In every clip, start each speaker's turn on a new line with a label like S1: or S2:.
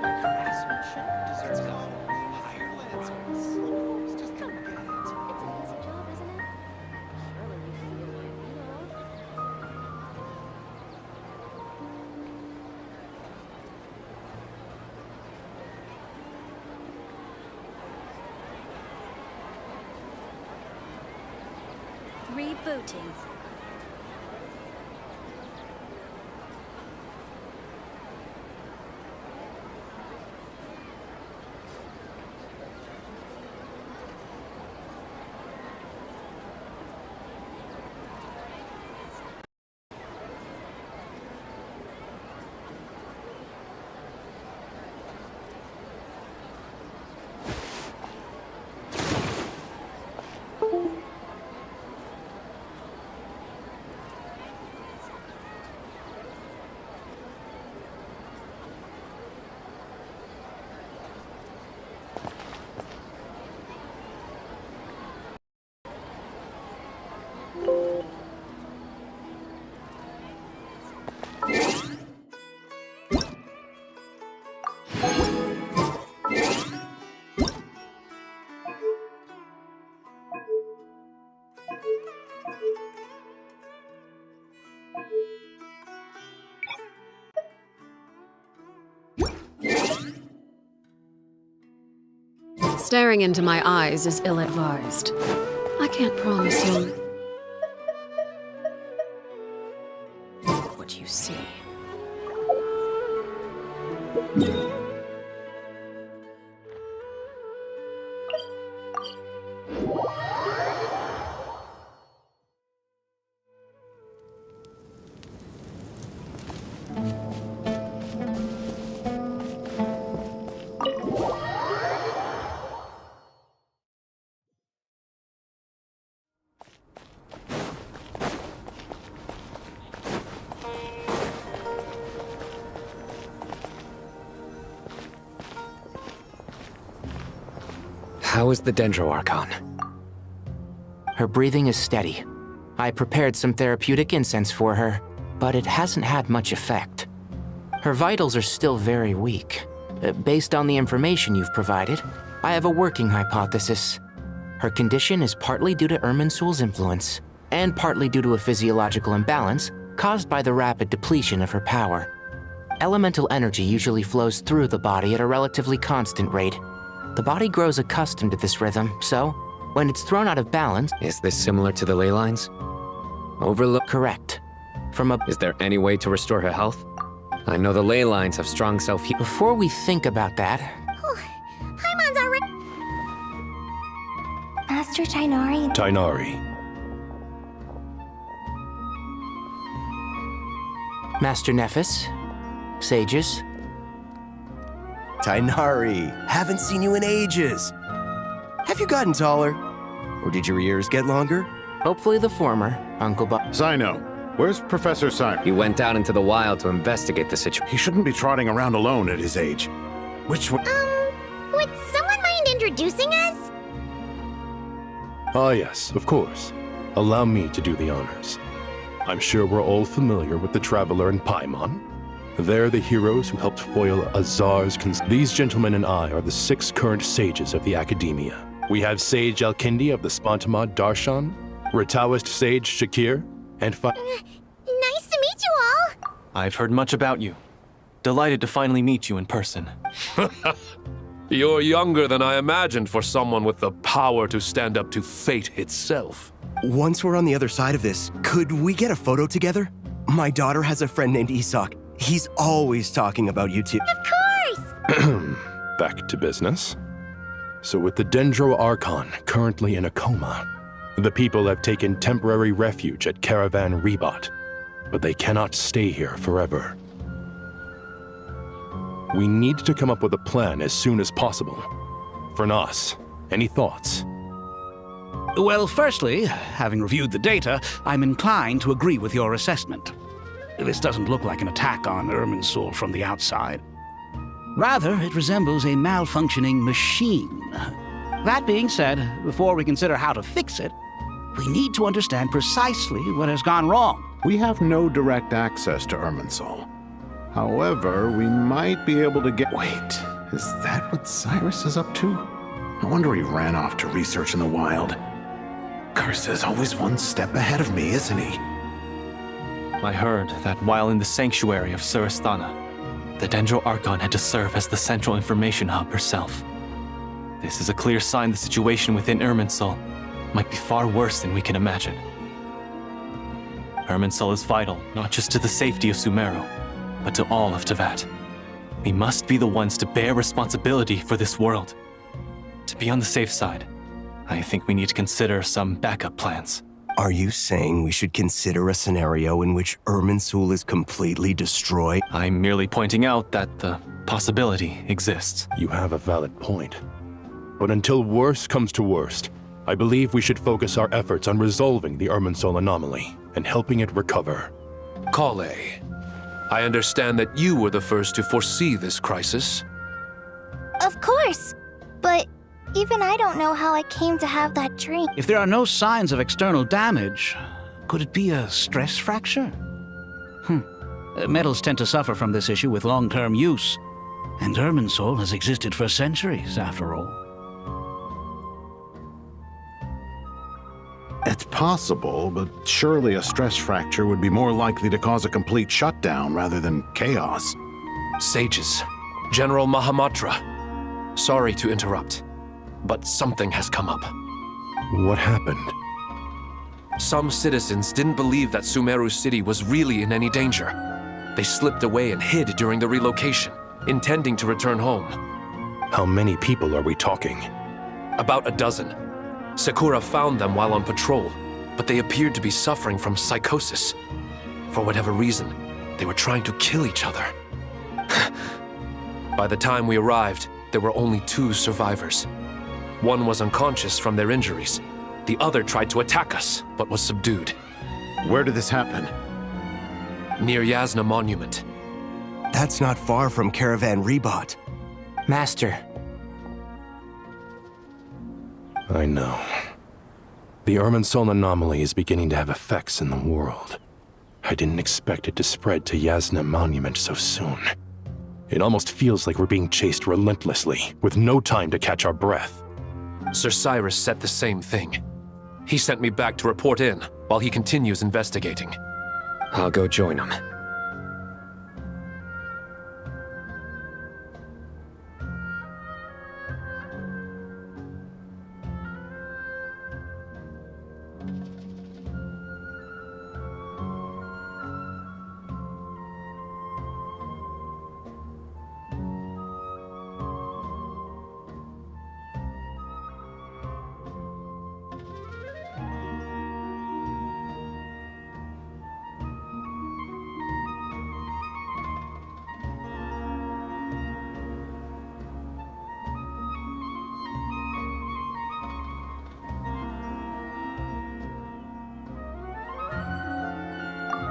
S1: Craftsmanship deserves a higher Lancers. Just don't get it.
S2: It's an easy job, isn't it? Surely you can get my feet on. Rebooting.
S3: Staring into my eyes is ill-advised. I can't promise you what you see.
S4: How is the Dendro-Archon?
S5: Her breathing is steady. I prepared some therapeutic incense for her, but it hasn't had much effect. Her vitals are still very weak. Based on the information you've provided, I have a working hypothesis. Her condition is partly due to Irminsul's influence, and partly due to a physiological imbalance caused by the rapid depletion of her power. Elemental energy usually flows through the body at a relatively constant rate. The body grows accustomed to this rhythm, so when it's thrown out of balance...
S4: Is this similar to the ley lines? Overlook?
S5: Correct.
S4: Is there any way to restore her health? I know the ley lines have strong self-heal.
S5: Before we think about that...
S2: Paimon's already... Master Tighnari.
S6: Tighnari.
S5: Master Nephis, sages...
S7: Tighnari, haven't seen you in ages. Have you gotten taller? Or did your ears get longer?
S5: Hopefully the former, Uncle Bob.
S8: Sino, where's Professor Simon?
S4: He went out into the wild to investigate the situation.
S8: He shouldn't be trotting around alone at his age. Which one?
S2: Would someone mind introducing us?
S6: Ah yes, of course. Allow me to do the honors. I'm sure we're all familiar with the Traveler and Paimon. They're the heroes who helped foil Azar's These gentlemen and I are the 6 current sages of the Academia. We have Sage Alkindi of the Spontamod Darshan, Ritaoist Sage Shakir, and
S2: Nice to meet you all!
S9: I've heard much about you. Delighted to finally meet you in person.
S10: You're younger than I imagined for someone with the power to stand up to fate itself.
S7: Once we're on the other side of this, could we get a photo together? My daughter has a friend named Isak. He's always talking about you two.
S2: Of course!
S6: Back to business. So with the Dendro-Archon currently in a coma, the people have taken temporary refuge at Caravan Rebot, but they cannot stay here forever. We need to come up with a plan as soon as possible. Fernas, any thoughts?
S11: Well, firstly, having reviewed the data, I'm inclined to agree with your assessment. This doesn't look like an attack on Irminsul from the outside. Rather, it resembles a malfunctioning machine. That being said, before we consider how to fix it, we need to understand precisely what has gone wrong.
S8: We have no direct access to Irminsul. However, we might be able to get... Wait, is that what Cyrus is up to? No wonder he ran off to research in the wild. Curse's always one step ahead of me, isn't he?
S9: I heard that while in the sanctuary of Surasthana, the Dendro Archon had to serve as the central information hub herself. This is a clear sign the situation within Irminsul might be far worse than we can imagine. Irminsul is vital not just to the safety of Sumeru, but to all of Teyvat. We must be the ones to bear responsibility for this world. To be on the safe side, I think we need to consider some backup plans.
S7: Are you saying we should consider a scenario in which Irminsul is completely destroyed?
S9: I'm merely pointing out that the possibility exists.
S6: You have a valid point. But until worst comes to worst, I believe we should focus our efforts on resolving the Irminsul anomaly and helping it recover.
S10: Kale, I understand that you were the first to foresee this crisis.
S2: Of course! But even I don't know how I came to have that dream.
S11: If there are no signs of external damage, could it be a stress fracture? Metals tend to suffer from this issue with long-term use, and Irminsul has existed for centuries, after all.
S8: It's possible, but surely a stress fracture would be more likely to cause a complete shutdown rather than chaos.
S10: Sages, General Mahamatra, sorry to interrupt, but something has come up.
S6: What happened?
S10: Some citizens didn't believe that Sumeru City was really in any danger. They slipped away and hid during the relocation, intending to return home.
S6: How many people are we talking?
S10: About a dozen. Sakura found them while on patrol, but they appeared to be suffering from psychosis. For whatever reason, they were trying to kill each other. By the time we arrived, there were only 2 survivors. One was unconscious from their injuries. The other tried to attack us, but was subdued.
S8: Where did this happen?
S10: Near Yasna Monument.
S7: That's not far from Caravan Rebot.
S5: Master,
S6: I know. The Irminsul anomaly is beginning to have effects in the world. I didn't expect it to spread to Yasna Monument so soon. It almost feels like we're being chased relentlessly, with no time to catch our breath.
S10: Sir Cyrus said the same thing. He sent me back to report in, while he continues investigating.
S4: I'll go join him.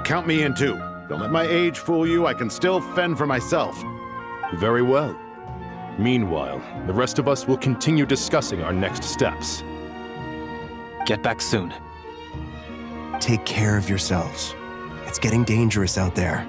S8: Count me in too. Don't let my age fool you, I can still fend for myself.
S6: Very well. Meanwhile, the rest of us will continue discussing our next steps.
S9: Get back soon.
S7: Take care of yourselves. It's getting dangerous out there.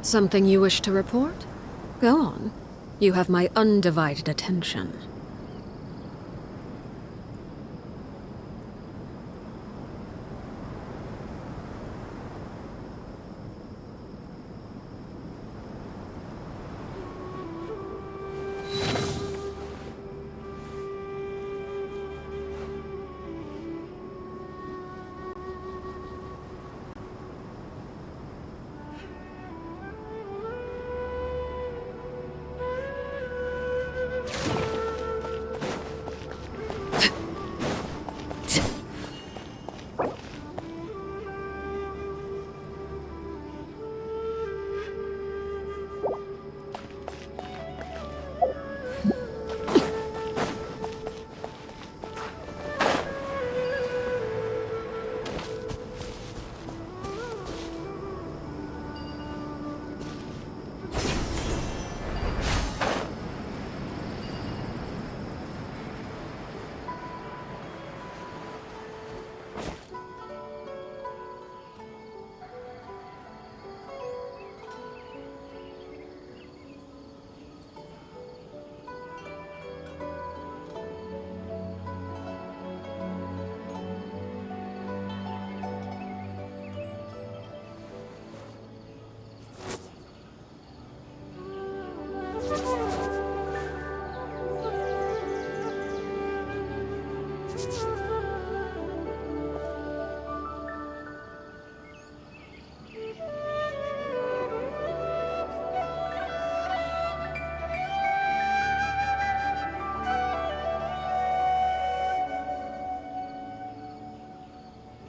S3: Something you wish to report? Go on. You have my undivided attention.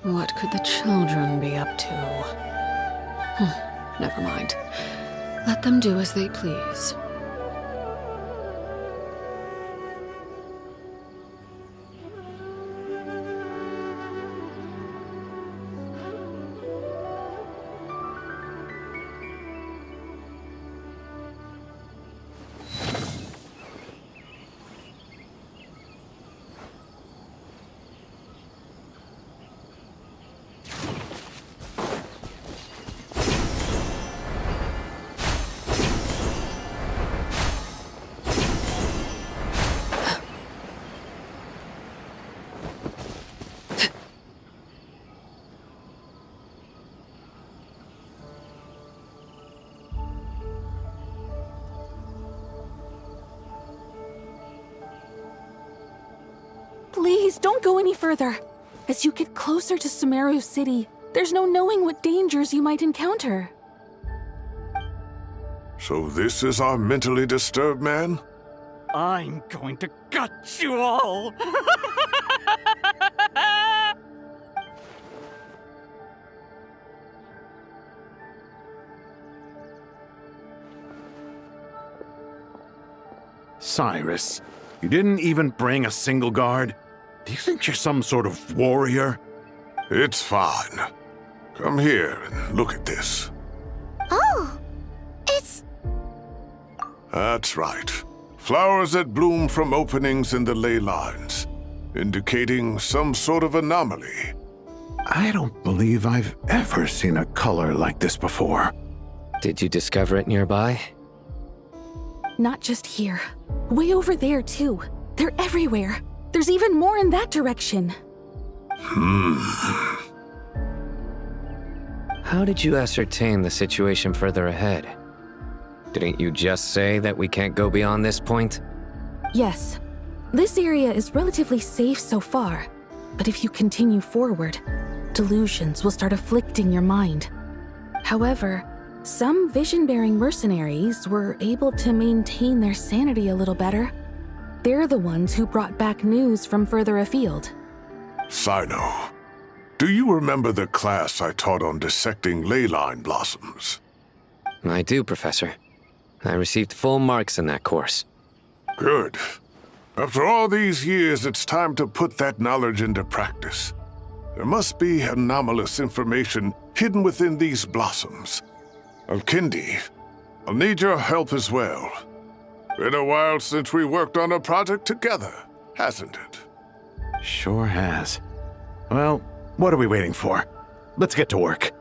S3: What could the children be up to? Never mind. Let them do as they please.
S12: Please, don't go any further. As you get closer to Sumeru City, there's no knowing what dangers you might encounter.
S13: So this is our mentally disturbed man?
S11: I'm going to gut you all!
S8: Cyrus, you didn't even bring a single guard? Do you think you're some sort of warrior?
S13: It's fine. Come here and look at this.
S2: Oh, it's...
S13: That's right. Flowers that bloom from openings in the ley lines, indicating some sort of anomaly.
S8: I don't believe I've ever seen a color like this before.
S4: Did you discover it nearby?
S12: Not just here. Way over there, too. They're everywhere. There's even more in that direction.
S4: How did you ascertain the situation further ahead? Didn't you just say that we can't go beyond this point?
S12: Yes. This area is relatively safe so far. But if you continue forward, delusions will start afflicting your mind. However, some vision-bearing mercenaries were able to maintain their sanity a little better. They're the ones who brought back news from further afield.
S13: Sino, do you remember the class I taught on dissecting ley line blossoms?
S4: I do, Professor. I received full marks in that course.
S13: Good. After all these years, it's time to put that knowledge into practice. There must be anomalous information hidden within these blossoms. Alkindi, I'll need your help as well. Been a while since we worked on a project together, hasn't it?
S8: Sure has. Well, what are we waiting for? Let's get to work.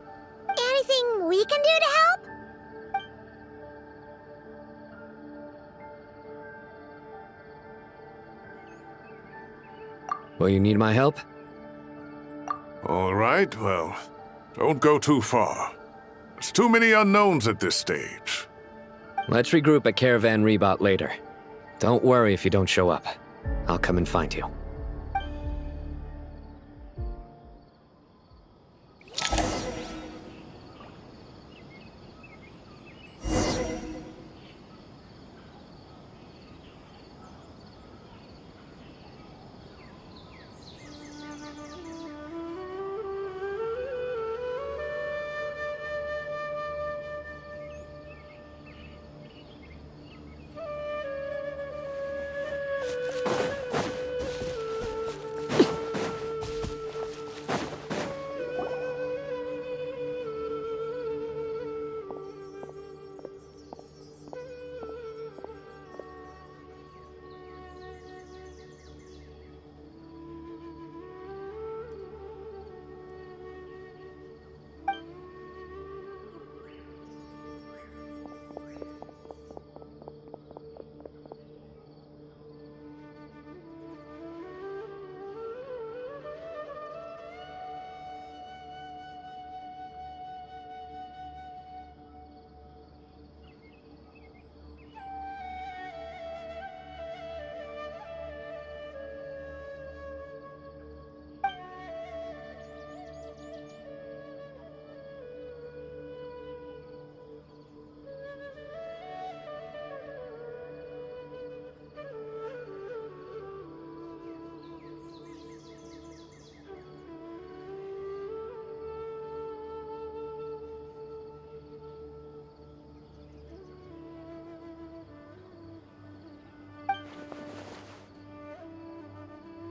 S2: Anything we can do to help?
S4: Will you need my help?
S13: All right, well, don't go too far. There's too many unknowns at this stage.
S4: Let's regroup at Caravan Rebot later. Don't worry if you don't show up. I'll come and find you.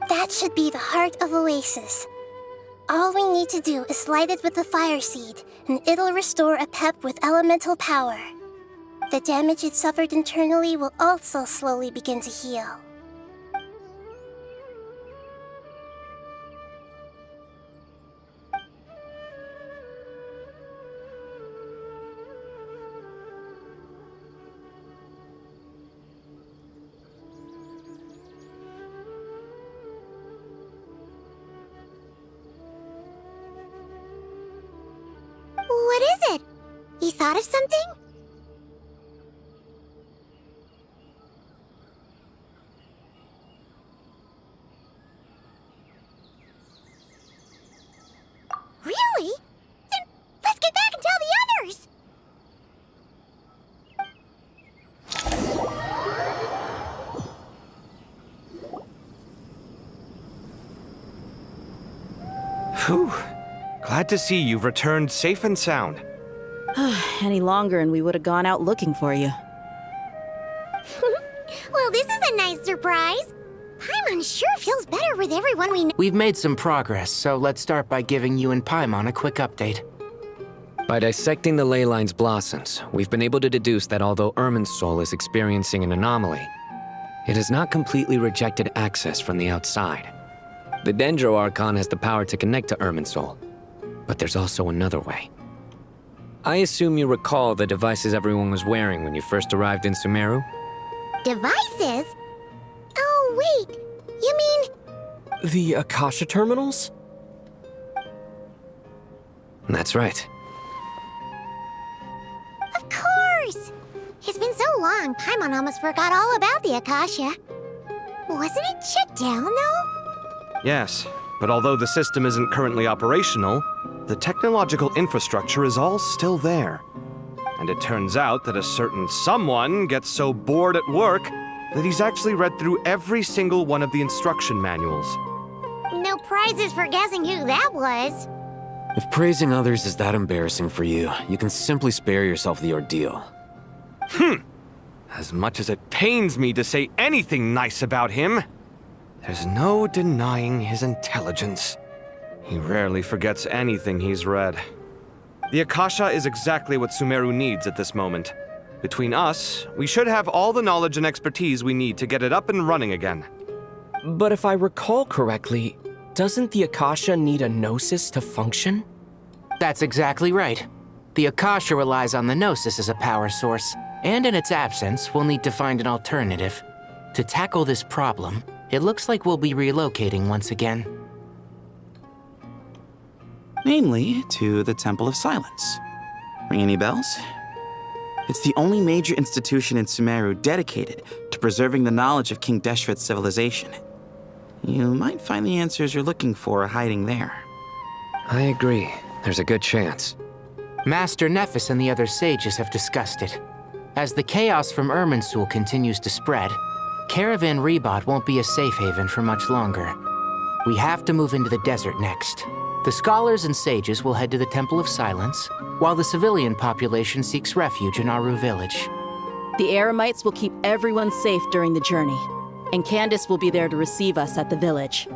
S2: That should be the heart of Oasis. All we need to do is light it with the fire seed, and it'll restore a pep with elemental power. The damage it suffered internally will also slowly begin to heal. What is it? You thought of something? Really? Then let's get back and tell the others!
S14: Whew. Glad to see you've returned safe and sound.
S15: Any longer and we would have gone out looking for you.
S2: Well, this is a nice surprise. Paimon sure feels better with everyone we know.
S5: We've made some progress, so let's start by giving you and Paimon a quick update.
S4: By dissecting the ley line's blossoms, we've been able to deduce that although Irminsul is experiencing an anomaly, it has not completely rejected access from the outside. The Dendro Archon has the power to connect to Irminsul, but there's also another way. I assume you recall the devices everyone was wearing when you first arrived in Sumeru?
S2: Devices? Oh, wait. You mean...
S14: The Akasha terminals?
S4: That's right.
S2: Of course! It's been so long, Paimon almost forgot all about the Akasha. Wasn't it shut down, though?
S14: Yes, but although the system isn't currently operational, the technological infrastructure is all still there. And it turns out that a certain someone gets so bored at work that he's actually read through every single one of the instruction manuals.
S2: No prizes for guessing who that was.
S16: If praising others is that embarrassing for you, you can simply spare yourself the ordeal.
S14: As much as it pains me to say anything nice about him, there's no denying his intelligence. He rarely forgets anything he's read. The Akasha is exactly what Sumeru needs at this moment. Between us, we should have all the knowledge and expertise we need to get it up and running again.
S17: But if I recall correctly, doesn't the Akasha need a Gnosis to function?
S5: That's exactly right. The Akasha relies on the Gnosis as a power source, and in its absence, we'll need to find an alternative. To tackle this problem, It looks like we'll be relocating once again.
S18: Namely, to the Temple of Silence. Ring any bells? It's the only major institution in Sumeru dedicated to preserving the knowledge of King Deshret's civilization. You might find the answers you're looking for hiding there.
S4: I agree. There's a good chance.
S5: Master Nephis and the other sages have discussed it. As the chaos from Irminsul continues to spread, Caravan Rebot won't be a safe haven for much longer. We have to move into the desert next. The scholars and sages will head to the Temple of Silence, while the civilian population seeks refuge in Aru village.
S15: The Eremites will keep everyone safe during the journey, and Candace will be there to receive us at the village.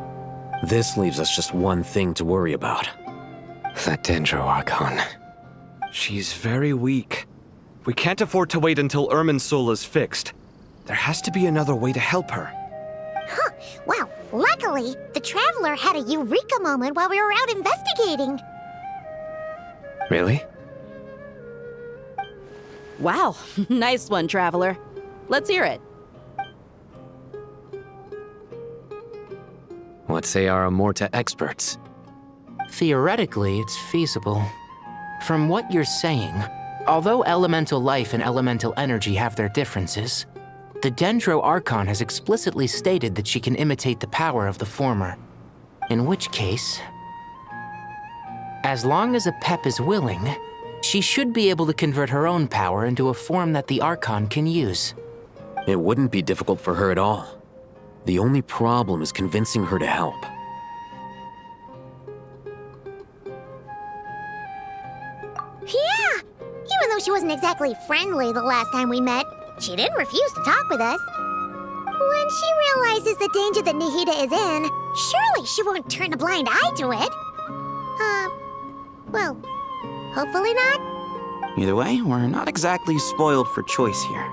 S16: This leaves us just one thing to worry about.
S4: That Dendro Archon.
S14: She's very weak. We can't afford to wait until Irminsul is fixed. There has to be another way to help her.
S2: Huh. Well, luckily, the Traveler had a eureka moment while we were out investigating.
S4: Really?
S15: Wow, nice one, Traveler. Let's hear it.
S4: What say our Amorta experts?
S5: Theoretically, it's feasible. From what you're saying, although elemental life and elemental energy have their differences, the Dendro Archon has explicitly stated that she can imitate the power of the former. In which case, as long as a Pep is willing, she should be able to convert her own power into a form that the Archon can use.
S16: It wouldn't be difficult for her at all. The only problem is convincing her to help.
S2: Yeah! Even though she wasn't exactly friendly the last time we met, she didn't refuse to talk with us. When she realizes the danger that Nahida is in, surely she won't turn a blind eye to it. Well, hopefully not.
S18: Either way, we're not exactly spoiled for choice here.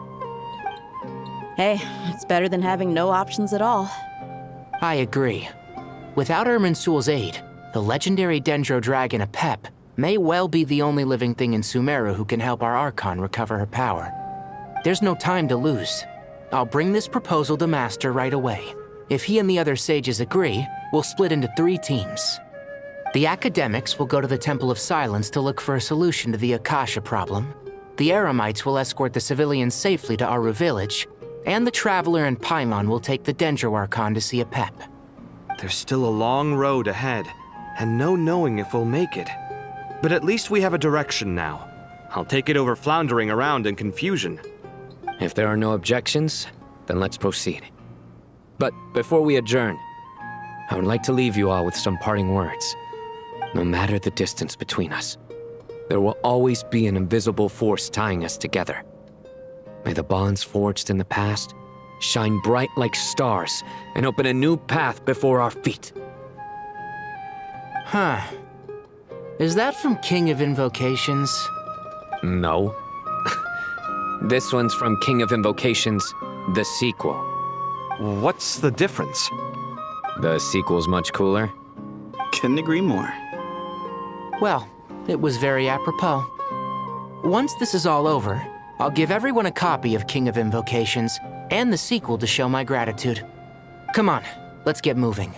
S15: Hey, it's better than having no options at all.
S5: I agree. Without Irminsul's aid, the legendary Dendro Dragon Apep may well be the only living thing in Sumeru who can help our Archon recover her power. There's no time to lose. I'll bring this proposal to Master right away. If he and the other sages agree, we'll split into 3 teams. The academics will go to the Temple of Silence to look for a solution to the Akasha problem. The Eremites will escort the civilians safely to Aru village, and the Traveler and Paimon will take the Dendro Archon to see Apep.
S14: There's still a long road ahead, and no knowing if we'll make it. But at least we have a direction now. I'll take it over floundering around in confusion.
S4: If there are no objections, then let's proceed. But before we adjourn, I would like to leave you all with some parting words. No matter the distance between us, there will always be an invisible force tying us together. May the bonds forged in the past shine bright like stars and open a new path before our feet.
S5: Huh. Is that from King of Invocations?
S4: No. This one's from King of Invocations, the sequel.
S14: What's the difference?
S4: The sequel's much cooler.
S18: Couldn't agree more.
S5: Well, it was very apropos. Once this is all over, I'll give everyone a copy of King of Invocations and the sequel to show my gratitude. Come on, let's get moving.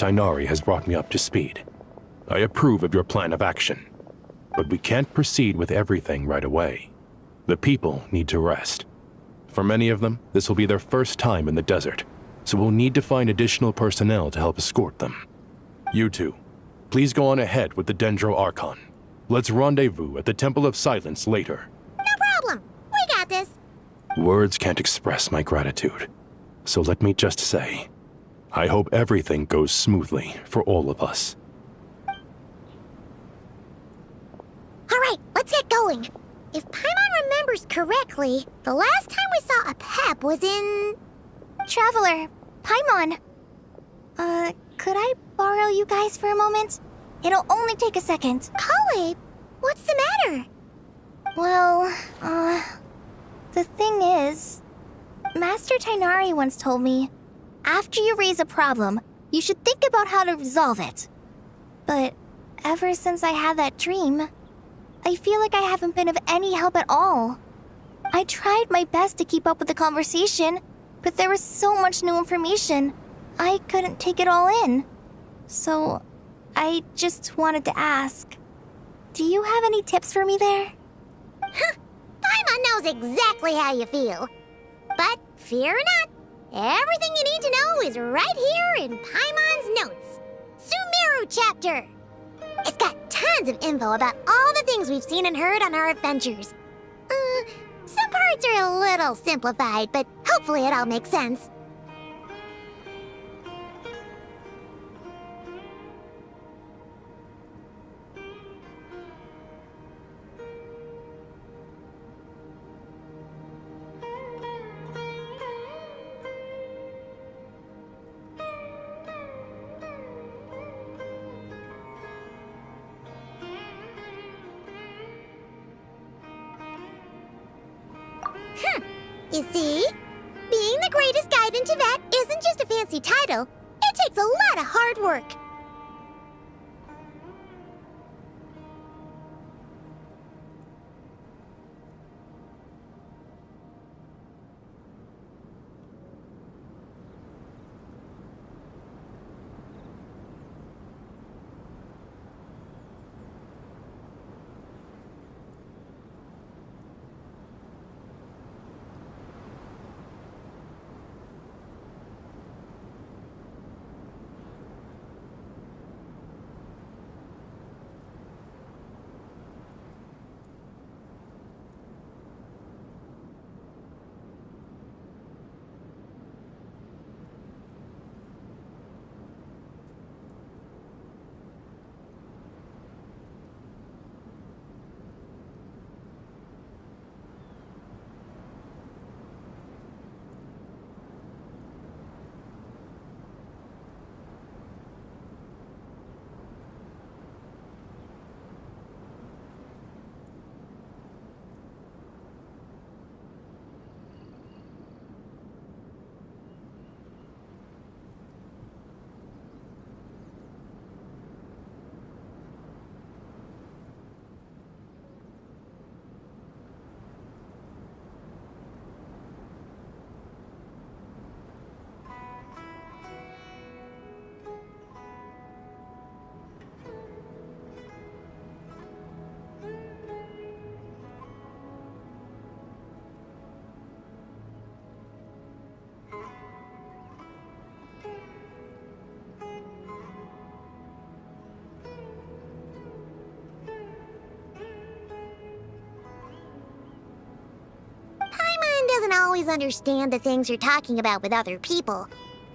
S6: Tighnari has brought me up to speed. I approve of your plan of action, but we can't proceed with everything right away. The people need to rest. For many of them, this will be their first time in the desert, so we'll need to find additional personnel to help escort them. You two, please go on ahead with the Dendro Archon. Let's rendezvous at the Temple of Silence later.
S2: No problem. We got this.
S6: Words can't express my gratitude, so let me just say, I hope everything goes smoothly for all of us.
S2: All right, let's get going. If Paimon remembers correctly, the last time we saw a Pep was in... Traveler, Paimon. Could I borrow you guys for a moment? It'll only take a second. Kale, what's the matter? Well, the thing is, Master Tighnari once told me, after you raise a problem, you should think about how to resolve it. But ever since I had that dream, I feel like I haven't been of any help at all. I tried my best to keep up with the conversation, but there was so much new information, I couldn't take it all in. So, I just wanted to ask, do you have any tips for me there?
S19: Paimon knows exactly how you feel. But fear not, everything you need to know is right here in Paimon's notes. Sumeru chapter. It's got tons of info about all the things we've seen and heard on our adventures. Some parts are a little simplified, but hopefully it all makes sense. You see? Being the greatest guide in Tibet isn't just a fancy title. It takes a lot of hard work. Doesn't always understand the things you're talking about with other people.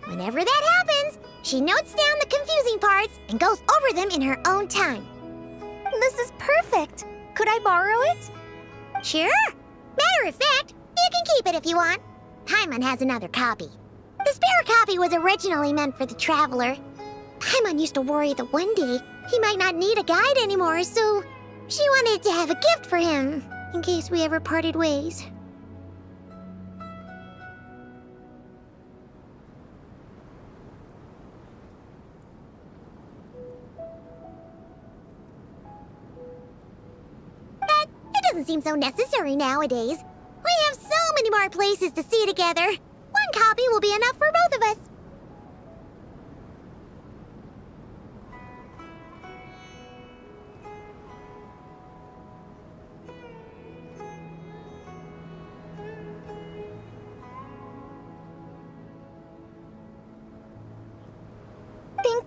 S19: Whenever that happens, she notes down the confusing parts and goes over them in her own time.
S2: This is perfect. Could I borrow it?
S19: Sure. Matter of fact, you can keep it if you want. Paimon has another copy. The spare copy was originally meant for the traveler. Paimon used to worry that one day he might not need a guide anymore, so she wanted to have a gift for him, in case we ever parted ways. Doesn't seem so necessary nowadays. We have so many more places to see together. One copy will be enough for both of us.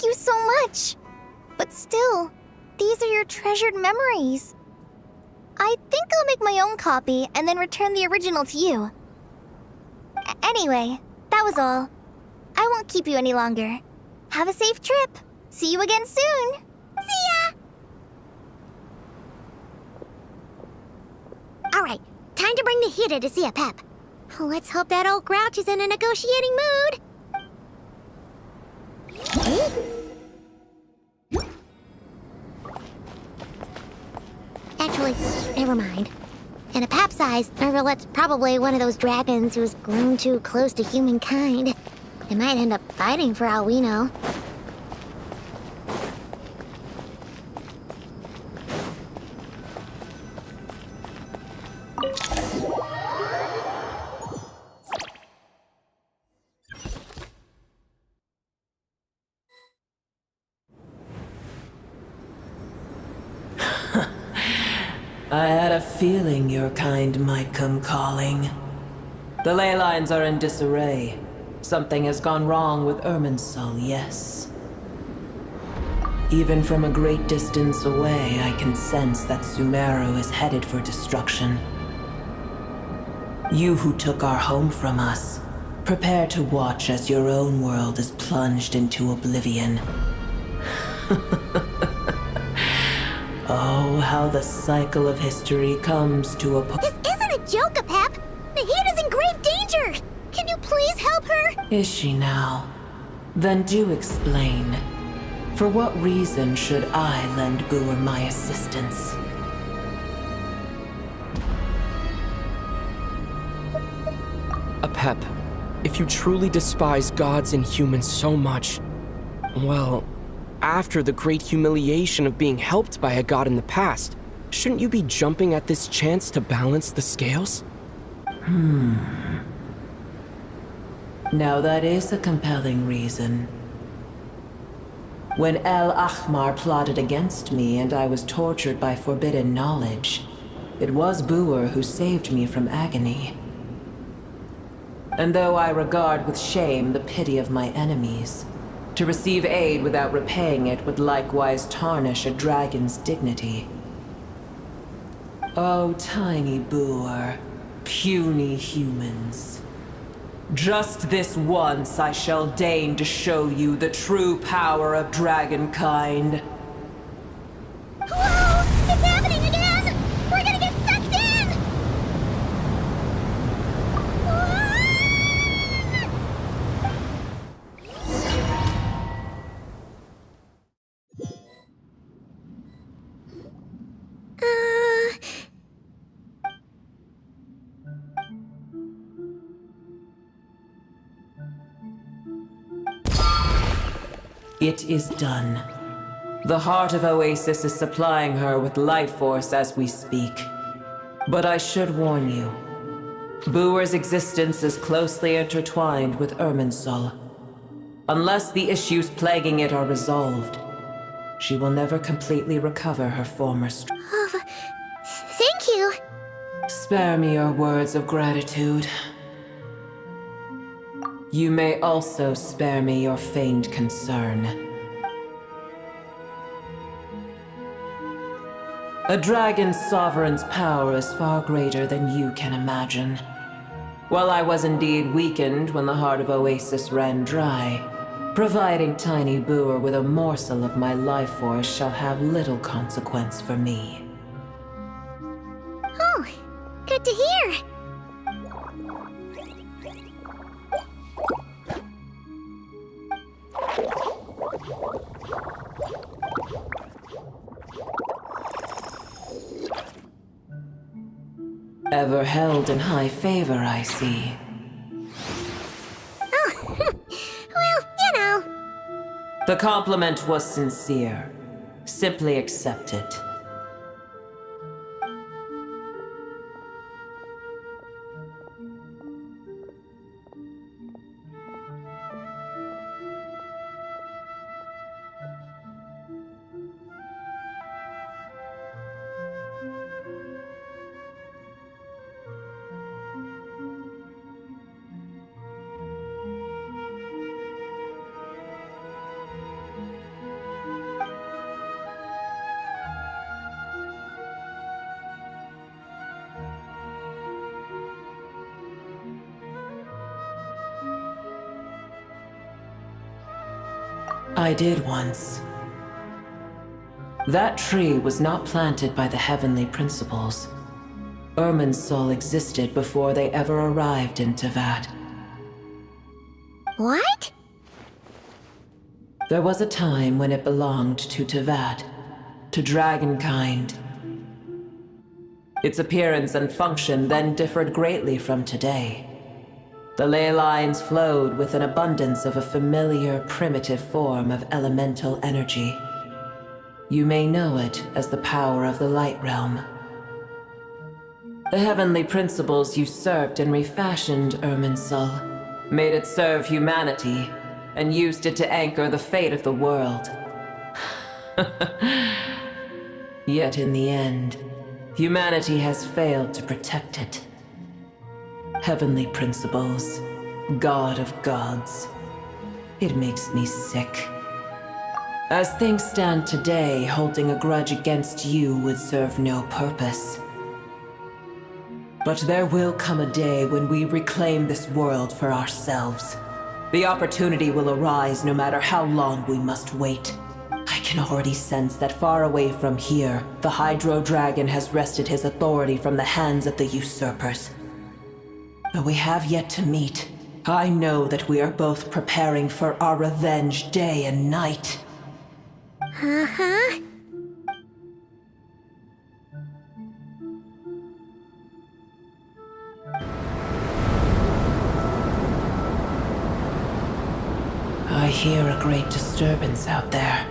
S20: Thank you so much. But still, these are your treasured memories. I think I'll make my own copy and then return the original to you. Anyway, that was all. I won't keep you any longer. Have a safe trip. See you again soon.
S19: See ya! Alright, time to bring the Hida to see a Pep. Let's hope that old grouch is in a negotiating mood. Actually, never mind. In a pap size, Nervalet's probably one of those dragons who's grown too close to humankind. They might end up fighting for all we know.
S21: I had a feeling your kind might come calling. The ley lines are in disarray. Something has gone wrong with Irminsul, yes. Even from a great distance away, I can sense that Sumeru is headed for destruction. You who took our home from us, prepare to watch as your own world is plunged into oblivion. Oh, how the cycle of history comes to a
S19: This isn't a joke, Apep! Nahida's in grave danger! Can you please help her?
S21: Is she now? Then do explain. For what reason should I lend Boer my assistance?
S17: Apep, if you truly despise gods and humans so much, well, after the great humiliation of being helped by a god in the past, shouldn't you be jumping at this chance to balance the scales?
S21: Now that is a compelling reason. When El Ahmar plotted against me and I was tortured by forbidden knowledge, it was Boer who saved me from agony. And though I regard with shame the pity of my enemies, to receive aid without repaying it would likewise tarnish a dragon's dignity. Oh, tiny Boer, puny humans. Just this once I shall deign to show you the true power of dragonkind.
S19: Whoa! It's happening again! We're gonna get sucked in!
S21: It is done. The heart of Oasis is supplying her with life force as we speak. But I should warn you. Boer's existence is closely intertwined with Irminsul. Unless the issues plaguing it are resolved, she will never completely recover her former strength.
S19: Oh, thank you.
S21: Spare me your words of gratitude. You may also spare me your feigned concern. A dragon's sovereign's power is far greater than you can imagine. While I was indeed weakened when the heart of Oasis ran dry, providing tiny Boer with a morsel of my life force shall have little consequence for me.
S19: Oh, good to hear.
S21: Ever held in high favor, I see.
S19: Oh, well, you know.
S21: The compliment was sincere. Simply accept it. I did once. That tree was not planted by the heavenly principles. Irminsul existed before they ever arrived in Teyvat.
S19: What?
S21: There was a time when it belonged to Teyvat, to dragonkind. Its appearance and function then differed greatly from today. The ley lines flowed with an abundance of a familiar, primitive form of elemental energy. You may know it as the power of the Light Realm. The heavenly principles usurped and refashioned Irminsul, made it serve humanity, and used it to anchor the fate of the world. Yet in the end, humanity has failed to protect it. Heavenly principles, God of gods. It makes me sick. As things stand today, holding a grudge against you would serve no purpose. But there will come a day when we reclaim this world for ourselves. The opportunity will arise no matter how long we must wait. I can already sense that far away from here, the Hydro Dragon has wrested his authority from the hands of the usurpers. Though we have yet to meet, I know that we are both preparing for our revenge day and night.
S19: Uh-huh.
S21: I hear a great disturbance out there.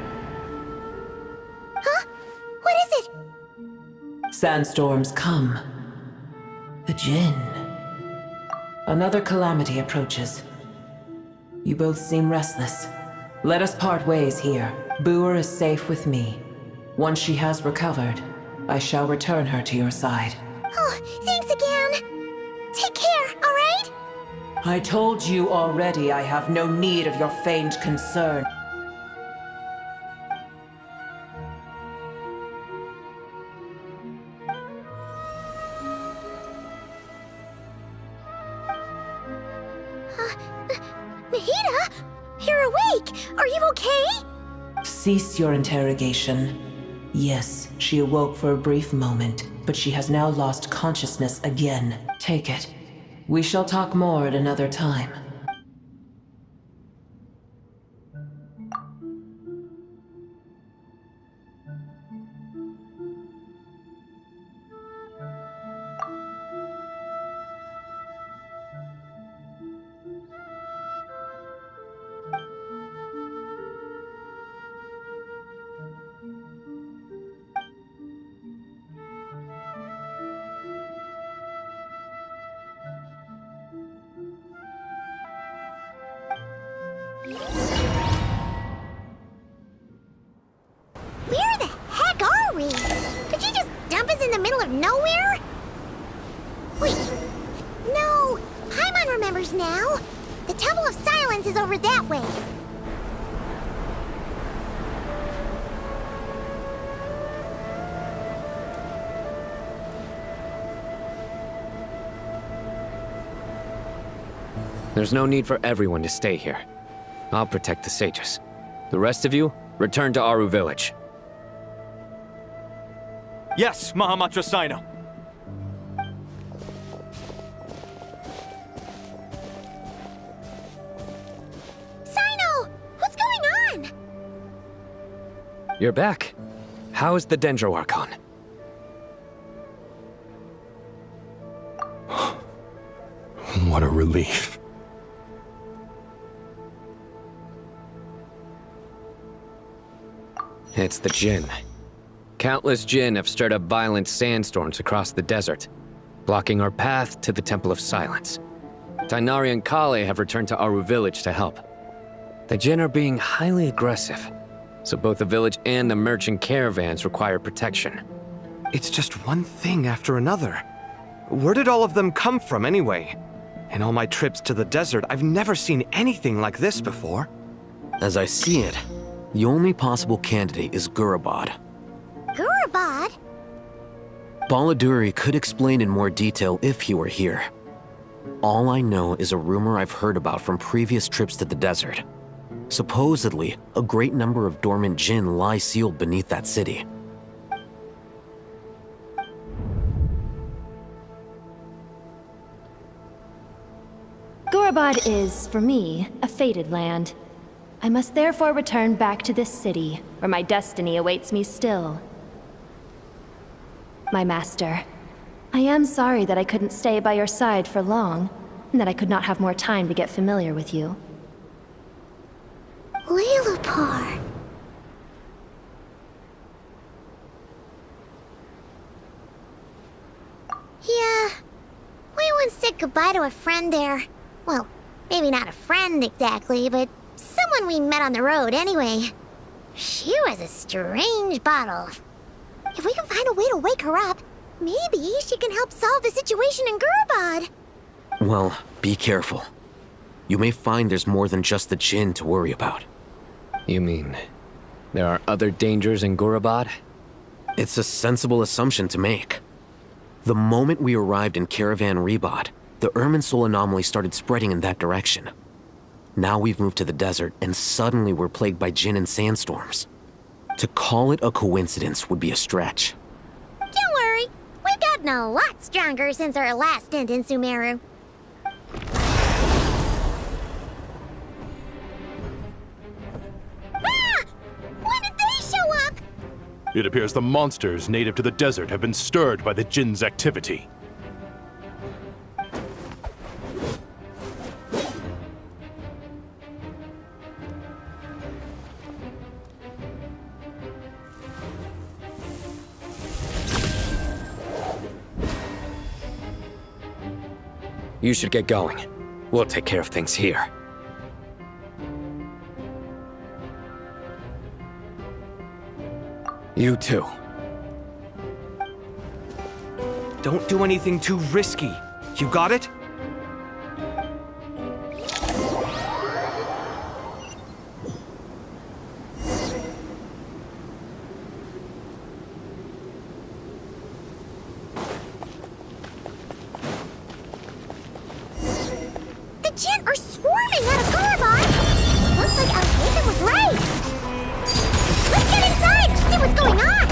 S19: Huh? What is it?
S21: Sandstorms come. The Jinn. Another calamity approaches. You both seem restless. Let us part ways here. Boer is safe with me. Once she has recovered, I shall return her to your side.
S19: Oh, thanks again. Take care, all right?
S21: I told you already I have no need of your feigned concern.
S19: Mahita? You're awake! Are you okay?
S21: Cease your interrogation. Yes, she awoke for a brief moment, but she has now lost consciousness again. Take it. We shall talk more at another time.
S19: Where the heck are we? Did you just dump us in the middle of nowhere? Wait. No. Paimon remembers now. The Temple of Silence is over that way.
S4: There's no need for everyone to stay here. I'll protect the sages. The rest of you, return to Aru Village.
S9: Yes, Mahamatra Sino.
S19: Sino! What's going on?
S4: You're back. How is the Dendro Archon?
S6: What a relief.
S4: It's the Jinn. Countless Jinn have stirred up violent sandstorms across the desert, blocking our path to the Temple of Silence. Tainari and Kale have returned to Aru Village to help. The Jinn are being highly aggressive, so both the village and the merchant caravans require protection.
S14: It's just one thing after another. Where did all of them come from anyway? In all my trips to the desert, I've never seen anything like this before.
S16: As I see it, the only possible candidate is Gurabad.
S19: Gurabad?
S16: Baladuri could explain in more detail if he were here. All I know is a rumor I've heard about from previous trips to the desert. Supposedly, a great number of dormant Jinn lie sealed beneath that city.
S1: Gorabad is, for me, a fated land. I must therefore return back to this city, where my destiny awaits me still. My master, I am sorry that I couldn't stay by your side for long, and that I could not have more time to get familiar with you.
S2: Leelupar.
S19: Yeah, we once said goodbye to a friend there. Well, maybe not a friend exactly, but someone we met on the road anyway. She was a strange bottle. If we can find a way to wake her up, maybe she can help solve the situation in Gurabad.
S16: Well, be careful. You may find there's more than just the Jinn to worry about.
S4: You mean, there are other dangers in Gurabad?
S16: It's a sensible assumption to make. The moment we arrived in Caravan Rebad, the Irminsul anomaly started spreading in that direction. Now we've moved to the desert, and suddenly we're plagued by Jinn and sandstorms. To call it a coincidence would be a stretch.
S19: Don't worry, we've gotten a lot stronger since our last stint in Sumeru. Ah! When did they show up?
S6: It appears the monsters native to the desert have been stirred by the Jinn's activity.
S4: You should get going. We'll take care of things here. You too.
S14: Don't do anything too risky. You got it?
S19: The Jinn are swarming out of Gurabad! Looks like Alhaven was right! Let's get inside to see what's going on!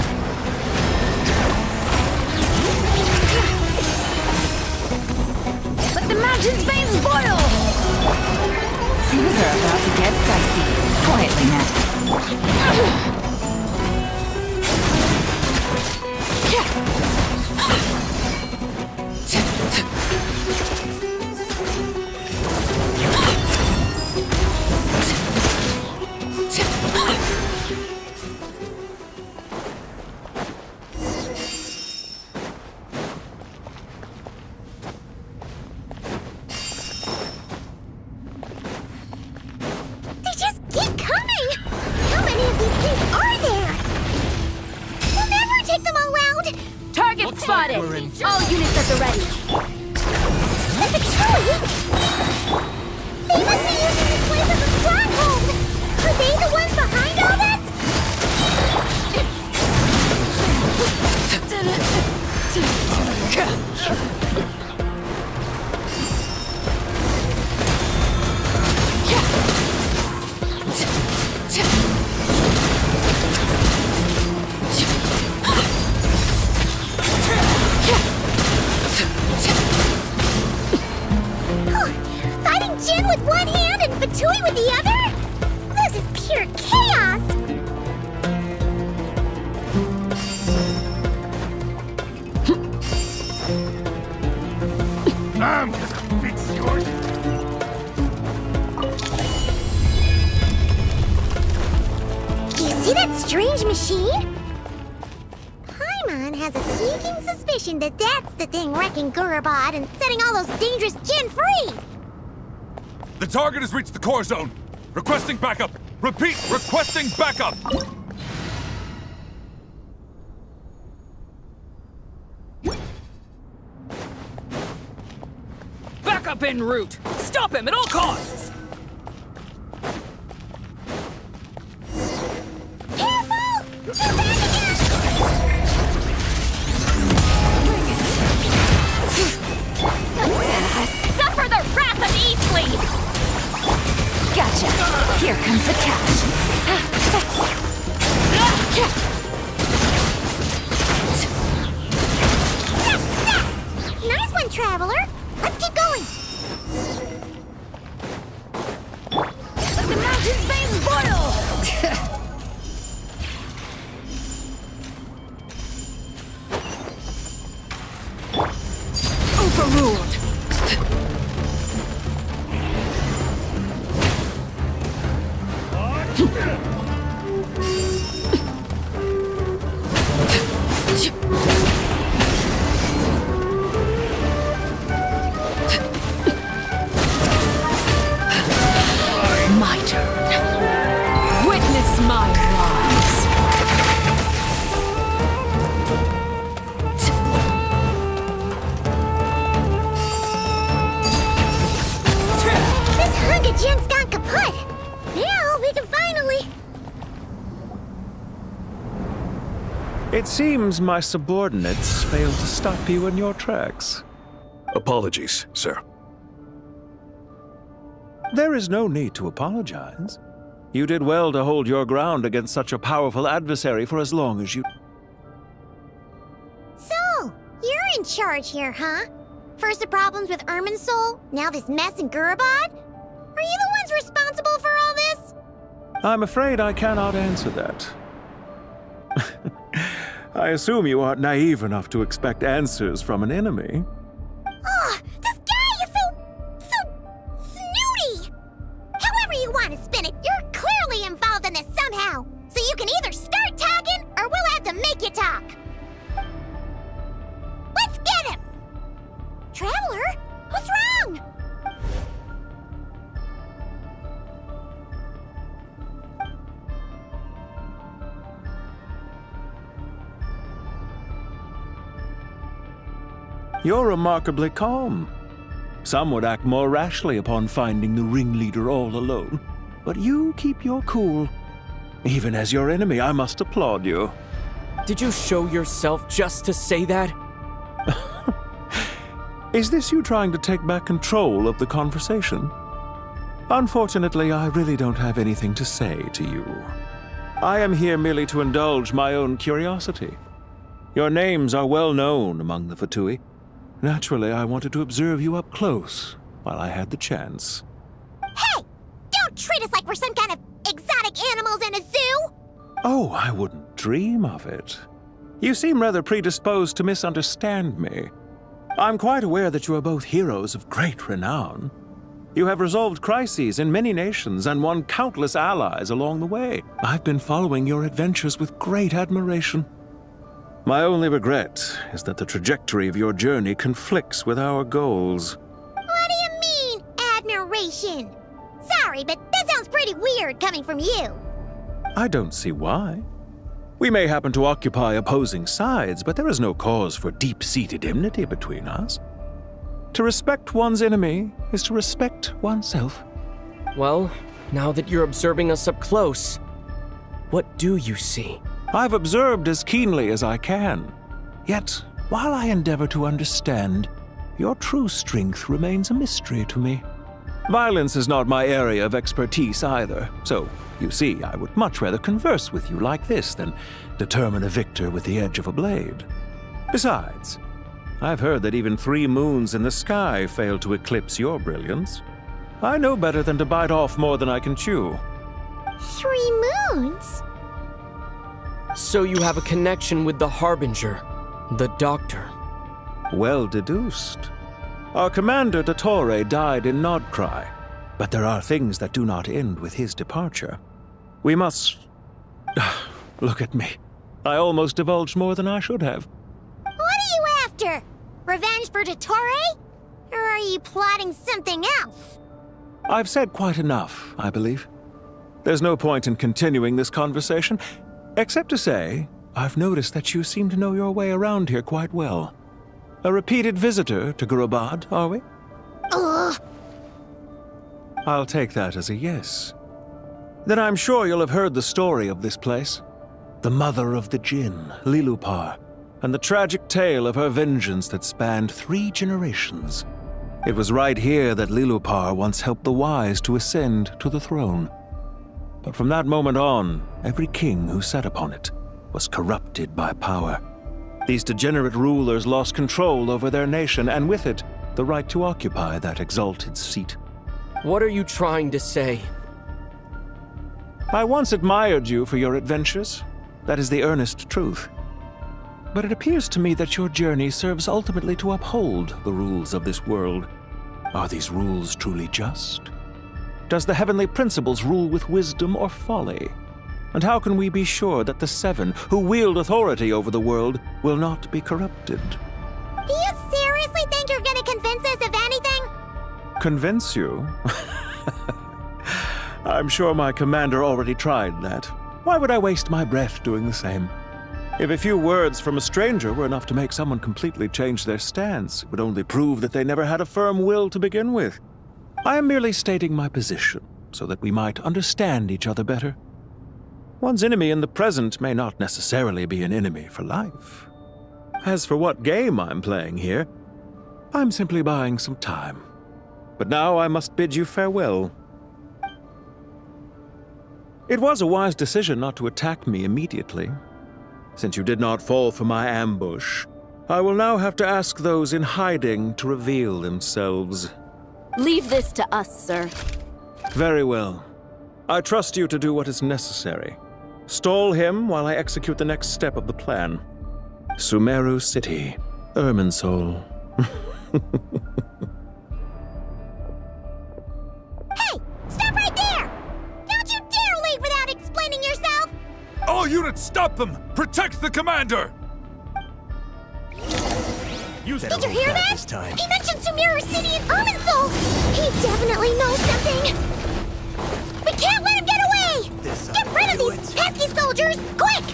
S22: Let the mountain's veins boil! Things are about to get dicey. Quietly now.
S19: They just keep coming! How many of these things are there? We'll never take them all out!
S22: Target spotted! All units at the ready.
S19: The Patui! They must be using this place as a stronghold! Are they the ones behind all this? Fighting Jin with one hand and Fatui with the other? This is pure chaos!
S13: I'm gonna fix yours.
S19: You see that strange machine? Paimon has a sneaking suspicion that that's the thing wrecking Gurabad and setting all those dangerous Jinn free!
S23: The target has reached the core zone. Requesting backup. Repeat, requesting backup.
S22: Backup en route! Stop him at all costs!
S19: Careful! They're back again!
S22: Suffer the wrath of Eastleigh! Gotcha! Here comes the
S3: It seems my subordinates failed to stop you in your tracks.
S13: Apologies, sir.
S3: There is no need to apologize. You did well to hold your ground against such a powerful adversary for as long as you...
S19: So, you're in charge here, huh? First the problems with Irminsul, now this mess in Gurabad? Are you the ones responsible for all this?
S3: I'm afraid I cannot answer that. I assume you aren't naive enough to expect answers from an enemy.
S19: Oh, this guy is so snooty! However you want to spin it, you're clearly involved in this somehow. So you can either start talking, or we'll have to make you talk. Let's get him! Traveler? What's wrong?
S3: You're remarkably calm. Some would act more rashly upon finding the ringleader all alone. But you keep your cool. Even as your enemy, I must applaud you.
S17: Did you show yourself just to say that?
S3: Is this you trying to take back control of the conversation? Unfortunately, I really don't have anything to say to you. I am here merely to indulge my own curiosity. Your names are well known among the Fatui. Naturally, I wanted to observe you up close while I had the chance.
S19: Hey! Don't treat us like we're some kind of exotic animals in a zoo!
S3: Oh, I wouldn't dream of it. You seem rather predisposed to misunderstand me. I'm quite aware that you are both heroes of great renown. You have resolved crises in many nations and won countless allies along the way. I've been following your adventures with great admiration. My only regret is that the trajectory of your journey conflicts with our goals.
S19: What do you mean, admiration? Sorry, but that sounds pretty weird coming from you.
S3: I don't see why. We may happen to occupy opposing sides, but there is no cause for deep-seated enmity between us. To respect one's enemy is to respect oneself.
S17: Well, now that you're observing us up close, what do you see?
S3: I've observed as keenly as I can. Yet, while I endeavor to understand, your true strength remains a mystery to me. Violence is not my area of expertise either, so, you see, I would much rather converse with you like this than determine a victor with the edge of a blade. Besides, I've heard that even 3 moons in the sky fail to eclipse your brilliance. I know better than to bite off more than I can chew.
S19: 3 moons?
S17: So you have a connection with the Harbinger, the Doctor.
S3: Well deduced. Our commander, Dottore, died in Nodcry, but there are things that do not end with his departure. We must... Look at me. I almost divulged more than I should have.
S19: What are you after? Revenge for Dottore? Or are you plotting something else?
S3: I've said quite enough, I believe. There's no point in continuing this conversation, except to say, I've noticed that you seem to know your way around here quite well. A repeated visitor to Gurabad, are we?
S19: Ugh.
S3: I'll take that as a yes. Then I'm sure you'll have heard the story of this place. The mother of the Jinn, Lilupar, and the tragic tale of her vengeance that spanned 3 generations. It was right here that Lilupar once helped the wise to ascend to the throne. But from that moment on, every king who sat upon it was corrupted by power. These degenerate rulers lost control over their nation, and with it, the right to occupy that exalted seat.
S17: What are you trying to say?
S3: I once admired you for your adventures. That is the earnest truth. But it appears to me that your journey serves ultimately to uphold the rules of this world. Are these rules truly just? Does the heavenly principles rule with wisdom or folly? And how can we be sure that the 7 who wield authority over the world will not be corrupted?
S19: Do you seriously think you're gonna convince us of anything?
S3: Convince you? I'm sure my commander already tried that. Why would I waste my breath doing the same? If a few words from a stranger were enough to make someone completely change their stance, it would only prove that they never had a firm will to begin with. I am merely stating my position, so that we might understand each other better. One's enemy in the present may not necessarily be an enemy for life. As for what game I'm playing here, I'm simply buying some time. But now I must bid you farewell. It was a wise decision not to attack me immediately. Since you did not fall for my ambush, I will now have to ask those in hiding to reveal themselves.
S15: Leave this to us, sir.
S3: Very well. I trust you to do what is necessary. Stall him while I execute the next step of the plan. Sumeru City, Irminsul.
S19: Hey! Stop right there! Don't you dare leave without explaining yourself!
S23: All units, stop them! Protect the commander!
S19: Did you hear that? He mentioned Sumeru City and Irminsul! He definitely knows something! We can't let him get away! Get rid of these pesky soldiers, quick!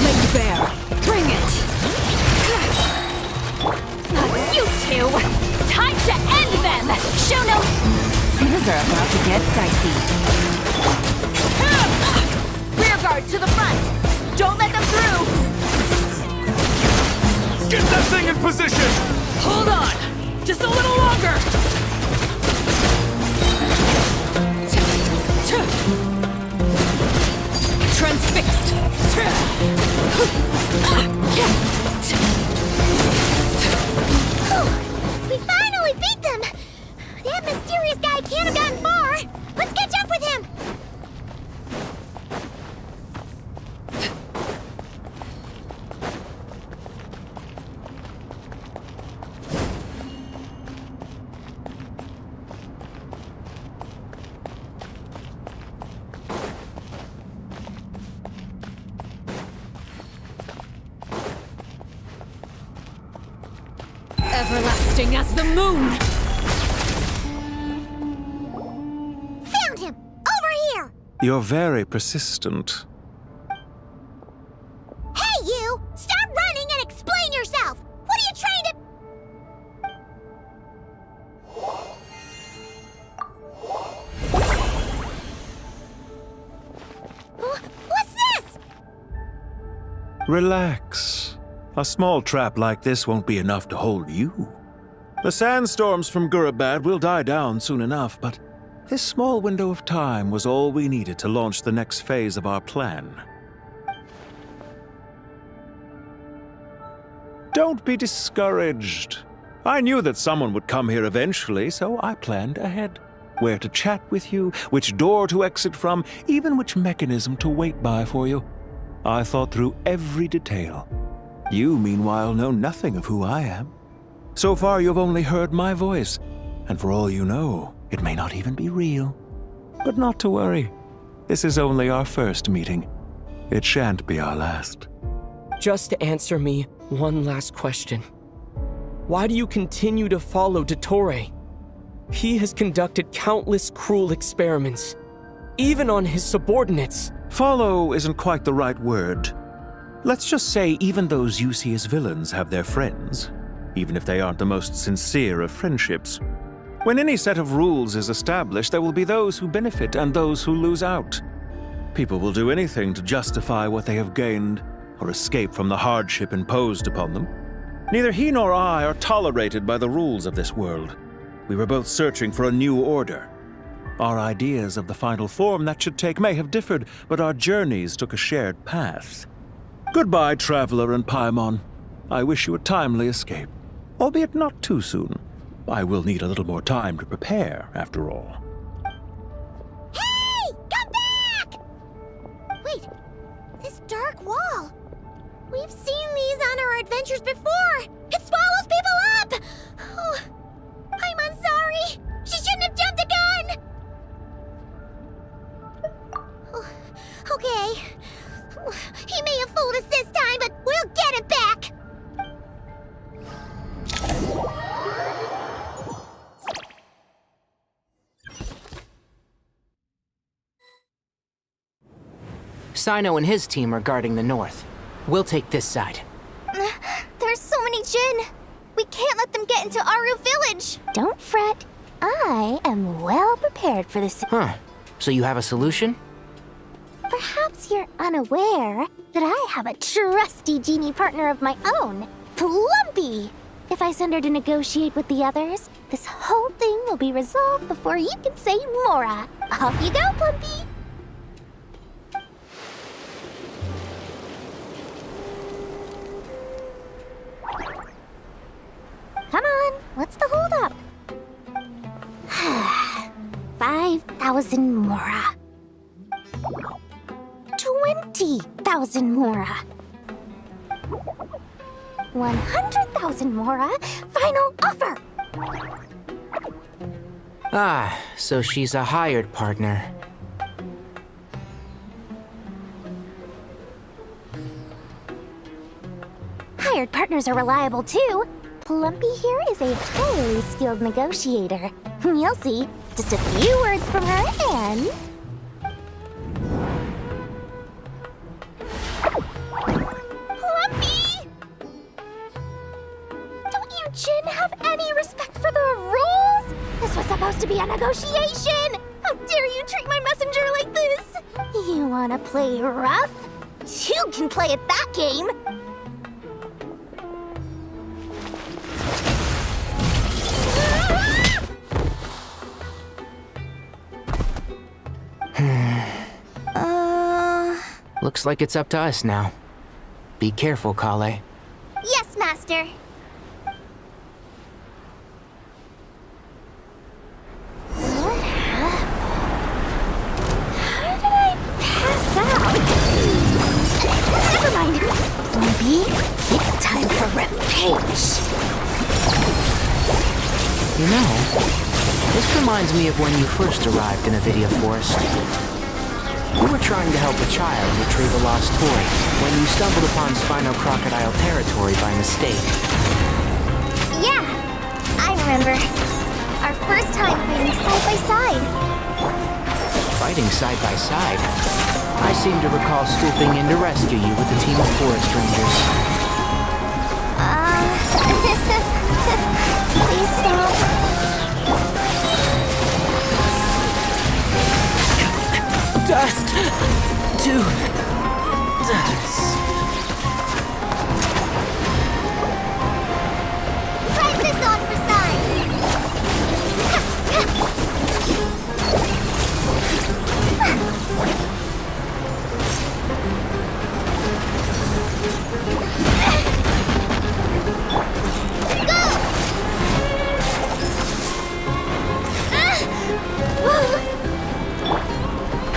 S22: Lay bare. Bring it.
S1: You two! Time to end them! Show no...
S22: Things are about to get dicey.
S1: Rear guard to the front! Don't let them through!
S23: Get that thing in position!
S22: Hold on! Just a little longer! Transfixed!
S19: We finally beat them! That mysterious guy can't have gotten far! Let's catch up with him!
S22: Everlasting as the moon!
S19: Found him! Over here!
S3: You're very persistent.
S19: Hey, you! Stop running and explain yourself! What are you trying to... What's this?
S3: Relax. A small trap like this won't be enough to hold you. The sandstorms from Gurabad will die down soon enough, but this small window of time was all we needed to launch the next phase of our plan. Don't be discouraged. I knew that someone would come here eventually, so I planned ahead. Where to chat with you, which door to exit from, even which mechanism to wait by for you. I thought through every detail. You, meanwhile, know nothing of who I am. So far, you've only heard my voice, and for all you know, it may not even be real. But not to worry. This is only our first meeting. It shan't be our last.
S17: Just answer me one last question. Why do you continue to follow Dottore? He has conducted countless cruel experiments, even on his subordinates.
S3: Follow isn't quite the right word. Let's just say even those you see as villains have their friends, even if they aren't the most sincere of friendships. When any set of rules is established, there will be those who benefit and those who lose out. People will do anything to justify what they have gained or escape from the hardship imposed upon them. Neither he nor I are tolerated by the rules of this world. We were both searching for a new order. Our ideas of the final form that should take may have differed, but our journeys took a shared path. Goodbye, Traveler and Paimon. I wish you a timely escape, albeit not too soon. I will need a little more time to prepare, after all.
S19: Hey! Come back! Wait, this dark wall. We've seen these on our adventures before. It swallows people up! Oh, I'm sorry. She shouldn't have jumped a gun! Oh, okay. He may have fooled us this time, but we'll get him back!
S5: Sino and his team are guarding the north. We'll take this side.
S20: There's so many Jinn. We can't let them get into Aru Village.
S2: Don't fret. I am well prepared for this.
S5: Huh. So you have a solution?
S2: Perhaps you're unaware that I have a trusty genie partner of my own, Plumpy. If I send her to negotiate with the others, this whole thing will be resolved before you can say Mora. Off you go, Plumpy. Come on, what's the holdup? 5,000 Mora. 20,000 Mora. 100,000 Mora. Final offer.
S5: Ah, so she's a hired partner.
S2: Hired partners are reliable too. Plumpy here is a highly skilled negotiator. You'll see. Just a few words from her and... Plumpy! Don't you Jinn have any respect for the rules? This was supposed to be a negotiation! How dare you treat my messenger like this? You wanna play rough? You can play at that game!
S5: Looks like it's up to us now. Be careful, Kale.
S20: Yes, Master.
S2: How did I pass out? Never mind. Maybe it's time for revenge.
S5: You know, this reminds me of when you first arrived in Avidia Forest. You were trying to help a child retrieve a lost toy when you stumbled upon Spino Crocodile territory by mistake.
S20: Yeah, I remember. Our first time fighting side by side.
S5: Fighting side by side? I seem to recall swooping in to rescue you with a team of forest rangers.
S20: Please stop.
S17: Dust to dust.
S20: Try this on for size.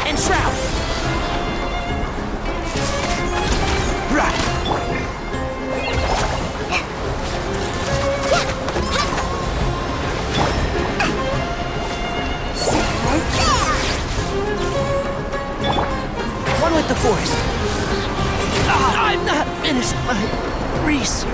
S17: And shroud. Right. One with the forest. I've not finished my research.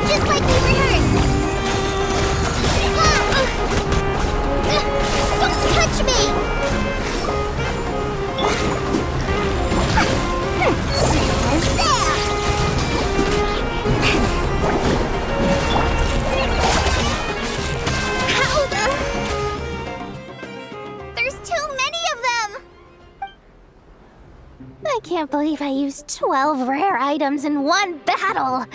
S20: Just like we rehearsed. Don't touch me! There's too many of them!
S2: I can't believe I used 12 rare items in one battle.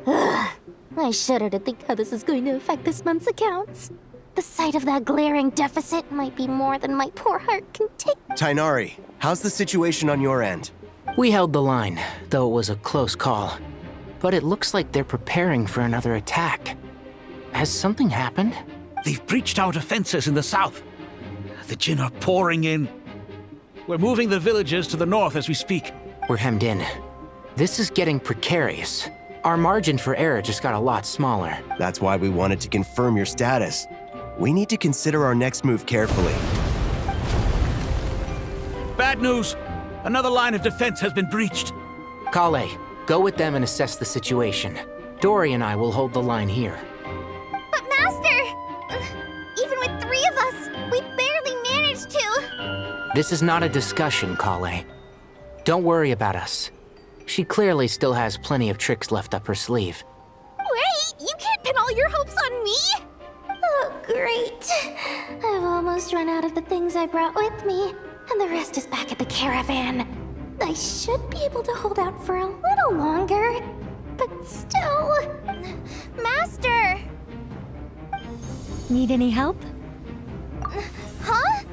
S2: Ugh. I shudder to think how this is going to affect this month's accounts. The sight of that glaring deficit might be more than my poor heart can take.
S7: Tainari, how's the situation on your end?
S5: We held the line, though it was a close call. But it looks like they're preparing for another attack. Has something happened?
S10: They've breached our defenses in the south. The Jinn are pouring in. We're moving the villages to the north as we speak.
S5: We're hemmed in. This is getting precarious. Our margin for error just got a lot smaller.
S7: That's why we wanted to confirm your status. We need to consider our next move carefully.
S10: Bad news! Another line of defense has been breached.
S5: Kale, go with them and assess the situation. Dory and I will hold the line here.
S20: But Master! Even with 3 of us, we barely managed to.
S5: This is not a discussion, Kale. Don't worry about us. She clearly still has plenty of tricks left up her sleeve.
S20: Wait, you can't pin all your hopes on me! Oh, great. I've almost run out of the things I brought with me, and the rest is back at the caravan. I should be able to hold out for a little longer, but still... Master!
S1: Need any help?
S20: Huh?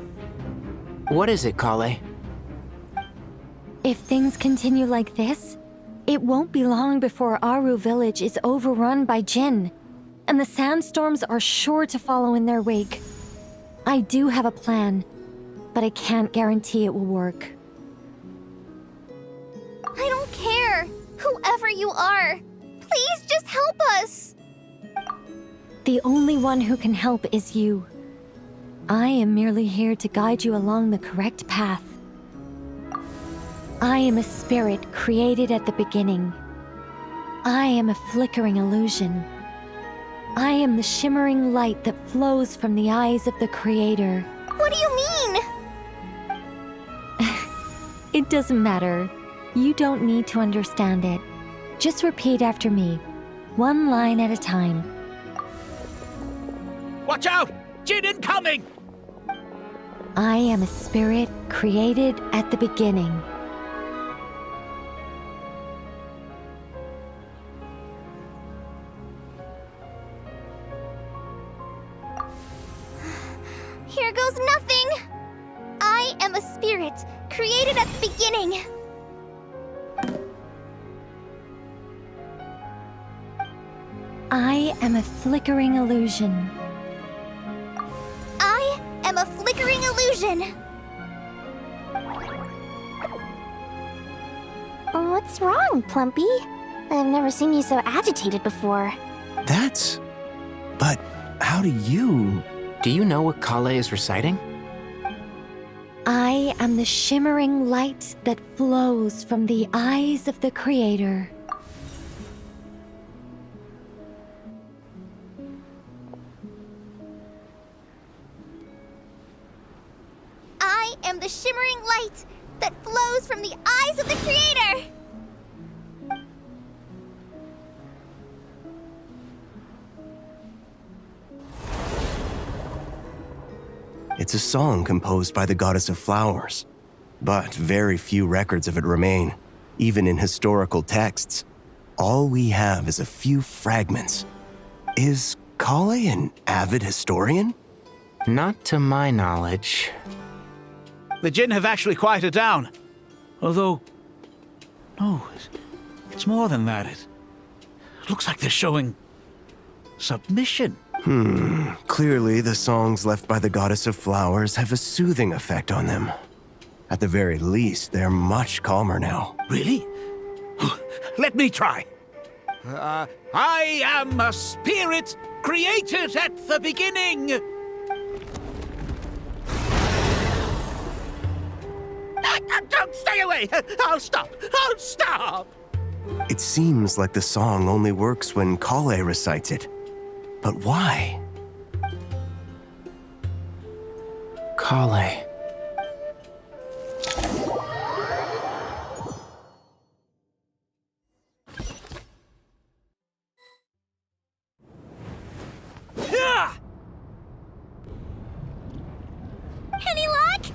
S5: What is it, Kale?
S1: If things continue like this, it won't be long before Aru village is overrun by Jinn, and the sandstorms are sure to follow in their wake. I do have a plan, but I can't guarantee it will work.
S20: I don't care, whoever you are. Please just help us.
S1: The only one who can help is you. I am merely here to guide you along the correct path. I am a spirit created at the beginning. I am a flickering illusion. I am the shimmering light that flows from the eyes of the Creator.
S20: What do you mean?
S1: It doesn't matter. You don't need to understand it. Just repeat after me, one line at a time.
S10: Watch out! Jinn incoming!
S1: I am a spirit created at the beginning.
S20: Here goes nothing! I am a spirit, created at the beginning.
S1: I am a flickering illusion.
S20: I am a flickering illusion. What's wrong, Plumpy? I've never seen you so agitated before.
S7: But how do you...
S5: Do you know what Kale is reciting?
S1: I am the shimmering light that flows from the eyes of the Creator.
S20: I am the shimmering light that flows from the eyes of the Creator!
S7: It's a song composed by the goddess of flowers, but very few records of it remain, even in historical texts. All we have is a few fragments. Is Kale an avid historian?
S5: Not to my knowledge.
S10: The Jinn have actually quieted down. Although... No, it's more than that. It looks like they're showing... submission.
S7: Clearly the songs left by the goddess of flowers have a soothing effect on them. At the very least, they're much calmer now.
S10: Really? Let me try. I am a spirit created at the beginning. Don't stay away! I'll stop! I'll stop!
S7: It seems like the song only works when Kale recites it. But why?
S5: Kale.
S20: Any luck?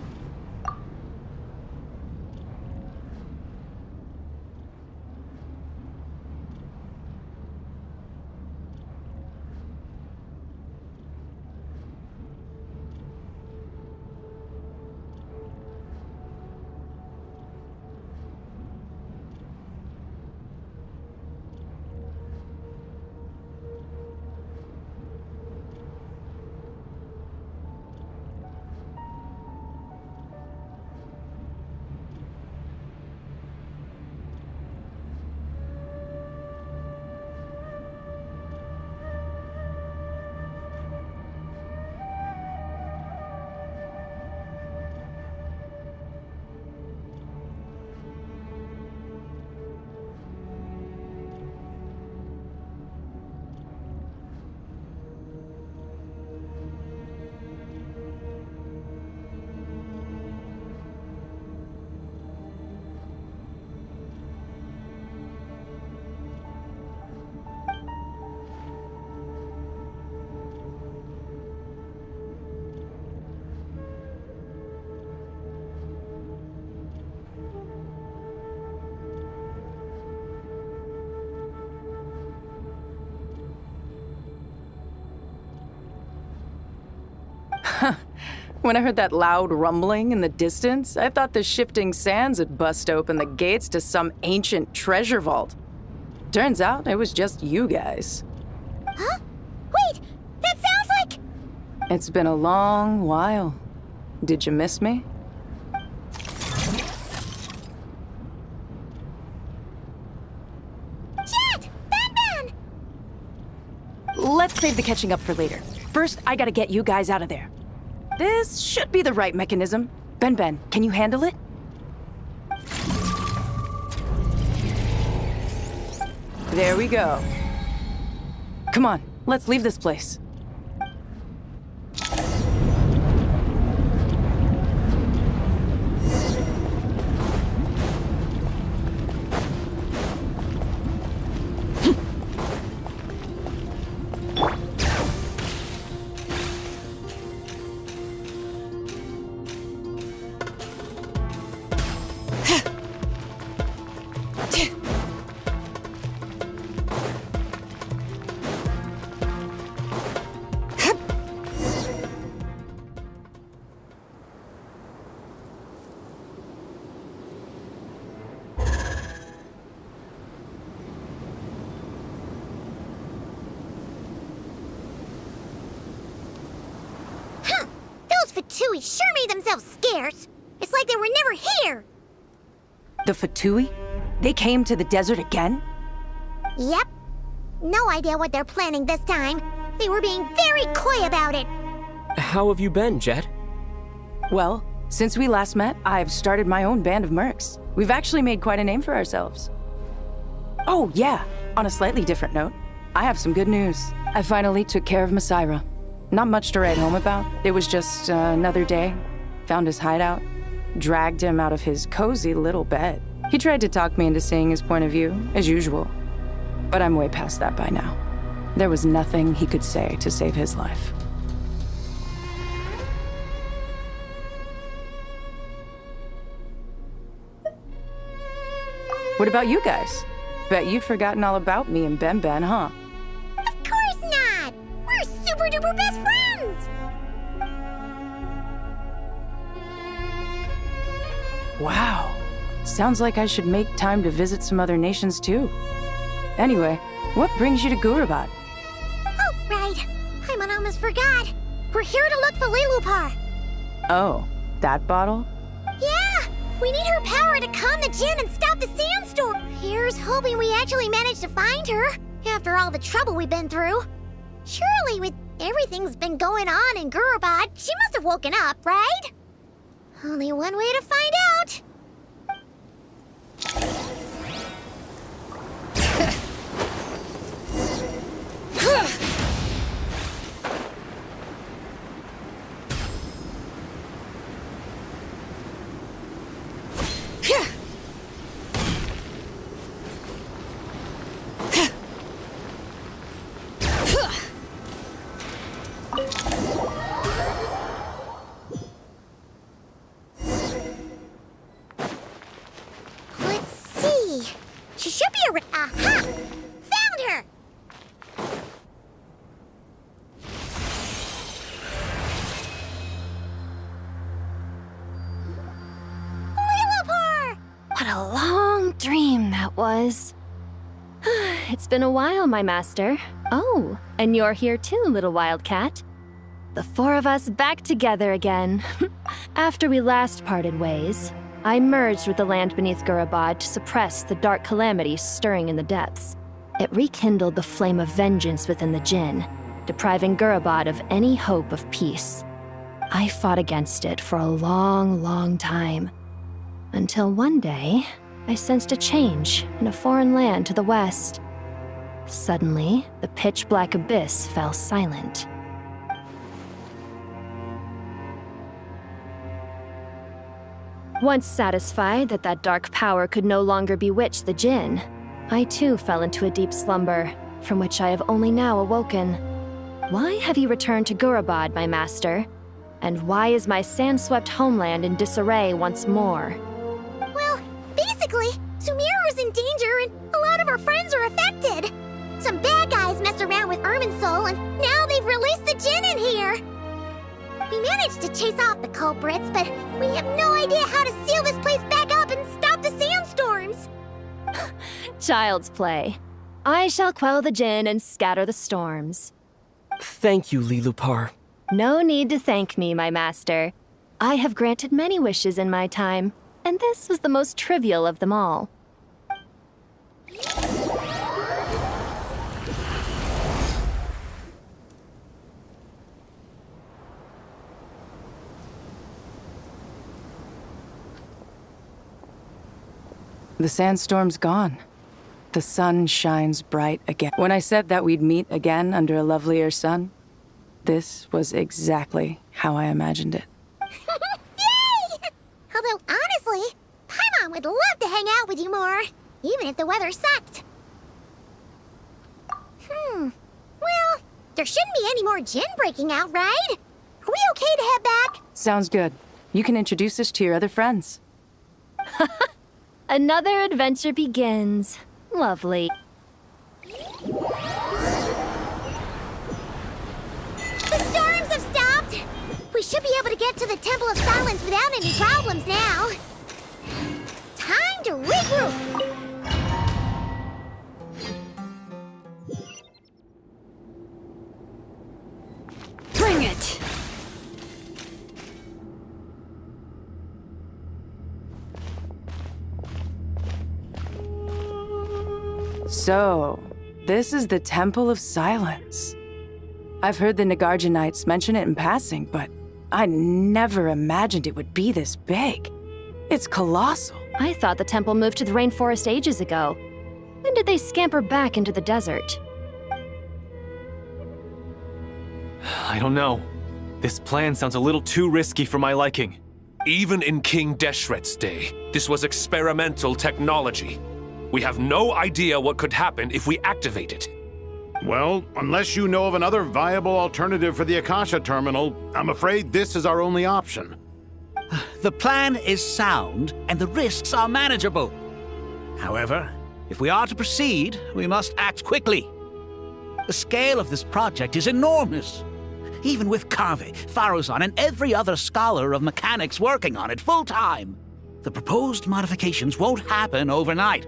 S8: When I heard that loud rumbling in the distance, I thought the shifting sands had bust open the gates to some ancient treasure vault. Turns out it was just you guys.
S19: Huh? Wait, that sounds like...
S8: It's been a long while. Did you miss me?
S19: Jet! Ben!
S8: Let's save the catching up for later. First, I gotta get you guys out of there. This should be the right mechanism. Ben, can you handle it? There we go. Come on, let's leave this place.
S19: Fatui sure made themselves scarce. It's like they were never here.
S8: The Fatui? They came to the desert again?
S19: Yep. No idea what they're planning this time. They were being very coy about it.
S17: How have you been, Jet?
S8: Well, since we last met, I've started my own band of mercs. We've actually made quite a name for ourselves. Oh, yeah. On a slightly different note, I have some good news. I finally took care of Masaira. Not much to write home about. It was just another day. Found his hideout. Dragged him out of his cozy little bed. He tried to talk me into seeing his point of view, as usual. But I'm way past that by now. There was nothing he could say to save his life. What about you guys? Bet you'd forgotten all about me and Ben, huh?
S19: Of course not! We're super duper best friends!
S8: Wow. Sounds like I should make time to visit some other nations too. Anyway, what brings you to Gurabat?
S19: Oh, right. Paimon almost forgot. We're here to look for Lilupar.
S8: Oh, that bottle?
S19: Yeah! We need her power to calm the Jinn and stop the sandstorm. Here's hoping we actually manage to find her, after all the trouble we've been through. Surely, with everything's been going on in Gurabat, she must have woken up, right? Only one way to find out. Let's see. She should be around. Aha! Found her! Lilupar!
S1: What a long dream that was. It's been a while, my master. Oh, and you're here too, little wildcat. The four of us back together again. After we last parted ways, I merged with the land beneath Gurabad to suppress the dark calamity stirring in the depths. It rekindled the flame of vengeance within the Jinn, depriving Gurabad of any hope of peace. I fought against it for a long, long time. Until one day, I sensed a change in a foreign land to the west. Suddenly, the pitch-black abyss fell silent. Once satisfied that that dark power could no longer bewitch the Jinn, I too fell into a deep slumber, from which I have only now awoken. Why have you returned to Gurabad, my master? And why is my sand-swept homeland in disarray once more?
S19: Well, basically, Sumeru's in danger and a lot of our friends are affected. Some bad guys messed around with Irminsul and now they've released the Jinn in here. We managed to chase off the culprits, but we have no idea how to seal this place back up and stop the sandstorms.
S1: Child's play. I shall quell the Jinn and scatter the storms.
S17: Thank you, Lilupar.
S1: No need to thank me, my master. I have granted many wishes in my time, and this was the most trivial of them all.
S8: The sandstorm's gone. The sun shines bright again. When I said that we'd meet again under a lovelier sun, this was exactly how I imagined it.
S19: Yay! Although, honestly, Paimon would love to hang out with you more, even if the weather sucked. Well, there shouldn't be any more Jinn breaking out, right? Are we okay to head back?
S8: Sounds good. You can introduce us to your other friends.
S1: Another adventure begins. Lovely.
S19: The storms have stopped! We should be able to get to the Temple of Silence without any problems now. Time to regroup!
S1: Bring it!
S8: So, this is the Temple of Silence. I've heard the Nagarjanites mention it in passing, but I never imagined it would be this big. It's colossal.
S1: I thought the temple moved to the rainforest ages ago. When did they scamper back into the desert?
S9: I don't know. This plan sounds a little too risky for my liking.
S11: Even in King Deshret's day, this was experimental technology. We have no idea what could happen if we activate it.
S10: Well, unless you know of another viable alternative for the Akasha terminal, I'm afraid this is our only option.
S12: The plan is sound, and the risks are manageable. However, if we are to proceed, we must act quickly. The scale of this project is enormous. Even with Kaveh, Faruzan, and every other scholar of mechanics working on it full-time, the proposed modifications won't happen overnight.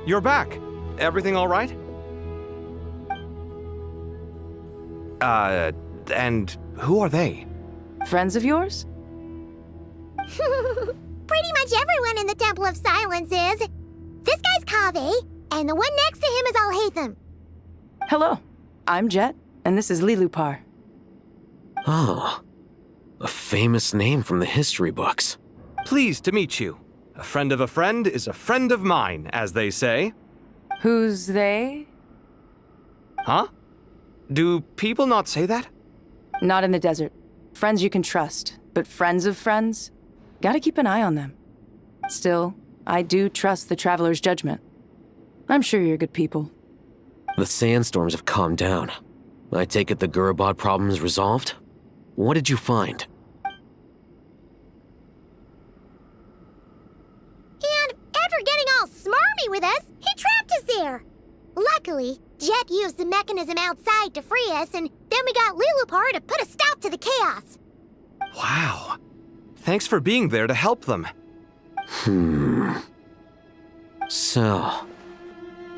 S14: You're back. Everything all right? And who are they?
S8: Friends of yours?
S19: Pretty much everyone in the Temple of Silence is. This guy's Kaveh, and the one next to him is Alhaitham.
S8: Hello, I'm Jet, and this is Lilupar.
S16: Oh, a famous name from the history books.
S14: Pleased to meet you. A friend of a friend is a friend of mine, as they say.
S8: Who's they?
S14: Huh? Do people not say that?
S8: Not in the desert. Friends you can trust, but friends of friends? Gotta keep an eye on them. Still, I do trust the Traveler's judgment. I'm sure you're good people.
S16: The sandstorms have calmed down. I take it the Gurabad problem is resolved? What did you find?
S19: And after getting all smarmy with us, he trapped us there. Luckily, Jet used the mechanism outside to free us, and then we got Lilupar to put a stop to the chaos.
S14: Wow. Thanks for being there to help them.
S16: So,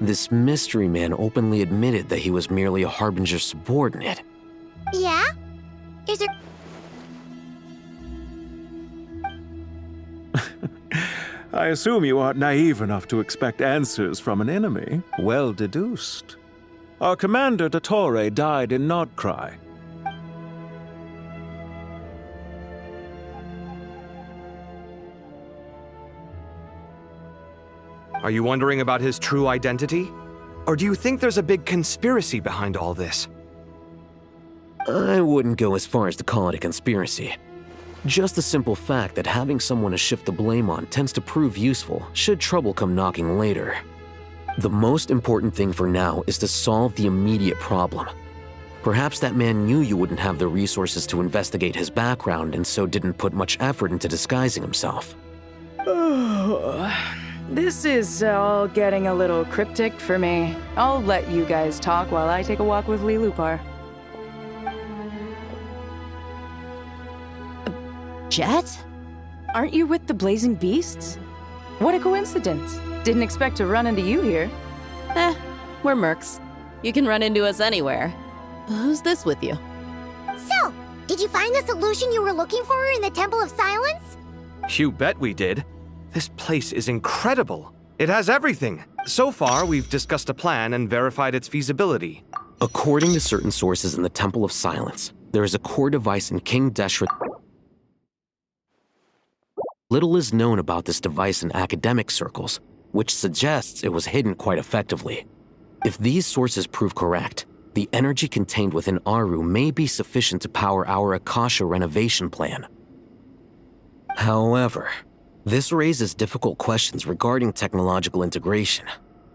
S16: this mystery man openly admitted that he was merely a Harbinger subordinate.
S19: Yeah? Is there...
S3: I assume you aren't naive enough to expect answers from an enemy. Well deduced. Our commander, Dottore, died in Nodcry.
S14: Are you wondering about his true identity? Or do you think there's a big conspiracy behind all this?
S16: I wouldn't go as far as to call it a conspiracy. Just the simple fact that having someone to shift the blame on tends to prove useful should trouble come knocking later. The most important thing for now is to solve the immediate problem. Perhaps that man knew you wouldn't have the resources to investigate his background and so didn't put much effort into disguising himself.
S8: This is all getting a little cryptic for me. I'll let you guys talk while I take a walk with Lilupar.
S15: Jet?
S8: Aren't you with the Blazing Beasts? What a coincidence. Didn't expect to run into you here.
S15: We're mercs. You can run into us anywhere. Who's this with you?
S19: So, did you find the solution you were looking for in the Temple of Silence?
S14: You bet we did. This place is incredible. It has everything. So far, we've discussed a plan and verified its feasibility.
S16: According to certain sources in the Temple of Silence, there is a core device in King Deshret. Little is known about this device in academic circles, which suggests it was hidden quite effectively. If these sources prove correct, the energy contained within Aru may be sufficient to power our Akasha renovation plan. However, this raises difficult questions regarding technological integration.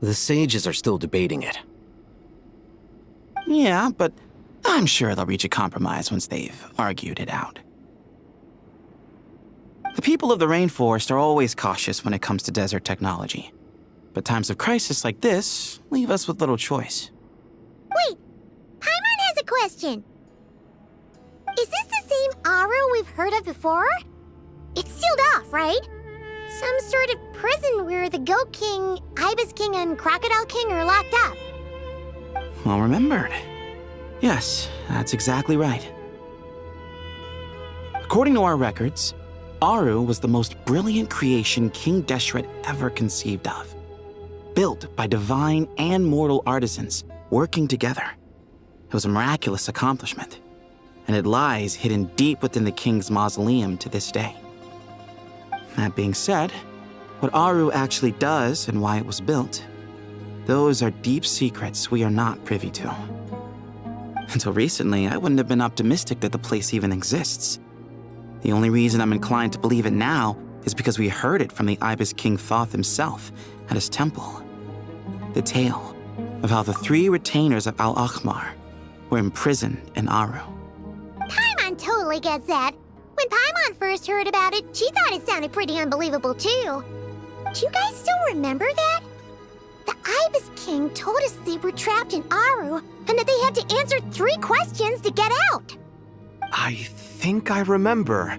S16: The sages are still debating it.
S6: Yeah, but I'm sure they'll reach a compromise once they've argued it out. The people of the rainforest are always cautious when it comes to desert technology. But times of crisis like this leave us with little choice.
S19: Wait, Paimon has a question. Is this the same Aru we've heard of before? It's sealed off, right? Some sort of prison where the Goat King, Ibis King, and Crocodile King are locked up.
S6: Well remembered. Yes, that's exactly right. According to our records, Aru was the most brilliant creation King Deshret ever conceived of. Built by divine and mortal artisans working together. It was a miraculous accomplishment, and it lies hidden deep within the king's mausoleum to this day. That being said, what Aru actually does and why it was built, those are deep secrets we are not privy to. Until recently, I wouldn't have been optimistic that the place even exists. The only reason I'm inclined to believe it now is because we heard it from the Ibis King Thoth himself at his temple. The tale of how the 3 retainers of Al-Akhmar were imprisoned in Aru.
S19: Paimon totally gets that. When Paimon first heard about it, she thought it sounded pretty unbelievable too. Do you guys still remember that? The Ibis King told us they were trapped in Aru and that they had to answer 3 questions to get out.
S14: I think I remember.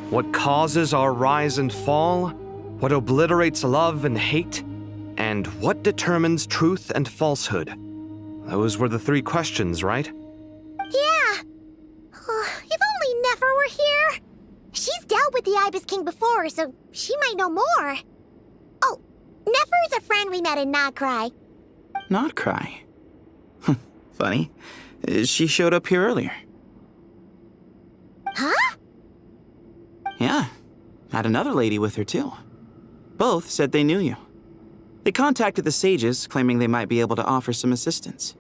S14: What causes our rise and fall? What obliterates love and hate? And what determines truth and falsehood? Those were the 3 questions, right?
S19: Yeah. If only Nefer were here. She's dealt with the Ibis King before, so she might know more. Oh, Nefer's a friend we met in Notcry.
S6: Notcry? Funny. She showed up here earlier.
S19: Huh?
S6: Yeah. Had another lady with her, too. Both said they knew you. They contacted the sages, claiming they might be able to offer some assistance.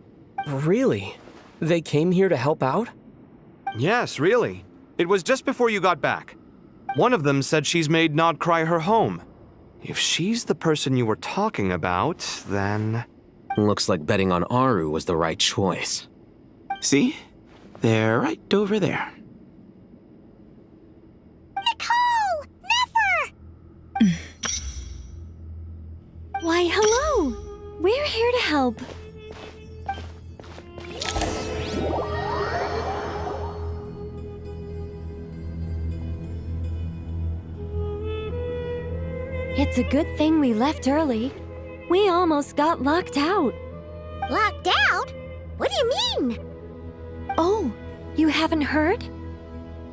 S17: Really? They came here to help out?
S14: Yes, really. It was just before you got back. One of them said she's made Nodcry her home. If she's the person you were talking about, then...
S16: Looks like betting on Aru was the right choice.
S6: See? They're right over there.
S19: Nicole! Nefer!
S1: Why, hello! We're here to help. It's a good thing we left early. We almost got locked out.
S19: Locked out? What do you mean?
S1: Oh, you haven't heard?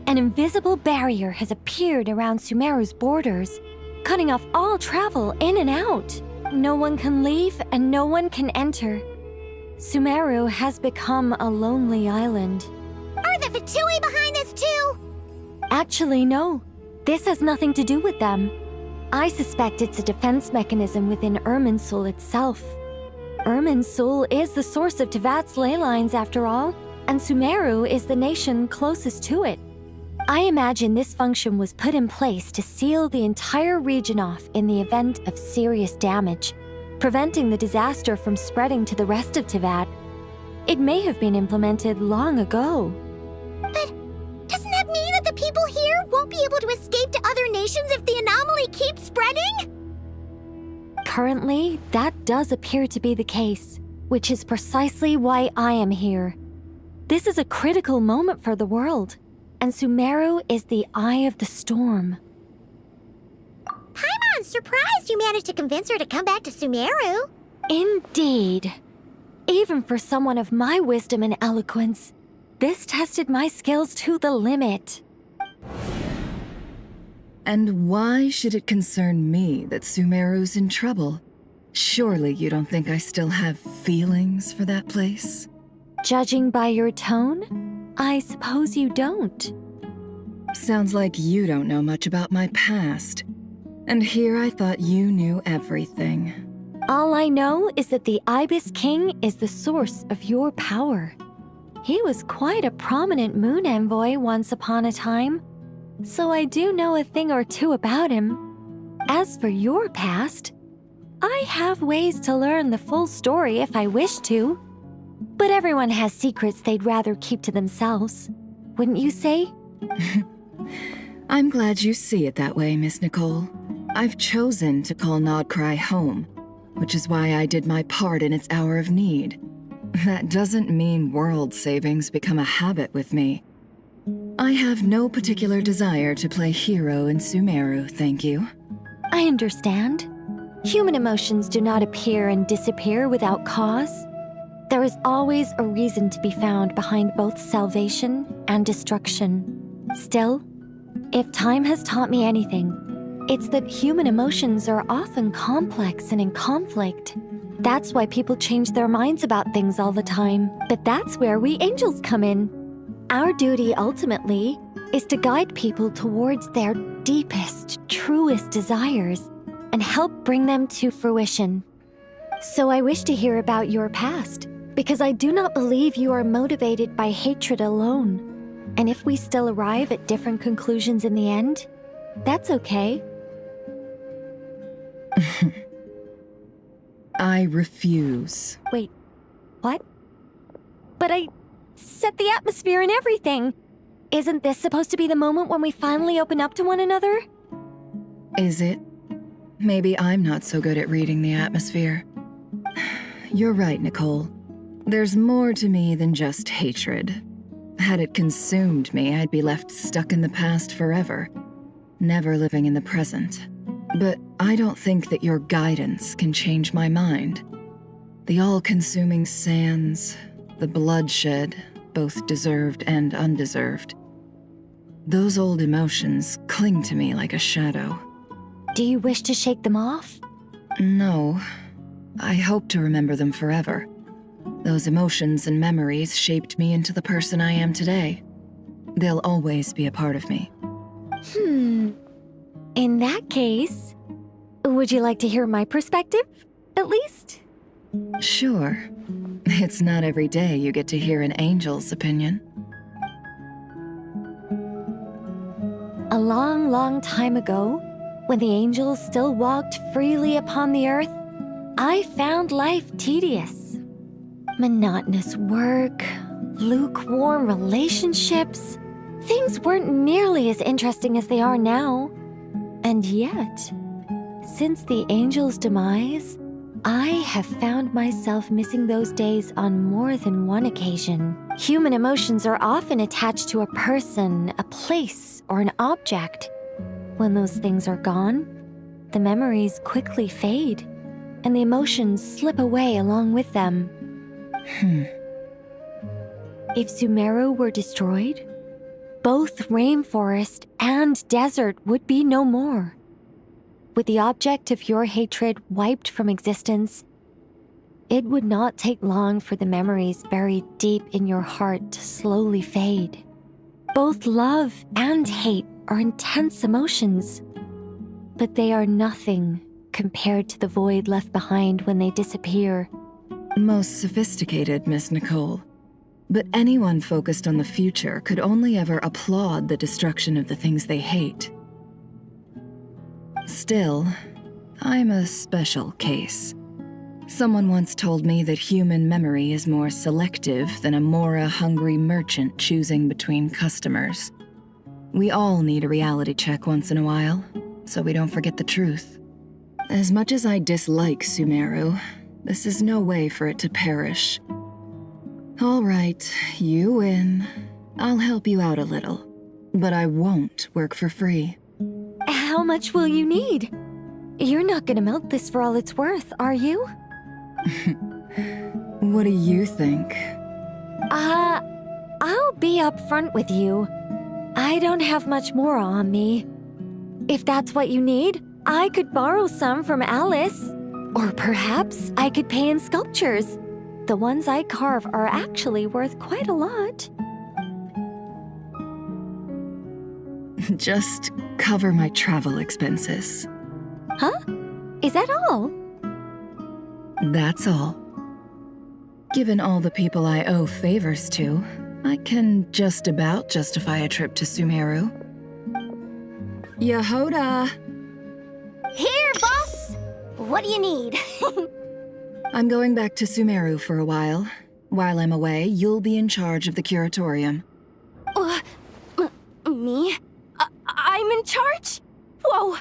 S1: An invisible barrier has appeared around Sumeru's borders, cutting off all travel in and out. No one can leave and no one can enter. Sumeru has become a lonely island.
S19: Are the Fatui behind this too?
S1: Actually, no. This has nothing to do with them. I suspect it's a defense mechanism within Irminsul itself. Irminsul is the source of Tevat's ley lines after all, and Sumeru is the nation closest to it. I imagine this function was put in place to seal the entire region off in the event of serious damage, preventing the disaster from spreading to the rest of Tevat. It may have been implemented long ago.
S19: But doesn't that mean that the people here won't be able to escape to other nations if the anomaly keeps spreading?
S1: Currently, that does appear to be the case, which is precisely why I am here. This is a critical moment for the world, and Sumeru is the eye of the storm.
S19: Paimon's surprised you managed to convince her to come back to Sumeru.
S1: Indeed. Even for someone of my wisdom and eloquence, this tested my skills to the limit.
S4: And why should it concern me that Sumeru's in trouble? Surely you don't think I still have feelings for that place?
S1: Judging by your tone, I suppose you don't.
S4: Sounds like you don't know much about my past. And here I thought you knew everything.
S1: All I know is that the Ibis King is the source of your power. He was quite a prominent moon envoy once upon a time, so I do know a thing or two about him. As for your past, I have ways to learn the full story if I wish to. But everyone has secrets they'd rather keep to themselves. Wouldn't you say?
S4: I'm glad you see it that way, Miss Nicole. I've chosen to call Nodcry home, which is why I did my part in its hour of need. That doesn't mean world savings become a habit with me. I have no particular desire to play hero in Sumeru, thank you.
S1: I understand. Human emotions do not appear and disappear without cause. There is always a reason to be found behind both salvation and destruction. Still, if time has taught me anything, it's that human emotions are often complex and in conflict. That's why people change their minds about things all the time. But that's where we angels come in. Our duty, ultimately, is to guide people towards their deepest, truest desires and help bring them to fruition. So I wish to hear about your past, because I do not believe you are motivated by hatred alone. And if we still arrive at different conclusions in the end, that's okay.
S4: I refuse.
S1: Wait, what? But I set the atmosphere and everything. Isn't this supposed to be the moment when we finally open up to one another?
S4: Is it? Maybe I'm not so good at reading the atmosphere. You're right, Nicole. There's more to me than just hatred. Had it consumed me, I'd be left stuck in the past forever, never living in the present. But I don't think that your guidance can change my mind. The all-consuming sands, the bloodshed, both deserved and undeserved. Those old emotions cling to me like a shadow.
S1: Do you wish to shake them off?
S4: No. I hope to remember them forever. Those emotions and memories shaped me into the person I am today. They'll always be a part of me.
S1: In that case, would you like to hear my perspective, at least?
S4: Sure. It's not every day you get to hear an angel's opinion.
S1: A long, long time ago, when the angels still walked freely upon the earth, I found life tedious. Monotonous work, lukewarm relationships. Things weren't nearly as interesting as they are now. And yet, since the angels' demise, I have found myself missing those days on more than one occasion. Human emotions are often attached to a person, a place, or an object. When those things are gone, the memories quickly fade, and the emotions slip away along with them. If Sumeru were destroyed, both rainforest and desert would be no more. With the object of your hatred wiped from existence, it would not take long for the memories buried deep in your heart to slowly fade. Both love and hate are intense emotions, but they are nothing compared to the void left behind when they disappear.
S4: Most sophisticated, Miss Nicole. But anyone focused on the future could only ever applaud the destruction of the things they hate. Still, I'm a special case. Someone once told me that human memory is more selective than a Mora-hungry merchant choosing between customers. We all need a reality check once in a while, so we don't forget the truth. As much as I dislike Sumeru, this is no way for it to perish. All right, you win. I'll help you out a little, but I won't work for free.
S1: How much will you need? You're not gonna melt this for all it's worth, are you?
S4: What do you think?
S1: I'll be upfront with you. I don't have much more on me. If that's what you need, I could borrow some from Alice. Or perhaps I could pay in sculptures. The ones I carve are actually worth quite a lot.
S4: Just cover my travel expenses.
S1: Huh? Is that all?
S4: That's all. Given all the people I owe favors to, I can just about justify a trip to Sumeru. Yehoda!
S19: Here, boss! What do you need?
S4: I'm going back to Sumeru for a while. While I'm away, you'll be in charge of the curatorium.
S20: Me? I'm in charge? Whoa!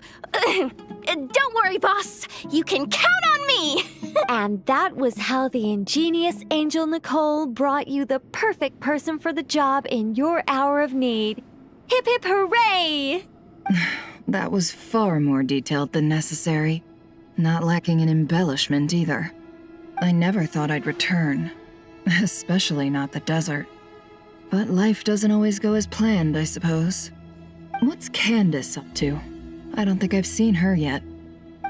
S20: Don't worry, boss. You can count on me!
S1: And that was how the ingenious Angel Nicole brought you the perfect person for the job in your hour of need. Hip hip hooray!
S4: That was far more detailed than necessary. Not lacking in embellishment either. I never thought I'd return. Especially not the desert. But life doesn't always go as planned, I suppose. What's Candace up to? I don't think I've seen her yet.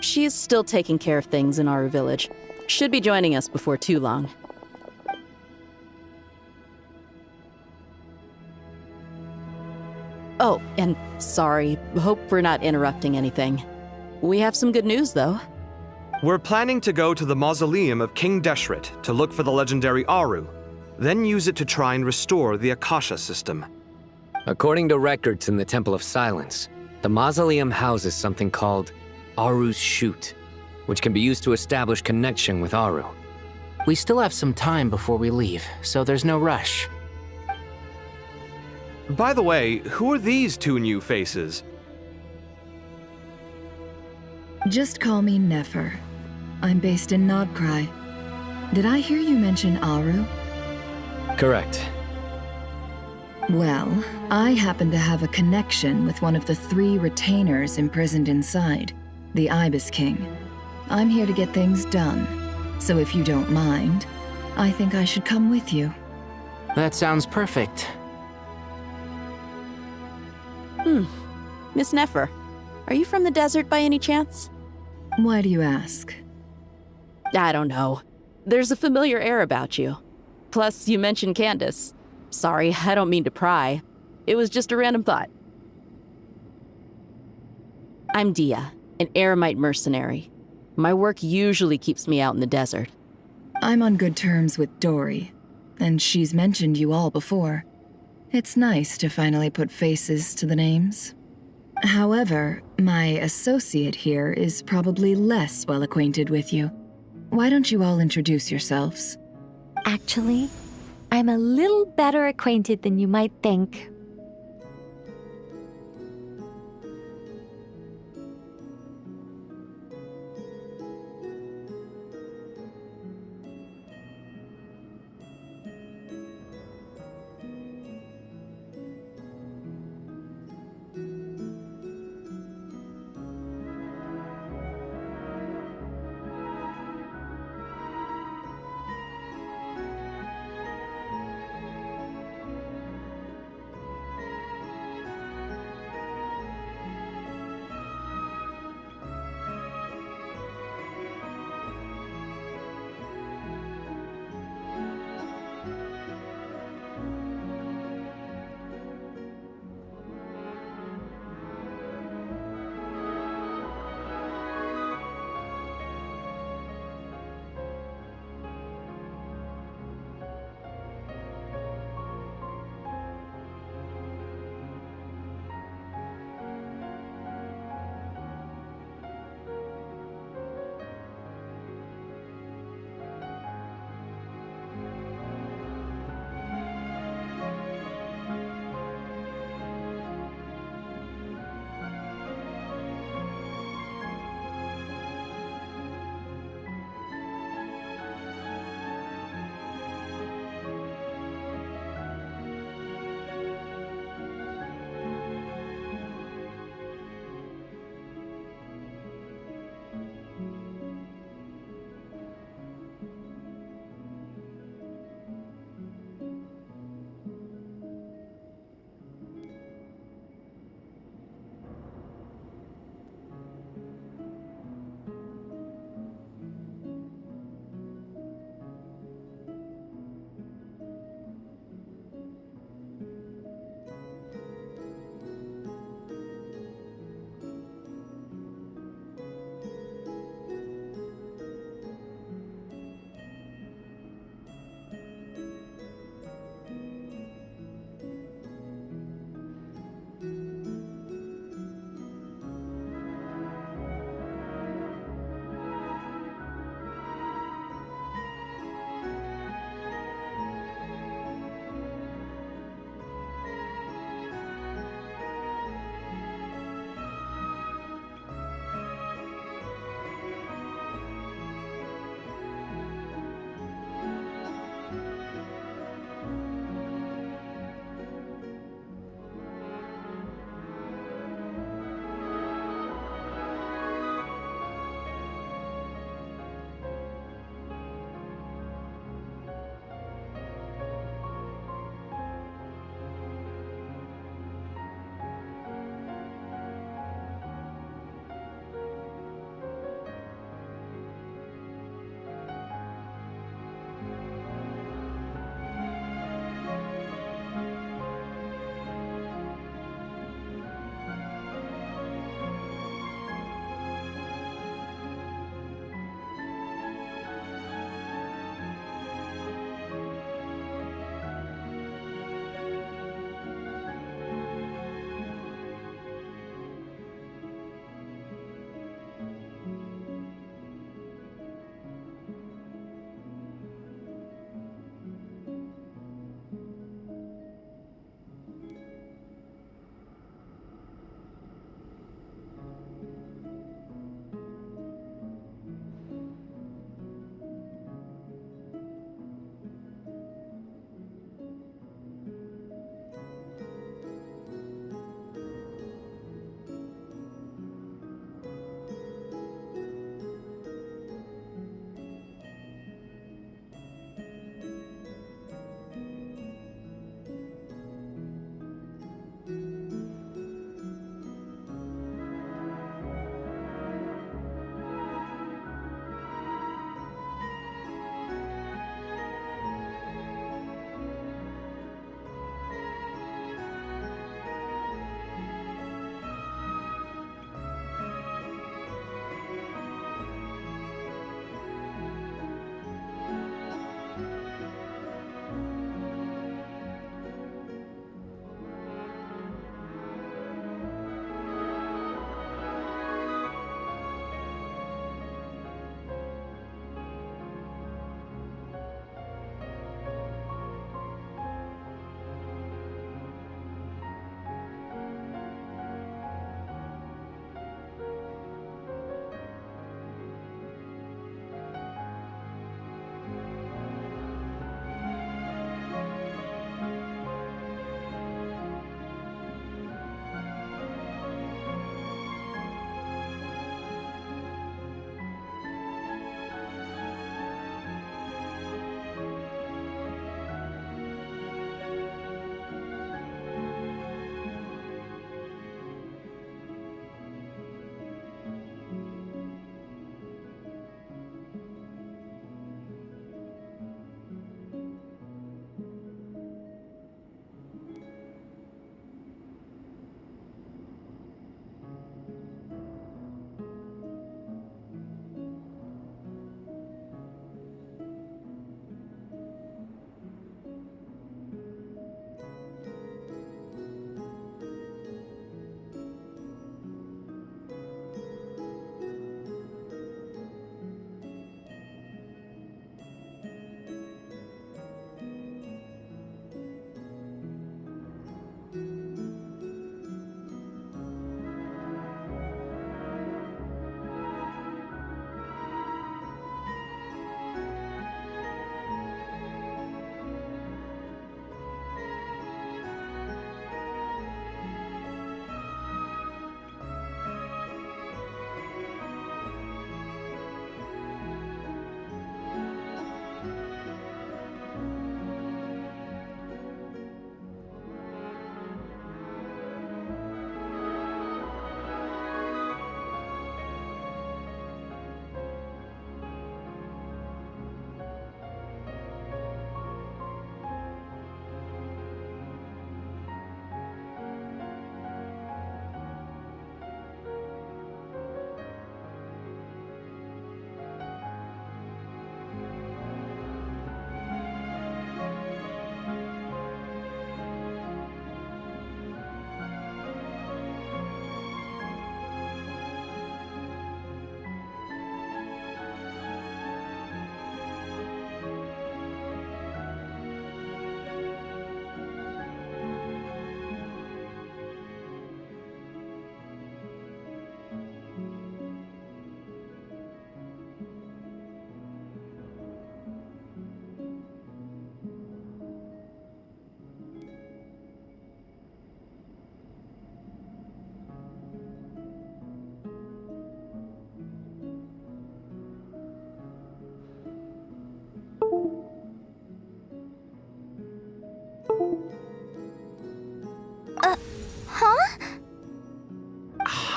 S15: She is still taking care of things in our village. Should be joining us before too long. Oh, and sorry. Hope we're not interrupting anything. We have some good news, though.
S14: We're planning to go to the mausoleum of King Deshret to look for the legendary Aru, then use it to try and restore the Akasha system.
S13: According to records in the Temple of Silence, the mausoleum houses something called Aru's Chute, which can be used to establish connection with Aru.
S5: We still have some time before we leave, so there's no rush.
S14: By the way, who are these two new faces?
S4: Just call me Nefer. I'm based in Nodcry. Did I hear you mention Aru?
S13: Correct.
S4: Well, I happen to have a connection with one of the 3 retainers imprisoned inside, the Ibis King. I'm here to get things done, so if you don't mind, I think I should come with you.
S5: That sounds perfect.
S15: Miss Nefer, are you from the desert by any chance?
S4: Why do you ask?
S15: I don't know. There's a familiar air about you. Plus, you mentioned Candace. Sorry, I don't mean to pry. It was just a random thought. I'm Dia, an Eremite mercenary. My work usually keeps me out in the desert.
S4: I'm on good terms with Dory, and she's mentioned you all before. It's nice to finally put faces to the names. However, my associate here is probably less well acquainted with you. Why don't you all introduce yourselves?
S1: Actually, I'm a little better acquainted than you might think.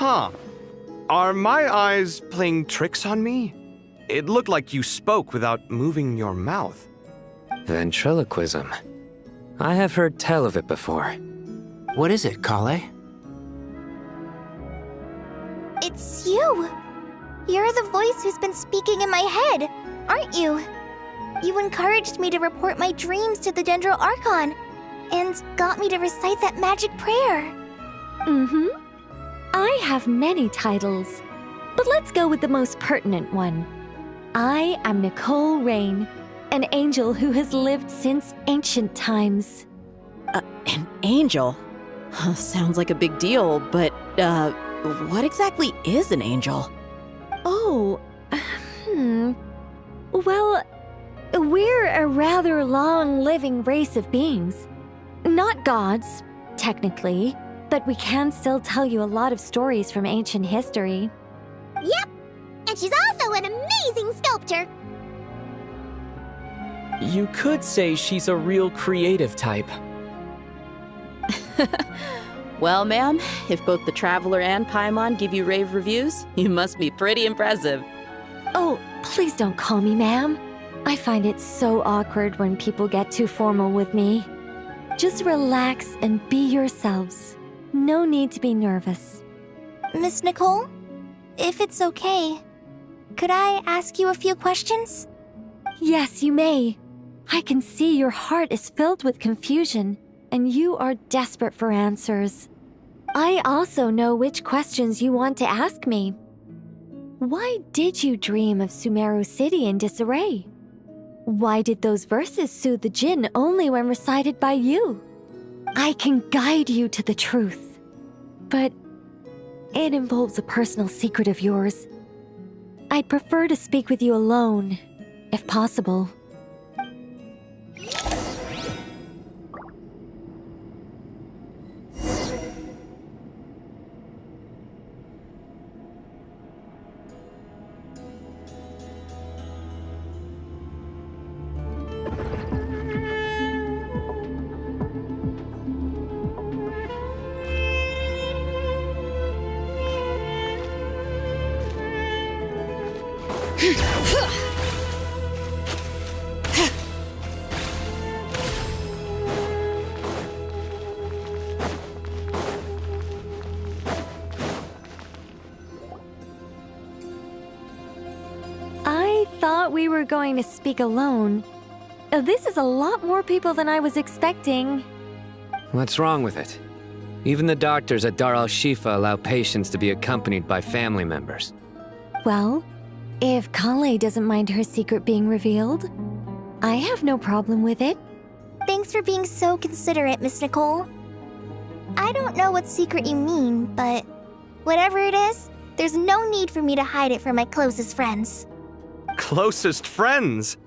S14: Huh. Are my eyes playing tricks on me? It looked like you spoke without moving your mouth.
S13: Ventriloquism. I have heard tell of it before.
S5: What is it, Kale?
S2: It's you! You're the voice who's been speaking in my head, aren't you? You encouraged me to report my dreams to the Dendro Archon, and got me to recite that magic prayer.
S1: Mm-hmm. I have many titles, but let's go with the most pertinent one. I am Nicole Rain, an angel who has lived since ancient times.
S15: An angel? Sounds like a big deal, but, what exactly is an angel?
S1: Oh, Well, we're a rather long-living race of beings. Not gods, technically, but we can still tell you a lot of stories from ancient history.
S19: Yep, and she's also an amazing sculptor.
S17: You could say she's a real creative type.
S15: Well, ma'am, if both the Traveler and Paimon give you rave reviews, you must be pretty impressive.
S1: Oh, please don't call me ma'am. I find it so awkward when people get too formal with me. Just relax and be yourselves. No need to be nervous.
S2: Miss Nicole, if it's okay, could I ask you a few questions?
S1: Yes, you may. I can see your heart is filled with confusion, and you are desperate for answers. I also know which questions you want to ask me. Why did you dream of Sumeru City in disarray? Why did those verses soothe the Jinn only when recited by you? I can guide you to the truth, but it involves a personal secret of yours. I'd prefer to speak with you alone, if possible. I thought we were going to speak alone. This is a lot more people than I was expecting.
S13: What's wrong with it? Even the doctors at Dar al-Shifa allow patients to be accompanied by family members.
S1: Well, if Kale doesn't mind her secret being revealed, I have no problem with it.
S2: Thanks for being so considerate, Miss Nicole. I don't know what secret you mean, but whatever it is, there's no need for me to hide it from my closest friends.
S14: Closest friends?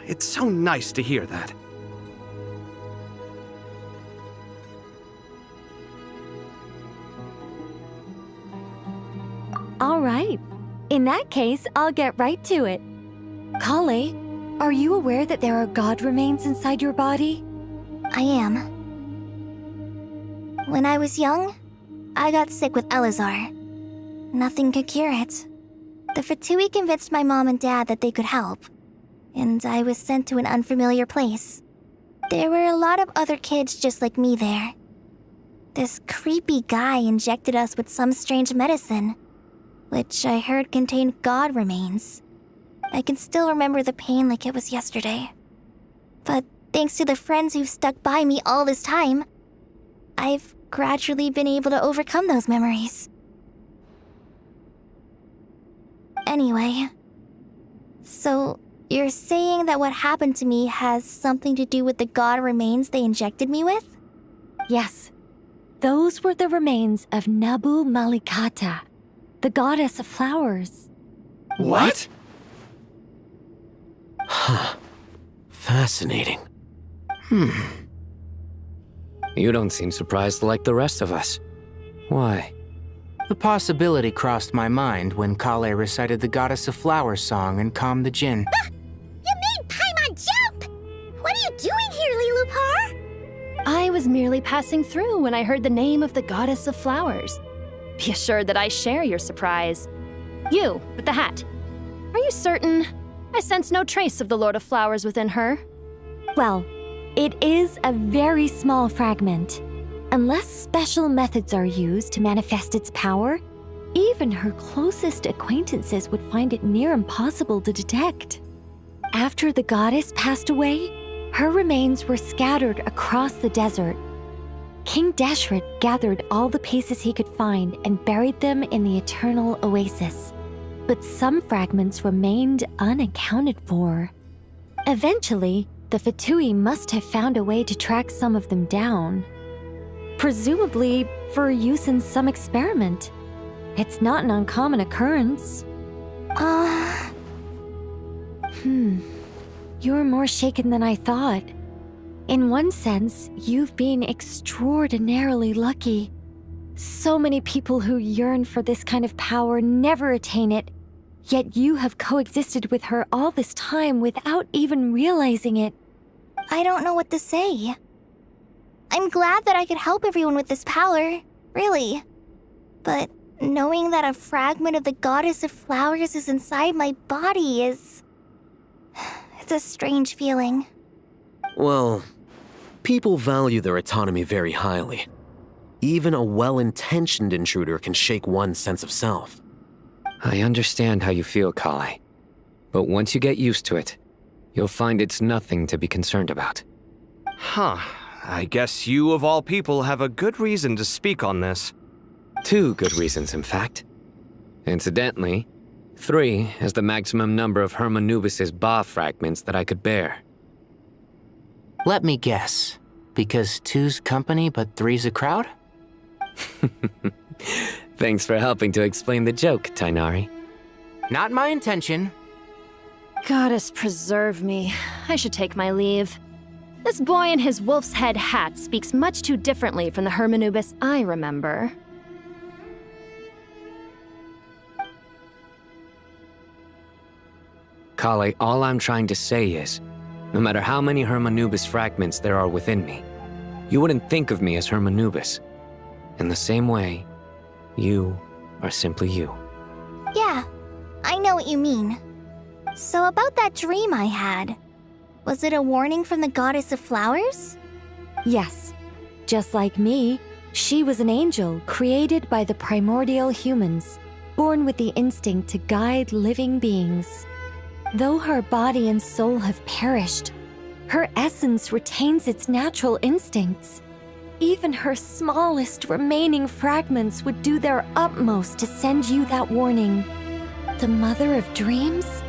S14: It's so nice to hear that.
S1: All right. In that case, I'll get right to it. Kale, are you aware that there are god remains inside your body?
S2: I am. When I was young, I got sick with Elazar. Nothing could cure it. The Fatui convinced my mom and dad that they could help, and I was sent to an unfamiliar place. There were a lot of other kids just like me there. This creepy guy injected us with some strange medicine, which I heard contained god remains. I can still remember the pain like it was yesterday. But thanks to the friends who've stuck by me all this time, I've gradually been able to overcome those memories. Anyway, so you're saying that what happened to me has something to do with the god remains they injected me with?
S1: Yes. Those were the remains of Nabu Malikata, the goddess of flowers.
S16: What? Huh. Fascinating.
S13: You don't seem surprised like the rest of us. Why?
S5: The possibility crossed my mind when Kale recited the Goddess of Flowers song and calmed the Jinn.
S19: You made Paimon jump! What are you doing here, Lilupar?
S18: I was merely passing through when I heard the name of the Goddess of Flowers. Be assured that I share your surprise. You, with the hat. Are you certain? I sense no trace of the Lord of Flowers within her.
S1: Well, it is a very small fragment. Unless special methods are used to manifest its power, even her closest acquaintances would find it near impossible to detect. After the goddess passed away, her remains were scattered across the desert. King Deshret gathered all the pieces he could find and buried them in the eternal oasis. But some fragments remained unaccounted for. Eventually, the Fatui must have found a way to track some of them down. Presumably for use in some experiment. It's not an uncommon occurrence. You're more shaken than I thought. In one sense, you've been extraordinarily lucky. So many people who yearn for this kind of power never attain it, yet you have coexisted with her all this time without even realizing it.
S2: I don't know what to say. I'm glad that I could help everyone with this power, really. But knowing that a fragment of the Goddess of Flowers is inside my body is... it's a strange feeling.
S16: Well, people value their autonomy very highly. Even a well-intentioned intruder can shake one's sense of self.
S13: I understand how you feel, Kale. But once you get used to it, you'll find it's nothing to be concerned about.
S14: Huh. I guess you, of all people, have a good reason to speak on this.
S13: 2 good reasons, in fact. Incidentally, 3 is the maximum number of Hermanubis' Ba fragments that I could bear.
S5: Let me guess. Because 2's company, but 3's a crowd?
S13: Thanks for helping to explain the joke, Tainari.
S5: Not my intention.
S18: Goddess preserve me. I should take my leave. This boy in his wolf's head hat speaks much too differently from the Hermanubis I remember.
S13: Kale, all I'm trying to say is, no matter how many Hermanubis fragments there are within me, you wouldn't think of me as Hermanubis. In the same way, you are simply you.
S2: Yeah, I know what you mean. So about that dream I had, was it a warning from the Goddess of Flowers?
S1: Yes. Just like me, she was an angel created by the primordial humans, born with the instinct to guide living beings. Though her body and soul have perished, her essence retains its natural instincts. Even her smallest remaining fragments would do their utmost to send you that warning. The Mother of Dreams?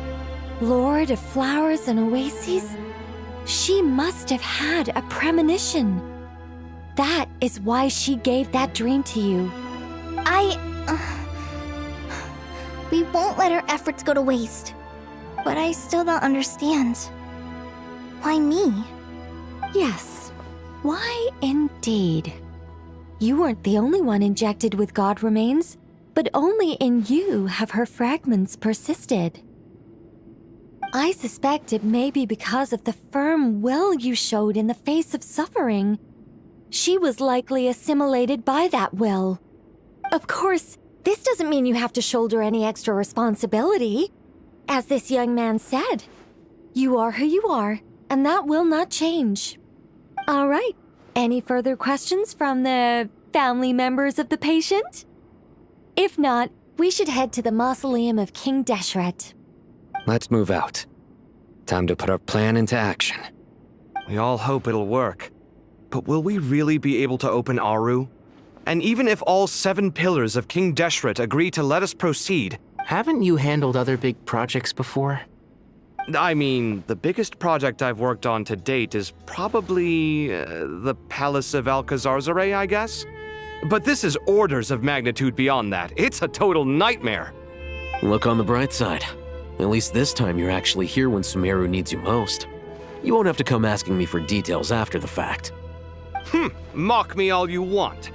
S1: Lord of Flowers and Oases? She must have had a premonition. That is why she gave that dream to you.
S2: We won't let our efforts go to waste. But I still don't understand. Why me?
S1: Yes. Why indeed? You weren't the only one injected with God remains, but only in you have her fragments persisted. I suspect it may be because of the firm will you showed in the face of suffering. She was likely assimilated by that will. Of course, this doesn't mean you have to shoulder any extra responsibility. As this young man said, you are who you are, and that will not change. All right, any further questions from the family members of the patient? If not, we should head to the mausoleum of King Deshret.
S13: Let's move out. Time to put our plan into action.
S14: We all hope it'll work. But will we really be able to open Aru? And even if all 7 pillars of King Deshret agree to let us proceed...
S5: Haven't you handled other big projects before?
S14: I mean, the biggest project I've worked on to date is probably the Palace of Alcazarzaray, I guess? But this is orders of magnitude beyond that. It's a total nightmare.
S16: Look on the bright side. At least this time you're actually here when Sumeru needs you most. You won't have to come asking me for details after the fact.
S14: Mock me all you want.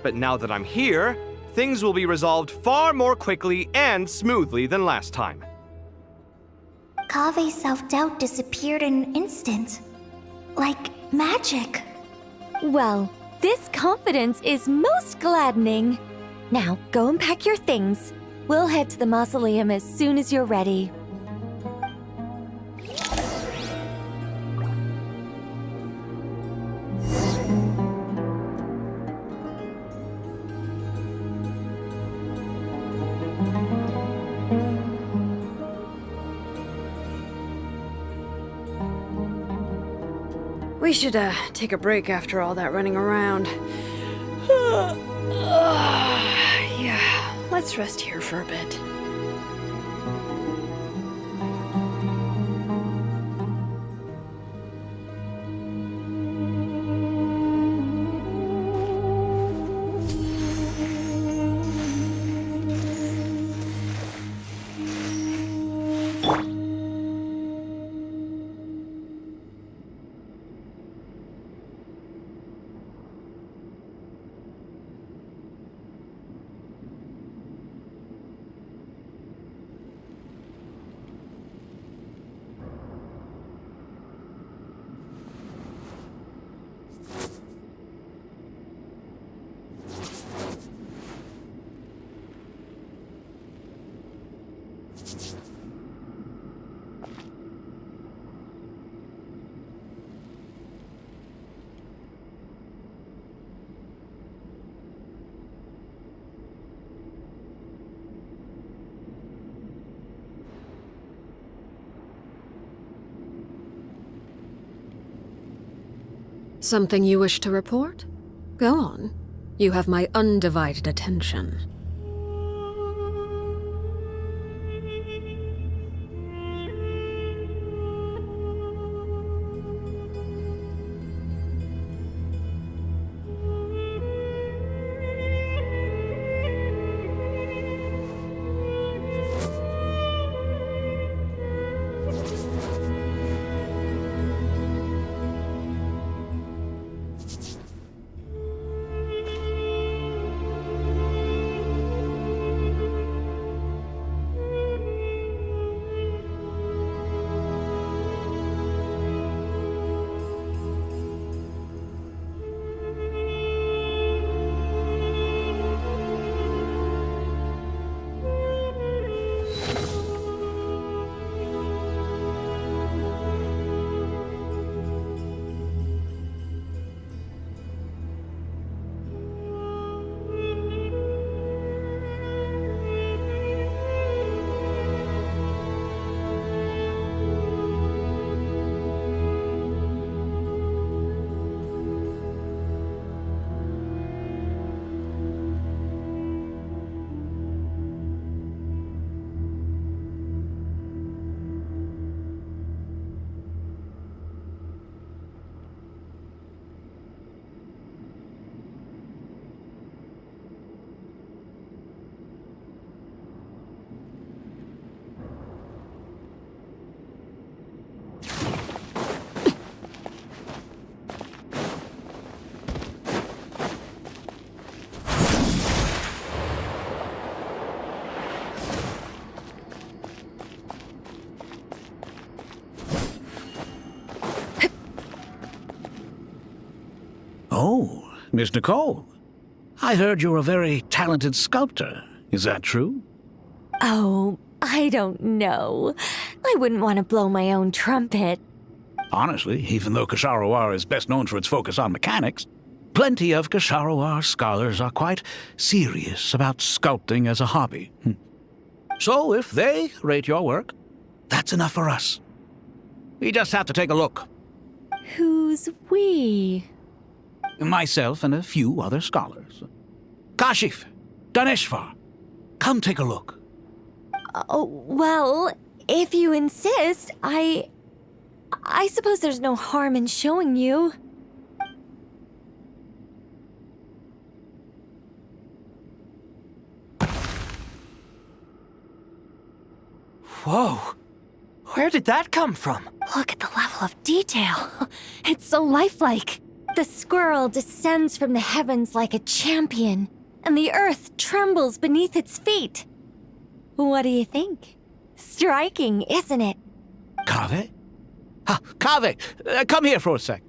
S14: But now that I'm here, things will be resolved far more quickly and smoothly than last time.
S2: Kave's self-doubt disappeared in an instant. Like magic.
S1: Well, this confidence is most gladdening. Now, go and pack your things. We'll head to the mausoleum as soon as you're ready.
S21: We should, take a break after all that running around. Yeah, let's rest here for a bit.
S22: Something you wish to report? Go on. You have my undivided attention.
S12: Oh, Miss Nicole. I heard you're a very talented sculptor. Is that true?
S1: Oh, I don't know. I wouldn't want to blow my own trumpet.
S12: Honestly, even though Kasharawar is best known for its focus on mechanics, plenty of Kasharawar scholars are quite serious about sculpting as a hobby. So if they rate your work, that's enough for us. We just have to take a look.
S1: Who's we?
S12: Myself and a few other scholars. Kashif, Daneshvar, come take a look.
S1: Oh, well, if you insist, I suppose there's no harm in showing you.
S17: Whoa! Where did that come from?
S1: Look at the level of detail. It's so lifelike. The squirrel descends from the heavens like a champion, and the earth trembles beneath its feet. What do you think? Striking, isn't it?
S12: Kaveh? Kaveh, come here for a sec.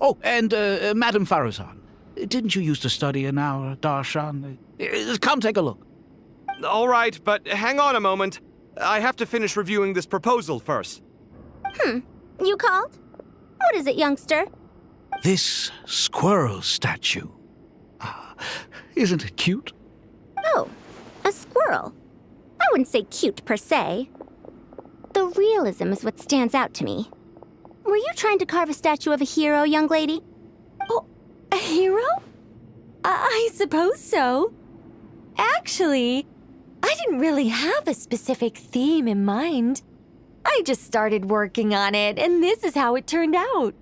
S12: Oh, and Madame Faruzan, Didn't you used to study in our darshan? Come take a look.
S14: All right, but hang on a moment. I have to finish reviewing this proposal first.
S19: You called? What is it, youngster?
S12: This squirrel statue. Isn't it cute?
S19: Oh, a squirrel. I wouldn't say cute per se. The realism is what stands out to me. Were you trying to carve a statue of a hero, young lady?
S1: Oh, a hero? I suppose so. Actually, I didn't really have a specific theme in mind. I just started working on it, and this is how it turned out.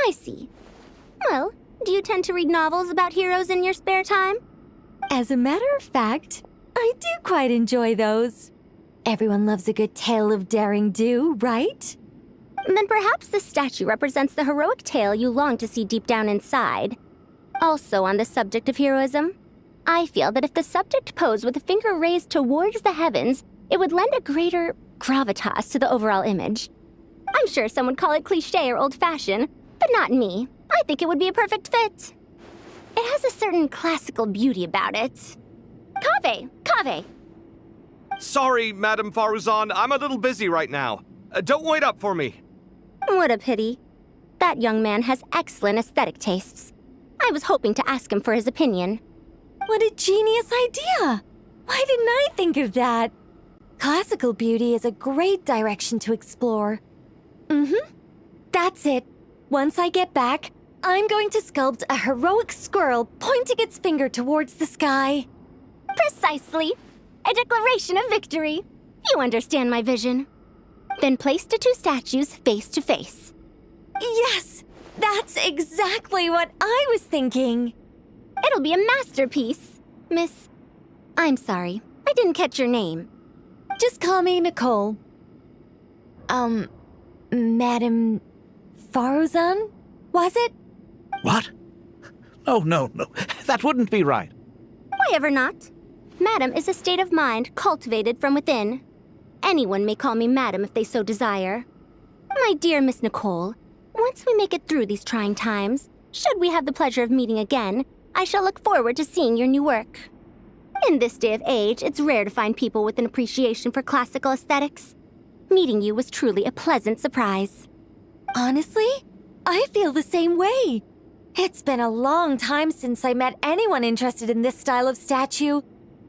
S19: I see. Well, do you tend to read novels about heroes in your spare time?
S1: As a matter of fact, I do quite enjoy those. Everyone loves a good tale of daring do, right?
S19: Then perhaps this statue represents the heroic tale you long to see deep down inside. Also on the subject of heroism, I feel that if the subject posed with a finger raised towards the heavens, it would lend a greater gravitas to the overall image. I'm sure some would call it cliché or old-fashioned, but not me. I think it would be a perfect fit. It has a certain classical beauty about it. Kaveh!
S14: Sorry, Madame Faruzan, I'm a little busy right now. Don't wait up for me.
S19: What a pity. That young man has excellent aesthetic tastes. I was hoping to ask him for his opinion.
S1: What a genius idea! Why didn't I think of that? Classical beauty is a great direction to explore. That's it. Once I get back, I'm going to sculpt a heroic squirrel pointing its finger towards the sky.
S19: Precisely. A declaration of victory. You understand my vision. Then place the two statues face to face.
S1: Yes! That's exactly what I was thinking.
S19: It'll be a masterpiece, Miss... I'm sorry, I didn't catch your name.
S1: Just call me Nicole. Madame Faruzan? Was it?
S12: What? No. That wouldn't be right.
S19: Why ever not? Madam is a state of mind cultivated from within. Anyone may call me Madam if they so desire. My dear Miss Nicole, once we make it through these trying times, should we have the pleasure of meeting again, I shall look forward to seeing your new work. In this day of age, it's rare to find people with an appreciation for classical aesthetics. Meeting you was truly a pleasant surprise.
S1: Honestly, I feel the same way. It's been a long time since I met anyone interested in this style of statue.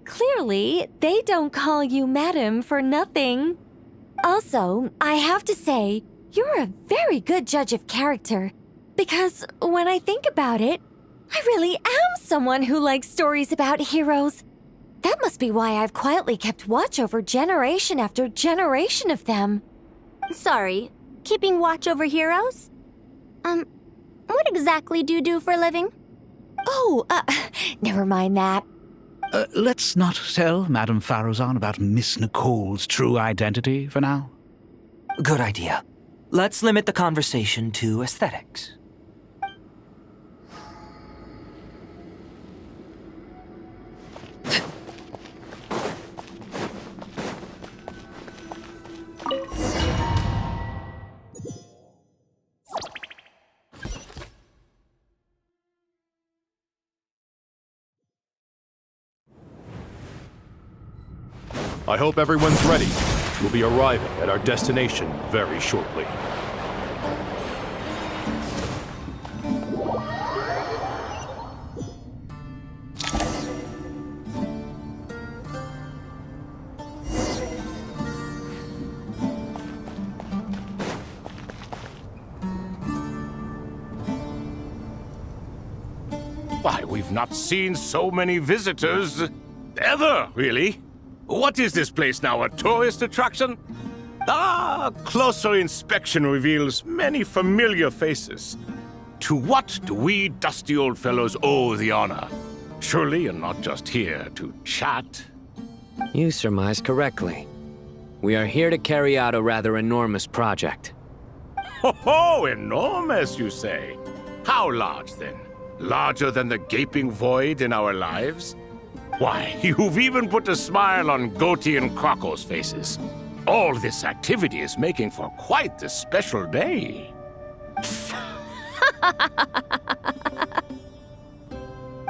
S1: Clearly, they don't call you Madam for nothing. Also, I have to say, you're a very good judge of character. Because when I think about it, I really am someone who likes stories about heroes. That must be why I've quietly kept watch over generation after generation of them.
S19: Sorry, keeping watch over heroes? What exactly do you do for a living?
S1: Oh, never mind that.
S12: Let's not tell Madame Faruzan about Miss Nicole's true identity for now.
S7: Good idea. Let's limit the conversation to aesthetics.
S11: I hope everyone's ready. We'll be arriving at our destination very shortly. Why, we've not seen so many visitors ever, really. What is this place now, a tourist attraction? Closer inspection reveals many familiar faces. To what do we dusty old fellows owe the honor? Surely you're not just here to chat.
S13: You surmise correctly. We are here to carry out a rather enormous project.
S11: Ho, enormous, you say? How large, then? Larger than the gaping void in our lives? Why, you've even put a smile on Goatee and Crocco's faces. All this activity is making for quite the special day.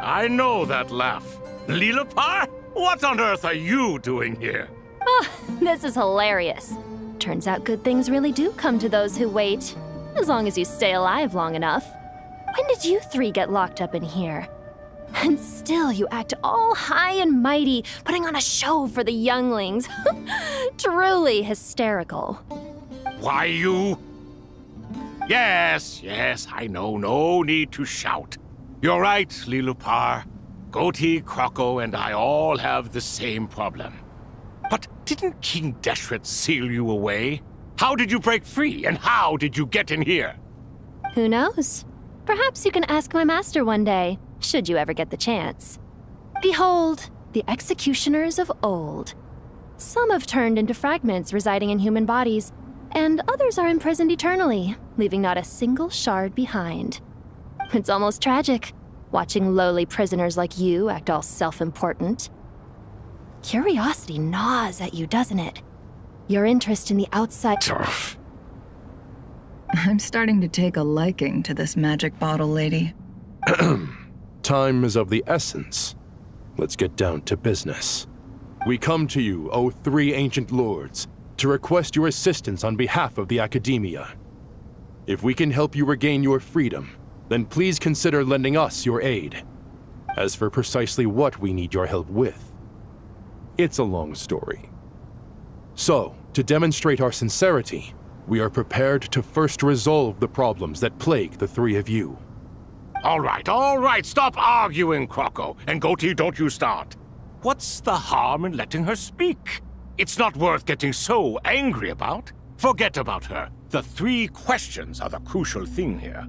S11: I know that laugh. Lilupar? What on earth are you doing here?
S18: Oh, this is hilarious. Turns out good things really do come to those who wait, as long as you stay alive long enough. When did you three get locked up in here? And still you act all high and mighty, putting on a show for the younglings. Truly hysterical.
S11: Why, you... Yes, I know. No need to shout. You're right, Lilupar. Goatee, Croco, and I all have the same problem. But didn't King Deshret seal you away? How did you break free, and how did you get in here?
S18: Who knows? Perhaps you can ask my master one day, should you ever get the chance. Behold, the executioners of old. Some have turned into fragments residing in human bodies, and others are imprisoned eternally, leaving not a single shard behind. It's almost tragic, watching lowly prisoners like you act all self-important. Curiosity gnaws at you, doesn't it? Your interest in the outside...
S4: I'm starting to take a liking to this magic bottle lady.
S9: Time is of the essence. Let's get down to business. We come to you, O three ancient lords, to request your assistance on behalf of the Academia. If we can help you regain your freedom, then please consider lending us your aid. As for precisely what we need your help with, it's a long story. So, to demonstrate our sincerity, we are prepared to first resolve the problems that plague the three of you.
S11: All right, stop arguing, Croco. And Goatee, don't you start. What's the harm in letting her speak? It's not worth getting so angry about. Forget about her. The three questions are the crucial thing here.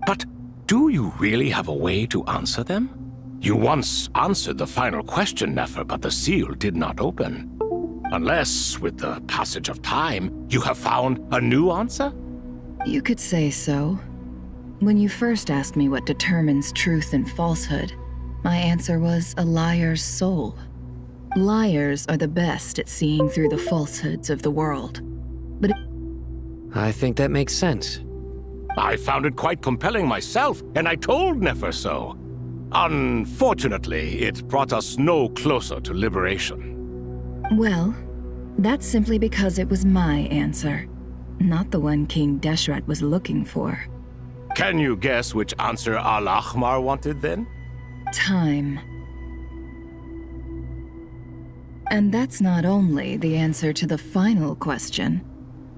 S11: But do you really have a way to answer them? You once answered the final question, Nefer, but the seal did not open. Unless, with the passage of time, you have found a new answer?
S4: You could say so. When you first asked me what determines truth and falsehood, my answer was a liar's soul. Liars are the best at seeing through the falsehoods of the world. But
S13: I think that makes sense.
S11: I found it quite compelling myself, and I told Nefer so. Unfortunately, it brought us no closer to liberation.
S4: well, that's simply because it was my answer, not the one King Deshret was looking for.
S11: Can you guess which answer Al-Ahmar wanted then?
S4: Time. And that's not only the answer to the final question,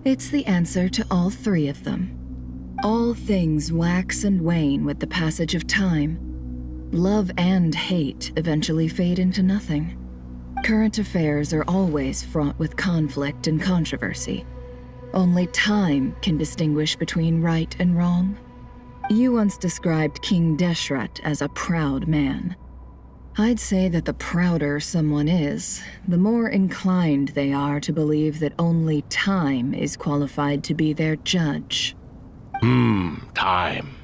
S4: it's the answer to all three of them. All things wax and wane with the passage of time. Love and hate eventually fade into nothing. Current affairs are always fraught with conflict and controversy. Only time can distinguish between right and wrong. You once described King Deshret as a proud man. I'd say that the prouder someone is, the more inclined they are to believe that only time is qualified to be their judge.
S11: Time.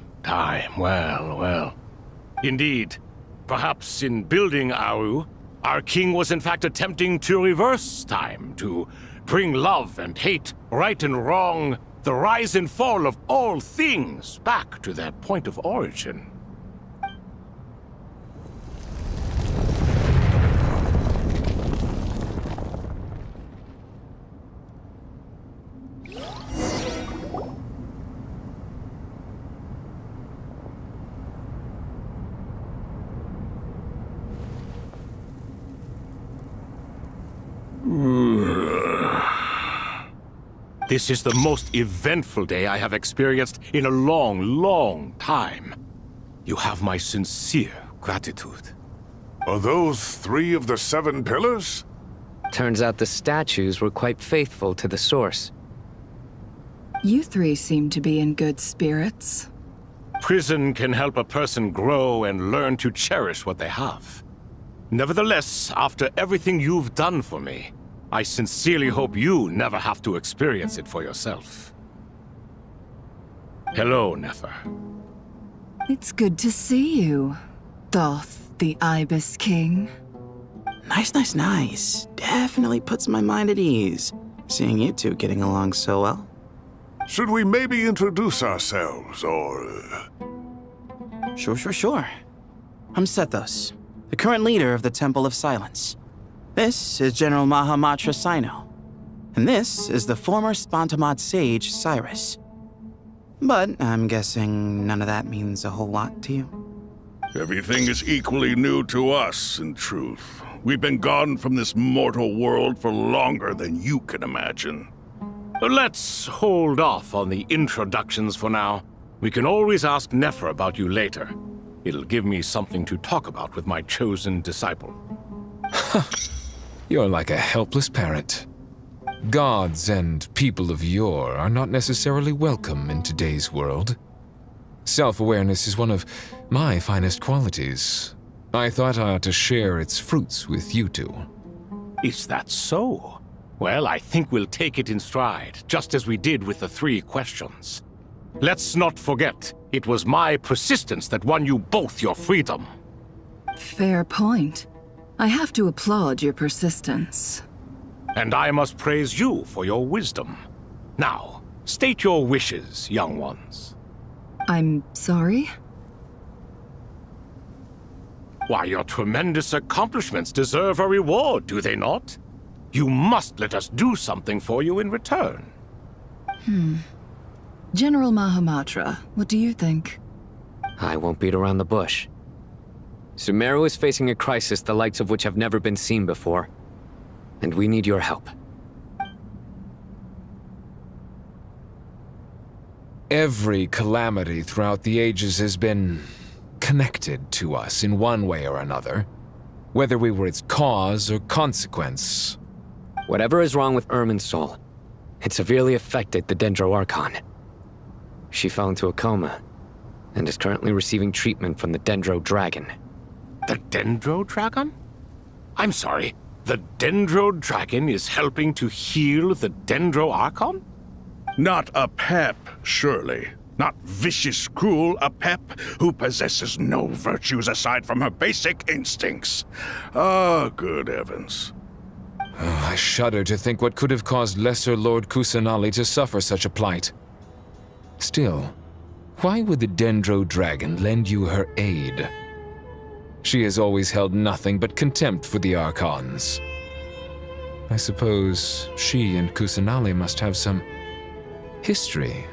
S11: Well. Indeed. Perhaps in building Aru, our king was in fact attempting to reverse time, to bring love and hate, right and wrong, the rise and fall of all things back to their point of origin. This is the most eventful day I have experienced in a long time. You have my sincere gratitude.
S10: Are those 3 of the 7 pillars?
S13: Turns out the statues were quite faithful to the source.
S4: You three seem to be in good spirits.
S11: Prison can help a person grow and learn to cherish what they have. Nevertheless, after everything you've done for me, I sincerely hope you never have to experience it for yourself. Hello, Nefer.
S4: It's good to see you, Thoth the Ibis King.
S6: Nice. Definitely puts my mind at ease, seeing you two getting along so well.
S10: Should we maybe introduce ourselves, or...
S6: Sure. I'm Sethos, the current leader of the Temple of Silence. This is General Mahamatra Sino, and this is the former Spantamad sage, Cyrus. But I'm guessing none of that means a whole lot to you.
S10: Everything is equally new to us, in truth. We've been gone from this mortal world for longer than you can imagine.
S11: Let's hold off on the introductions for now. We can always ask Nefer about you later. It'll give me something to talk about with my chosen disciple.
S3: You're like a helpless parrot. Gods and people of yore are not necessarily welcome in today's world. Self-awareness is one of my finest qualities. I thought I ought to share its fruits with you two.
S11: Is that so? Well, I think we'll take it in stride, just as we did with the 3 questions. Let's not forget, it was my persistence that won you both your freedom.
S4: Fair point. I have to applaud your persistence.
S11: And I must praise you for your wisdom. Now, state your wishes, young ones.
S4: I'm sorry?
S11: Why, your tremendous accomplishments deserve a reward, do they not? You must let us do something for you in return.
S4: General Mahamatra, what do you think?
S13: I won't beat around the bush. Sumeru is facing a crisis the likes of which have never been seen before, and we need your help.
S3: Every calamity throughout the ages has been connected to us in one way or another, whether we were its cause or consequence.
S13: Whatever is wrong with Irminsul, it severely affected the Dendro-Archon. She fell into a coma and is currently receiving treatment from the Dendro Dragon.
S11: The Dendro Dragon? I'm sorry, the Dendro Dragon is helping to heal the Dendro-Archon?
S10: Not a pep, surely. Not vicious, cruel a pep who possesses no virtues aside from her basic instincts. Ah, good heavens.
S3: Oh, I shudder to think what could have caused Lesser Lord Kusanali to suffer such a plight. Still, why would the Dendro Dragon lend you her aid? She has always held nothing but contempt for the Archons. I suppose she and Kusanali must have some history.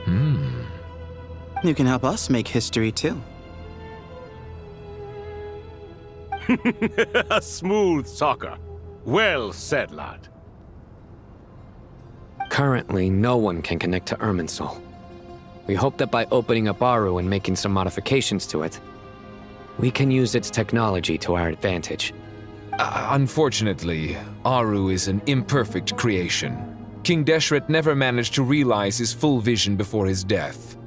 S6: You can help us make history too.
S11: A smooth talker. Well said, lad.
S13: Currently, no one can connect to Irminsul. We hope that by opening up Aru and making some modifications to it, we can use its technology to our advantage.
S3: Unfortunately, Aru is an imperfect creation. King Deshret never managed to realize his full vision before his death.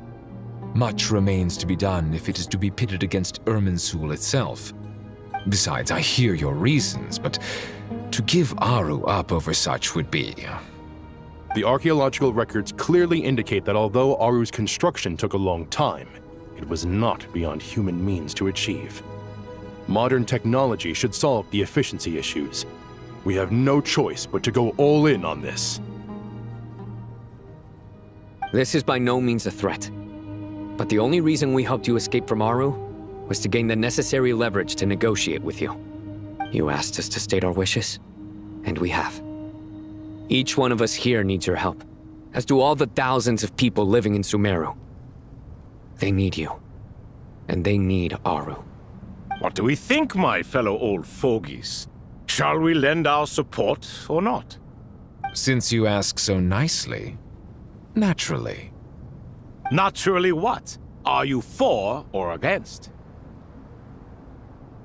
S3: Much remains to be done if it is to be pitted against Irminsul itself. Besides, I hear your reasons, but to give Aru up over such would be...
S9: The archaeological records clearly indicate that although Aru's construction took a long time, it was not beyond human means to achieve. Modern technology should solve the efficiency issues. We have no choice but to go all in on this.
S13: This is by no means a threat. But the only reason we helped you escape from Aru was to gain the necessary leverage to negotiate with you. You asked us to state our wishes, and we have. Each one of us here needs your help, as do all the thousands of people living in Sumeru. They need you, and they need Aru.
S11: What do we think, my fellow old fogies? Shall we lend our support or not?
S3: Since you ask so nicely, naturally.
S11: Naturally what? Are you for or against?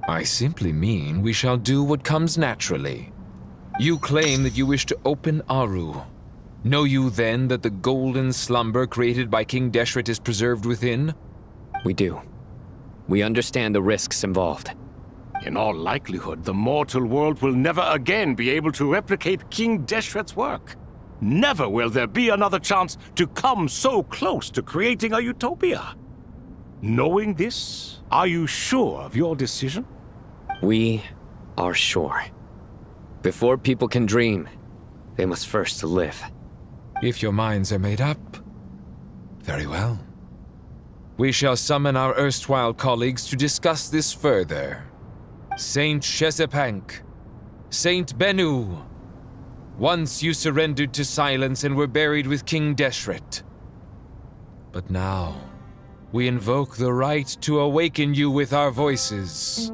S3: I simply mean we shall do what comes naturally. You claim that you wish to open Aru. Know you then that the golden slumber created by King Deshret is preserved within?
S13: We do. We understand the risks involved.
S11: In all likelihood, the mortal world will never again be able to replicate King Deshret's work. Never will there be another chance to come so close to creating a utopia. Knowing this, are you sure of your decision?
S13: We are sure. Before people can dream, they must first live.
S3: If your minds are made up, very well. We shall summon our erstwhile colleagues to discuss this further. Saint Shezepank, Saint Bennu, once you surrendered to silence and were buried with King Deshret. But now, we invoke the right to awaken you with our voices.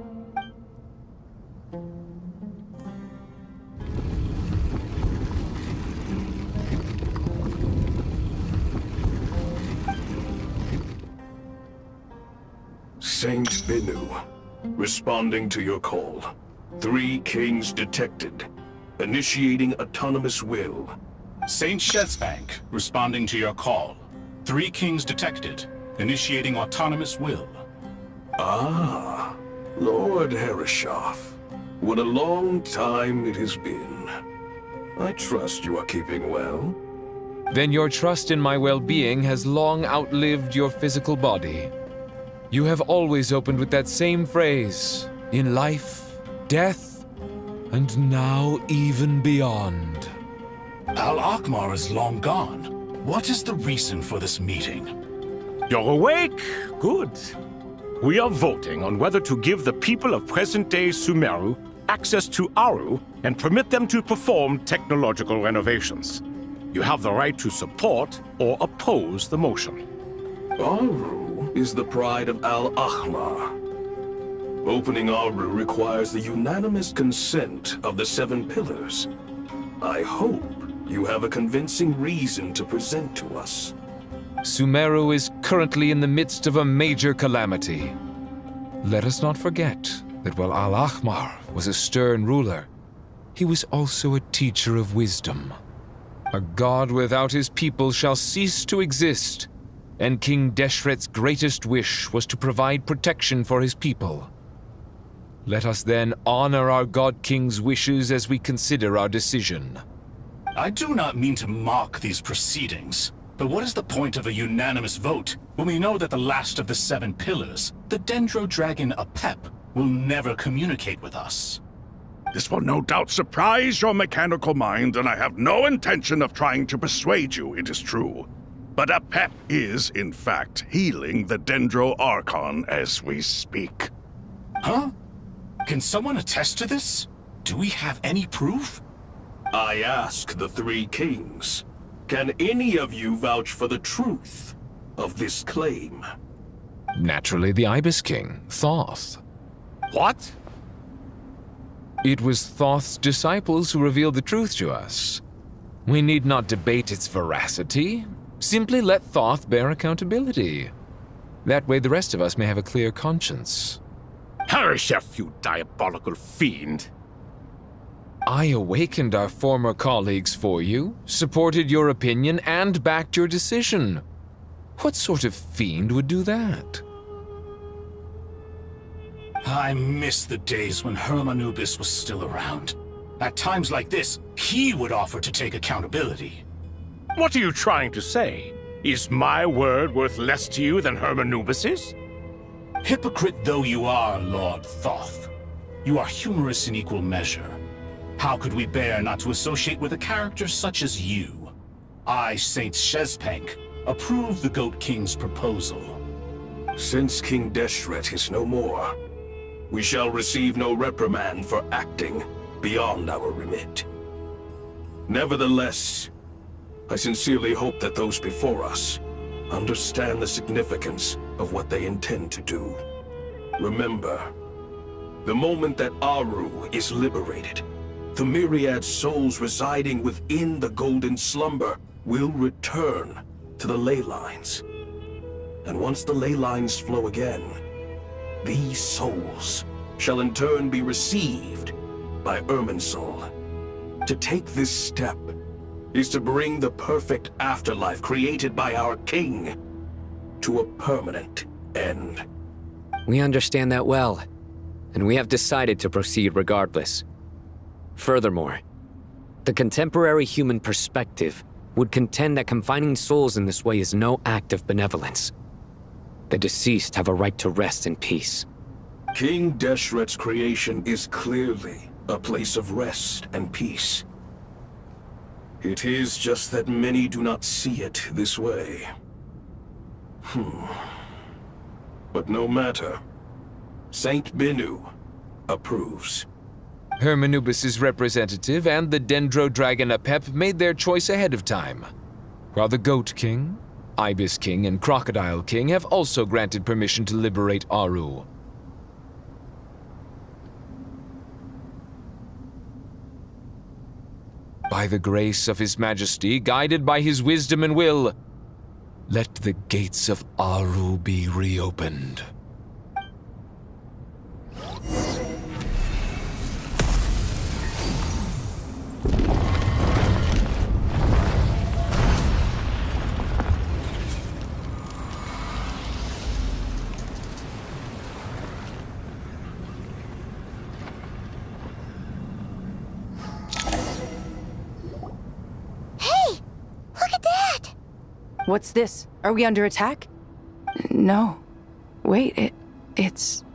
S8: Saint Bennu, responding to your call. 3 kings detected. Initiating autonomous will.
S20: Saint Shezepank, responding to your call. 3 kings detected. Initiating autonomous will.
S8: Ah, Lord Herreshoff. What a long time it has been. I trust you are keeping well.
S3: Then your trust in my well-being has long outlived your physical body. You have always opened with that same phrase, in life, death, and now even beyond.
S20: Al-Akhmar is long gone. What is the reason for this meeting?
S11: You're awake? Good. We are voting on whether to give the people of present-day Sumeru access to Aru and permit them to perform technological renovations. You have the right to support or oppose the motion.
S8: Aru is the pride of Al-Akhmar. Opening Aru requires the unanimous consent of the 7 pillars. I hope you have a convincing reason to present to us.
S3: Sumeru is currently in the midst of a major calamity. Let us not forget that while Al-Akhmar was a stern ruler, he was also a teacher of wisdom. A god without his people shall cease to exist, and King Deshret's greatest wish was to provide protection for his people. Let us then honor our God King's wishes as we consider our decision.
S20: I do not mean to mock these proceedings, but what is the point of a unanimous vote when we know that the last of the 7 pillars, the Dendro Dragon Apep, will never communicate with us?
S10: This will no doubt surprise your mechanical mind, and I have no intention of trying to persuade you it is true. But Apep is, in fact, healing the Dendro Archon as we speak.
S20: Huh? Can someone attest to this? Do we have any proof?
S8: I ask the 3 kings, can any of you vouch for the truth of this claim?
S3: Naturally, the Ibis King, Thoth.
S11: What?
S3: It was Thoth's disciples who revealed the truth to us. We need not debate its veracity. Simply let Thoth bear accountability. That way the rest of us may have a clear conscience.
S11: Herreshoff, you diabolical fiend!
S3: I awakened our former colleagues for you, supported your opinion, and backed your decision. What sort of fiend would do that?
S20: I miss the days when Hermanubis was still around. At times like this, he would offer to take accountability.
S11: What are you trying to say? Is my word worth less to you than Hermanubis's?
S20: Hypocrite though you are, Lord Thoth, you are humorous in equal measure. How could we bear not to associate with a character such as you? I, Saint Shezepank, approve the Goat King's proposal.
S8: Since King Deshret is no more, we shall receive no reprimand for acting beyond our remit. Nevertheless, I sincerely hope that those before us understand the significance of what they intend to do. Remember, the moment that Aru is liberated, the myriad souls residing within the Golden Slumber will return to the ley lines. And once the ley lines flow again, these souls shall in turn be received by Irminsul. To take this step is to bring the perfect afterlife created by our king to a permanent end.
S13: We understand that well, and we have decided to proceed regardless. Furthermore, the contemporary human perspective would contend that confining souls in this way is no act of benevolence. The deceased have a right to rest in peace.
S8: King Deshret's creation is clearly a place of rest and peace. It is just that many do not see it this way. But no matter. Saint Binu approves.
S3: Hermanubis' representative and the Dendro Dragon Apep made their choice ahead of time, while the Goat King, Ibis King, and Crocodile King have also granted permission to liberate Aru. By the grace of His Majesty, guided by His wisdom and will, let the gates of Aru be reopened.
S5: What's this? Are we under attack? No. Wait, it's...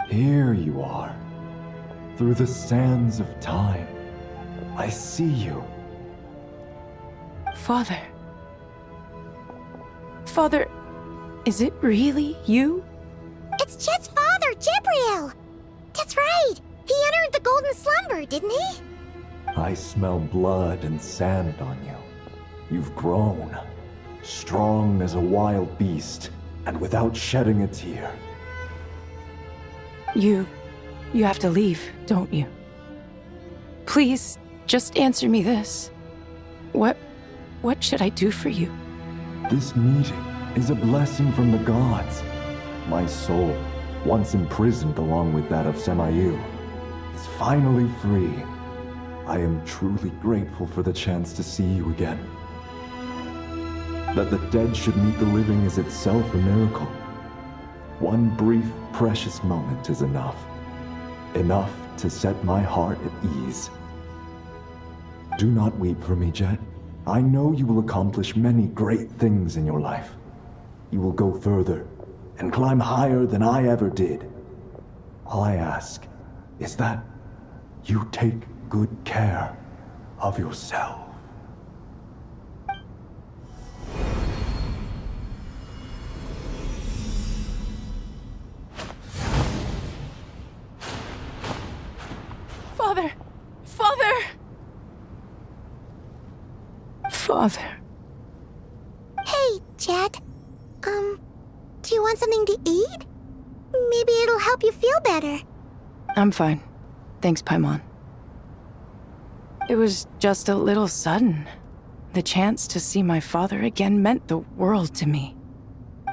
S15: Here you are. Through the sands of time, I see you.
S5: Father. Father, is it really you?
S19: It's Jet's father, Jibriel! That's right! He entered the golden slumber, didn't he?
S15: I smell blood and sand on you. You've grown, strong as a wild beast, and without shedding a tear.
S5: You have to leave, don't you? Please, just answer me this. What should I do for you?
S15: This meeting is a blessing from the gods. My soul, once imprisoned along with that of Semayu, is finally free. I am truly grateful for the chance to see you again. That the dead should meet the living is itself a miracle. One brief, precious moment is enough. Enough to set my heart at ease. Do not weep for me, Jet. I know you will accomplish many great things in your life. You will go further and climb higher than I ever did. All I ask is that you take good care of yourself.
S5: Father! Father! Father.
S19: Hey, Jet. Do you want something to eat? Maybe it'll help you feel better.
S5: I'm fine. Thanks, Paimon. It was just a little sudden. The chance to see my father again meant the world to me.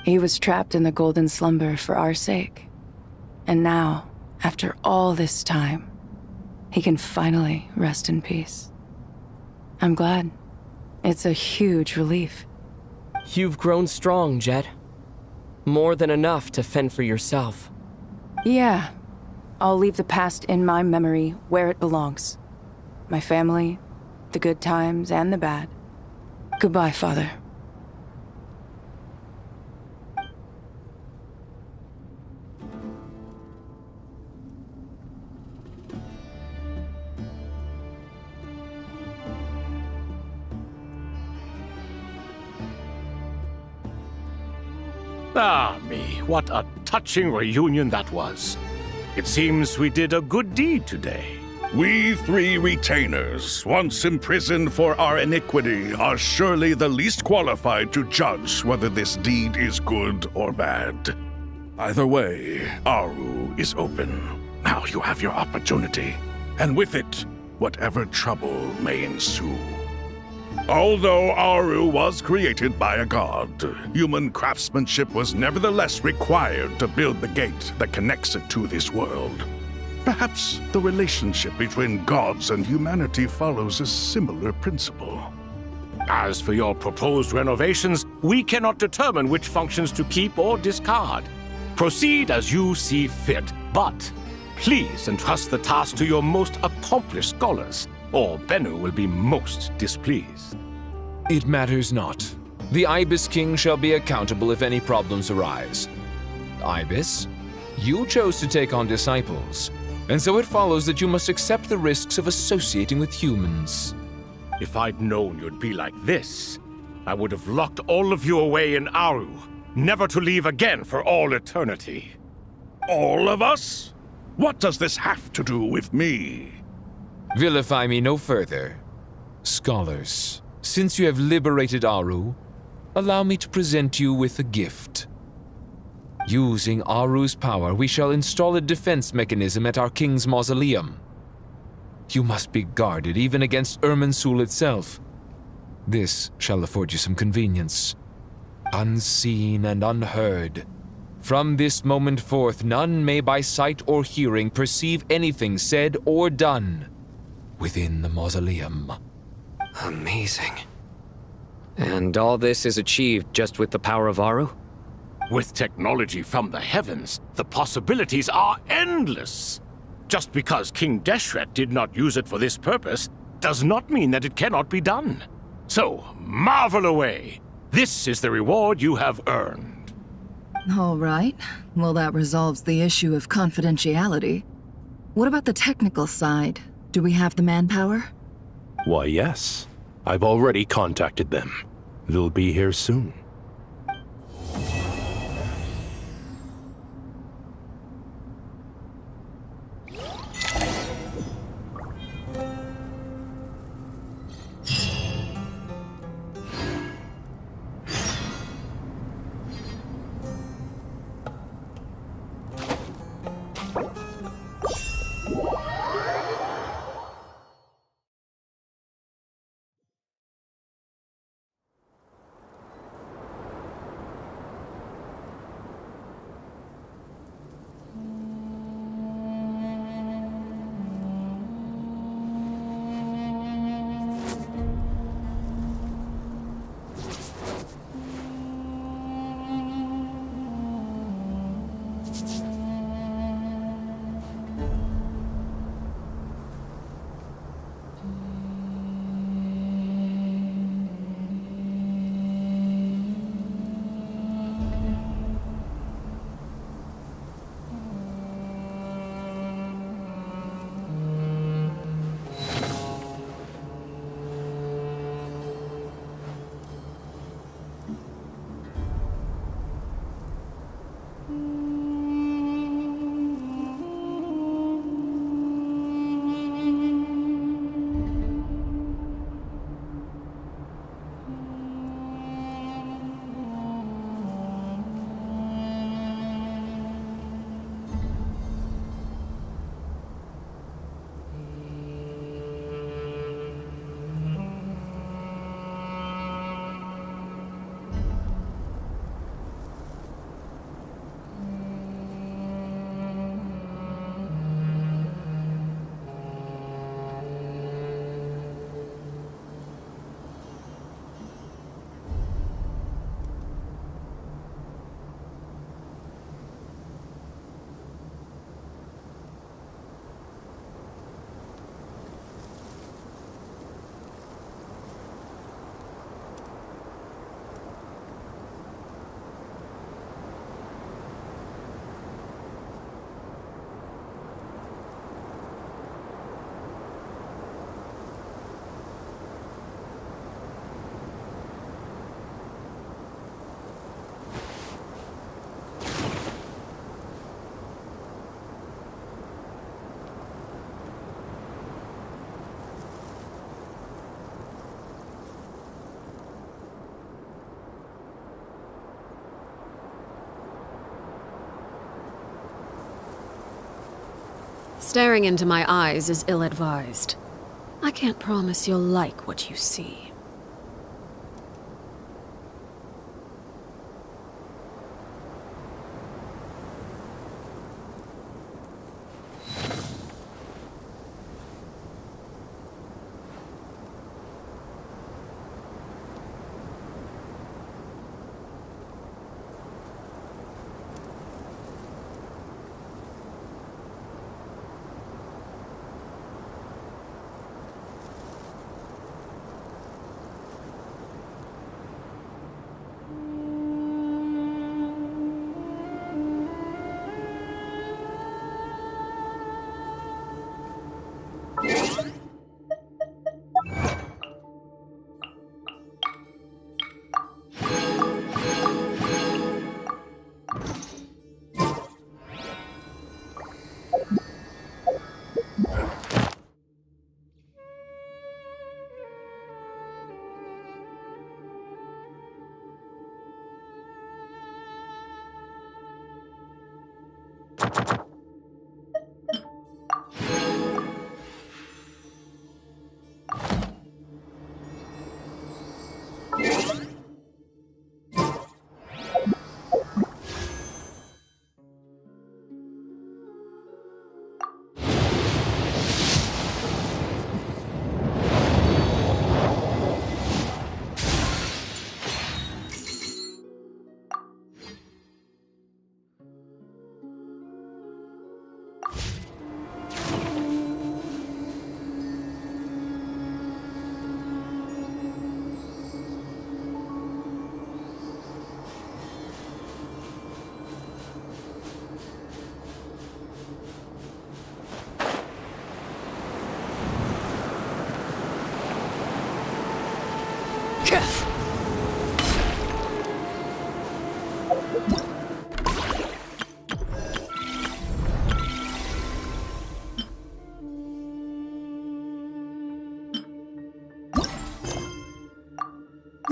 S5: He was trapped in the golden slumber for our sake. And now, after all this time, he can finally rest in peace. I'm glad. It's a huge relief.
S17: You've grown strong, Jet. More than enough to fend for yourself.
S5: Yeah. I'll leave the past in my memory where it belongs. My family, the good times and the bad. Goodbye, Father.
S11: Ah, me, what a touching reunion that was. It seems we did a good deed today.
S10: We three retainers, once imprisoned for our iniquity, are surely the least qualified to judge whether this deed is good or bad. Either way, Aru is open. Now you have your opportunity, and with it, whatever trouble may ensue. Although Aru was created by a god, human craftsmanship was nevertheless required to build the gate that connects it to this world. Perhaps the relationship between gods and humanity follows a similar principle.
S11: As for your proposed renovations, we cannot determine which functions to keep or discard. Proceed as you see fit, but please entrust the task to your most accomplished scholars. or Bennu will be most displeased.
S3: It matters not. The Ibis King shall be accountable if any problems arise. Ibis, you chose to take on disciples, and so it follows that you must accept the risks of associating with humans.
S11: If I'd known you'd be like this, I would have locked all of you away in Aru, never to leave again for all eternity.
S10: All of us? What does this have to do with me?
S3: Vilify me no further. Scholars, since you have liberated Aru, allow me to present you with a gift. Using Aru's power, we shall install a defense mechanism at our king's mausoleum. You must be guarded even against Irminsul itself. This shall afford you some convenience. Unseen and unheard. From this moment forth, none may by sight or hearing perceive anything said or done within the mausoleum.
S13: Amazing. And all this is achieved just with the power of Aru?
S11: With technology from the heavens, the possibilities are endless. Just because King Deshret did not use it for this purpose does not mean that it cannot be done. So, marvel away. This is the reward you have earned.
S4: All right. Well, that resolves the issue of confidentiality. What about the technical side? Do we have the manpower?
S9: Why, yes. I've already contacted them. They'll be here soon.
S22: Staring into my eyes is ill-advised. I can't promise you'll like what you see.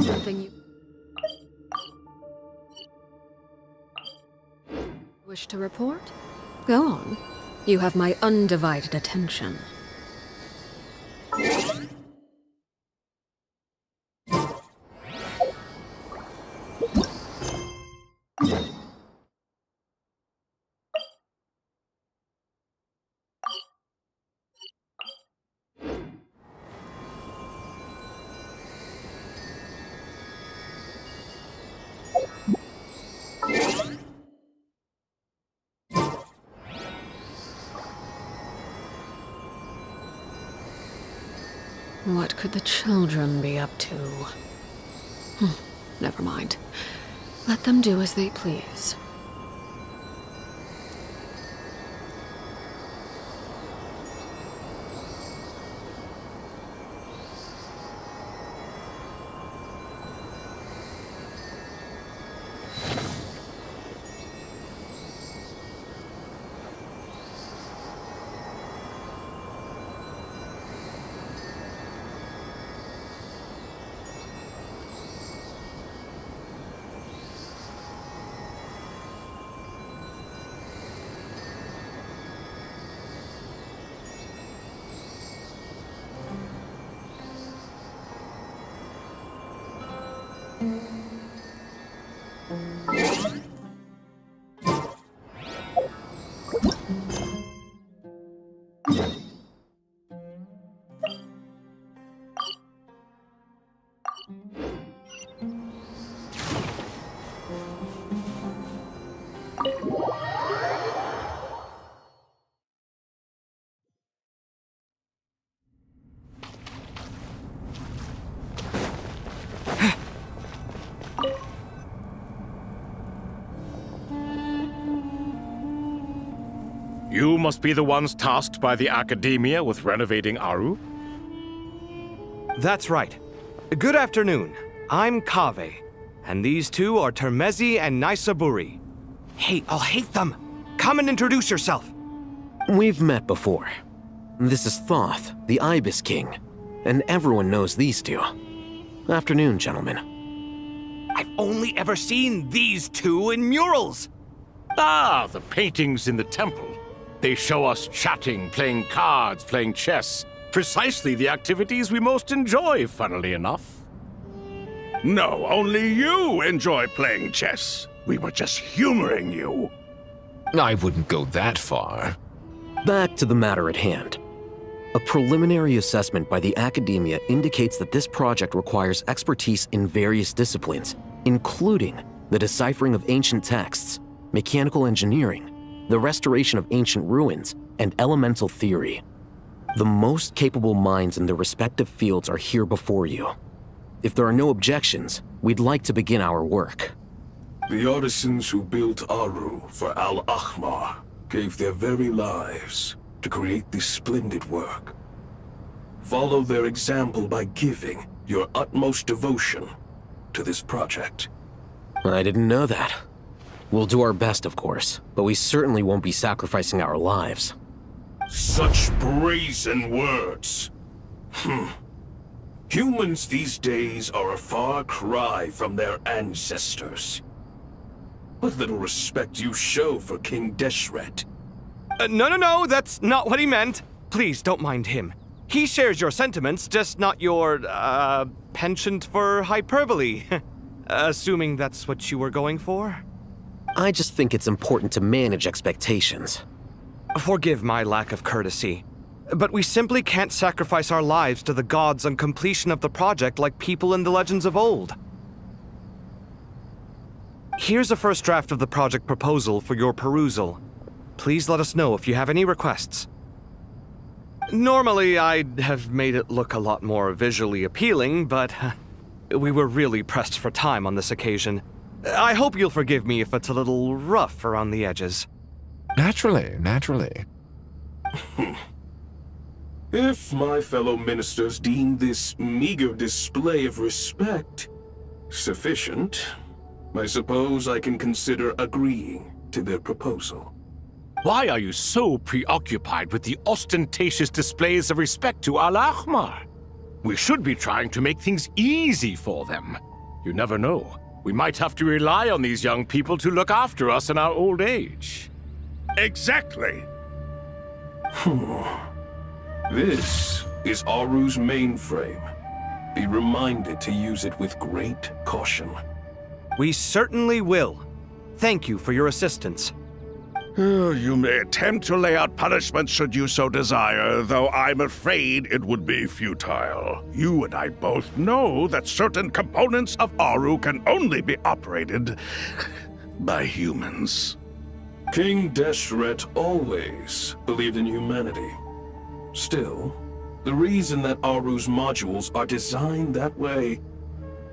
S22: Something you wish to report? Go on. You have my undivided attention. What could the children be up to? Never mind. Let them do as they please.
S11: You must be the ones tasked by the Academia with renovating Aru?
S14: That's right. Good afternoon. I'm Kaveh, and these two are Termezi and Naisaburi. Hey, I'll hate them. Come and introduce yourself.
S2: We've met before. This is Thoth, the Ibis King, and everyone knows these two. Afternoon, gentlemen.
S11: I've only ever seen these two in murals. Ah, the paintings in the temple. They show us chatting, playing cards, playing chess. Precisely the activities we most enjoy, funnily enough.
S10: No, only you enjoy playing chess. We were just humoring you.
S3: I wouldn't go that far.
S2: Back to the matter at hand. A preliminary assessment by the Academia indicates that this project requires expertise in various disciplines, including the deciphering of ancient texts, mechanical engineering, the restoration of ancient ruins, and elemental theory. The most capable minds in their respective fields are here before you. If there are no objections, we'd like to begin our work.
S8: The artisans who built Aru for Al-Ahmar gave their very lives to create this splendid work. Follow their example by giving your utmost devotion to this project.
S2: I didn't know that. We'll do our best, of course, but we certainly won't be sacrificing our lives.
S8: Such brazen words. Humans these days are a far cry from their ancestors. What little respect you show for King Deshret.
S14: No, that's not what he meant. Please, don't mind him. He shares your sentiments, just not your, penchant for hyperbole. Assuming that's what you were going for?
S2: I just think it's important to manage expectations.
S14: Forgive my lack of courtesy, but we simply can't sacrifice our lives to the gods on completion of the project like people in the legends of old. Here's a first draft of the project proposal for your perusal. Please let us know if you have any requests. Normally, I'd have made it look a lot more visually appealing, but we were really pressed for time on this occasion. I hope you'll forgive me if it's a little rough around the edges.
S3: Naturally.
S8: If my fellow ministers deem this meager display of respect sufficient, I suppose I can consider agreeing to their proposal.
S11: Why are you so preoccupied with the ostentatious displays of respect to Al-Ahmar? We should be trying to make things easy for them. You never know. We might have to rely on these young people to look after us in our old age.
S10: Exactly.
S8: This is Aru's mainframe. Be reminded to use it with great caution.
S14: We certainly will. Thank you for your assistance.
S10: You may attempt to lay out punishment should you so desire, though I'm afraid it would be futile. You and I both know that certain components of Aru can only be operated by humans.
S8: King Deshret always believed in humanity. Still, the reason that Aru's modules are designed that way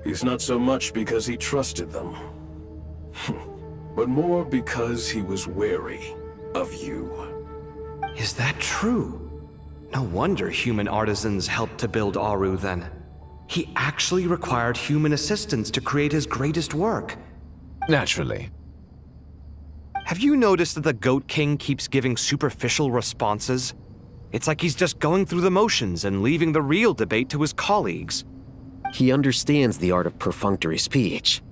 S8: is not so much because he trusted them, but more because he was wary of you.
S14: Is that true? No wonder human artisans helped to build Aru then. He actually required human assistance to create his greatest work.
S3: Naturally.
S14: Have you noticed that the Goat King keeps giving superficial responses? It's like he's just going through the motions and leaving the real debate to his colleagues.
S2: He understands the art of perfunctory speech.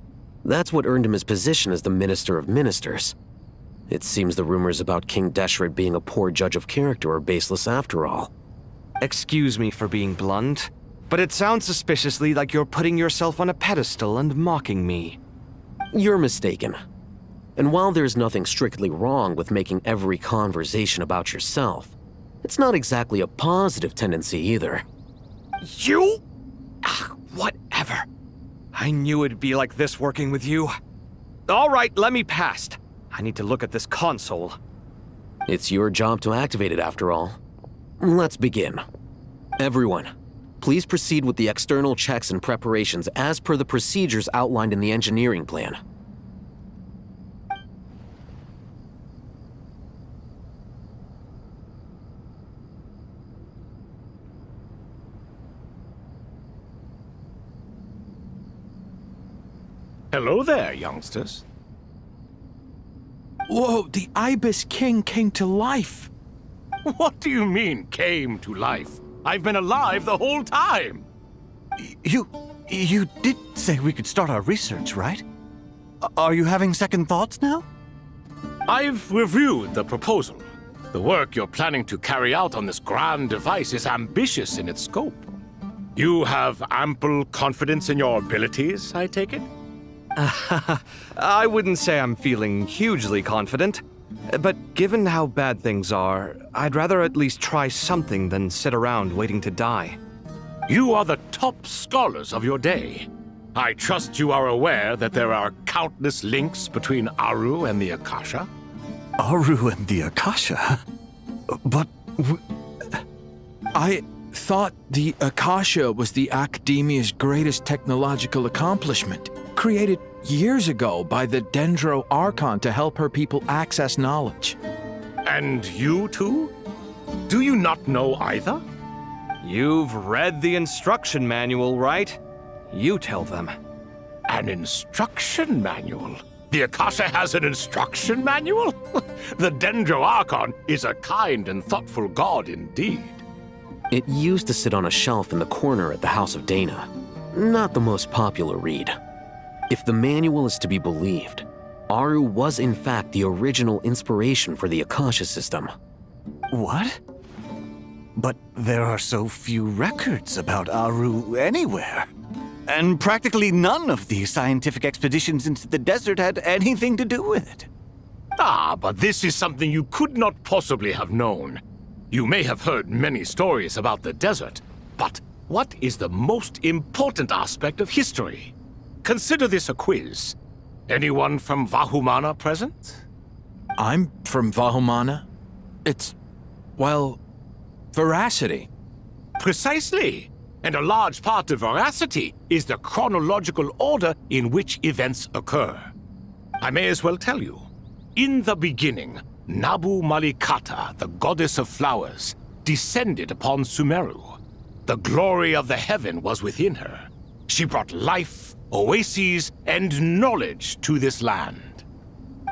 S2: That's what earned him his position as the Minister of Ministers. It seems the rumors about King Deshret being a poor judge of character are baseless after all.
S14: Excuse me for being blunt, but it sounds suspiciously like you're putting yourself on a pedestal and mocking me.
S2: You're mistaken. And while there's nothing strictly wrong with making every conversation about yourself, it's not exactly a positive tendency either.
S14: You? Whatever. I knew it'd be like this working with you. All right, let me past. I need to look at this console.
S2: It's your job to activate it after all. Let's begin. Everyone, please proceed with the external checks and preparations as per the procedures outlined in the engineering plan.
S11: Hello there, youngsters.
S16: Whoa, the Ibis King came to life.
S11: What do you mean, came to life? I've been alive the whole time.
S21: You did say we could start our research, right? Are you having second thoughts now?
S11: I've reviewed the proposal. The work you're planning to carry out on this grand device is ambitious in its scope. You have ample confidence in your abilities, I take it?
S14: I wouldn't say I'm feeling hugely confident, but given how bad things are, I'd rather at least try something than sit around waiting to die.
S11: You are the top scholars of your day. I trust you are aware that there are countless links between Aru and the Akasha?
S21: Aru and the Akasha? But
S16: I thought the Akasha was the Academia's greatest technological accomplishment, created years ago by the Dendro ARCHON to help her people access knowledge.
S11: And you too? Do you not know either?
S14: You've read the instruction manual, right? You tell them.
S11: An instruction manual? The Akasha has an instruction manual? The Dendro Archon is a kind and thoughtful god indeed.
S2: It used to sit on a shelf in the corner at the House of Dana. Not the most popular read. If the manual is to be believed, Aru was in fact the original inspiration for the Akasha system.
S21: What? But there are so few records about Aru anywhere. And practically none of the scientific expeditions into the desert had anything to do with it.
S11: Ah, but this is something you could not possibly have known. You may have heard many stories about the desert, but what is the most important aspect of history? Consider this a quiz. Anyone from Vahumana present?
S16: I'm from Vahumana. It's, well, veracity.
S11: Precisely. And a large part of veracity is the chronological order in which events occur. I may as well tell you. In the beginning, Nabu Malikata, the goddess of flowers, descended upon Sumeru. The glory of the heaven was within her. She brought life, oases, and knowledge to this land.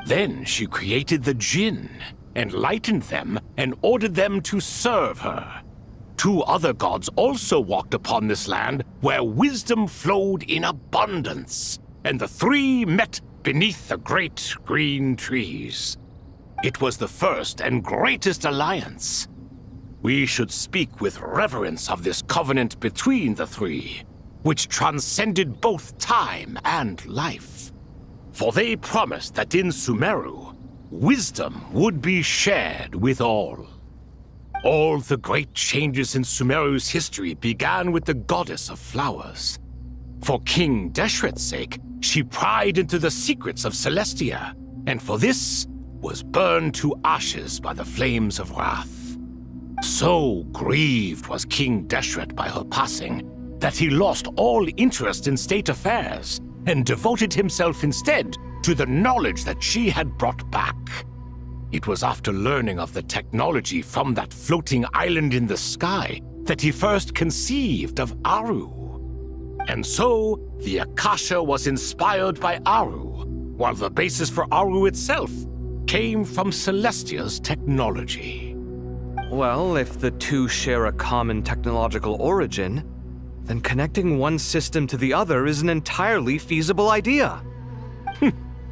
S11: Then she created the Jinn, enlightened them, and ordered them to serve her. 2 other gods also walked upon this land where wisdom flowed in abundance, and the 3 met beneath the great green trees. It was the first and greatest alliance. We should speak with reverence of this covenant between the 3, which transcended both time and life. For they promised that in Sumeru, wisdom would be shared with all. All the great changes in Sumeru's history began with the goddess of flowers. For King Deshret's sake, she pried into the secrets of Celestia, and for this was burned to ashes by the flames of wrath. So grieved was King Deshret by her passing that he lost all interest in state affairs and devoted himself instead to the knowledge that she had brought back. It was after learning of the technology from that floating island in the sky that he first conceived of Aru. And so, the Akasha was inspired by Aru, while the basis for Aru itself came from Celestia's technology.
S14: Well, if the 2 share a common technological origin, then connecting one system to the other is an entirely feasible idea.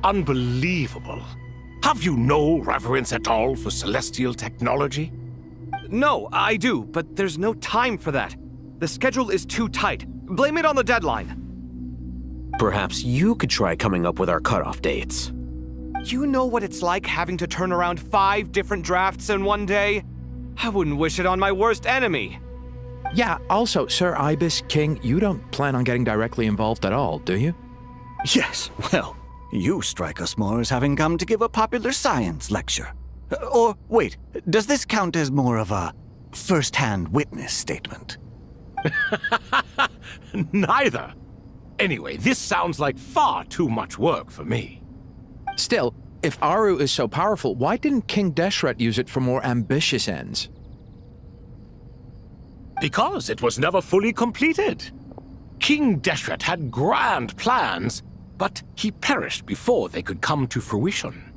S11: Unbelievable. Have you no reverence at all for celestial technology?
S14: No, I do, but there's no time for that. The schedule is too tight. Blame it on the deadline.
S2: Perhaps you could try coming up with our cutoff dates.
S14: You know what it's like having to turn around 5 different drafts in one day? I wouldn't wish it on my worst enemy.
S16: Yeah, also, Sir Ibis King, you don't plan on getting directly involved at all, do you?
S21: Yes, well, you strike us more as having come to give a popular science lecture. Or, wait, does this count as more of a first-hand witness statement?
S11: Neither. Anyway, this sounds like far too much work for me.
S16: Still, if Aru is so powerful, why didn't King Deshret use it for more ambitious ends?
S11: Because it was never fully completed. King Deshret had grand plans, but he perished before they could come to fruition.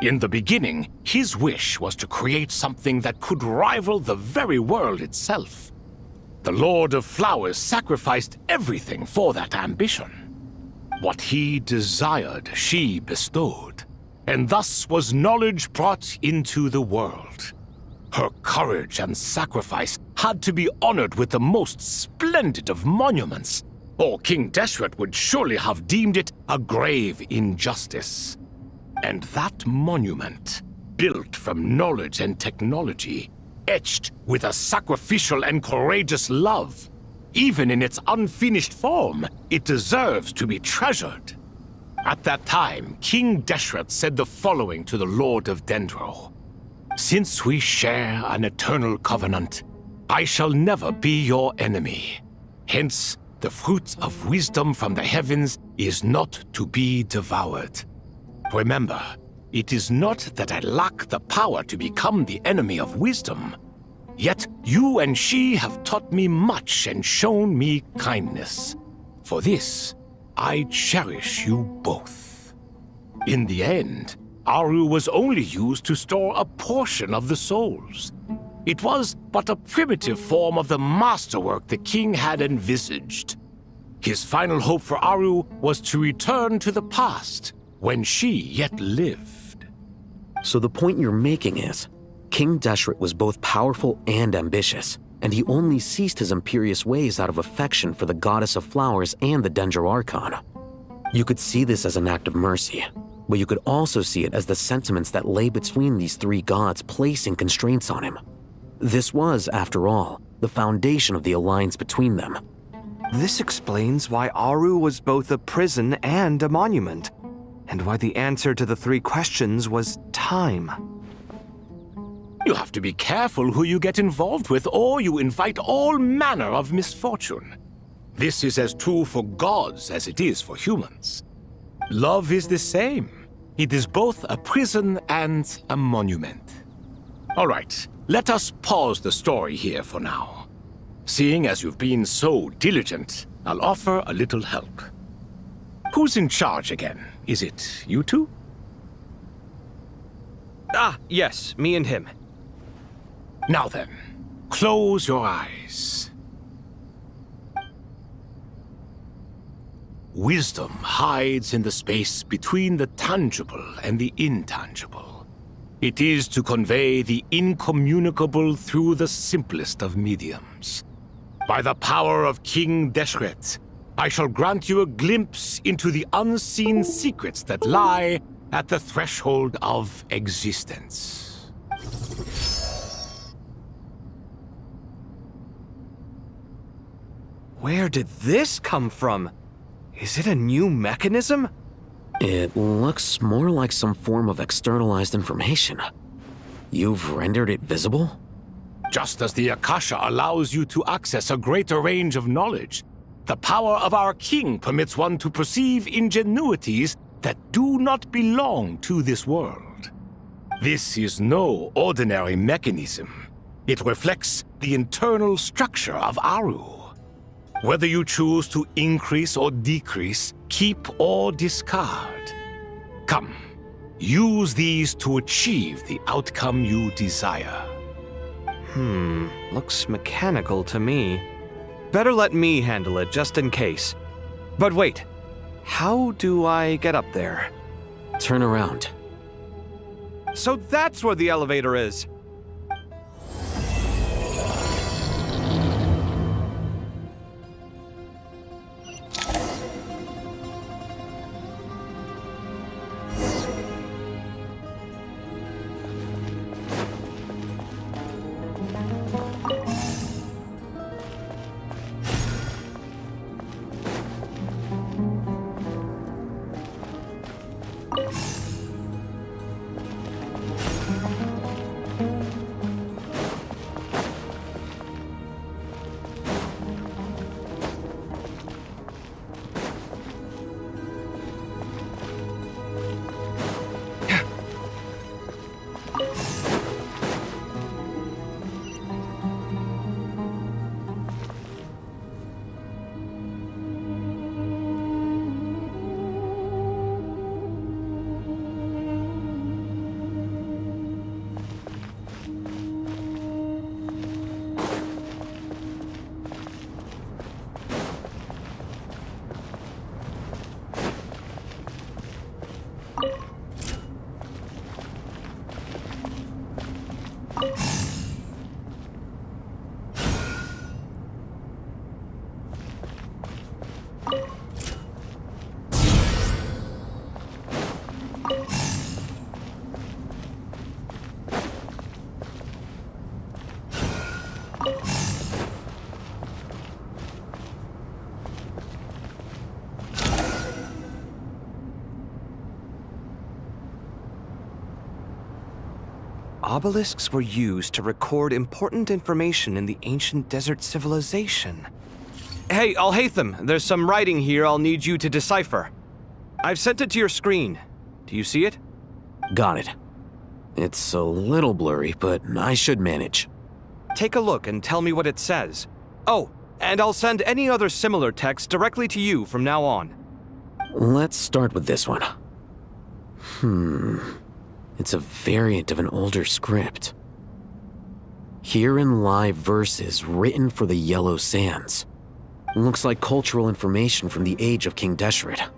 S11: In the beginning, his wish was to create something that could rival the very world itself. The Lord of Flowers sacrificed everything for that ambition. What he desired, she bestowed, and thus was knowledge brought into the world. Her courage and sacrifice had to be honored with the most splendid of monuments, or King Deshret would surely have deemed it a grave injustice. And that monument, built from knowledge and technology, etched with a sacrificial and courageous love, even in its unfinished form, it deserves to be treasured. At that time, King Deshret said the following to the Lord of Dendro. Since we share an eternal covenant, I shall never be your enemy. Hence, the fruit of wisdom from the heavens is not to be devoured. Remember, it is not that I lack the power to become the enemy of wisdom. Yet you and she have taught me much and shown me kindness. For this, I cherish you both. In the end, Aru was only used to store a portion of the souls. It was but a primitive form of the masterwork the king had envisaged. His final hope for Aru was to return to the past, when she yet lived.
S2: So the point you're making is, King Deshret was both powerful and ambitious, and he only ceased his imperious ways out of affection for the goddess of flowers and the Dendro Archon. You could see this as an act of mercy, but you could also see it as the sentiments that lay between these three gods placing constraints on him. This was, after all, the foundation of the alliance between them.
S14: This explains why Aru was both a prison and a monument, and why the answer to the three questions was time.
S11: You have to be careful who you get involved with, or you invite all manner of misfortune. This is as true for gods as it is for humans. Love is the same. It is both a prison and a monument. All right, let us pause the story here for now. Seeing as you've been so diligent, I'll offer a little help. Who's in charge again? Is it you two?
S14: Ah, yes, me and him.
S11: Now then, close your eyes. Wisdom hides in the space between the tangible and the intangible. It is to convey the incommunicable through the simplest of mediums. By the power of King Deshret, I shall grant you a glimpse into the unseen secrets that lie at the threshold of existence.
S14: Where did this come from? Is it a new mechanism?
S2: It looks more like some form of externalized information. You've rendered it visible?
S11: Just as the Akasha allows you to access a greater range of knowledge, the power of our king permits one to perceive ingenuities that do not belong to this world. This is no ordinary mechanism. It reflects the internal structure of Aru. Whether you choose to increase or decrease, keep or discard. Come, use these to achieve the outcome you desire.
S14: Looks mechanical to me. Better let me handle it, just in case. But wait, how do I get up there?
S2: Turn around.
S14: So that's where the elevator is! Obelisks were used to record important information in the ancient desert civilization. Hey, Alhaitham, there's some writing here I'll need you to decipher. I've sent it to your screen. Do you see it?
S2: Got it. It's a little blurry, but I should manage.
S14: Take a look and tell me what it says. Oh, and I'll send any other similar text directly to you from now on.
S2: Let's start with this one. It's a variant of an older script. Herein lie verses written for the Yellow Sands. Looks like cultural information from the age of King Deshret.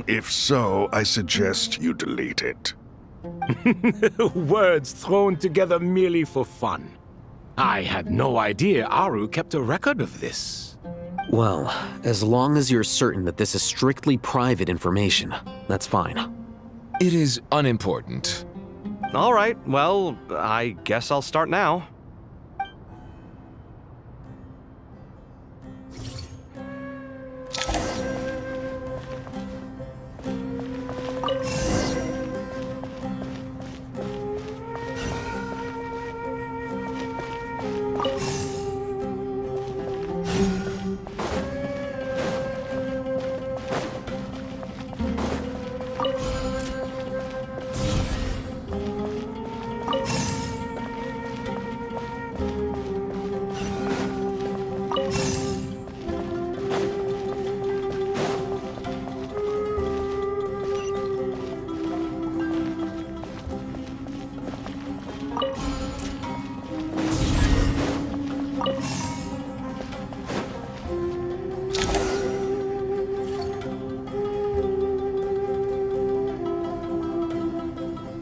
S10: If so, I suggest you delete it.
S11: Words thrown together merely for fun. I had no idea Aru kept a record of this.
S2: Well, as long as you're certain that this is strictly private information, that's fine.
S3: It is unimportant.
S14: All right, well, I guess I'll start now.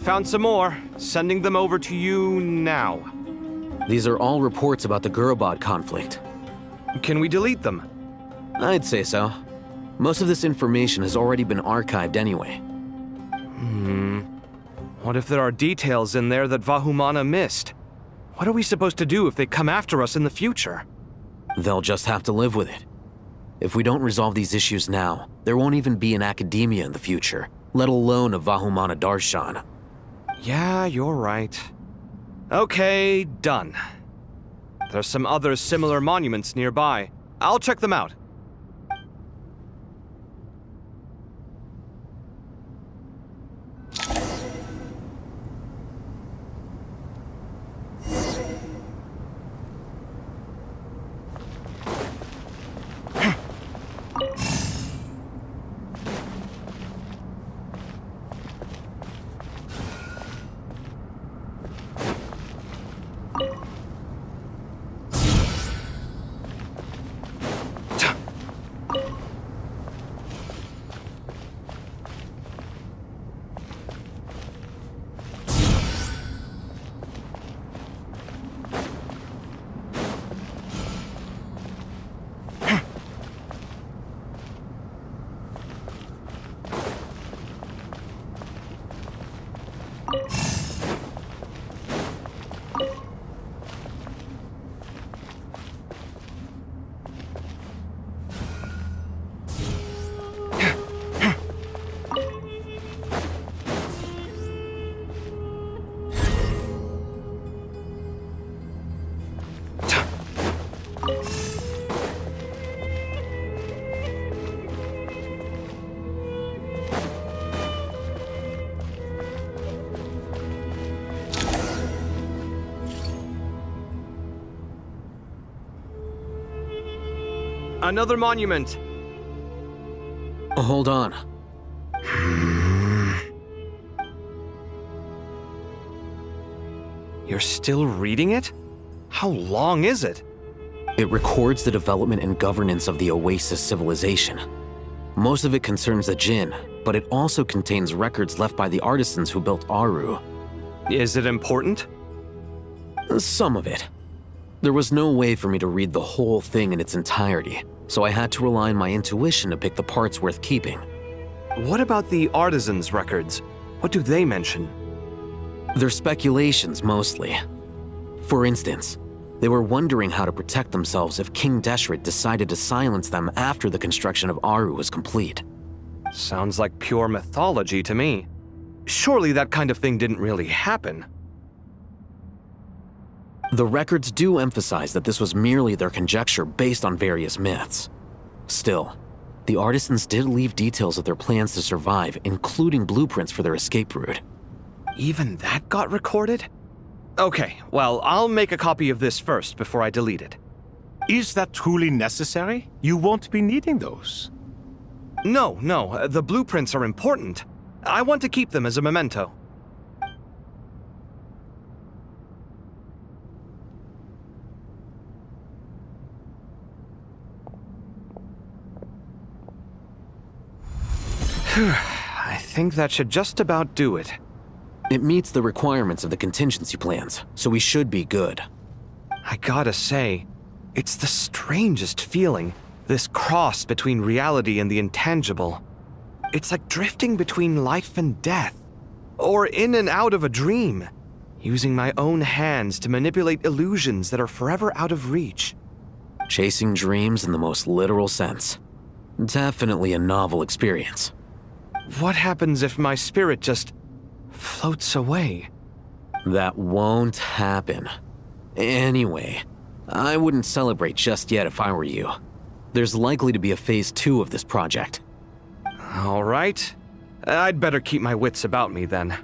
S14: Found some more. Sending them over to you now.
S2: These are all reports about the Gurubad conflict.
S14: Can we delete them?
S2: I'd say so. Most of this information has already been archived anyway.
S14: What if there are details in there that Vahumana missed? What are we supposed to do if they come after us in the future?
S2: They'll just have to live with it. If we don't resolve these issues now, there won't even be an academia in the future, let alone a Vahumana Darshan.
S14: Yeah, you're right. Okay, done. There's some other similar monuments nearby. I'll check them out. Another monument.
S2: Hold on.
S14: You're still reading it? How long is it?
S2: It records the development and governance of the Oasis civilization. Most of it concerns the Jinn, but it also contains records left by the artisans who built Aru.
S14: Is it important?
S2: Some of it. There was no way for me to read the whole thing in its entirety, so I had to rely on my intuition to pick the parts worth keeping.
S14: What about the artisans' records? What do they mention?
S2: They're speculations, mostly. For instance, they were wondering how to protect themselves if King Deshret decided to silence them after the construction of Aru was complete.
S14: Sounds like pure mythology to me. Surely that kind of thing didn't really happen.
S2: The records do emphasize that this was merely their conjecture based on various myths. Still, the artisans did leave details of their plans to survive, including blueprints for their escape route.
S14: Even that got recorded? Okay, well, I'll make a copy of this first before I delete it.
S11: Is that truly necessary? You won't be needing those.
S14: No, the blueprints are important. I want to keep them as a memento. I think that should just about do it.
S2: It meets the requirements of the contingency plans, so we should be good.
S14: I gotta say, it's the strangest feeling, this cross between reality and the intangible. It's like drifting between life and death, or in and out of a dream, using my own hands to manipulate illusions that are forever out of reach.
S2: Chasing dreams in the most literal sense. Definitely a novel experience.
S14: What happens if my spirit just floats away?
S2: That won't happen. Anyway, I wouldn't celebrate just yet if I were you. There's likely to be a phase 2 of this project.
S14: All right. I'd better keep my wits about me then.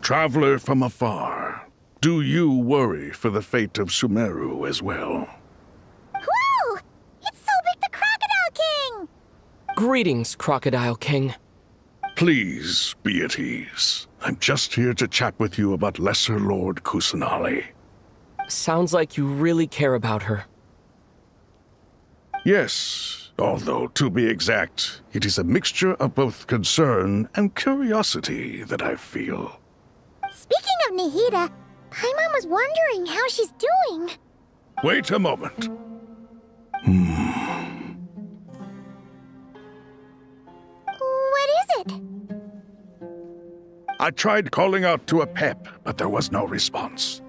S10: Traveler from afar, do you worry for the fate of Sumeru as well?
S19: Whoa! It's Sobek the Crocodile King!
S17: Greetings, Crocodile King.
S10: Please be at ease. I'm just here to chat with you about Lesser Lord Kusanali.
S17: Sounds like you really care about her.
S10: Yes, although to be exact, it is a mixture of both concern and curiosity that I feel.
S19: Speaking of Nihida, Paimon was wondering how she's doing.
S10: Wait a moment.
S19: What is it?
S10: I tried calling out to a pep, but there was no response.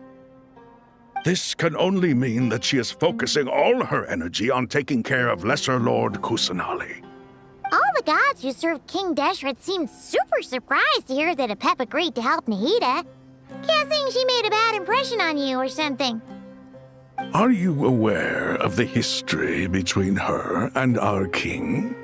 S10: This can only mean that she is focusing all her energy on taking care of Lesser Lord Kusanali.
S19: All the gods who served King Deshret seemed super surprised to hear that Apep agreed to help Nahida. Guessing she made a bad impression on you or something.
S10: Are you aware of the history between her and our king?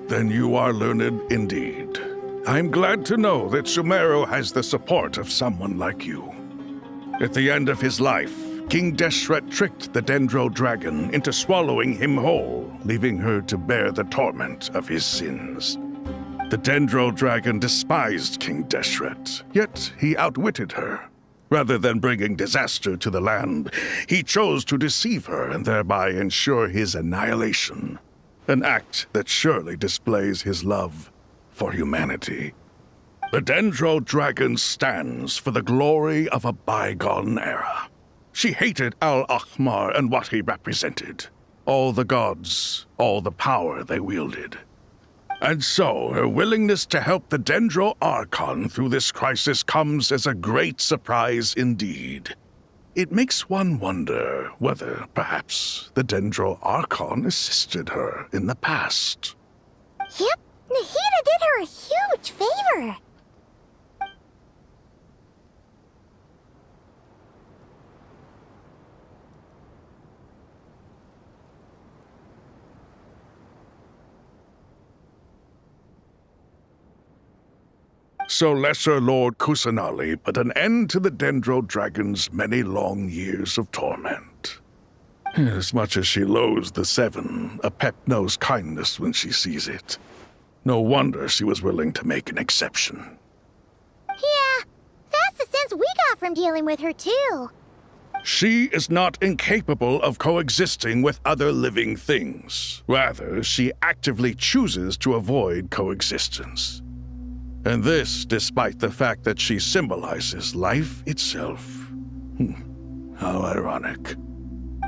S10: Then you are learned indeed. I'm glad to know that Sumeru has the support of someone like you. At the end of his life, King Deshret tricked the Dendro Dragon into swallowing him whole, leaving her to bear the torment of his sins. The Dendro Dragon despised King Deshret, yet he outwitted her. Rather than bringing disaster to the land, he chose to deceive her and thereby ensure his annihilation. An act that surely displays his love for humanity. The Dendro Dragon stands for the glory of a bygone era. She hated Al-Ahmar and what he represented. All the gods, all the power they wielded. And so, her willingness to help the Dendro Archon through this crisis comes as a great surprise indeed. It makes one wonder whether, perhaps, the Dendro Archon assisted her in the past.
S19: Yep, Nahida did her a huge favor.
S10: So Lesser Lord Kusanali put an end to the Dendro Dragon's many long years of torment. As much as she loathes the Seven, Apep knows kindness when she sees it. No wonder she was willing to make an exception.
S19: Yeah, that's the sense we got from dealing with her too.
S10: She is not incapable of coexisting with other living things. Rather, she actively chooses to avoid coexistence. And this despite the fact that she symbolizes life itself. How ironic.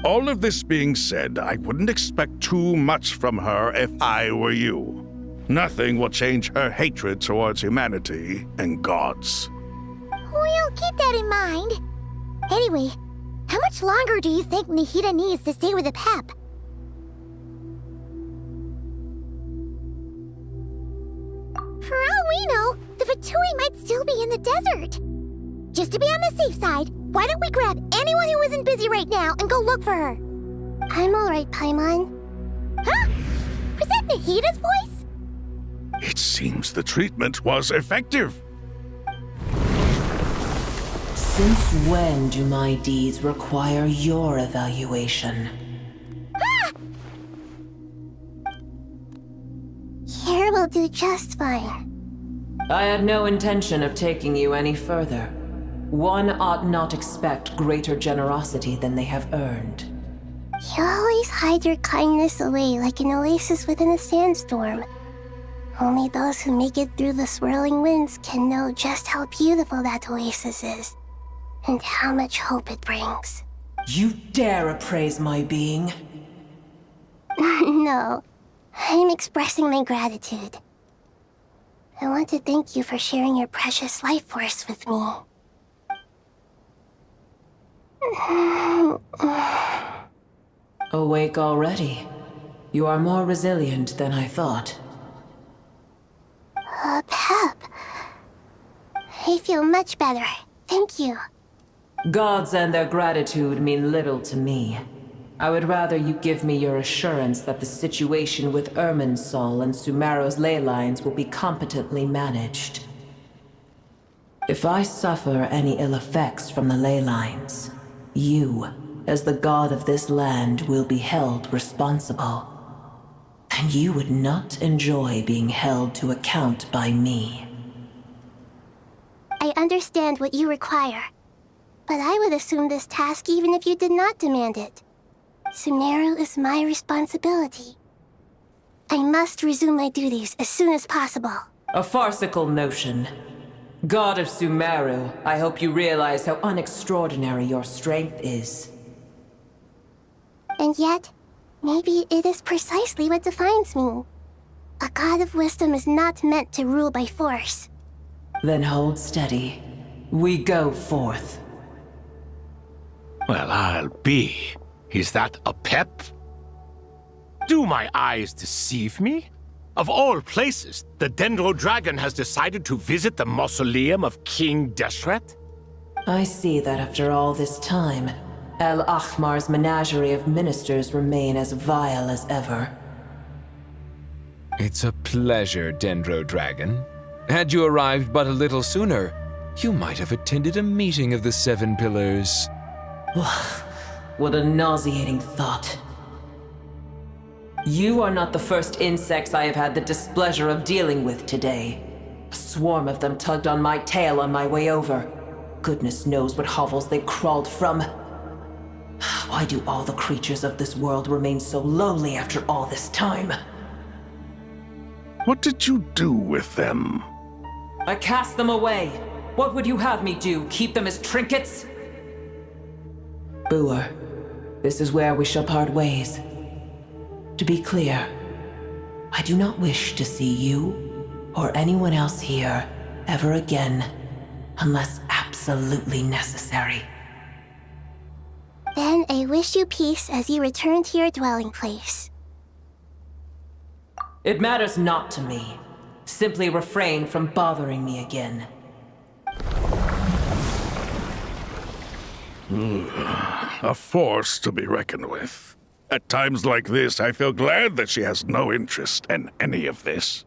S10: All of this being said, I wouldn't expect too much from her if I were you. Nothing will change her hatred towards humanity and gods.
S19: We'll keep that in mind. Anyway, how much longer do you think Nahida needs to stay with Apep? For all we know, the Fatui might still be in the desert. Just to be on the safe side, why don't we grab anyone who isn't busy right now and go look for her? I'm alright, Paimon. Huh? Was that Nahida's voice?
S10: It seems the treatment was effective.
S1: Since when do my deeds require your evaluation?
S19: Here will do just fine.
S1: I had no intention of taking you any further. One ought not expect greater generosity than they have earned.
S19: You always hide your kindness away like an oasis within a sandstorm. Only those who make it through the swirling winds can know just how beautiful that oasis is, and how much hope it brings.
S1: You dare appraise my being?
S19: No, I'm expressing my gratitude. I want to thank you for sharing your precious life force with me.
S1: Awake already? You are more resilient than I thought.
S19: Pep. I feel much better. Thank you.
S1: Gods and their gratitude mean little to me. I would rather you give me your assurance that the situation with Irminsul and Sumeru's ley lines will be competently managed. If I suffer any ill effects from the ley lines, you, as the god of this land, will be held responsible. And you would not enjoy being held to account by me.
S19: I understand what you require, but I would assume this task even if you did not demand it. Sumeru is my responsibility. I must resume my duties as soon as possible.
S1: A farcical notion. God of Sumeru, I hope you realize how unextraordinary your strength is.
S19: And yet, maybe it is precisely what defines me. A god of wisdom is not meant to rule by force.
S1: Then hold steady. We go forth.
S11: Well, I'll be. Is that a pep? Do my eyes deceive me? Of all places, the Dendro Dragon has decided to visit the mausoleum of King Deshret?
S1: I see that after all this time, El Ahmar's menagerie of ministers remain as vile as ever.
S3: It's a pleasure, Dendro Dragon. Had you arrived but a little sooner, you might have attended a meeting of the Seven Pillars.
S1: What a nauseating thought. You are not the first insects I have had the displeasure of dealing with today. A swarm of them tugged on my tail on my way over. Goodness knows what hovels they crawled from. Why do all the creatures of this world remain so lowly after all this time?
S10: What did you do with them?
S1: I cast them away. What would you have me do? Keep them as trinkets? Boer, this is where we shall part ways. To be clear, I do not wish to see you or anyone else here ever again, unless absolutely necessary.
S19: Then I wish you peace as you return to your dwelling place.
S1: It matters not to me. Simply refrain from bothering me again.
S10: A force to be reckoned with. At times like this, I feel glad that she has no interest in any of this.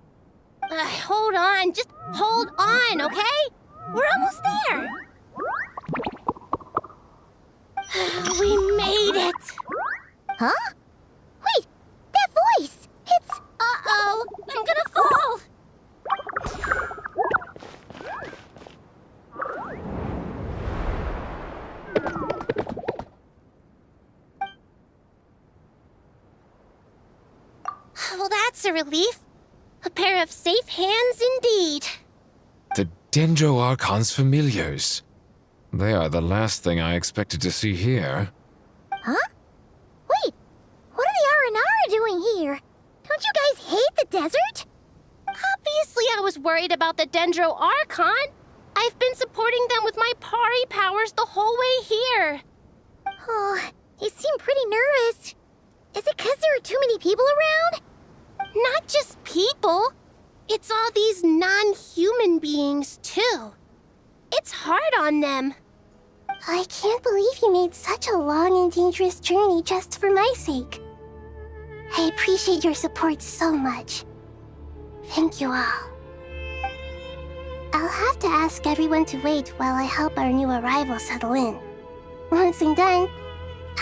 S19: Hold on, just hold on, okay? We're almost there. We made it. Huh? Wait, that voice! It's... Uh-oh, I'm gonna fall! Well, that's a relief. A pair of safe hands indeed.
S3: The Dendro Archon's familiars. They are the last thing I expected to see here.
S19: Huh? Wait, what are the R&R doing here? Don't you guys hate the desert? Obviously I was worried about the Dendro Archon. I've been supporting them with my Pari powers the whole way here. Oh, you seem pretty nervous. Is it because there are too many people around? Not just people. It's all these non-human beings, too. It's hard on them. I can't believe you made such a long and dangerous journey just for my sake. I appreciate your support so much. Thank you all. I'll have to ask everyone to wait while I help our new arrival settle in. Once I'm done,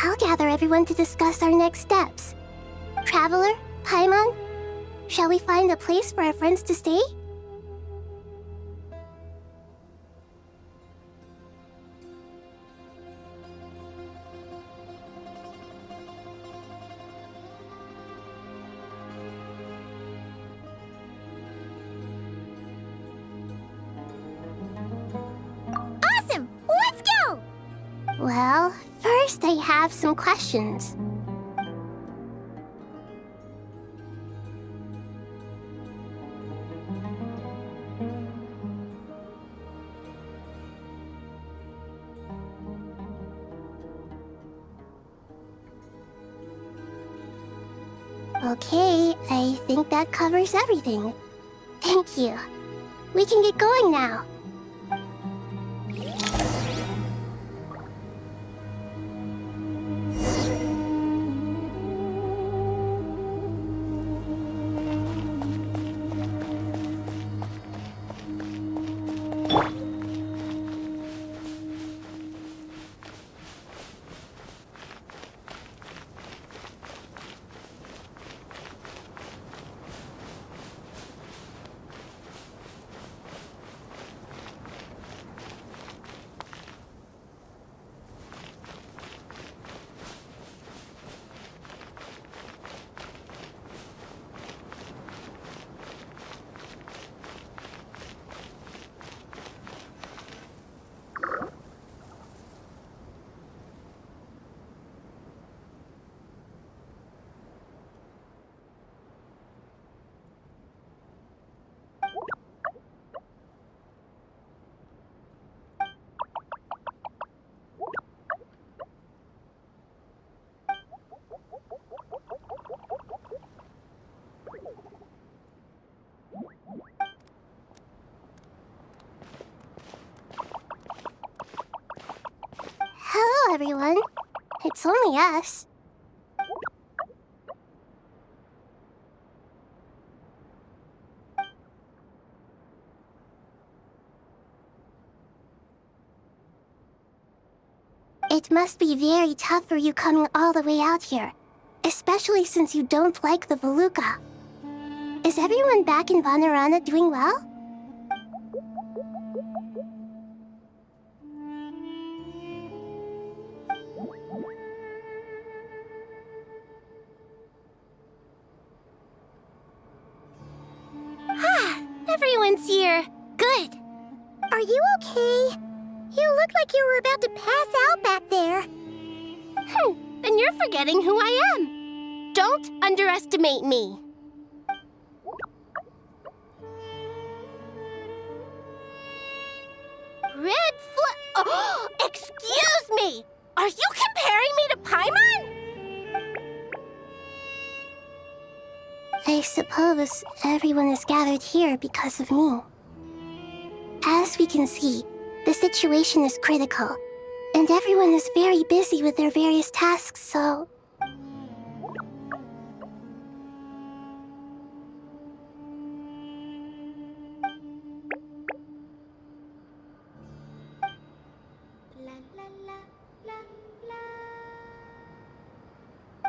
S19: I'll gather everyone to discuss our next steps. Traveler, Paimon, shall we find a place for our friends to stay? Awesome! Let's go! Well, first I have some questions. Okay, I think that covers everything. Thank you. We can get going now. everyone. It's only us. It must be very tough for you coming all the way out here, especially since you don't like the Voluka. Is everyone back in Vanarana doing well? Everyone's here. Good. Are you okay? You look like you were about to pass out back there. Then you're forgetting who I am. Don't underestimate me. Oh, excuse me! Are you comparing me to Paimon? I suppose everyone is gathered here because of me. As we can see, the situation is critical, and everyone is very busy with their various tasks, so...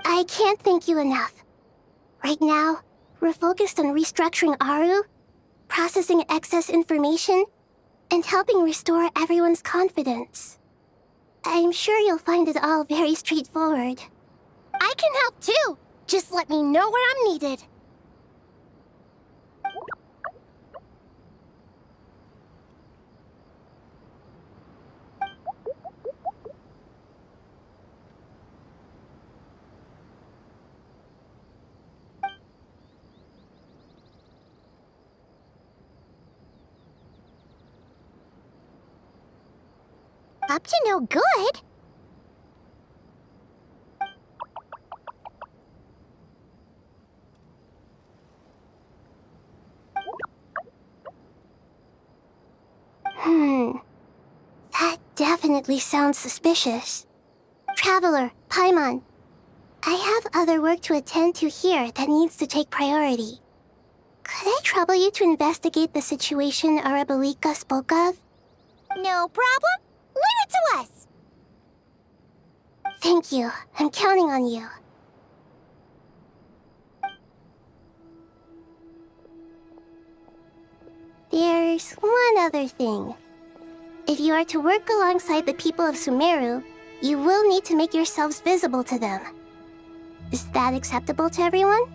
S19: I can't thank you enough. Right now, we're focused on restructuring Aru, processing excess information, and helping restore everyone's confidence. I'm sure you'll find it all very straightforward. I can help too. Just let me know where I'm needed. Up to no good? That definitely sounds suspicious. Traveler, Paimon, I have other work to attend to here that needs to take priority. Could I trouble you to investigate the situation Arabalika spoke of? No problem. Leave it to us! Thank you. I'm counting on you. There's one other thing. If you are to work alongside the people of Sumeru, you will need to make yourselves visible to them. Is that acceptable to everyone?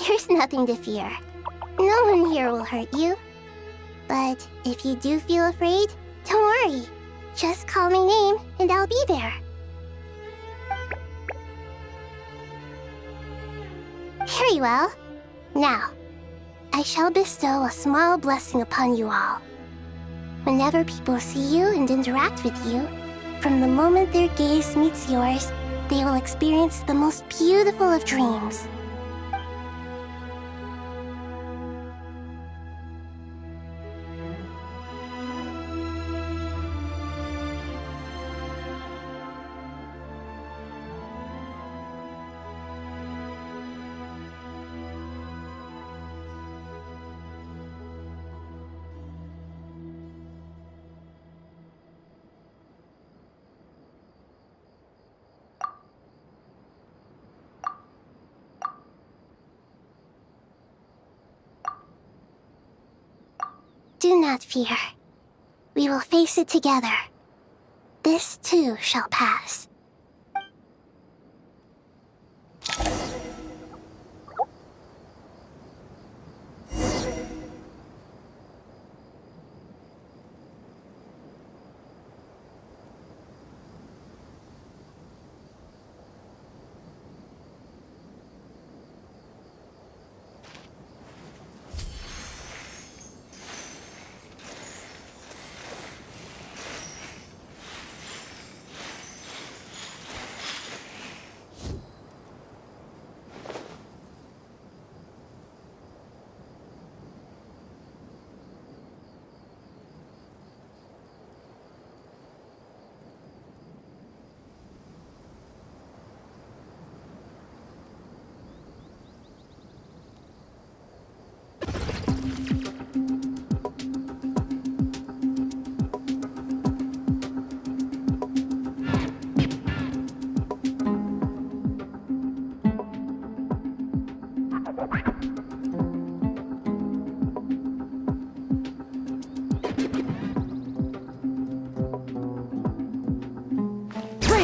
S19: There's nothing to fear. No one here will hurt you. But if you do feel afraid, don't worry. Just call my name and I'll be there. Very well. Now, I shall bestow a small blessing upon you all. Whenever people see you and interact with you, from the moment their gaze meets yours, they will experience the most beautiful of dreams. Do not fear. We will face it together. This too shall pass.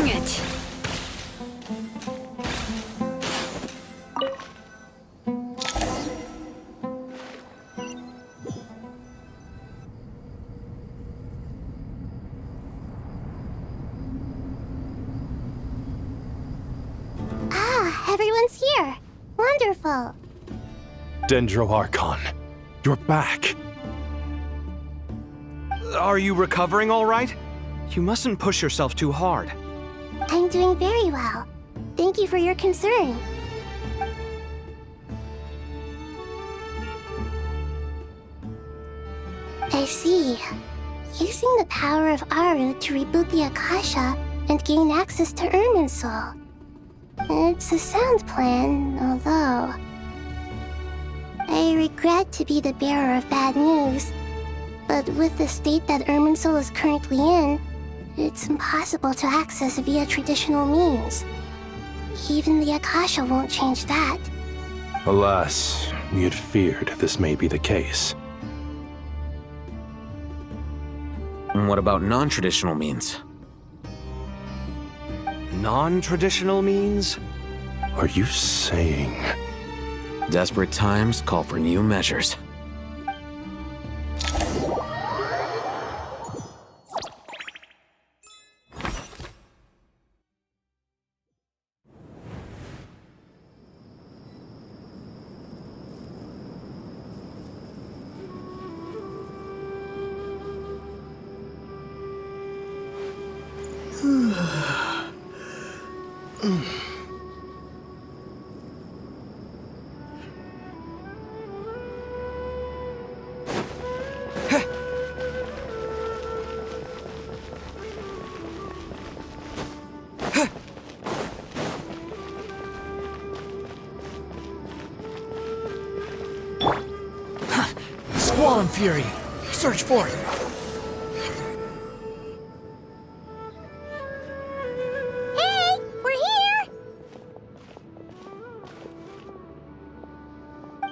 S22: Bring it!
S19: Ah, everyone's here. Wonderful.
S9: Dendro Archon, you're back.
S14: Are you recovering all right? You mustn't push yourself too hard.
S19: I'm doing very well. Thank you for your concern. I see. Using the power of Aru to reboot the Akasha and gain access to Ermin's soul. It's a sound plan, although... I regret to be the bearer of bad news, but with the state that Ermin's soul is currently in, it's impossible to access via traditional means. Even the Akasha won't change that.
S9: Alas, we had feared this may be the case.
S2: And what about non-traditional means?
S14: Non-traditional means?
S9: Are you saying...
S2: Desperate times call for new measures.
S16: Squall Fury! Search for it!
S19: Hey, we're here!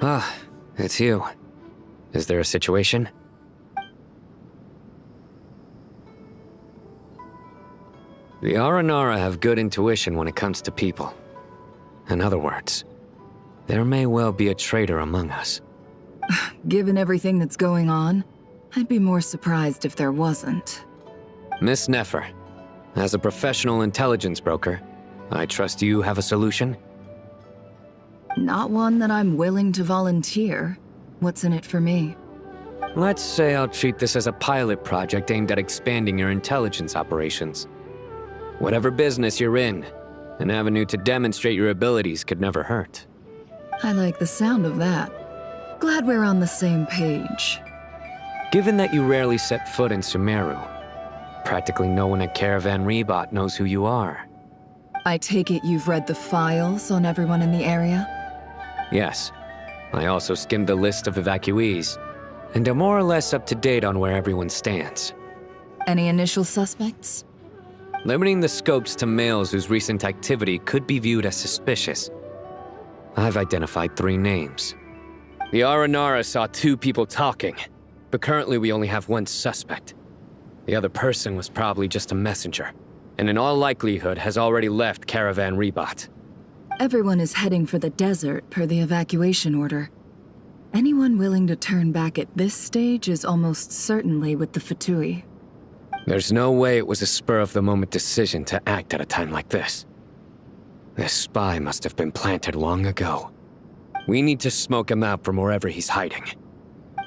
S13: Ah, it's you. Is there a situation? The Aranara have good intuition when it comes to people. In other words, there may well be a traitor among us.
S4: Given everything that's going on, I'd be more surprised if there wasn't.
S13: Miss Nefer, as a professional intelligence broker, I trust you have a solution?
S4: Not one that I'm willing to volunteer. What's in it for me?
S13: Let's say I'll treat this as a pilot project aimed at expanding your intelligence operations. Whatever business you're in, an avenue to demonstrate your abilities could never hurt.
S4: I like the sound of that. Glad we're on the same page.
S13: Given that you rarely set foot in Sumeru, practically no one at Caravan Rebot knows who you are.
S4: I take it you've read the files on everyone in the area?
S13: Yes. I also skimmed the list of evacuees, and am more or less up to date on where everyone stands.
S4: Any initial suspects?
S13: Limiting the scopes to males whose recent activity could be viewed as suspicious, I've identified 3 names. The Aranara saw 2 people talking, but currently we only have 1 suspect. The other person was probably just a messenger, and in all likelihood has already left Caravan Rebot.
S4: Everyone is heading for the desert per the evacuation order. Anyone willing to turn back at this stage is almost certainly with the Fatui.
S13: There's no way it was a spur-of-the-moment decision to act at a time like this. This spy must have been planted long ago. We need to smoke him out from wherever he's hiding.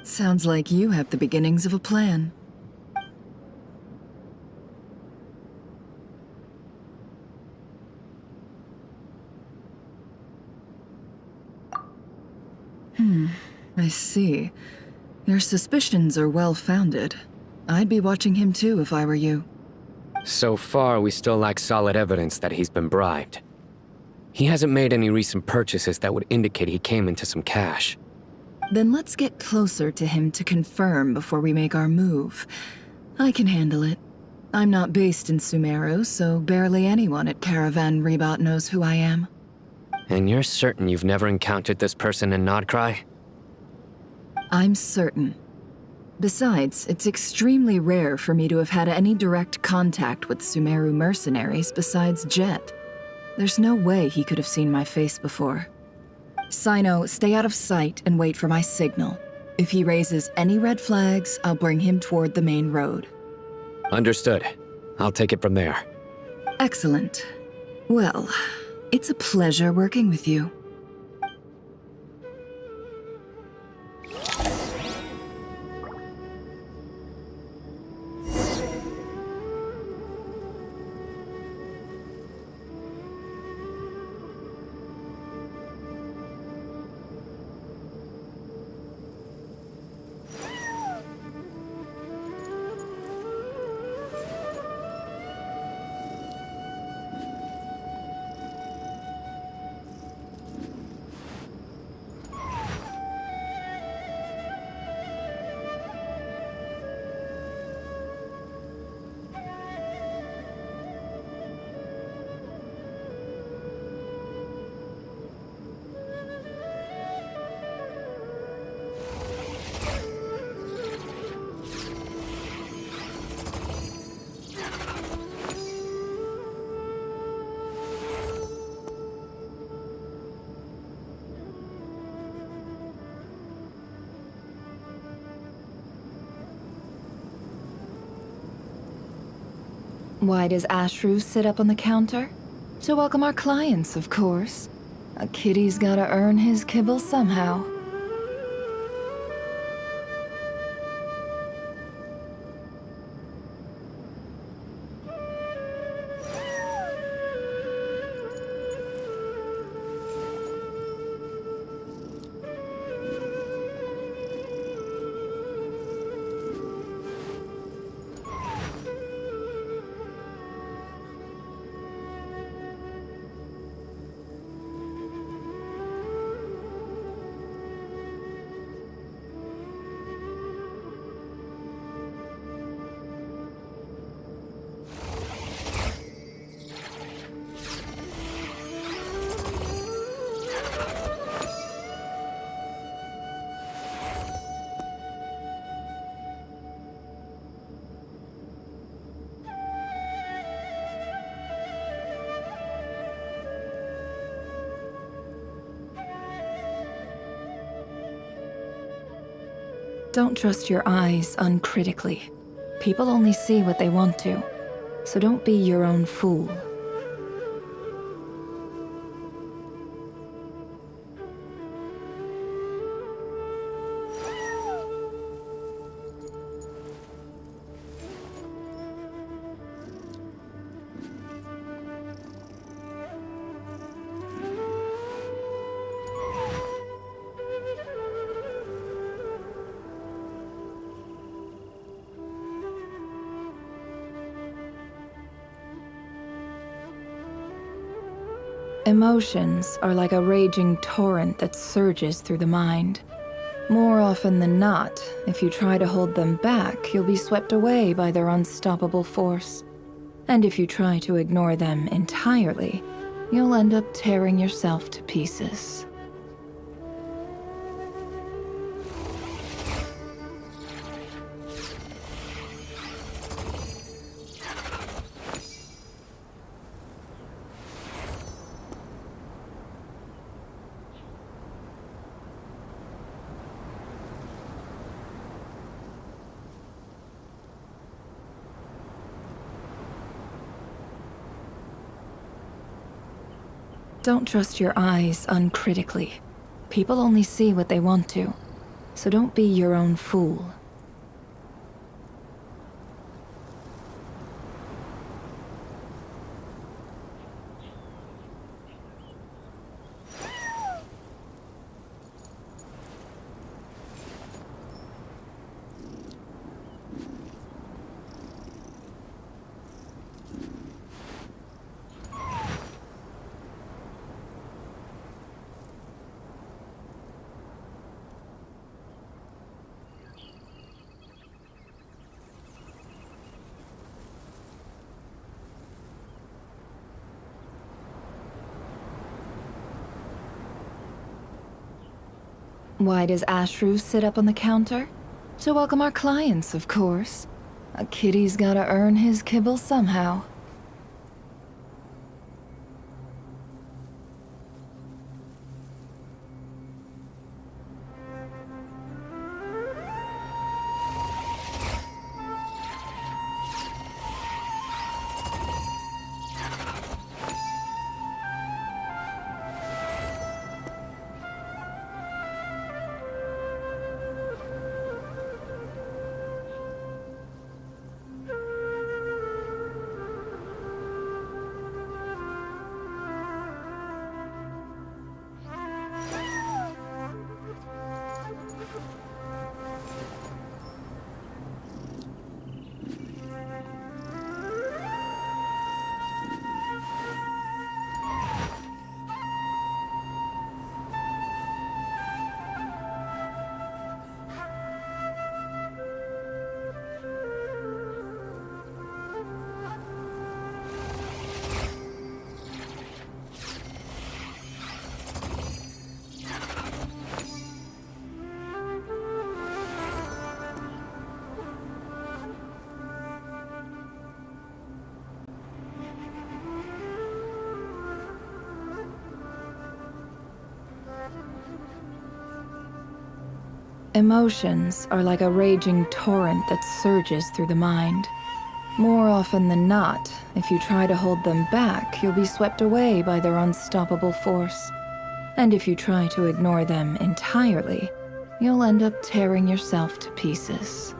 S4: Sounds like you have the beginnings of a plan. I see. Your suspicions are well-founded. I'd be watching him too if I were you.
S13: So far, we still lack solid evidence that he's been bribed. He hasn't made any recent purchases that would indicate he came into some cash.
S4: Then let's get closer to him to confirm before we make our move. I can handle it. I'm not based in Sumeru, so barely anyone at Caravan Rebot knows who I am.
S13: And you're certain you've never encountered this person in Nodcry?
S4: I'm certain. Besides, it's extremely rare for me to have had any direct contact with Sumeru mercenaries besides Jet. There's no way he could have seen my face before. Sino, stay out of sight and wait for my signal. If he raises any red flags, I'll bring him toward the main road.
S13: Understood. I'll take it from there.
S4: Excellent. Well, it's a pleasure working with you. Why does Ashru sit up on the counter? To welcome our clients, of course. A kitty's gotta earn his kibble somehow. Don't trust your eyes uncritically. People only see what they want to, so don't be your own fool. Emotions are like a raging torrent that surges through the mind. More often than not, if you try to hold them back, you'll be swept away by their unstoppable force. And if you try to ignore them entirely, you'll end up tearing yourself to pieces. Don't trust your eyes uncritically. People only see what they want to, so don't be your own fool. Why does Ashru sit up on the counter? To welcome our clients, of course. A kitty's gotta earn his kibble somehow. Emotions are like a raging torrent that surges through the mind. More often than not, if you try to hold them back, you'll be swept away by their unstoppable force. And if you try to ignore them entirely, you'll end up tearing yourself to pieces.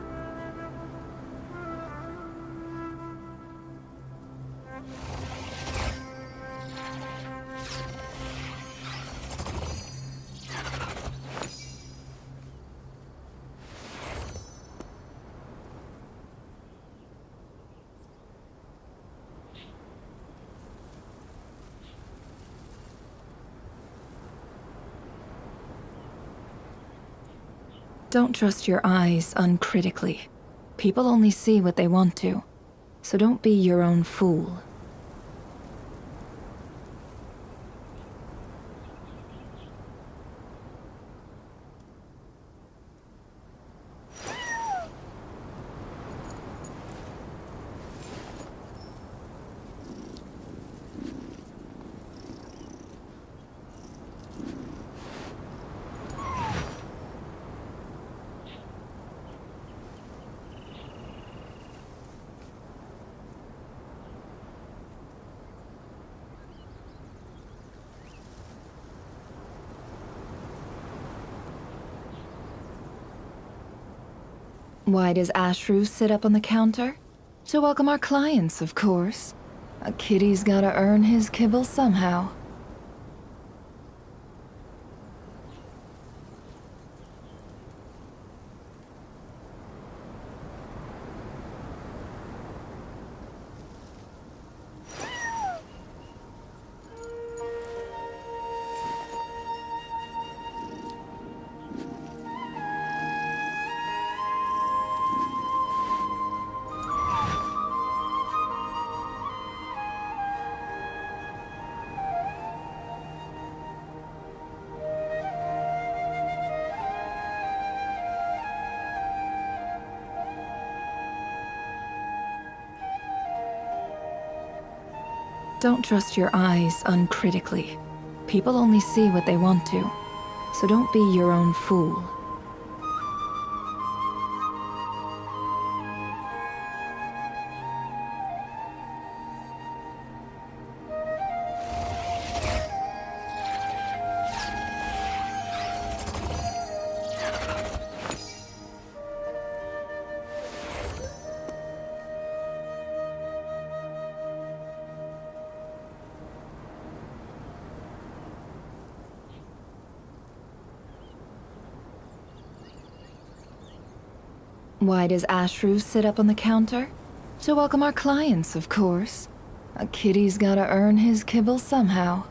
S4: Don't trust your eyes uncritically. People only see what they want to, so don't be your own fool. Why does Ashru sit up on the counter? To welcome our clients, of course. A kitty's gotta earn his kibble somehow. Don't trust your eyes uncritically. People only see what they want to, so don't be your own fool. Why does Ashru sit up on the counter? To welcome our clients, of course. A kitty's gotta earn his kibble somehow.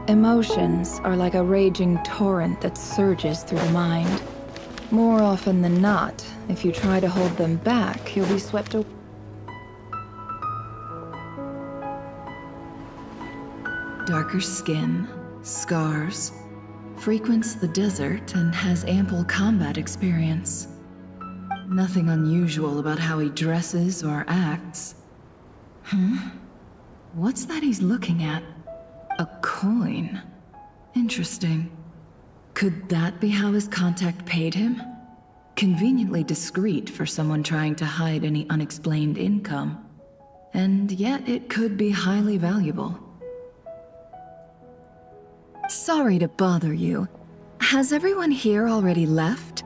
S4: Emotions are like a raging torrent that surges through the mind. More often than not, if you try to hold them back, you'll be swept away. Darker skin, scars, frequents the desert and has ample combat experience. Nothing unusual about how he dresses or acts. What's that he's looking at? A coin. Interesting. Could that be how his contact paid him? Conveniently discreet for someone trying to hide any unexplained income. And yet it could be highly valuable. Sorry to bother you. Has everyone here already left?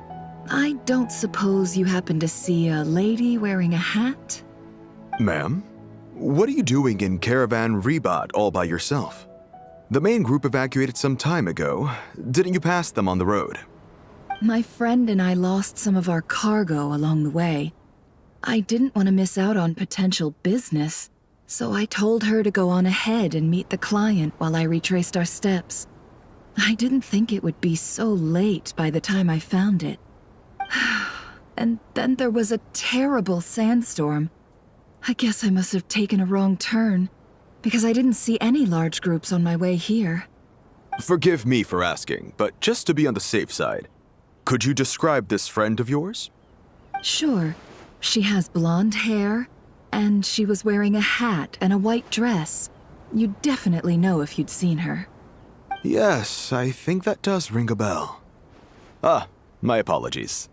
S4: I don't suppose you happen to see a lady wearing a hat?
S7: Ma'am, what are you doing in Caravan Rebat all by yourself? The main group evacuated some time ago. Didn't you pass them on the road?
S4: My friend and I lost some of our cargo along the way. I didn't want to miss out on potential business, so I told her to go on ahead and meet the client while I retraced our steps. I didn't think it would be so late by the time I found it. And then there was a terrible sandstorm. I guess I must have taken a wrong turn, because I didn't see any large groups on my way here.
S7: Forgive me for asking, but just to be on the safe side, could you describe this friend of yours?
S4: Sure. She has blonde hair, and she was wearing a hat and a white dress. You'd definitely know if you'd seen her.
S7: Yes, I think that does ring a bell. Ah, my apologies.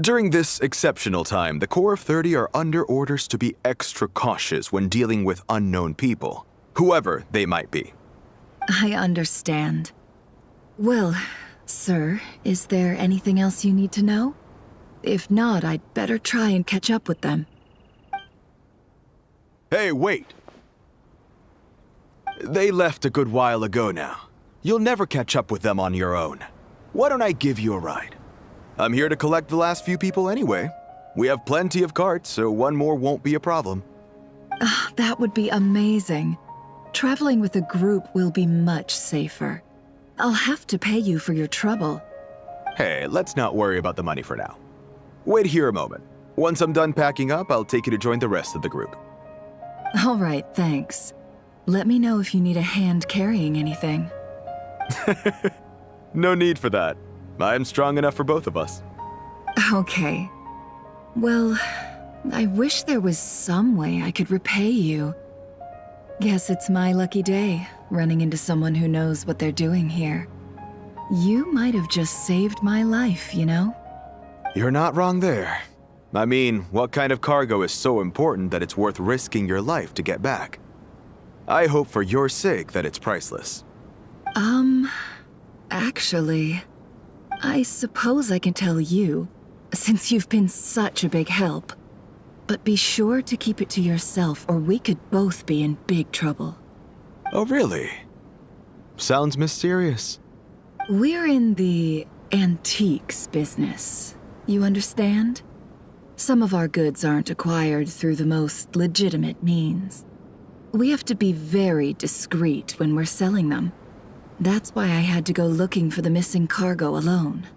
S7: During this exceptional time, the Corps of 30 are under orders to be extra cautious when dealing with unknown people, whoever they might be.
S4: I understand. Well, sir, is there anything else you need to know? If not, I'd better try and catch up with them.
S7: Hey, wait! They left a good while ago now. You'll never catch up with them on your own. Why don't I give you a ride? I'm here to collect the last few people anyway. We have plenty of carts, so one more won't be a problem.
S4: That would be amazing. Traveling with a group will be much safer. I'll have to pay you for your trouble.
S7: Hey, let's not worry about the money for now. Wait here a moment. Once I'm done packing up, I'll take you to join the rest of the group.
S4: All right, thanks. Let me know if you need a hand carrying anything.
S7: No need for that. I'm strong enough for both of us.
S4: Okay. Well, I wish there was some way I could repay you. Guess it's my lucky day, running into someone who knows what they're doing here. You might have just saved my life, you know?
S7: You're not wrong there. I mean, what kind of cargo is so important that it's worth risking your life to get back? I hope for your sake that it's priceless.
S4: Actually, I suppose I can tell you, since you've been such a big help. But be sure to keep it to yourself, or we could both be in big trouble.
S7: Oh, really? Sounds mysterious.
S4: We're in the antiques business. You understand? Some of our goods aren't acquired through the most legitimate means. We have to be very discreet when we're selling them. That's why I had to go looking for the missing cargo alone.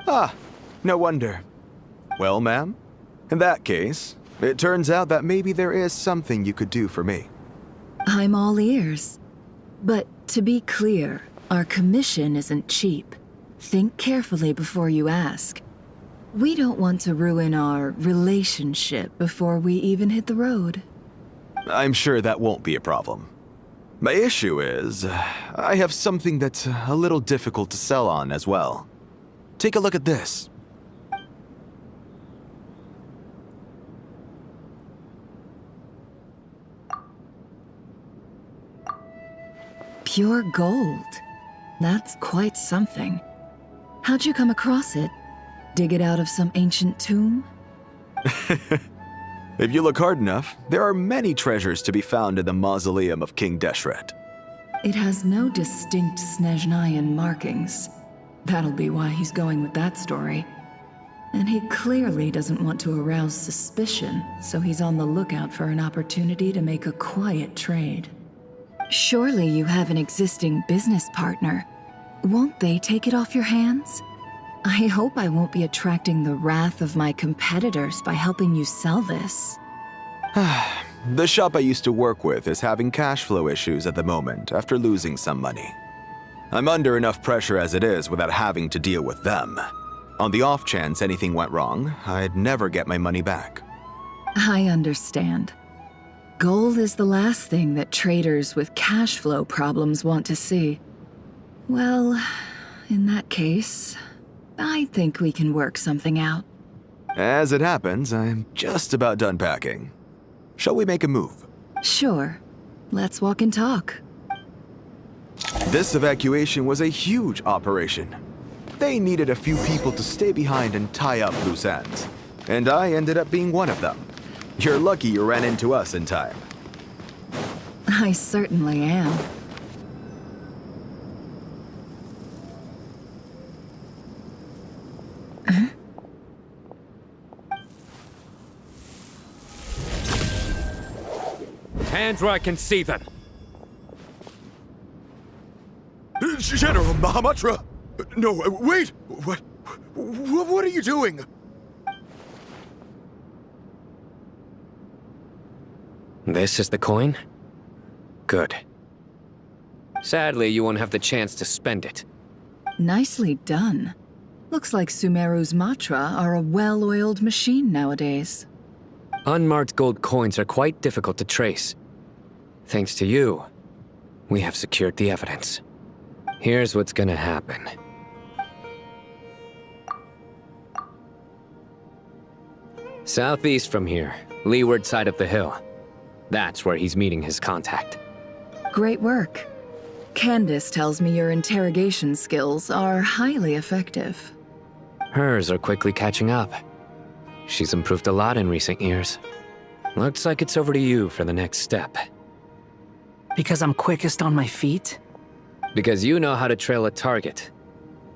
S7: Ah, no wonder. Well, ma'am, in that case, it turns out that maybe there is something you could do for me.
S4: I'm all ears. But to be clear, our commission isn't cheap. Think carefully before you ask. We don't want to ruin our relationship before we even hit the road.
S7: I'm sure that won't be a problem. My issue is, I have something that's a little difficult to sell on as well. Take a look at this.
S4: Pure gold. That's quite something. How'd you come across it? Dig it out of some ancient tomb?
S7: If you look hard enough, there are many treasures to be found in the mausoleum of King Deshret.
S4: It has no distinct Snezhnayan markings. That'll be why he's going with that story. And he clearly doesn't want to arouse suspicion, so he's on the lookout for an opportunity to make a quiet trade. Surely you have an existing business partner. Won't they take it off your hands? I hope I won't be attracting the wrath of my competitors by helping you sell this.
S7: The shop I used to work with is having cash flow issues at the moment after losing some money. I'm under enough pressure as it is without having to deal with them. On the off chance anything went wrong, I'd never get my money back.
S4: I understand. Gold is the last thing that traders with cash flow problems want to see. Well, in that case, I think we can work something out.
S7: As it happens, I'm just about done packing. Shall we make a move?
S4: Sure. Let's walk and talk.
S7: This evacuation was a huge operation. They needed a few people to stay behind and tie up loose ends. And I ended up being one of them. You're lucky you ran into us in time.
S4: I certainly am.
S13: Hands where I can see them.
S7: General Mahamatra! No, wait! What are you doing?
S13: This is the coin? Good. Sadly, you won't have the chance to spend it.
S4: Nicely done. Looks like Sumeru's Matra are a well-oiled machine nowadays.
S13: Unmarked gold coins are quite difficult to trace. Thanks to you, we have secured the evidence. Here's what's gonna happen. Southeast from here, leeward side of the hill. That's where he's meeting his contact.
S4: Great work. Candace tells me your interrogation skills are highly effective.
S13: Hers are quickly catching up. She's improved a lot in recent years. Looks like it's over to you for the next step.
S12: Because I'm quickest on my feet?
S13: Because you know how to trail a target.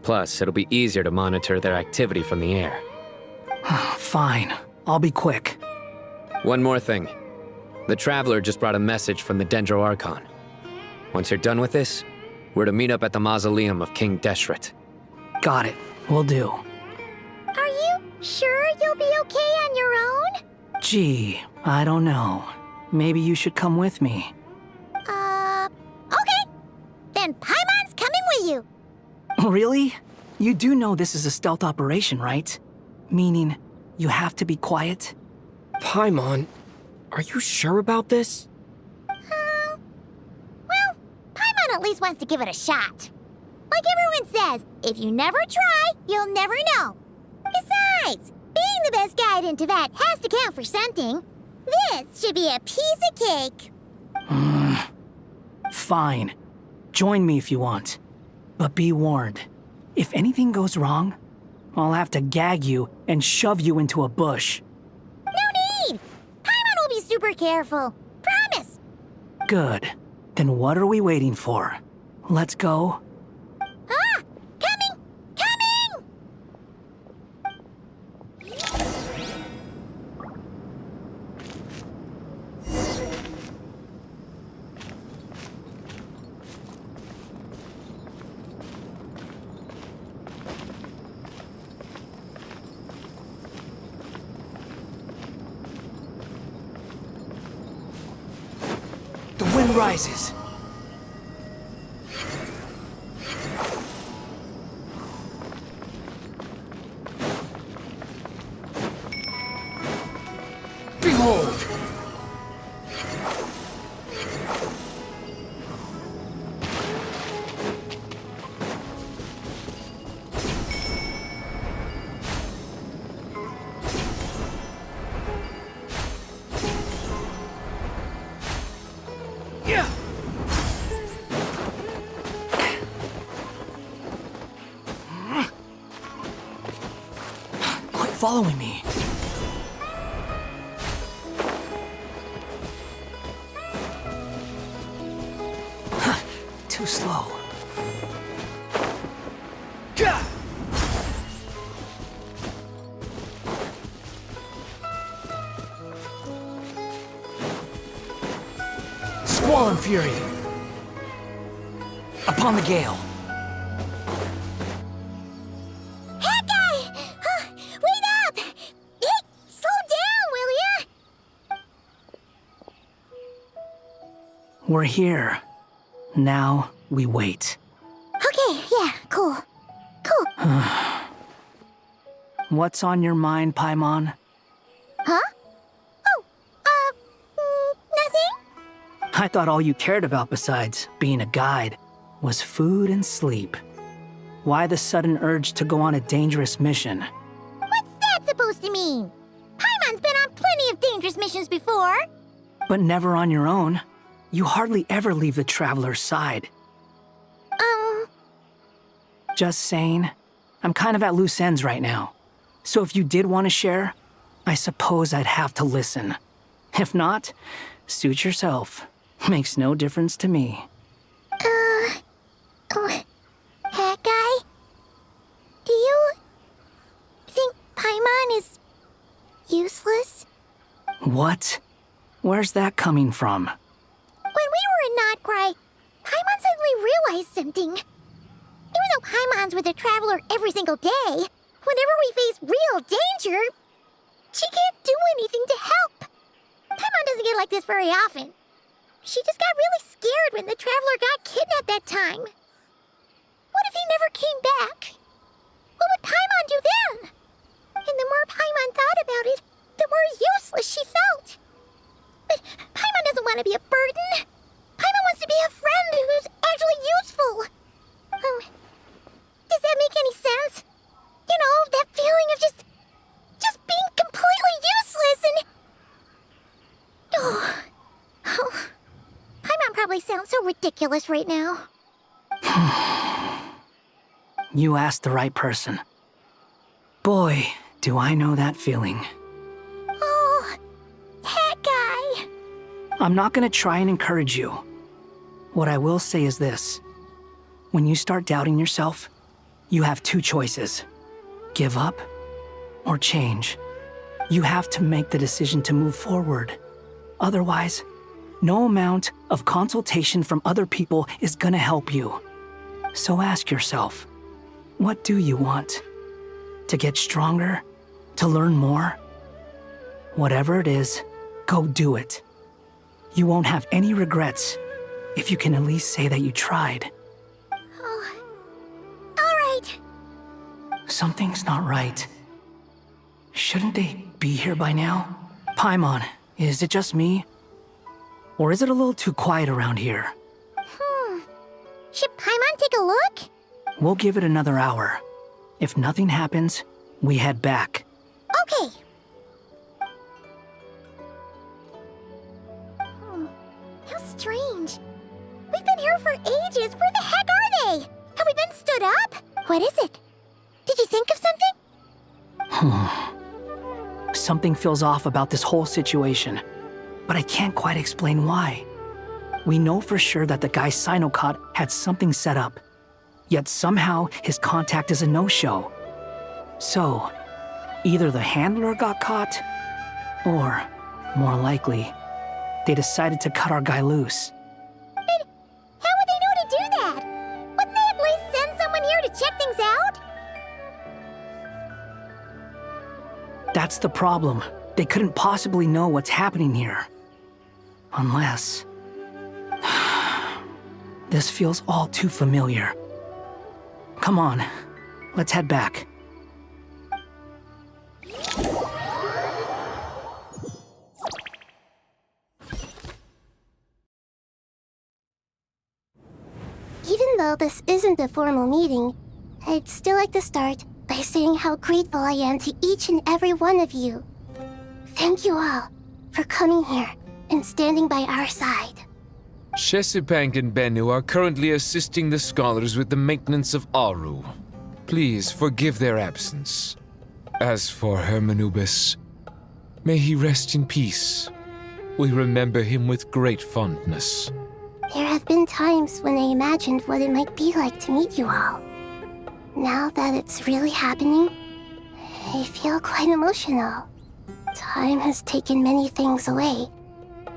S13: Plus, it'll be easier to monitor their activity from the air.
S12: Fine. I'll be quick.
S13: One more thing. The Traveler just brought a message from the Dendro Archon. Once you're done with this, we're to meet up at the mausoleum of King Deshret.
S12: Got it. Will do.
S19: Are you sure you'll be okay on your own?
S12: Gee, I don't know. Maybe you should come with me.
S19: Okay. Then Paimon's coming with you.
S12: Really? You do know this is a stealth operation, right? Meaning, you have to be quiet?
S17: Paimon, are you sure about this?
S19: Well, Paimon at least wants to give it a shot. Like everyone says, if you never try, you'll never know. Besides, being the best guide in Teyvat has to count for something. This should be a piece of cake.
S12: Fine. Join me if you want. But be warned. If anything goes wrong, I'll have to gag you and shove you into a bush.
S19: No need! Paimon will be super careful. Promise!
S12: Good. Then what are we waiting for? Let's go.
S19: Coming! Coming!
S12: The wind rises.
S10: Behold!
S12: Quit following me. Too slow. Squall and Fury. Upon the gale.
S19: Hey, guy! Wait up! Hey, slow down, will ya?
S12: We're here. Now we wait.
S19: Okay, yeah, cool. Cool.
S12: What's on your mind, Paimon?
S19: Huh? Nothing?
S12: I thought all you cared about besides being a guide was food and sleep. Why the sudden urge to go on a dangerous mission?
S19: What's that supposed to mean? Paimon's been on plenty of dangerous missions before.
S12: But never on your own. You hardly ever leave the traveler's side. Just saying. I'm kind of at loose ends right now. So if you did want to share, I suppose I'd have to listen. If not, suit yourself. Makes no difference to me.
S19: Hat guy? Do you think Paimon is useless?
S12: What? Where's that coming from?
S19: When we were in Notcry, Paimon suddenly realized something. Even though Paimon's with a traveler every single day, whenever we face real danger, she can't do anything to help. Paimon doesn't get like this very often. She just got really scared when the traveler got kidnapped that time. What if he never came back? What would Paimon do then? And the more Paimon thought about it, the more useless she felt. But Paimon doesn't want to be a burden. Paimon wants to be a friend who's actually useful. Does that make any sense? You know, that feeling of just being completely useless and... Oh. Paimon probably sounds so ridiculous right now.
S12: You asked the right person. Boy, do I know that feeling.
S19: Oh, that guy.
S12: I'm not gonna try and encourage you. What I will say is this. When you start doubting yourself, you have two choices. Give up or change. You have to make the decision to move forward. Otherwise, no amount of consultation from other people is gonna help you. So ask yourself, what do you want? To get stronger? To learn more? Whatever it is, go do it. You won't have any regrets if you can at least say that you tried. Something's not right. Shouldn't they be here by now? Paimon, is it just me? Or is it a little too quiet around here?
S19: Should Paimon take a look?
S12: We'll give it another hour. If nothing happens, we head back.
S19: Okay. How strange. We've been here for ages. Where the heck are they? Have we been stood up? What is it? Did you think of something?
S12: Something feels off about this whole situation, but I can't quite explain why. We know for sure that the guy Sinocot had something set up, yet somehow his contact is a no-show. So, either the handler got caught, or, more likely, they decided to cut our guy loose.
S19: But how would they know to do that? Wouldn't they at least send someone here to check things out?
S12: That's the problem. They couldn't possibly know what's happening here. Unless... This feels all too familiar. Come on, let's head back.
S19: Even though this isn't a formal meeting, I'd still like to start by saying how grateful I am to each and every one of you. Thank you all for coming here and standing by our side.
S3: Shesipank and Bennu are currently assisting the scholars with the maintenance of Aru. Please forgive their absence. As for Hermanubis, may he rest in peace. We remember him with great fondness.
S19: There have been times when I imagined what it might be like to meet you all. Now that it's really happening, I feel quite emotional. Time has taken many things away,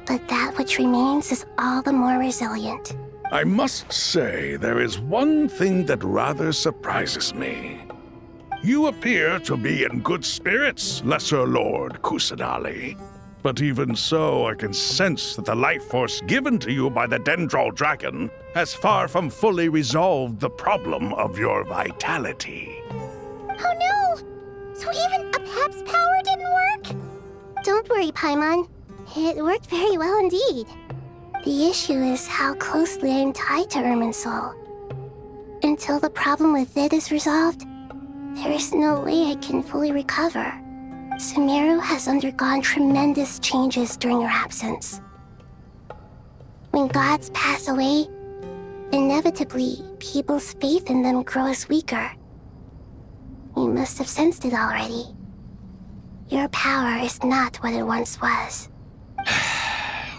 S19: but that which remains is all the more resilient.
S10: I must say, there is one thing that rather surprises me. You appear to be in good spirits, Lesser Lord Kusanali. But even so, I can sense that the life force given to you by the Dendro Dragon has far from fully resolved the problem of your vitality.
S19: Oh no! So even Apep's power didn't work? Don't worry, Paimon. It worked very well indeed. The issue is how closely I'm tied to Irminsul. Until the problem with it is resolved, there is no way I can fully recover. Sumeru has undergone tremendous changes during your absence. When gods pass away, inevitably, people's faith in them grows weaker. You must have sensed it already. Your power is not what it once was.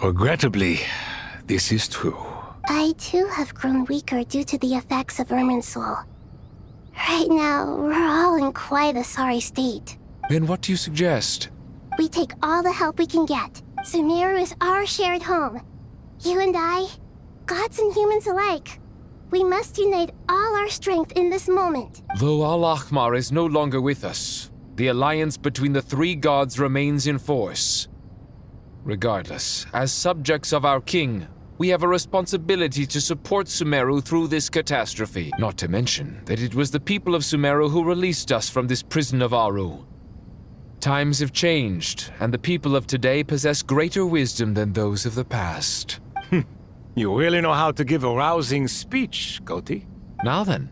S3: Regrettably, this is true.
S19: I too have grown weaker due to the effects of Irminsul. Right now, we're all in quite a sorry state.
S3: Then what do you suggest?
S19: We take all the help we can get. Sumeru is our shared home. You and I, gods and humans alike. We must unite all our strength in this moment.
S3: Though Al-Ahmar is no longer with us, the alliance between the three gods remains in force. Regardless, as subjects of our king, we have a responsibility to support Sumeru through this catastrophe. Not to mention that it was the people of Sumeru who released us from this prison of Aru. Times have changed, and the people of today possess greater wisdom than those of the past.
S11: You really know how to give a rousing speech, Koti.
S3: Now then,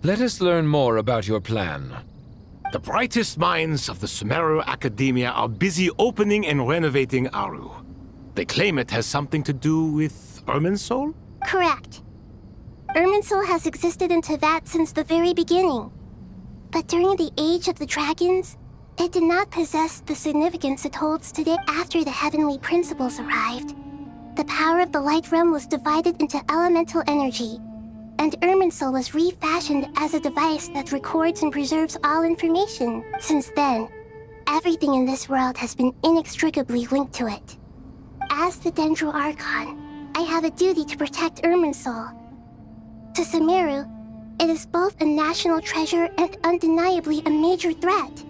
S3: let us learn more about your plan.
S11: The brightest minds of the Sumeru Academia are busy opening and renovating Aru. They claim it has something to do with Irminsul?
S19: Correct. Irminsul has existed in Teyvat since the very beginning. But during the Age of the Dragons, it did not possess the significance it holds today. After the heavenly principles arrived, the power of the Light Realm was divided into elemental energy, and Irminsul was refashioned as a device that records and preserves all information. Since then, everything in this world has been inextricably linked to it. As the Dendro Archon, I have a duty to protect Irminsul. To Sumeru, it is both a national treasure and undeniably a major threat.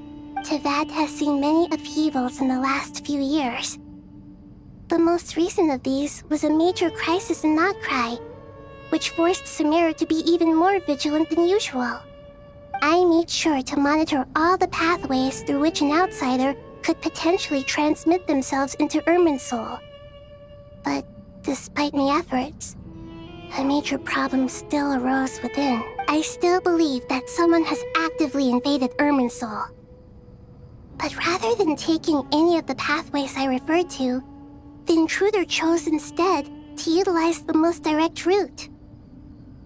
S19: Teyvat has seen many upheavals in the last few years. The most recent of these was a major crisis in Notcry, which forced Sumeru to be even more vigilant than usual. I made sure to monitor all the pathways through which an outsider could potentially transmit themselves into Irminsul. But despite my efforts, a major problem still arose within. I still believe that someone has actively invaded Irminsul. But rather than taking any of the pathways I referred to, the intruder chose instead to utilize the most direct route,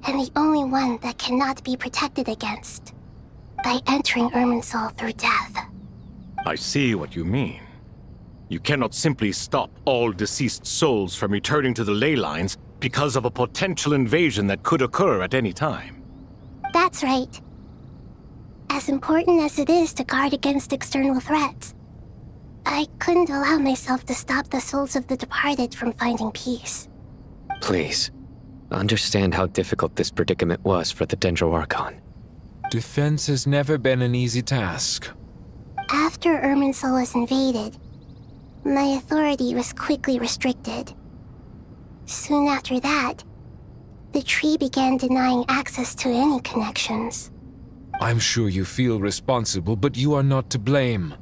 S19: and the only one that cannot be protected against, by entering Irminsul through death.
S11: I see what you mean. You cannot simply stop all deceased souls from returning to the ley lines because of a potential invasion that could occur at any time.
S19: That's right. As important as it is to guard against external threats, I couldn't allow myself to stop the souls of the departed from finding peace.
S13: Please, understand how difficult this predicament was for the Dendro Archon.
S3: Defense has never been an easy task.
S19: After Irminsul was invaded, my authority was quickly restricted. Soon after that, the tree began denying access to any connections.
S3: I'm sure you feel responsible, but you are not to blame.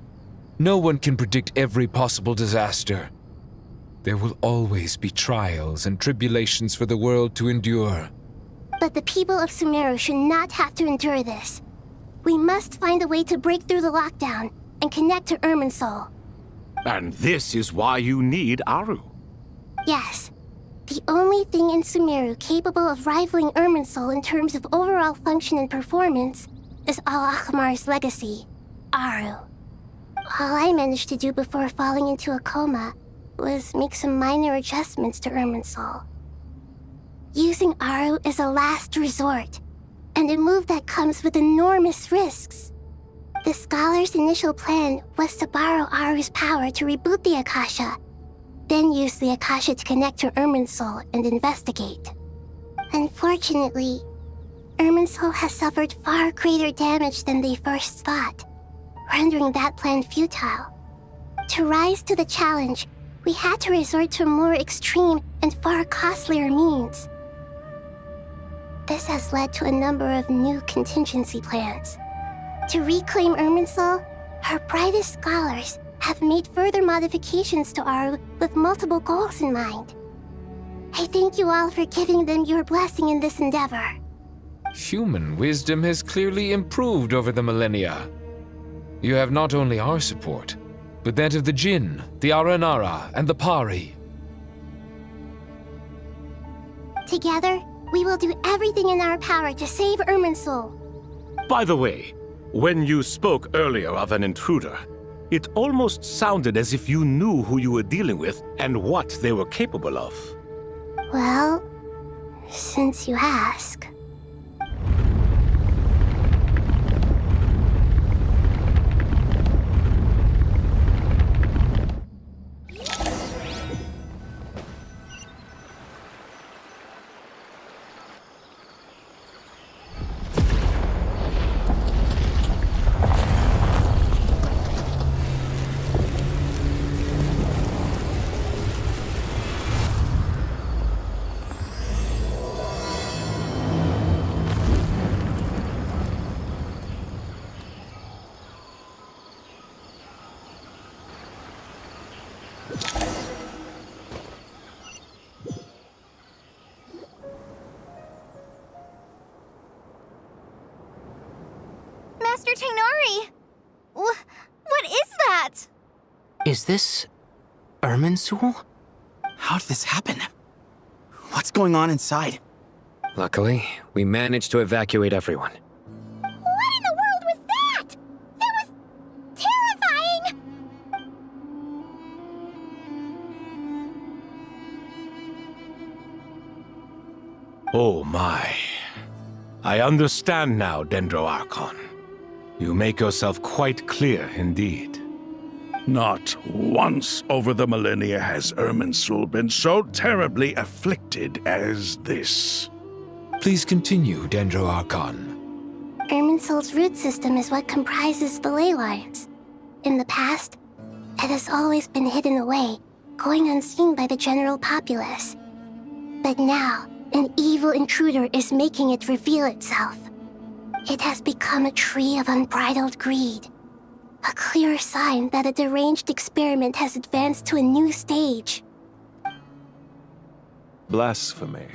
S3: No one can predict every possible disaster. There will always be trials and tribulations for the world to endure.
S19: But the people of Sumeru should not have to endure this. We must find a way to break through the lockdown and connect to Irminsul.
S11: And this is why you need Aru.
S19: Yes. The only thing in Sumeru capable of rivaling Irminsul in terms of overall function and performance is Al-Ahmar's legacy, Aru. All I managed to do before falling into a coma was make some minor adjustments to Irminsul. Using Aru is a last resort, and a move that comes with enormous risks. The Scholar's initial plan was to borrow Aru's power to reboot the Akasha, then use the Akasha to connect to Irminsul and investigate. Unfortunately, Irminsul has suffered far greater damage than they first thought, rendering that plan futile. To rise to the challenge, we had to resort to more extreme and far costlier means. This has led to a number of new contingency plans. To reclaim Irminsul, our brightest scholars have made further modifications to Aru with multiple goals in mind. I thank you all for giving them your blessing in this endeavor.
S3: Human wisdom has clearly improved over the millennia. You have not only our support, but that of the Jinn, the Aranara, and the Pari.
S19: Together, we will do everything in our power to save Irminsul.
S11: By the way, when you spoke earlier of an intruder, it almost sounded as if you knew who you were dealing with and what they were capable of.
S19: Well, since you ask.
S6: Master Tainari! What is that?
S12: Is this Irminsul? How did this happen? What's going on inside?
S13: Luckily, we managed to evacuate everyone.
S19: What in the world was that? That was terrifying!
S11: Oh my. I understand now, Dendro Archon. You make yourself quite clear indeed.
S10: Not once over the millennia has Irminsul been so terribly afflicted as this.
S3: Please continue, Dendro Archon.
S19: Irminsul's root system is what comprises the ley lines. In the past, it has always been hidden away, going unseen by the general populace. But now, an evil intruder is making it reveal itself. It has become a tree of unbridled greed. A clear sign that a deranged experiment has advanced to a new stage.
S18: Blasphemy.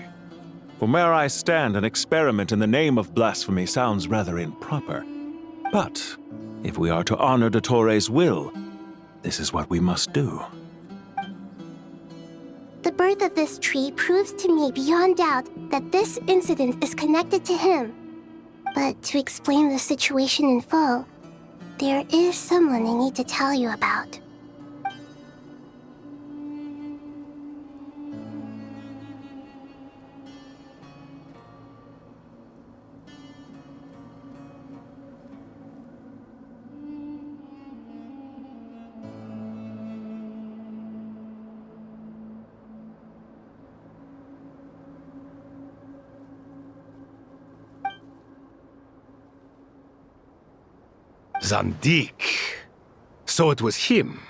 S18: From where I stand, an experiment in the name of blasphemy sounds rather improper. But if we are to honor Dottores' will, this is what we must do.
S19: The birth of this tree proves to me beyond doubt that this incident is connected to him. But to explain the situation in full, there is someone I need to tell you about.
S11: Zandik. So it was him.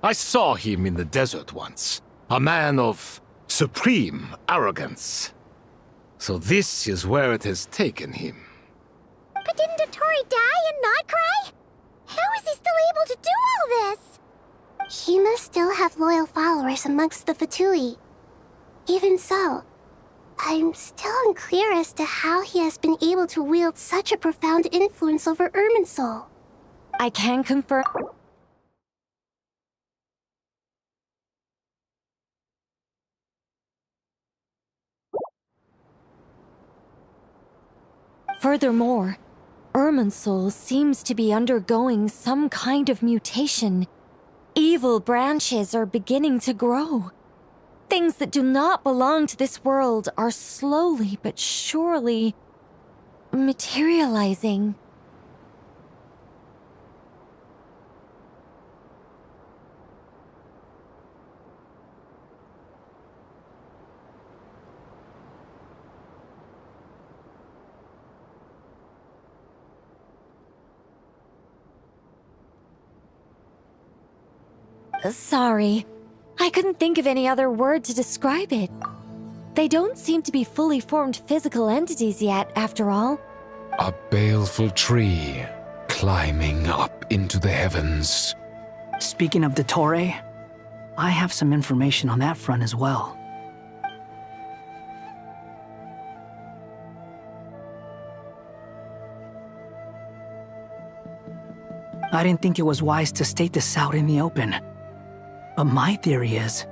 S11: I saw him in the desert once. A man of supreme arrogance. So this is where it has taken him.
S19: But didn't Dottore die and not cry? How is he still able to do all this? He must still have loyal followers amongst the Fatui. Even so, I'm still unclear as to how he has been able to wield such a profound influence over Irminsul.
S6: I can confirm. Furthermore, Irminsul seems to be undergoing some kind of mutation. Evil branches are beginning to grow. Things that do not belong to this world are slowly but surely materializing. Sorry. I couldn't think of any other word to describe it. They don't seem to be fully formed physical entities yet, after all.
S3: A baleful tree climbing up into the heavens.
S12: Speaking of Dottore, I have some information on that front as well. I didn't think it was wise to state this out in the open. But my theory is,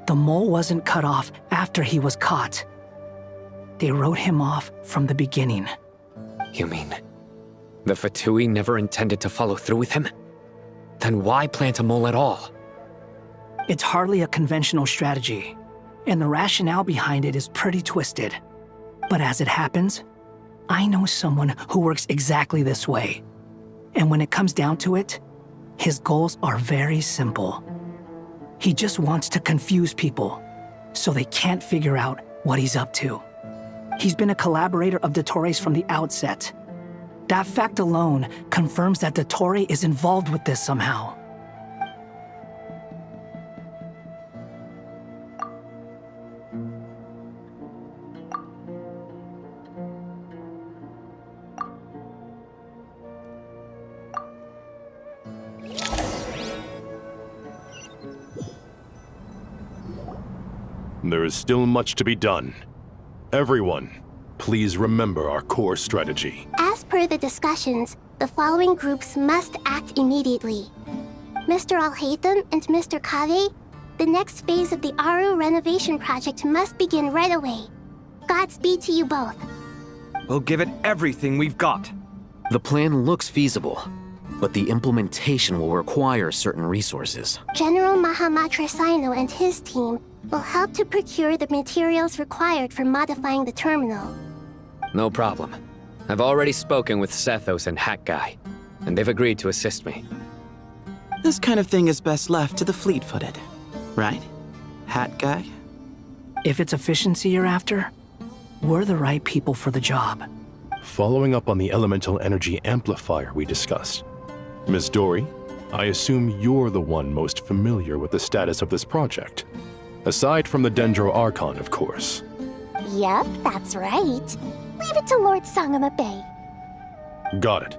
S12: the mole wasn't cut off after he was caught. They wrote him off from the beginning.
S13: You mean, the Fatui never intended to follow through with him? Then why plant a mole at all?
S12: It's hardly a conventional strategy, and the rationale behind it is pretty twisted. But as it happens, I know someone who works exactly this way. And when it comes down to it, his goals are very simple. He just wants to confuse people, so they can't figure out what he's up to. He's been a collaborator of Dottore's from the outset. That fact alone confirms that Dottore is involved with this somehow.
S9: There is still much to be done. Everyone, please remember our core strategy.
S19: As per the discussions, the following groups must act immediately. Mr. Al-Haytham and Mr. Kave, the next phase of the Aru renovation project must begin right away. Godspeed to you both.
S14: We'll give it everything we've got.
S2: The plan looks feasible, but the implementation will require certain resources.
S19: General Mahamatra Sino and his team will help to procure the materials required for modifying the terminal.
S13: No problem. I've already spoken with Sethos and Hat Guy, and they've agreed to assist me.
S15: This kind of thing is best left to the fleet-footed, right, Hat Guy?
S12: If it's efficiency you're after, we're the right people for the job.
S9: Following up on the elemental energy amplifier we discussed, Ms. Dory, I assume you're the one most familiar with the status of this project. Aside from the Dendro Archon, of course.
S19: Yep, that's right. Leave it to Lord Sangamabe.
S9: Got it.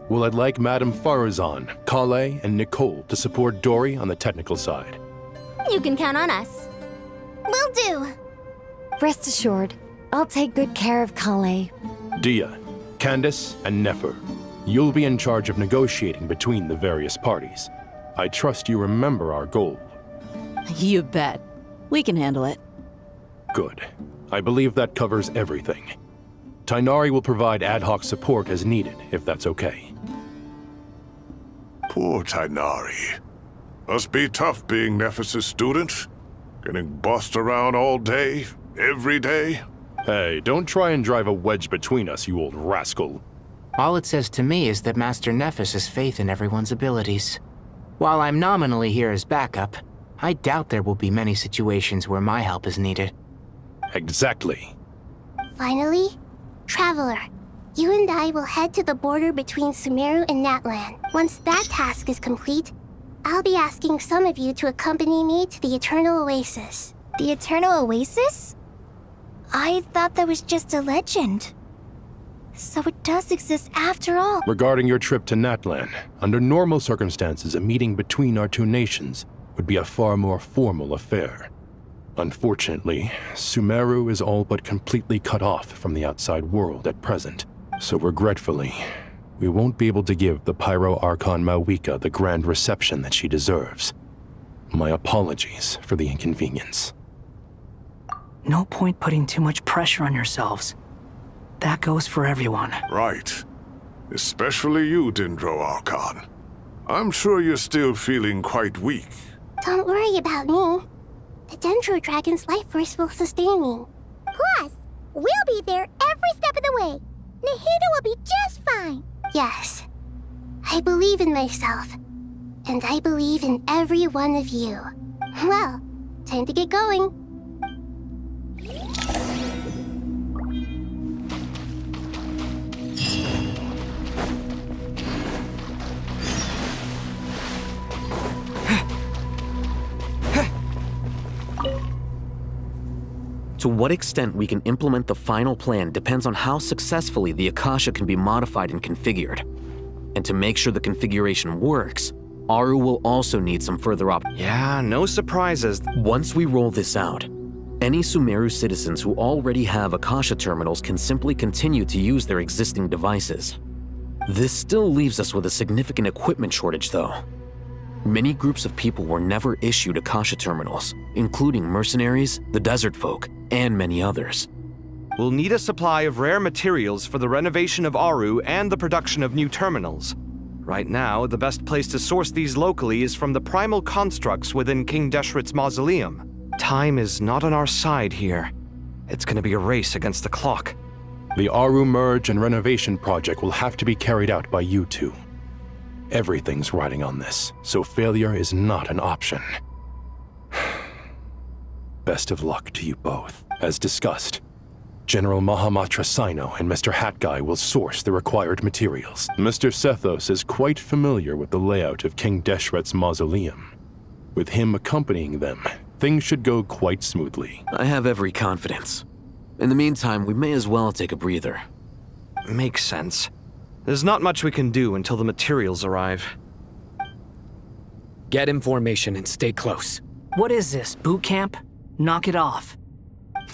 S9: Well, I'd like Madame Farazan, Kale, and Nicole to support Dory on the technical side.
S19: You can count on us. Will do.
S6: Rest assured, I'll take good care of Kale.
S9: Dia, Candace, and Nefer, you'll be in charge of negotiating between the various parties. I trust you remember our goal.
S20: You bet. We can handle it.
S9: Good. I believe that covers everything. Tainari will provide ad hoc support as needed, if that's okay.
S10: Poor Tainari. Must be tough being Nephis' student. Getting bossed around all day, every day.
S9: Hey, don't try and drive a wedge between us, you old rascal.
S23: All it says to me is that Master Nephis has faith in everyone's abilities. While I'm nominally here as backup, I doubt there will be many situations where my help is needed.
S9: Exactly.
S19: Finally, Traveler, you and I will head to the border between Sumeru and Natlan. Once that task is complete, I'll be asking some of you to accompany me to the Eternal Oasis.
S24: The Eternal Oasis? I thought that was just a legend. So it does exist after all.
S9: Regarding your trip to Natlan, under normal circumstances, a meeting between our two nations would be a far more formal affair. Unfortunately, Sumeru is all but completely cut off from the outside world at present. So regretfully, we won't be able to give the Pyro Archon Mawika the grand reception that she deserves. My apologies for the inconvenience.
S12: No point putting too much pressure on yourselves. That goes for everyone.
S10: Right. Especially you, Dendro Archon. I'm sure you're still feeling quite weak.
S19: Don't worry about me. The Dendro Dragon's life force will sustain me. Plus, we'll be there every step of the way. Nahida will be just fine. Yes. I believe in myself. And I believe in every one of you. Well, time to get going.
S2: To what extent we can implement the final plan depends on how successfully the Akasha can be modified and configured. And to make sure the configuration works, Aru will also need some further
S14: Yeah, no surprises.
S2: Once we roll this out, any Sumeru citizens who already have Akasha terminals can simply continue to use their existing devices. This still leaves us with a significant equipment shortage, though. Many groups of people were never issued Akasha terminals, including mercenaries, the desert folk, and many others.
S14: We'll need a supply of rare materials for the renovation of Aru and the production of new terminals. Right now, the best place to source these locally is from the primal constructs within King Deshret's mausoleum. Time is not on our side here. It's gonna be a race against the clock.
S9: The Aru merge and renovation project will have to be carried out by you two. Everything's riding on this, so failure is not an option. Best of luck to you both. As discussed, General Mahamatra Sino and Mr. Hat Guy will source the required materials. Mr. Sethos is quite familiar with the layout of King Deshret's mausoleum. With him accompanying them, things should go quite smoothly.
S2: I have every confidence. In the meantime, we may as well take a breather.
S14: Makes sense. There's not much we can do until the materials arrive.
S13: Get information and stay close.
S12: What is this, boot camp? Knock it off.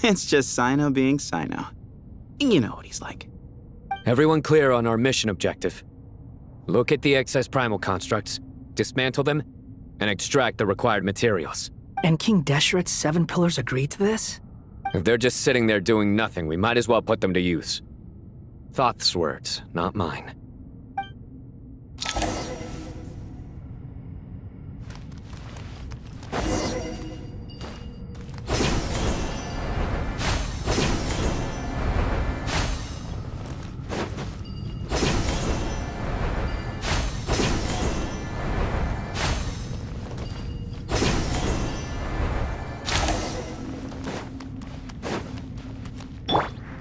S15: It's just Sino being Sino. You know what he's like.
S13: Everyone clear on our mission objective. Look at the excess primal constructs, dismantle them, and extract the required materials.
S12: And King Deshret's 7 pillars agreed to this?
S13: If they're just sitting there doing nothing, we might as well put them to use. Thoth's words, not mine.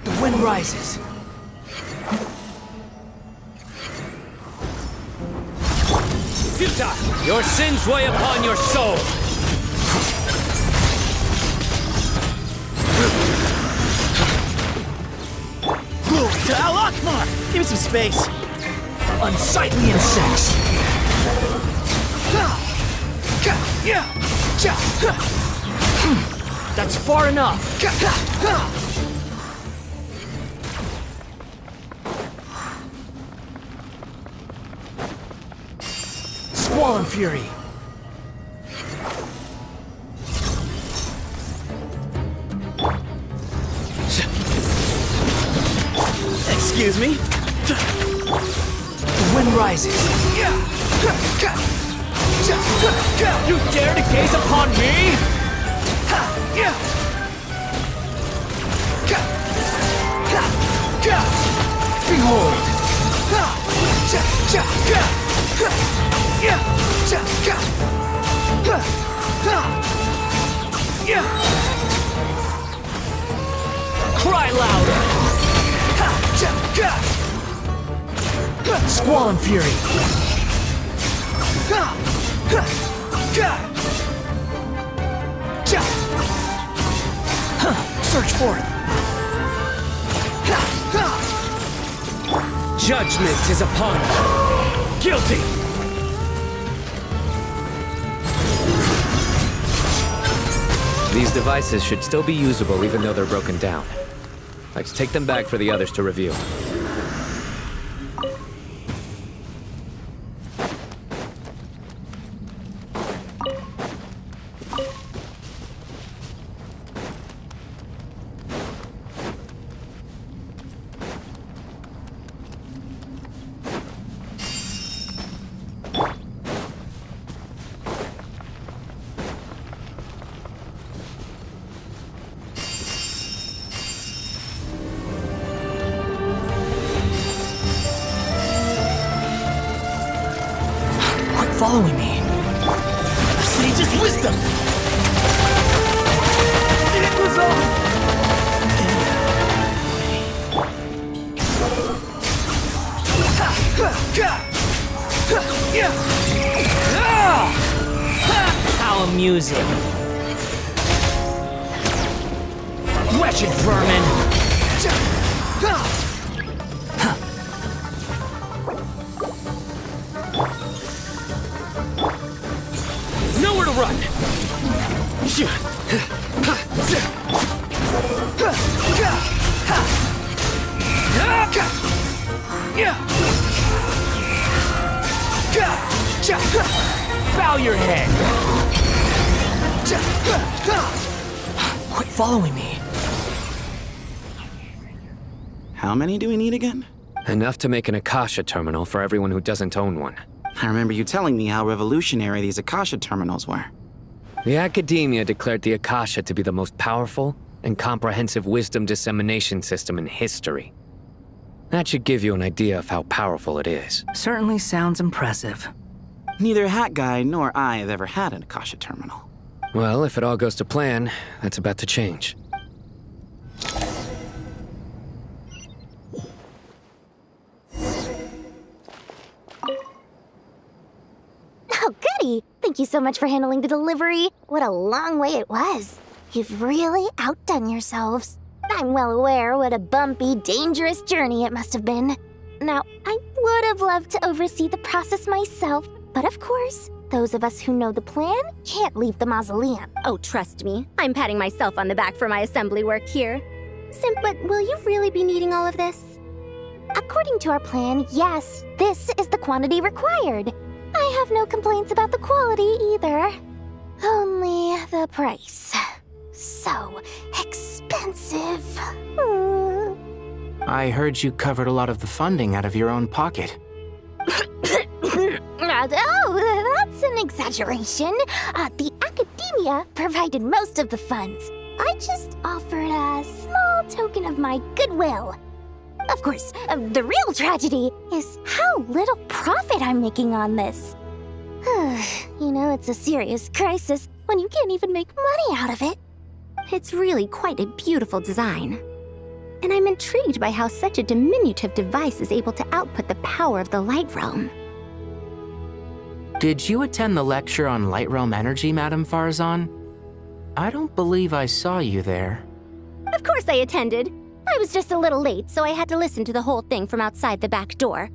S12: The wind rises.
S13: Futa! Your sins weigh upon your soul!
S1: To Al Akmar! Give me some space. Unsightly insects. That's far enough. Squall Fury. Excuse me? The wind rises. You dare to gaze upon me? Behold! Cry louder! Squall and Fury! Search for it!
S17: Judgment is upon you!
S1: Guilty!
S13: These devices should still be usable even though they're broken down. Let's take them back for the others to review.
S1: Following me. Sage's wisdom! It was all...
S17: How amusing. Wretched vermin! Nowhere to run! Bow your head!
S12: Quit following me.
S15: How many do we need again?
S13: Enough to make an Akasha terminal for everyone who doesn't own one.
S15: I remember you telling me how revolutionary these Akasha terminals were.
S13: The Academia declared the Akasha to be the most powerful and comprehensive wisdom dissemination system in history. That should give you an idea of how powerful it is.
S12: Certainly sounds impressive.
S15: Neither Hat Guy nor I have ever had an Akasha terminal.
S13: Well, if it all goes to plan, that's about to change.
S19: Oh, goody! Thank you so much for handling the delivery. What a long way it was. You've really outdone yourselves. I'm well aware what a bumpy, dangerous journey it must have been. Now, I would have loved to oversee the process myself, but of course, those of us who know the plan can't leave the mausoleum.
S5: Oh, trust me, I'm patting myself on the back for my assembly work here. But will you really be needing all of this?
S19: According to our plan, yes, this is the quantity required. I have no complaints about the quality either. Only the price. So expensive.
S23: I heard you covered a lot of the funding out of your own pocket.
S19: Oh, that's an exaggeration. The Academia provided most of the funds. I just offered a small token of my goodwill. Of course, the real tragedy is how little profit I'm making on this. You know, it's a serious crisis when you can't even make money out of it.
S5: It's really quite a beautiful design. And I'm intrigued by how such a diminutive device is able to output the power of the Light Realm.
S23: Did you attend the lecture on Light Realm energy, Madame Farzan? I don't believe I saw you there.
S5: Of course I attended. I was just a little late, so I had to listen to the whole thing from outside the back door.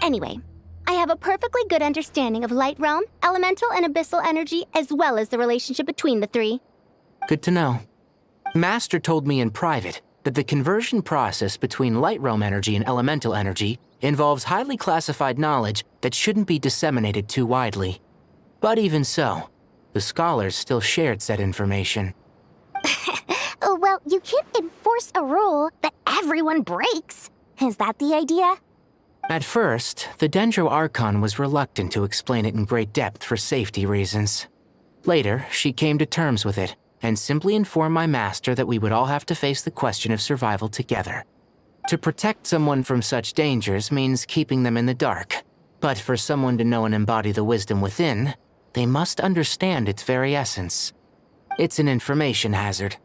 S5: Anyway, I have a perfectly good understanding of Light Realm, elemental and abyssal energy, as well as the relationship between the three.
S23: Good to know. Master told me in private that the conversion process between Light Realm energy and elemental energy involves highly classified knowledge that shouldn't be disseminated too widely. But even so, the scholars still shared said information.
S19: Well, you can't enforce a rule that everyone breaks. Is that the idea?
S23: At first, the Dendro Archon was reluctant to explain it in great depth for safety reasons. Later, she came to terms with it and simply informed my master that we would all have to face the question of survival together. To protect someone from such dangers means keeping them in the dark, but for someone to know and embody the wisdom within, they must understand its very essence. It's an information hazard.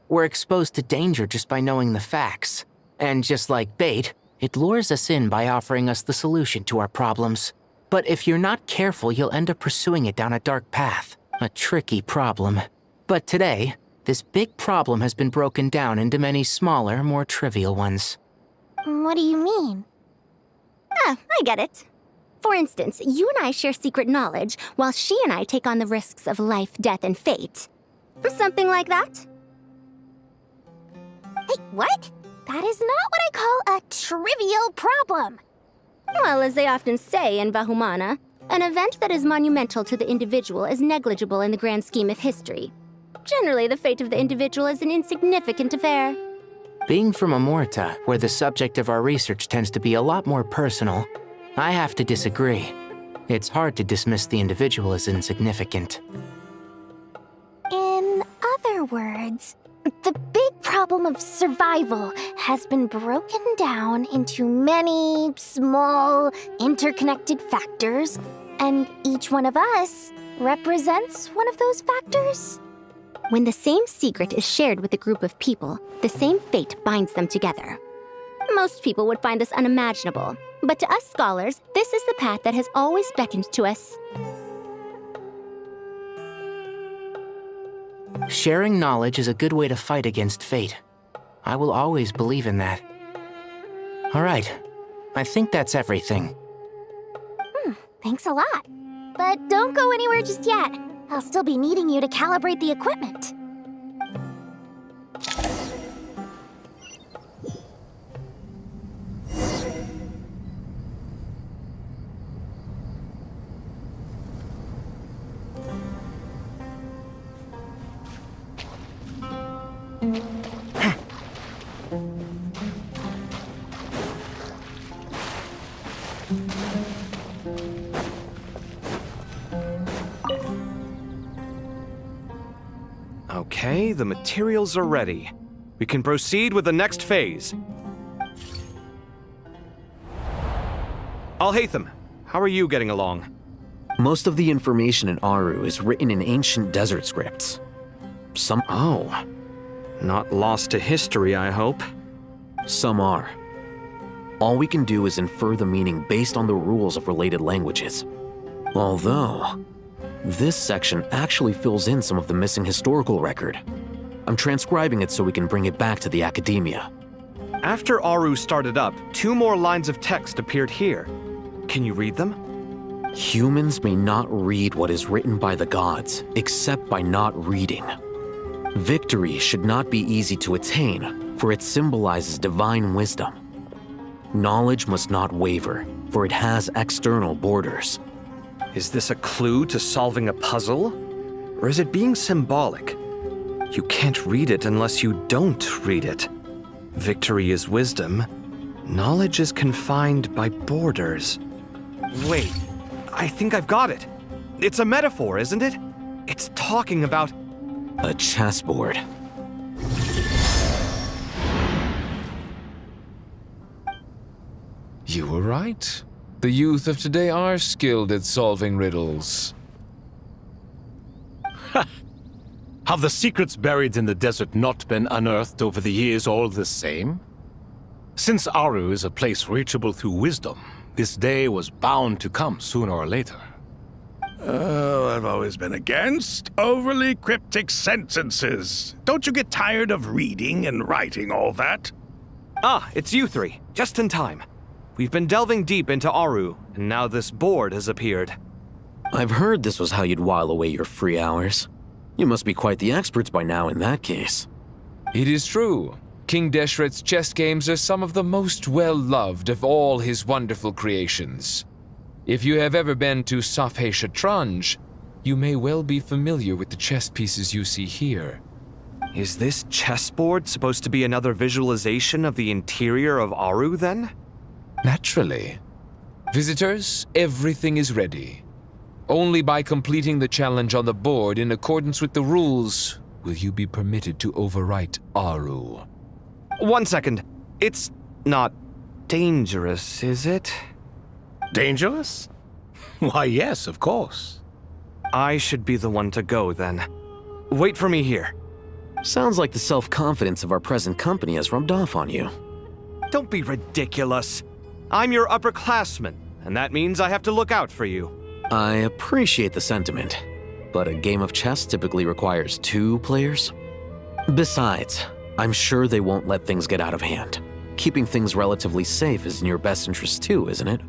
S23: We're exposed to danger just by knowing the facts, and just like bait, it lures us in by offering us the solution to our problems. But if you're not careful, you'll end up pursuing it down a dark path, a tricky problem. But today, this big problem has been broken down into many smaller, more trivial ones.
S19: What do you mean?
S5: I get it. For instance, you and I share secret knowledge, while she and I take on the risks of life, death, and fate. Something like that?
S19: Hey, what? That is not what I call a trivial problem.
S5: Well, as they often say in Vahumana, an event that is monumental to the individual is negligible in the grand scheme of history. Generally, the fate of the individual is an insignificant affair.
S23: Being from Amorta, where the subject of our research tends to be a lot more personal, I have to disagree. It's hard to dismiss the individual as insignificant.
S19: In other words, the big problem of survival has been broken down into many small, interconnected factors, and each one of us represents one of those factors.
S5: When the same secret is shared with a group of people, the same fate binds them together. Most people would find this unimaginable, but to us scholars, this is the path that has always beckoned to us.
S23: sharing knowledge is a good way to fight against fate. I will always believe in that. All right, I think that's everything.
S19: Thanks a lot. But don't go anywhere just yet. I'll still be needing you to calibrate the equipment.
S14: Okay, the materials are ready. We can proceed with the next phase. Alhaitham, how are you getting along?
S2: Most of the information in Aru is written in ancient desert scripts.
S14: Oh. Not lost to history, I hope.
S2: Some are. All we can do is infer the meaning based on the rules of related languages. Although, this section actually fills in some of the missing historical record. I'm transcribing it so we can bring it back to the academia.
S14: After Aru started up, 2 more lines of text appeared here. Can you read them?
S2: Humans may not read what is written by the gods, except by not reading. Victory should not be easy to attain, for it symbolizes divine wisdom. Knowledge must not waver, for it has external borders.
S14: Is this a clue to solving a puzzle? Or is it being symbolic? You can't read it unless you don't read it. Victory is wisdom. Knowledge is confined by borders. Wait, I think I've got it. It's a metaphor, isn't it? It's talking about
S2: a chessboard.
S3: You were right. The youth of today are skilled at solving riddles.
S9: Have the secrets buried in the desert not been unearthed over the years all the same? Since Aru is a place reachable through wisdom, this day was bound to come sooner or later.
S10: Oh, I've always been against overly cryptic sentences. Don't you get tired of reading and writing all that?
S14: Ah, it's you 3, just in time. We've been delving deep into Aru, and now this board has appeared.
S2: I've heard this was how you'd while away your free hours. You must be quite the experts by now in that case.
S3: It is true. King Deshret's chess games are some of the most well-loved of all his wonderful creations. If you have ever been to Safhe Shatranj, you may well be familiar with the chess pieces you see here.
S14: Is this chessboard supposed to be another visualization of the interior of Aru, then?
S3: Naturally. Visitors, everything is ready. Only by completing the challenge on the board in accordance with the rules will you be permitted to overwrite Aru.
S14: 1 second. It's not dangerous, is it?
S11: Dangerous? Why, yes, of course.
S14: I should be the one to go, then. Wait for me here.
S2: Sounds like the self-confidence of our present company has rubbed off on you.
S14: Don't be ridiculous. I'm your upperclassman, and that means I have to look out for you.
S2: I appreciate the sentiment, but a game of chess typically requires 2 players. Besides, I'm sure they won't let things get out of hand. Keeping things relatively safe is in your best interest too, isn't it?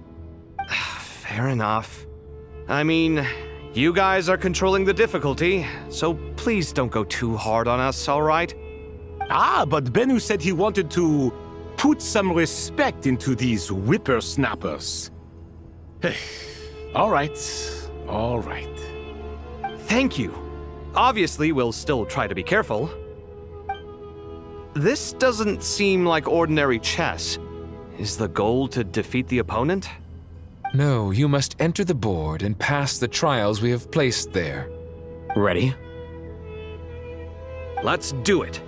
S14: Fair enough. I mean, you guys are controlling the difficulty, so please don't go too hard on us, all right?
S11: Ah, but Bennu said he wanted to put some respect into these whippersnappers. All right, all right.
S14: Thank you. Obviously, we'll still try to be careful. This doesn't seem like ordinary chess. Is the goal to defeat the opponent?
S3: No, you must enter the board and pass the trials we have placed there.
S2: Ready?
S14: Let's do it.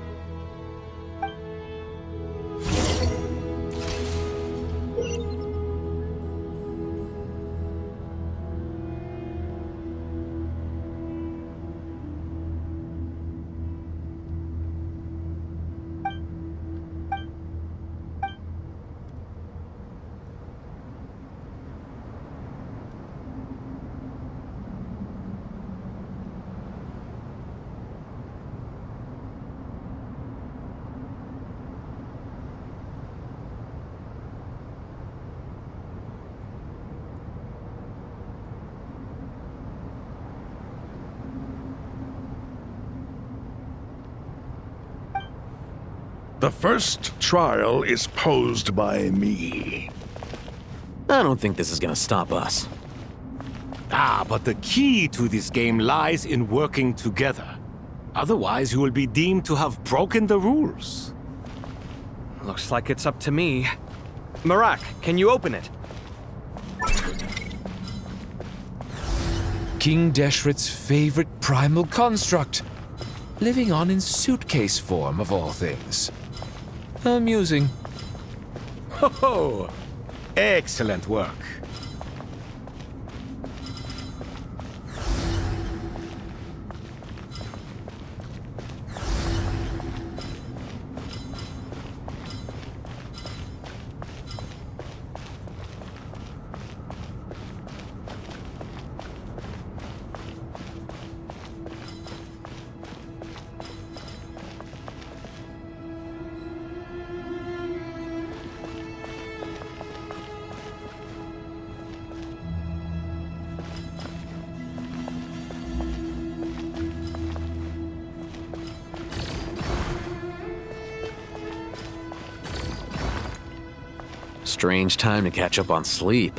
S10: The first trial is posed by me.
S2: I don't think this is gonna stop us.
S11: But the key to this game lies in working together. Otherwise, you will be deemed to have broken the rules.
S14: Looks like it's up to me. Marak, can you open it?
S3: King Deshret's favorite primal construct, living on in suitcase form of all things. Amusing.
S11: Ho! Excellent work.
S2: Strange time to catch up on sleep.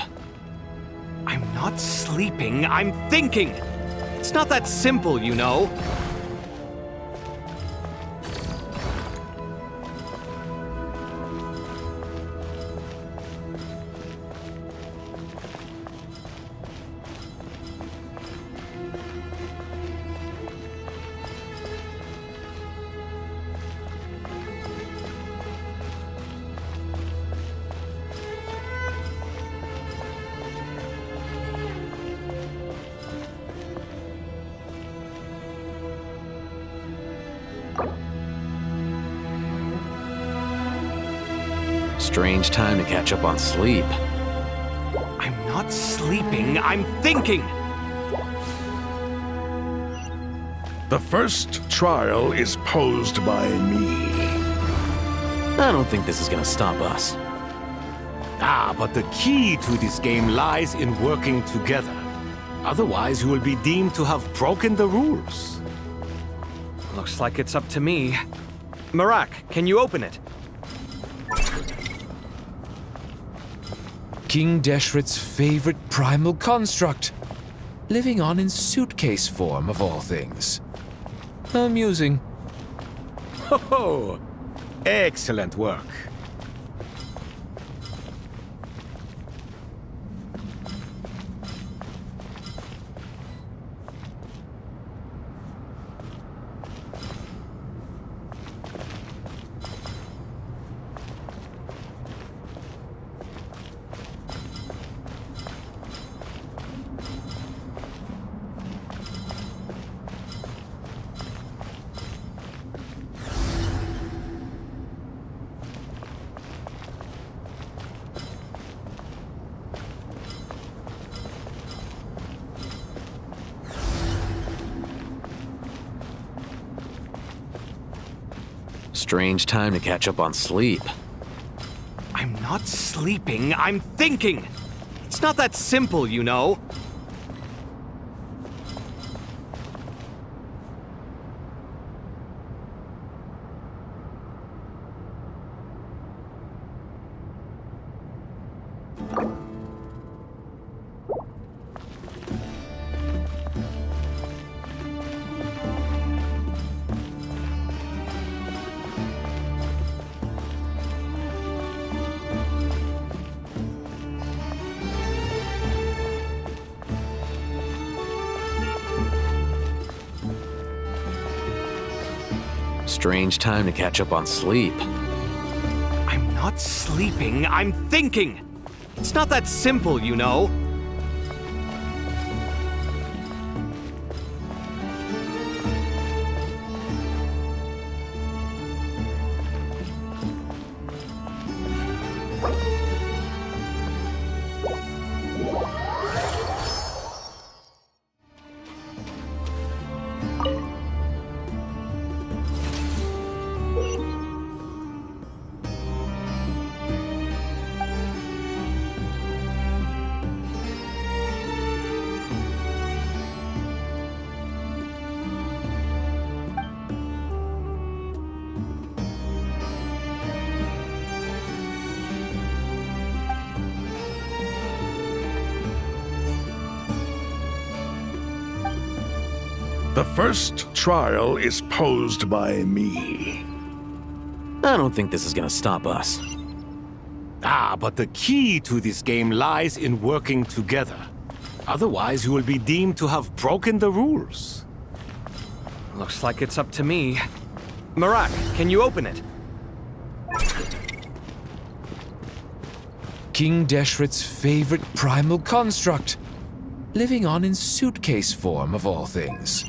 S14: I'm not sleeping, I'm thinking! It's not that simple, you know.
S2: Strange time to catch up on sleep.
S14: I'm not sleeping, I'm thinking!
S10: The first trial is posed by me.
S2: I don't think this is gonna stop us.
S11: But the key to this game lies in working together. Otherwise, you will be deemed to have broken the rules.
S14: Looks like it's up to me. Marak, can you open it?
S3: King Deshret's favorite primal construct, living on in suitcase form of all things. Amusing.
S11: Ho! Excellent work.
S2: Strange time to catch up on sleep.
S14: I'm not sleeping, I'm thinking! It's not that simple, you know.
S2: Strange time to catch up on sleep.
S14: I'm not sleeping, I'm thinking! It's not that simple, you know.
S10: The first trial is posed by me.
S2: I don't think this is gonna stop us.
S11: Ah, but the key to this game lies in working together. Otherwise, you will be deemed to have broken the rules.
S14: Looks like it's up to me. Marak, can you open it?
S3: King Deshret's favorite primal construct. Living on in suitcase form, of all things.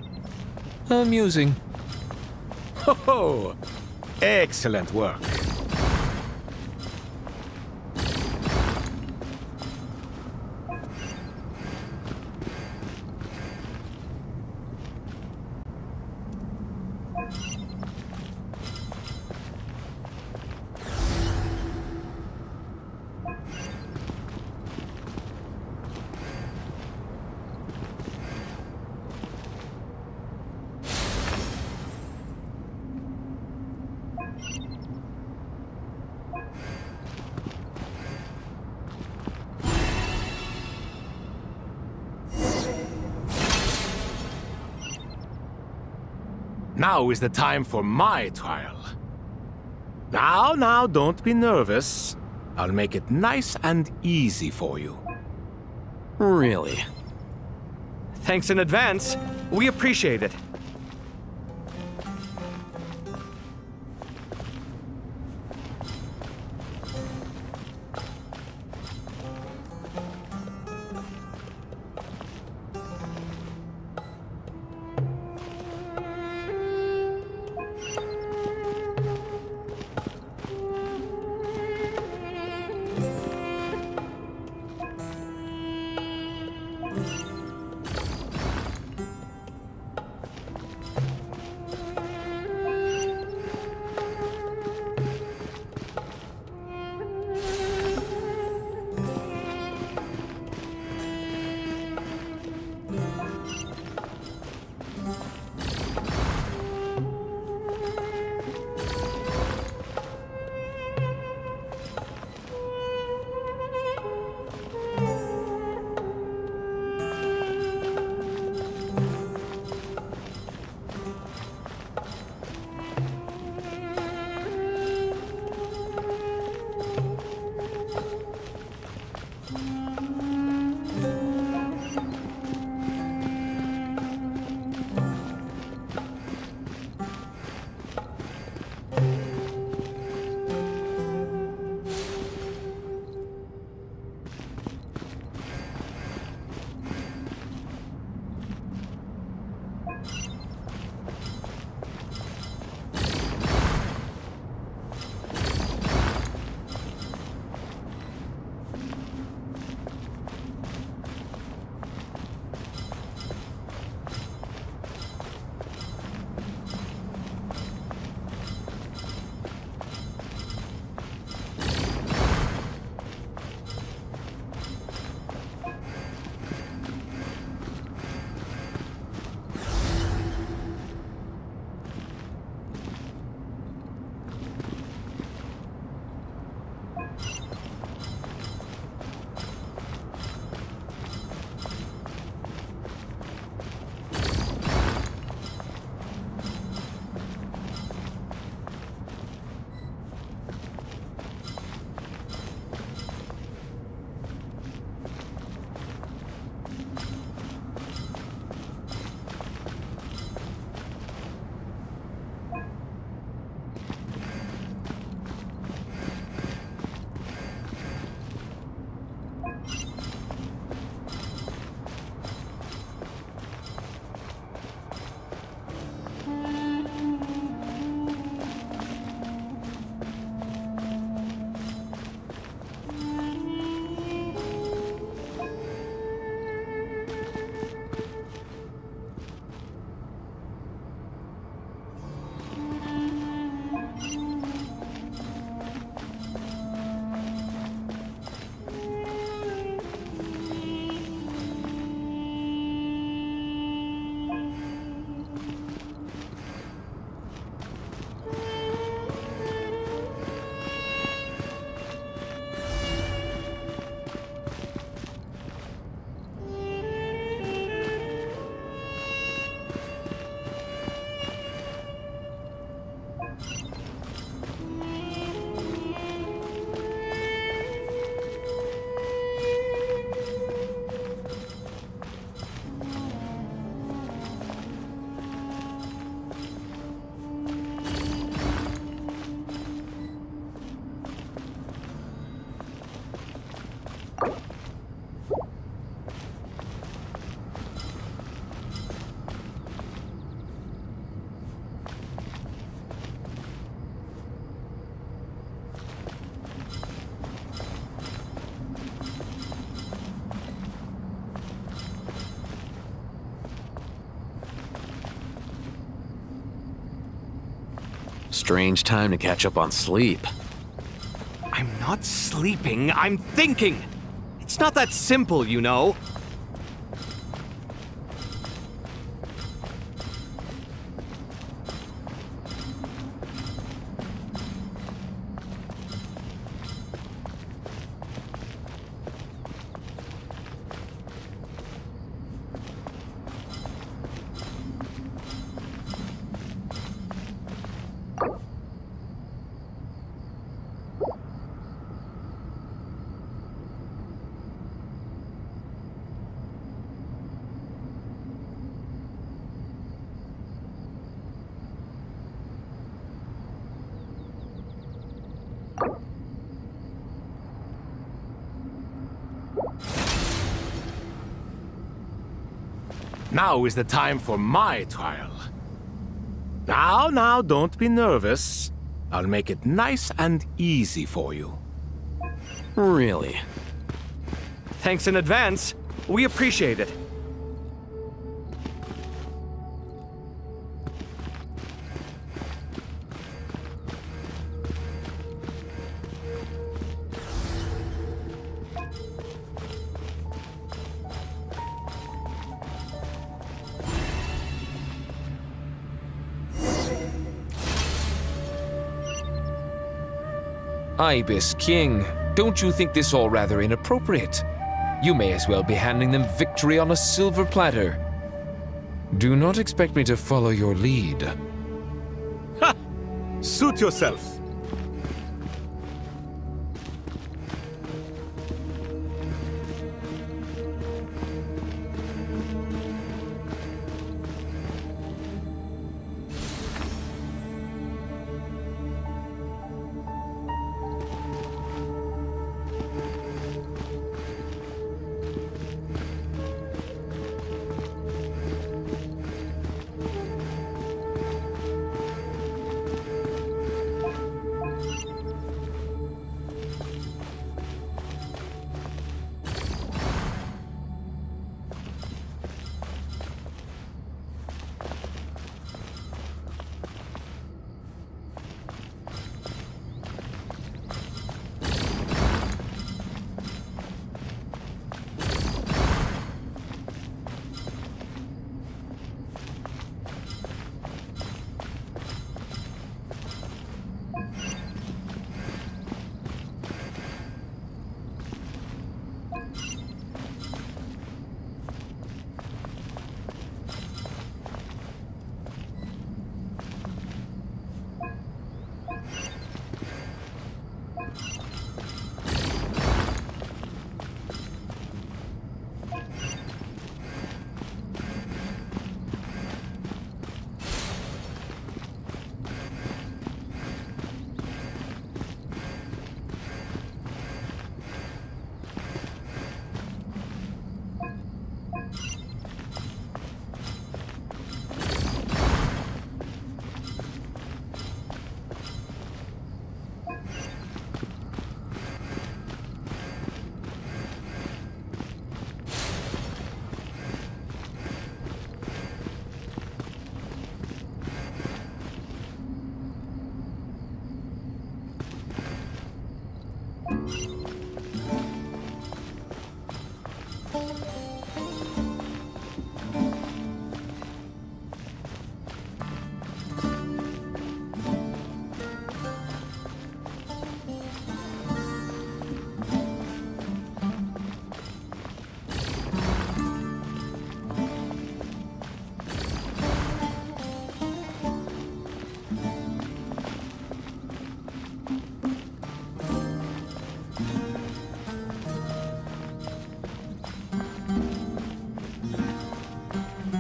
S3: Amusing.
S11: Ho ho! Excellent work. Now is the time for my trial. Now, don't be nervous. I'll make it nice and easy for you.
S2: Really?
S14: Thanks in advance. We appreciate it.
S2: Strange time to catch up on sleep.
S14: I'm not sleeping, I'm thinking! It's not that simple, you know.
S11: Now is the time for my trial. Now, don't be nervous. I'll make it nice and easy for you.
S2: Really?
S14: Thanks in advance. We appreciate it.
S3: Ibis King, don't you think this all rather inappropriate? You may as well be handing them victory on a silver platter. Do not expect me to follow your lead.
S11: Ha! Suit yourself.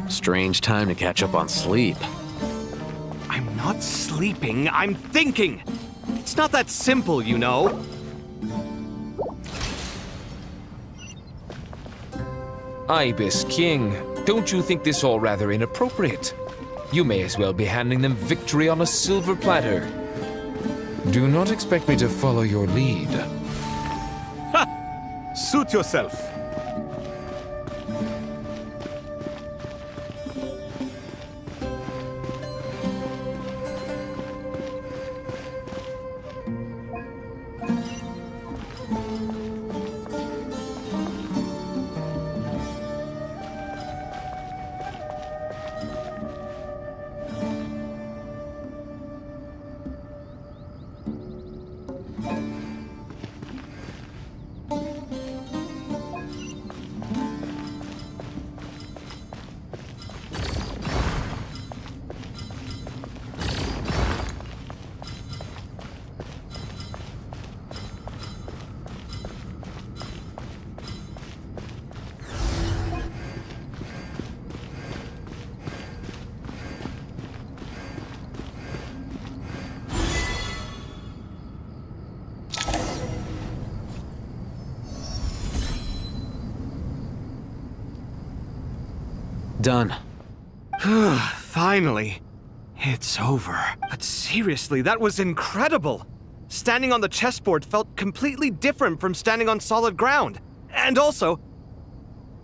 S2: Strange time to catch up on sleep.
S14: I'm not sleeping, I'm thinking! It's not that simple, you know.
S3: Ibis King, don't you think this all rather inappropriate? You may as well be handing them victory on a silver platter. Do not expect me to follow your lead.
S11: Ha! Suit yourself.
S2: Done.
S14: Finally. It's over. But seriously, that was incredible. Standing on the chessboard felt completely different from standing on solid ground. And also...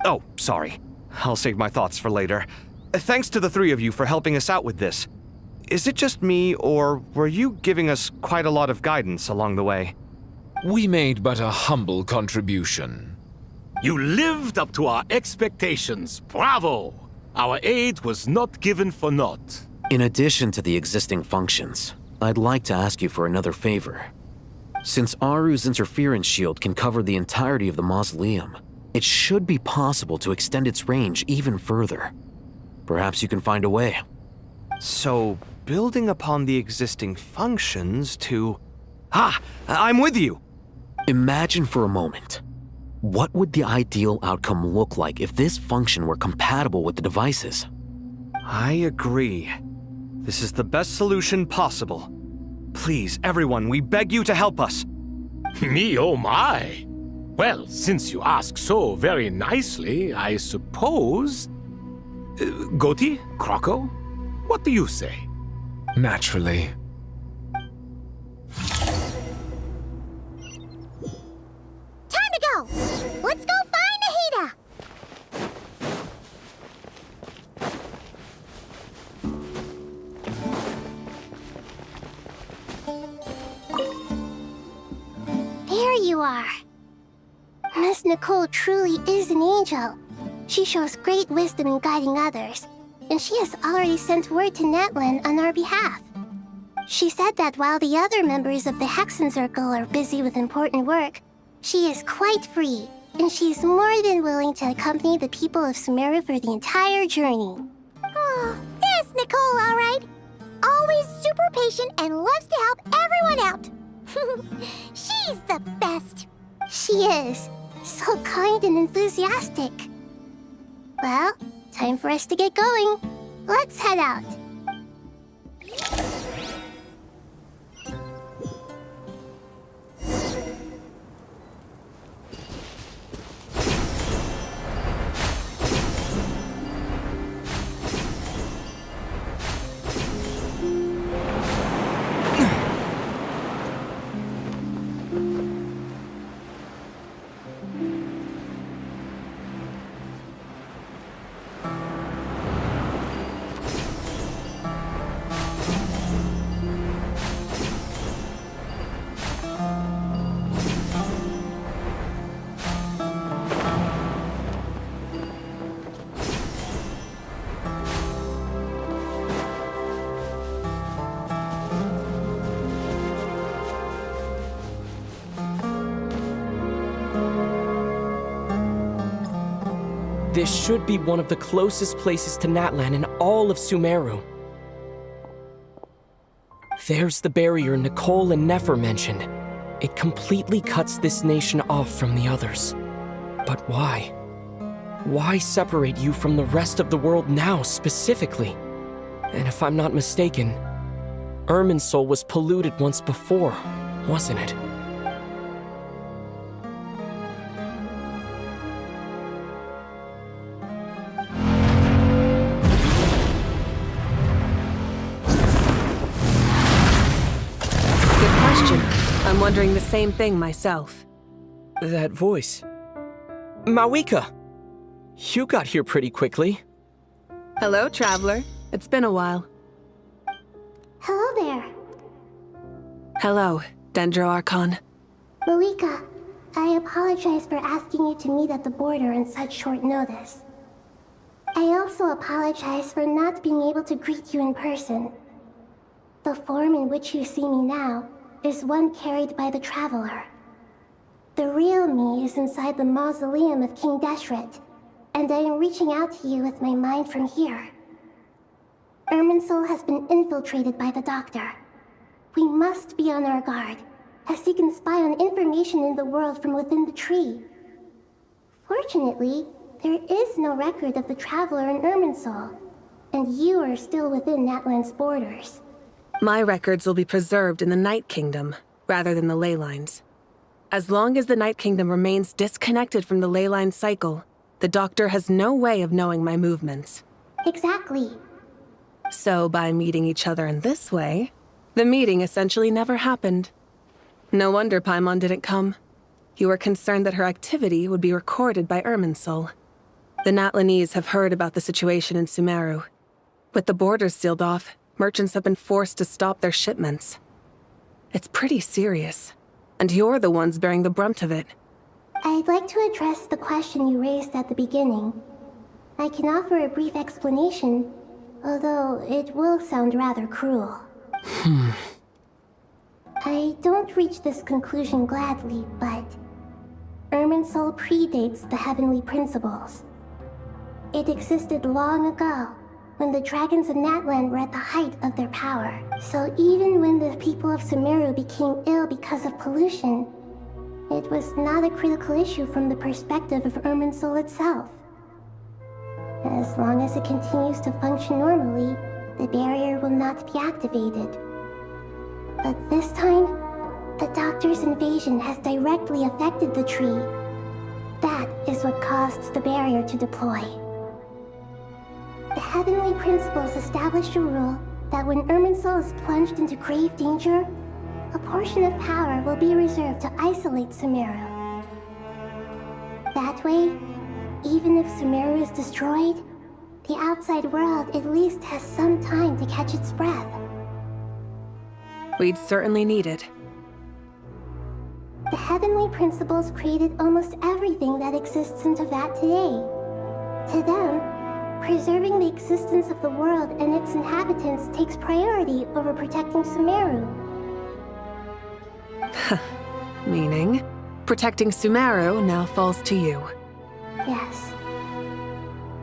S14: Oh, sorry. I'll save my thoughts for later. Thanks to the three of you for helping us out with this. Is it just me, or were you giving us quite a lot of guidance along the way?
S3: We made but a humble contribution.
S11: You lived up to our expectations. Bravo! Our aid was not given for naught.
S2: In addition to the existing functions, I'd like to ask you for another favor. Since Aru's interference shield can cover the entirety of the mausoleum, it should be possible to extend its range even further. Perhaps you can find a way.
S14: So, building upon the existing functions to... I'm with you!
S2: Imagine for a moment. What would the ideal outcome look like if this function were compatible with the devices?
S14: I agree. This is the best solution possible. Please, everyone, we beg you to help us.
S11: Me, oh my! Well, since you ask so very nicely, I suppose... Goti? Kroko? What do you say?
S3: Naturally.
S19: Time to go! Let's go find Nahida! There you are. Miss Nicole truly is an angel. She shows great wisdom in guiding others, and she has already sent word to Natlan on our behalf. She said that while the other members of the Hexen Circle are busy with important work, she is quite free, and she's more than willing to accompany the people of Sumeru for the entire journey. Oh, there's Nicole, all right. Always super patient and loves to help everyone out. She's the best. She is. So kind and enthusiastic. Well, time for us to get going. Let's head out.
S17: This should be one of the closest places to Natlan in all of Sumeru. There's the barrier Nicole and Nefer mentioned. It completely cuts this nation off from the others. But why? Why separate you from the rest of the world now, specifically? And if I'm not mistaken, Irminsul was polluted once before, wasn't it?
S8: I'm wondering the same thing myself.
S17: That voice. Mawika! You got here pretty quickly.
S8: Hello, traveler. It's been a while.
S19: Hello there.
S8: Hello, Dendro Archon.
S19: Mawika, I apologize for asking you to meet at the border on such short notice. I also apologize for not being able to greet you in person. The form in which you see me now is one carried by the Traveler. The real me is inside the mausoleum of King Deshret, and I am reaching out to you with my mind from here. Irminsul has been infiltrated by the Doctor. We must be on our guard, as he can spy on information in the world from within the tree. Fortunately, there is no record of the Traveler in Irminsul, and you are still within Natlan's borders.
S8: My records will be preserved in the Night Kingdom, rather than the ley lines. As long as the Night Kingdom remains disconnected from the ley line cycle, the doctor has no way of knowing my movements.
S19: Exactly.
S8: So by meeting each other in this way, the meeting essentially never happened. No wonder Paimon didn't come. You were concerned that her activity would be recorded by Irminsul. The Natlanese have heard about the situation in Sumeru. With the borders sealed off, merchants have been forced to stop their shipments. It's pretty serious, and you're the ones bearing the brunt of it.
S19: I'd like to address the question you raised at the beginning. I can offer a brief explanation, although it will sound rather cruel. I don't reach this conclusion gladly, but Irminsul predates the heavenly principles. It existed long ago, when the dragons of Natlan were at the height of their power. So even when the people of Sumeru became ill because of pollution, it was not a critical issue from the perspective of Irminsul itself. As long as it continues to function normally, the barrier will not be activated. But this time, the Doctor's invasion has directly affected the tree. That is what caused the barrier to deploy. The heavenly principles established a rule that when Irminsul is plunged into grave danger, a portion of power will be reserved to isolate Sumeru. That way, even if Sumeru is destroyed, the outside world at least has some time to catch its breath.
S8: We'd certainly need it.
S19: The heavenly principles created almost everything that exists in Teyvat today. To them, preserving the existence of the world and its inhabitants takes priority over protecting Sumeru.
S8: Meaning, protecting Sumeru now falls to you.
S19: Yes.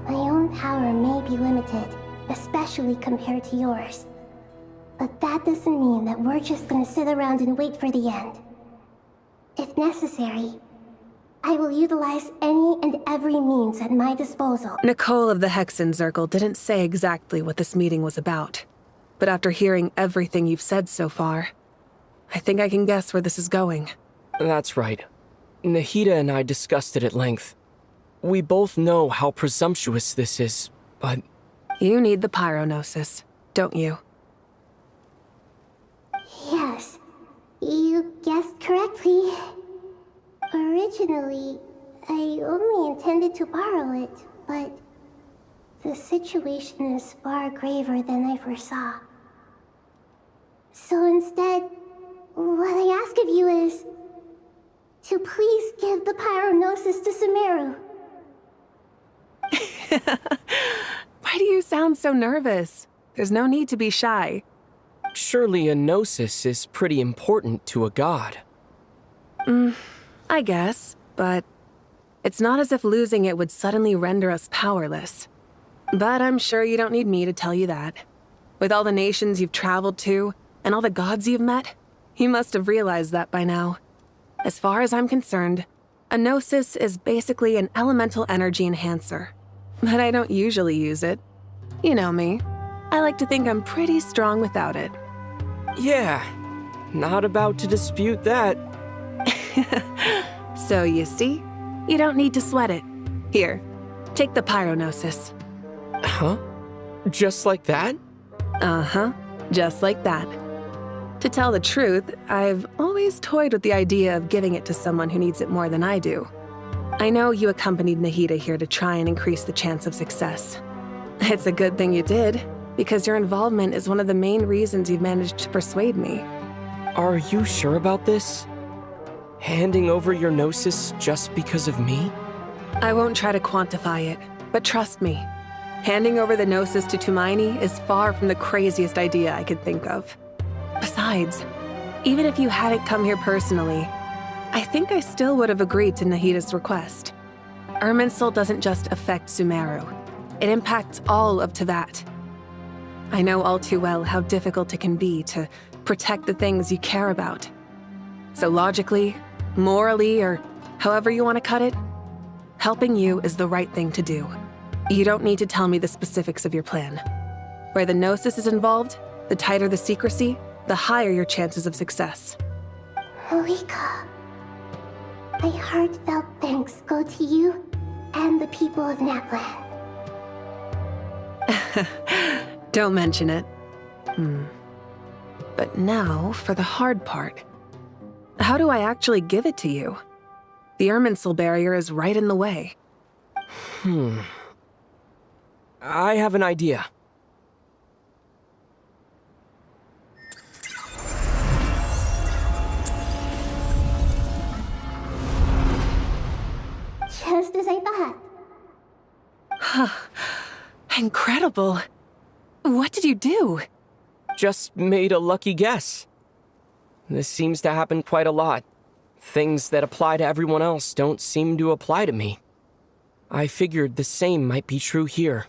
S19: My own power may be limited, especially compared to yours. But that doesn't mean that we're just gonna sit around and wait for the end. If necessary, I will utilize any and every means at my disposal.
S8: Nicole of the Hexen Circle didn't say exactly what this meeting was about. But after hearing everything you've said so far, I think I can guess where this is going.
S17: That's right. Nahida and I discussed it at length. We both know how presumptuous this is, but...
S8: You need the Pyronosis, don't you?
S19: Yes, you guessed correctly. Originally, I only intended to borrow it, but the situation is far graver than I foresaw. So instead, what I ask of you is to please give the Pyronosis to Sumeru.
S8: Why do you sound so nervous? There's no need to be shy.
S17: Surely a gnosis is pretty important to a god.
S8: I guess, but it's not as if losing it would suddenly render us powerless. But I'm sure you don't need me to tell you that. With all the nations you've traveled to, and all the gods you've met, you must have realized that by now. As far as I'm concerned, a gnosis is basically an elemental energy enhancer. But I don't usually use it. You know me. I like to think I'm pretty strong without it.
S17: Yeah, not about to dispute that.
S8: So you see, you don't need to sweat it. Here, take the Pyronosis.
S17: Huh? Just like that?
S8: Uh-huh, just like that. To tell the truth, I've always toyed with the idea of giving it to someone who needs it more than I do. I know you accompanied Nahida here to try and increase the chance of success. It's a good thing you did, because your involvement is one of the main reasons you've managed to persuade me.
S17: Are you sure about this? Handing over your gnosis just because of me?
S8: I won't try to quantify it, but trust me, handing over the gnosis to Tumaini is far from the craziest idea I could think of. Besides, even if you hadn't come here personally, I think I still would have agreed to Nahida's request. Irminsul doesn't just affect Sumeru. It impacts all of Teyvat. I know all too well how difficult it can be to protect the things you care about. So logically, morally, or however you want to cut it, helping you is the right thing to do. You don't need to tell me the specifics of your plan. Where the gnosis is involved, the tighter the secrecy, the higher your chances of success.
S19: Malika, my heartfelt thanks go to you and the people of Natlan.
S8: Don't mention it. But now for the hard part. How do I actually give it to you? The Irminsul barrier is right in the way.
S17: I have an idea.
S19: Just as I thought.
S8: Incredible. What did you do?
S17: Just made a lucky guess. This seems to happen quite a lot. Things that apply to everyone else don't seem to apply to me. I figured the same might be true here.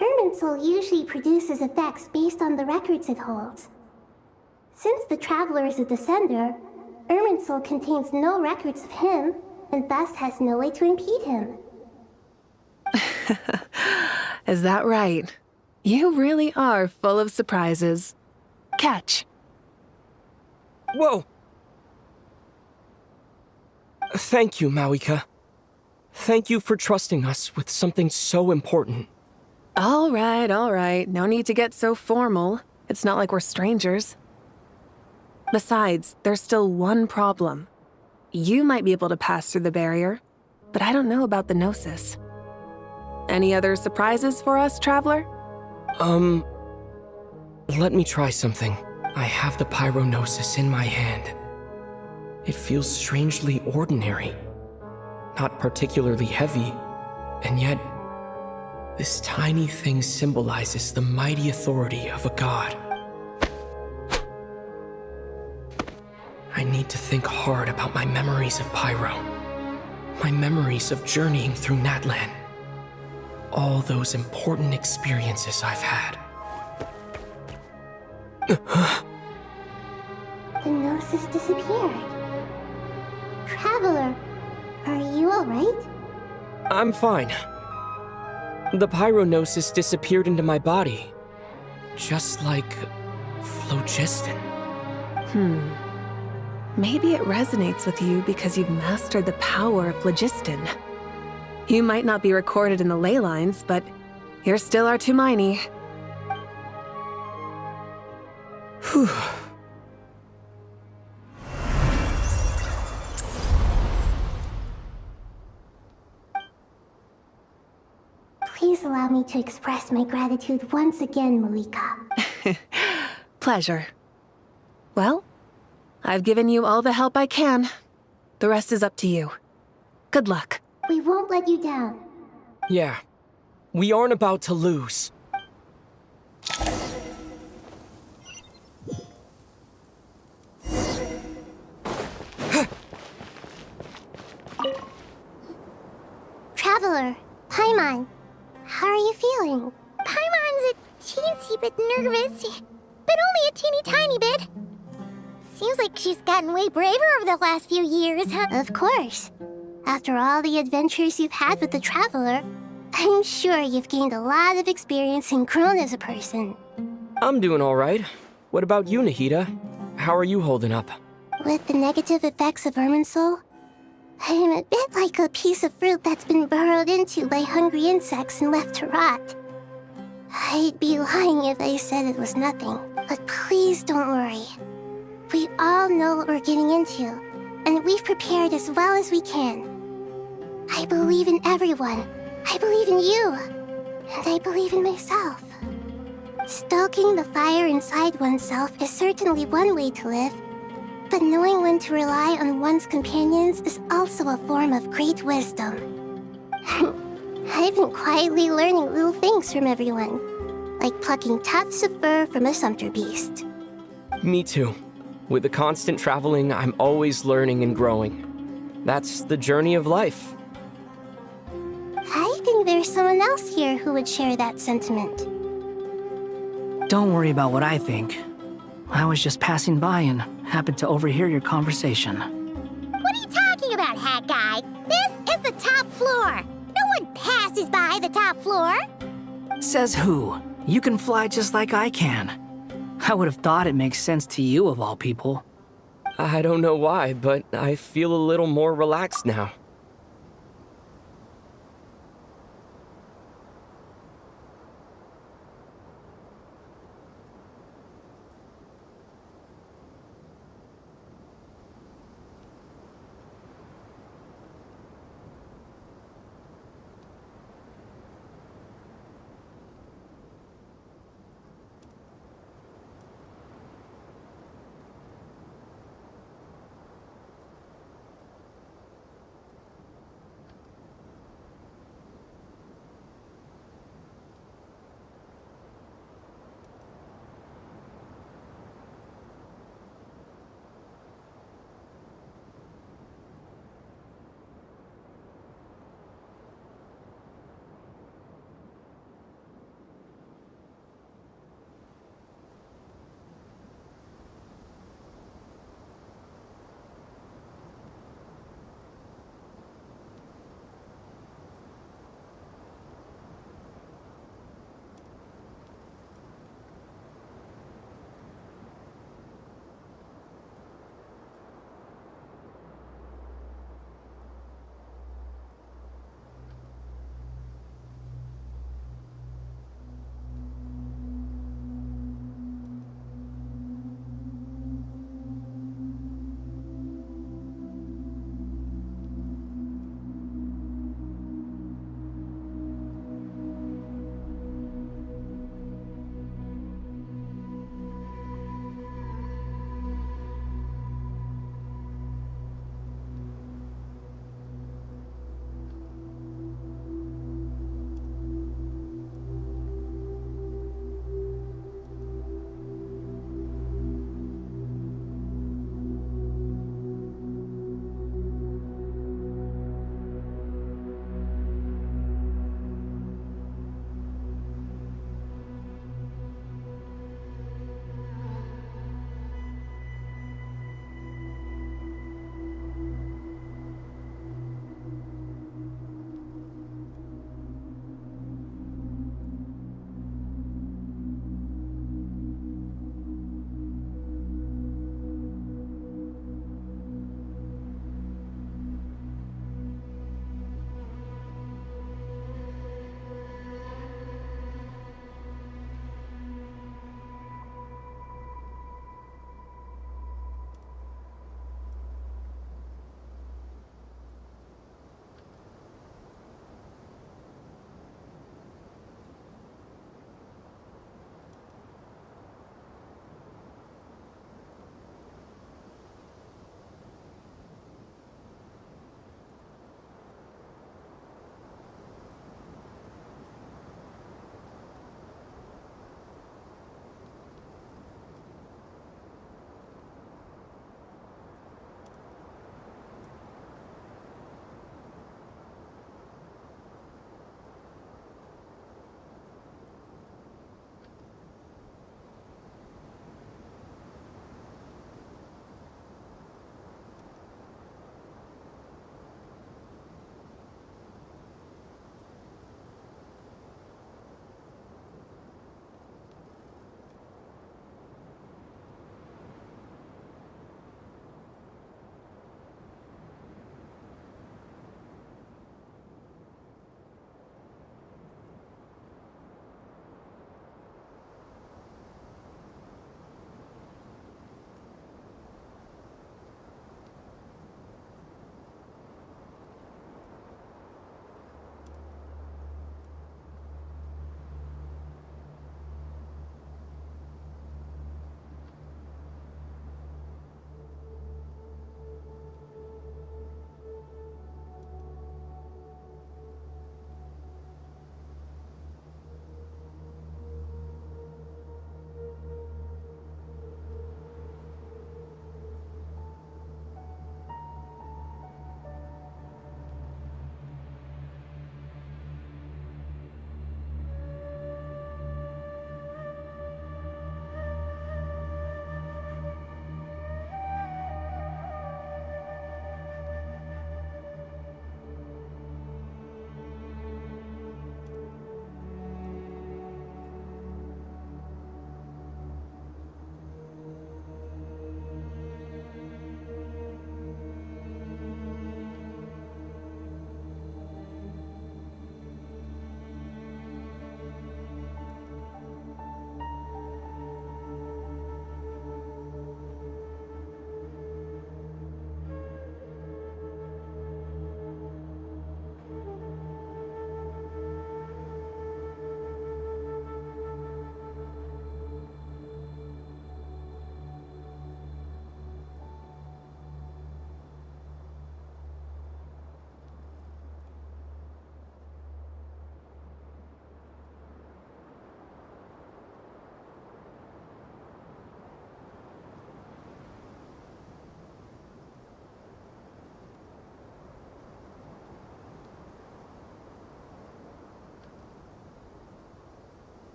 S19: Irminsul usually produces effects based on the records it holds. Since the Traveler is a descender, Irminsul contains no records of him, and thus has no way to impede him.
S8: Is that right? You really are full of surprises. Catch.
S17: Whoa! Thank you, Mawika. Thank you for trusting us with something so important.
S8: All right. No need to get so formal. It's not like we're strangers. Besides, there's still one problem. You might be able to pass through the barrier, but I don't know about the Gnosis. Any other surprises for us, Traveler?
S17: Let me try something. I have the Pyronosis in my hand. It feels strangely ordinary. Not particularly heavy, and yet this tiny thing symbolizes the mighty authority of a god. I need to think hard about my memories of Pyro. My memories of journeying through Natlan. All those important experiences I've had.
S19: The Gnosis disappeared. Traveler, are you alright?
S17: I'm fine. The Pyronosis disappeared into my body. Just like phlogiston.
S8: Maybe it resonates with you because you've mastered the power of phlogiston. You might not be recorded in the ley lines, but you're still our Tumaini.
S17: Whew.
S19: Please allow me to express my gratitude once again, Mawika.
S8: Pleasure. Well, I've given you all the help I can. The rest is up to you. Good luck.
S19: We won't let you down.
S17: Yeah. We aren't about to lose.
S19: Traveler, Paimon, how are you feeling? Paimon's a teensy bit nervous, but only a teeny tiny bit. Seems like she's gotten way braver over the last few years, huh? Of course. After all the adventures you've had with the Traveler, I'm sure you've gained a lot of experience and grown as a person.
S17: I'm doing all right. What about you, Nahida? How are you holding up?
S19: With the negative effects of Irminsul, I'm a bit like a piece of fruit that's been burrowed into by hungry insects and left to rot. I'd be lying if I said it was nothing, but please don't worry. We all know what we're getting into, and we've prepared as well as we can. I believe in everyone. I believe in you. And I believe in myself. Stoking the fire inside oneself is certainly one way to live, but knowing when to rely on one's companions is also a form of great wisdom. I've been quietly learning little things from everyone, like plucking tufts of fur from a sumpter beast.
S17: Me too. With the constant traveling, I'm always learning and growing. That's the journey of life.
S19: I think there's someone else here who would share that sentiment.
S12: Don't worry about what I think. I was just passing by and happened to overhear your conversation.
S19: What are you talking about, hat guy? This is the top floor. No one passes by the top floor.
S12: Says who? You can fly just like I can. I would have thought it makes sense to you of all people.
S17: I don't know why, but I feel a little more relaxed now.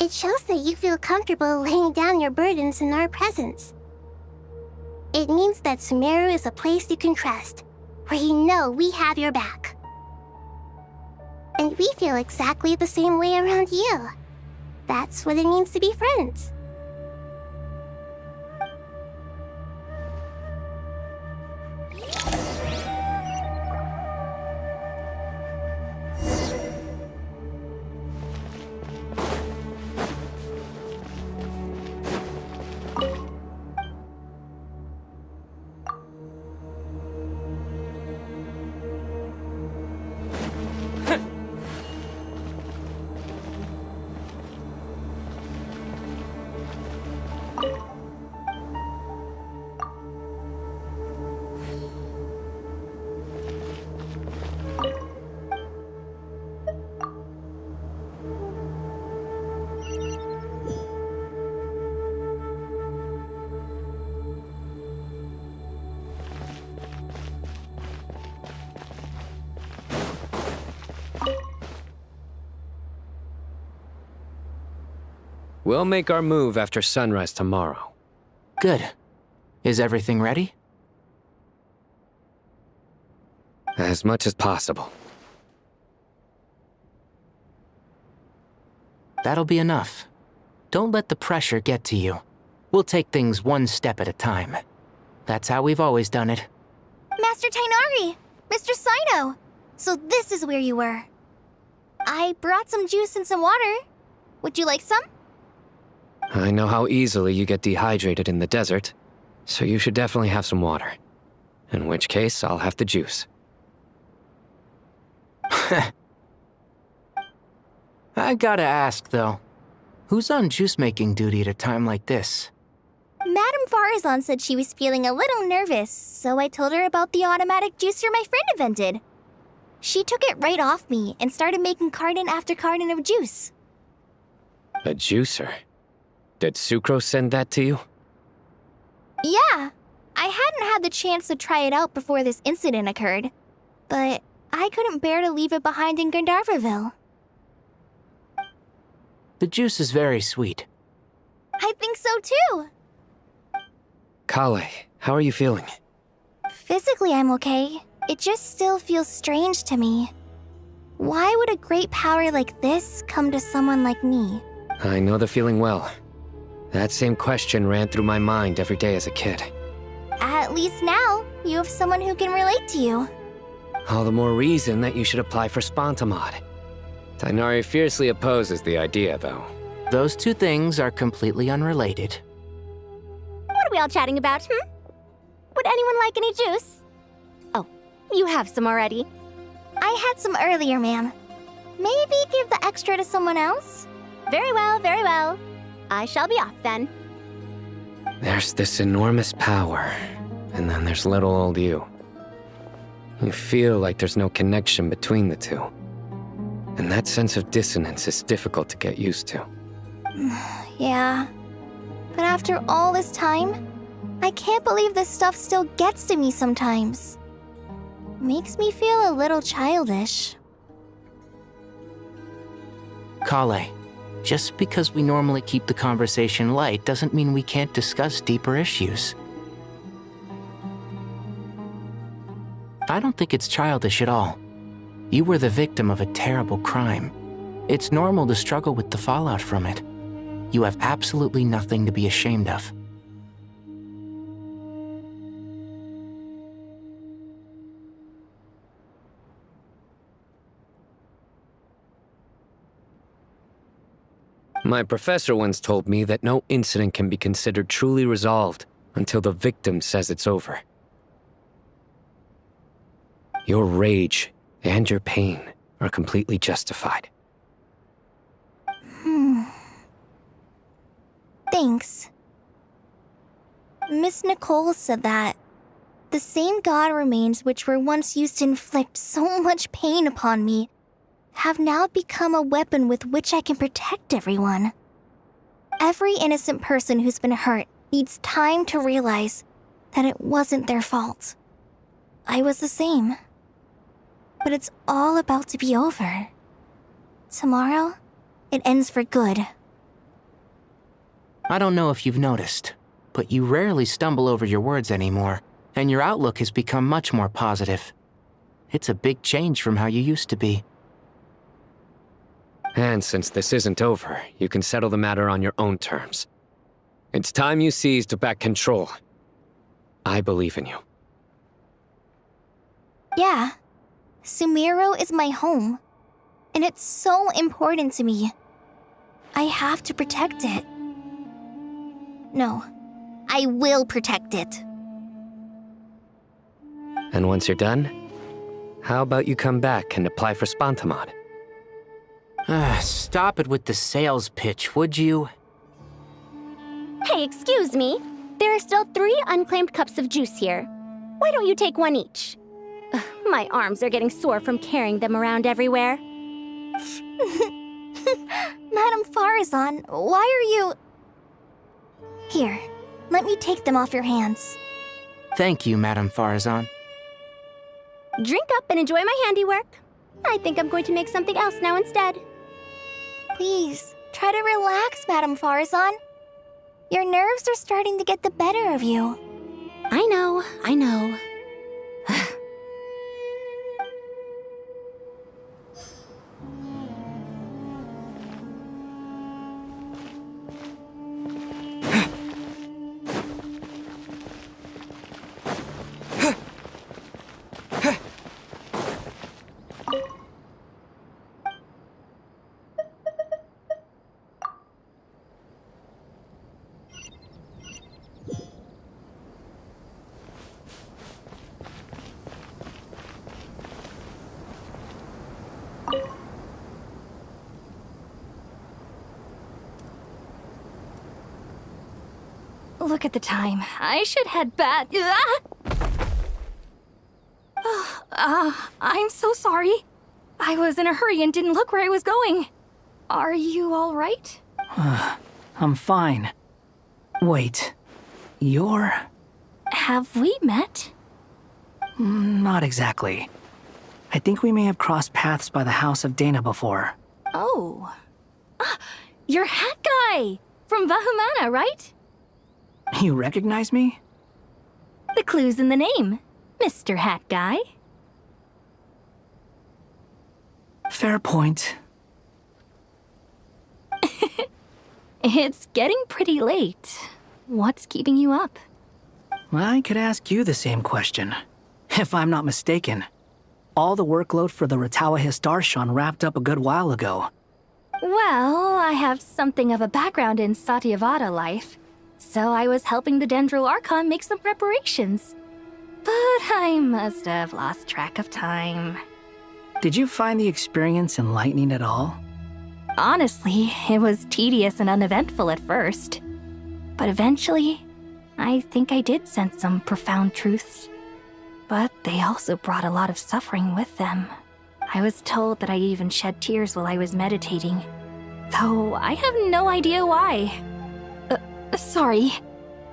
S19: It shows that you feel comfortable laying down your burdens in our presence. It means that Sumeru is a place you can trust, where you know we have your back. And we feel exactly the same way around you. That's what it means to be friends.
S13: We'll make our move after sunrise tomorrow.
S17: Good. Is everything ready?
S13: As much as possible.
S17: That'll be enough. Don't let the pressure get to you. We'll take things one step at a time. That's how we've always done it.
S24: Master Tainari! Mr. Sino! So this is where you were. I brought some juice and some water. Would you like some?
S13: I know how easily you get dehydrated in the desert, so you should definitely have some water. In which case, I'll have the juice.
S17: I gotta ask, though. Who's on juice-making duty at a time like this?
S24: Madame Farazan said she was feeling a little nervous, so I told her about the automatic juicer my friend invented. She took it right off me and started making carton after carton of juice.
S13: A juicer? Did Sucrose send that to you?
S24: Yeah. I hadn't had the chance to try it out before this incident occurred, but I couldn't bear to leave it behind in Gandharvaville.
S17: The juice is very sweet.
S24: I think so too.
S13: Kale, how are you feeling?
S24: Physically, I'm okay. It just still feels strange to me. Why would a great power like this come to someone like me?
S13: I know the feeling well. That same question ran through my mind every day as a kid.
S24: At least now, you have someone who can relate to you.
S13: All the more reason that you should apply for Spontamod. Tainari fiercely opposes the idea, though.
S17: Those two things are completely unrelated.
S5: What are we all chatting about, Would anyone like any juice? Oh, you have some already.
S24: I had some earlier, ma'am. Maybe give the extra to someone else?
S5: Very well, very well. I shall be off then.
S13: There's this enormous power, and then there's little old you. You feel like there's no connection between the two. And that sense of dissonance is difficult to get used to.
S24: Yeah. But after all this time, I can't believe this stuff still gets to me sometimes. Makes me feel a little childish.
S17: Kale, just because we normally keep the conversation light doesn't mean we can't discuss deeper issues. I don't think it's childish at all. You were the victim of a terrible crime. It's normal to struggle with the fallout from it. You have absolutely nothing to be ashamed of.
S13: My professor once told me that no incident can be considered truly resolved until the victim says it's over. Your rage and your pain are completely justified.
S24: Thanks. Miss Nicole said that the same god remains which were once used to inflict so much pain upon me have now become a weapon with which I can protect everyone. Every innocent person who's been hurt needs time to realize that it wasn't their fault. I was the same. But it's all about to be over. Tomorrow, it ends for good.
S23: I don't know if you've noticed, but you rarely stumble over your words anymore, and your outlook has become much more positive. It's a big change from how you used to be.
S13: And since this isn't over, you can settle the matter on your own terms. It's time you seized back control. I believe in you.
S24: Yeah. Sumeru is my home. And it's so important to me. I have to protect it. No, I will protect it.
S13: And once you're done, how about you come back and apply for Spantamod?
S23: Stop it with the sales pitch, would you?
S5: Hey, excuse me. There are still 3 unclaimed cups of juice here. Why don't you take one each? Ugh, my arms are getting sore from carrying them around everywhere.
S24: Madame Farazan, why are you... Here, let me take them off your hands.
S23: Thank you, Madame Farazan.
S5: Drink up and enjoy my handiwork. I think I'm going to make something else now instead.
S24: Please, try to relax, Madame Farazan. Your nerves are starting to get the better of you.
S5: I know.
S7: Look at the time. I should head back. I'm so sorry. I was in a hurry and didn't look where I was going. Are you all right?
S12: I'm fine. Wait, you're...
S7: Have we met?
S12: Not exactly. I think we may have crossed paths by the house of Dana before.
S7: Oh. You're Hat Guy! From Vahumana, right?
S12: You recognize me?
S7: The clue's in the name, Mr. Hat Guy.
S12: Fair point.
S7: It's getting pretty late. What's keeping you up?
S12: I could ask you the same question. If I'm not mistaken, all the workload for the Ratawahist ARCHON wrapped up a good while ago.
S7: Well, I have something of a background in Satyavada life, so I was helping the Dendro Archon make some preparations. But I must have lost track of time.
S12: Did you find the experience enlightening at all?
S7: Honestly, it was tedious and uneventful at first. But eventually, I think I did sense some profound truths. But they also brought a lot of suffering with them. I was told that I even shed tears while I was meditating, though I have no idea why. Sorry.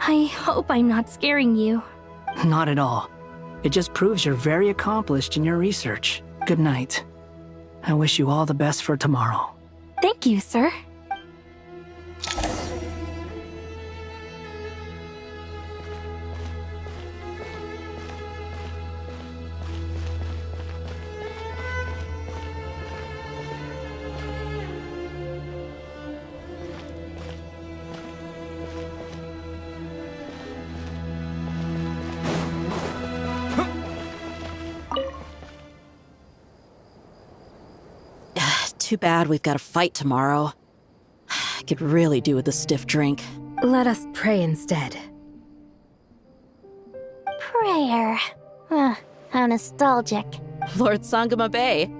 S7: I hope I'm not scaring you.
S12: Not at all. It just proves you're very accomplished in your research. Good night. I wish you all the best for tomorrow.
S7: Thank you, sir.
S20: Too bad we've got a fight tomorrow. I could really do with a stiff drink.
S7: Let us pray instead.
S19: Prayer. How nostalgic.
S20: Lord Sangama Bay.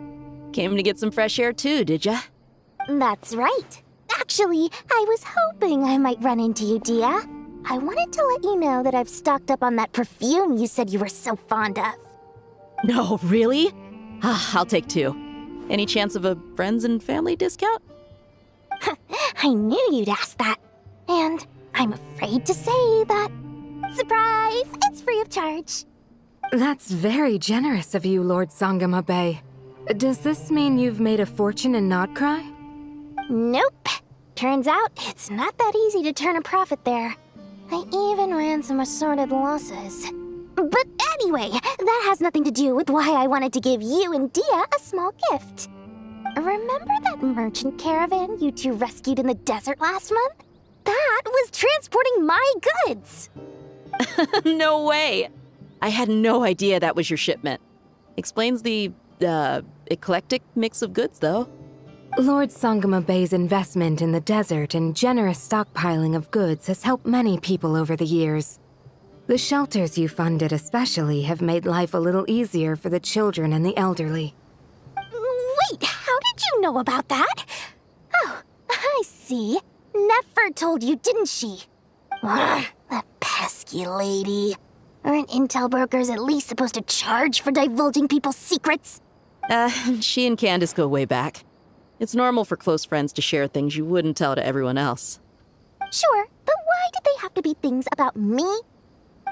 S20: Came to get some fresh air too, did ya?
S19: That's right. Actually, I was hoping I might run into you, Dia. I wanted to let you know that I've stocked up on that perfume you said you were so fond of.
S20: No, really? I'll take 2. Any chance of a friends and family discount?
S19: I knew you'd ask that. And I'm afraid to say that. Surprise! It's free of charge.
S16: That's very generous of you, Lord Sangama Bay. Does this mean you've made a fortune in Not Cry?
S19: Nope. Turns out, it's not that easy to turn a profit there. I even ran some assorted losses. But anyway, that has nothing to do with why I wanted to give you and Dia a small gift. Remember that merchant caravan you two rescued in the desert last month? That was transporting my goods!
S20: No way! I had no idea that was your shipment. Explains the, eclectic mix of goods, though.
S16: Lord Sangama Bay's investment in the desert and generous stockpiling of goods has helped many people over the years. The shelters you funded especially have made life a little easier for the children and the elderly.
S19: Wait, how did you know about that? Oh, I see. Nefer told you, didn't she? Ugh, that pesky lady. Aren't intel brokers at least supposed to charge for divulging people's secrets?
S20: She and Candace go way back. It's normal for close friends to share things you wouldn't tell to everyone else.
S19: Sure, but why did they have to be things about me?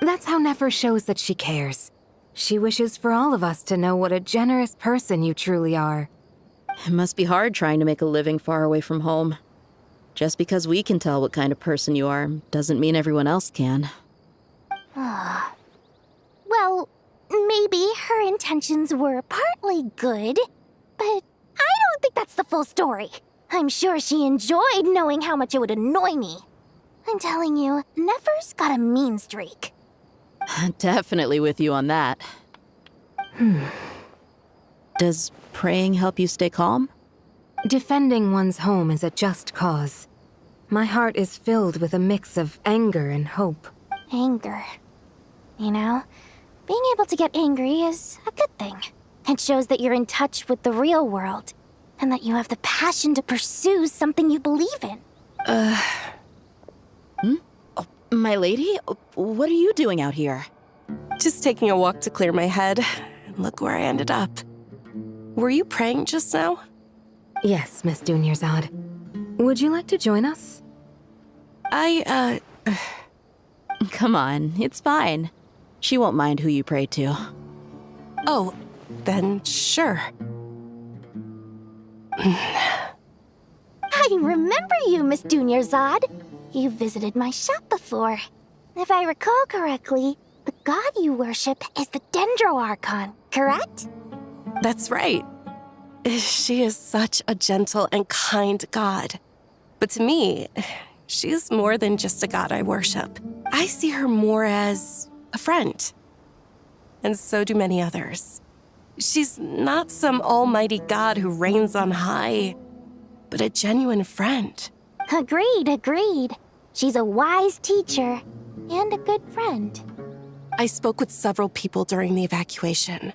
S16: That's how Nefer shows that she cares. She wishes for all of us to know what a generous person you truly are.
S20: It must be hard trying to make a living far away from home. Just because we can tell what kind of person you are doesn't mean everyone else can.
S19: Well, maybe her intentions were partly good, but I don't think that's the full story. I'm sure she enjoyed knowing how much it would annoy me. I'm telling you, Nefer's got a mean streak.
S20: Definitely with you on that. Does praying help you stay calm?
S16: Defending one's home is a just cause. My heart is filled with a mix of anger and hope.
S19: Anger. You know, being able to get angry is a good thing. It shows that you're in touch with the real world, and that you have the passion to pursue something you believe in.
S20: Oh, my lady? What are you doing out here?
S4: Just taking a walk to clear my head. And look where I ended up. Were you praying just now?
S16: Yes, Miss Dunyarzad. Would you like to join us?
S20: Come on, it's fine. She won't mind who you pray to.
S4: Oh, then sure.
S19: I remember you, Miss Dunyarzad. You visited my shop before. If I recall correctly, the god you worship is the ARCHON, correct?
S4: That's right. She is such a gentle and kind god. But to me, she's more than just a god I worship. I see her more as a friend. And so do many others. She's not some almighty god who reigns on high, but a genuine friend.
S19: Agreed. She's a wise teacher and a good friend.
S4: I spoke with several people during the evacuation.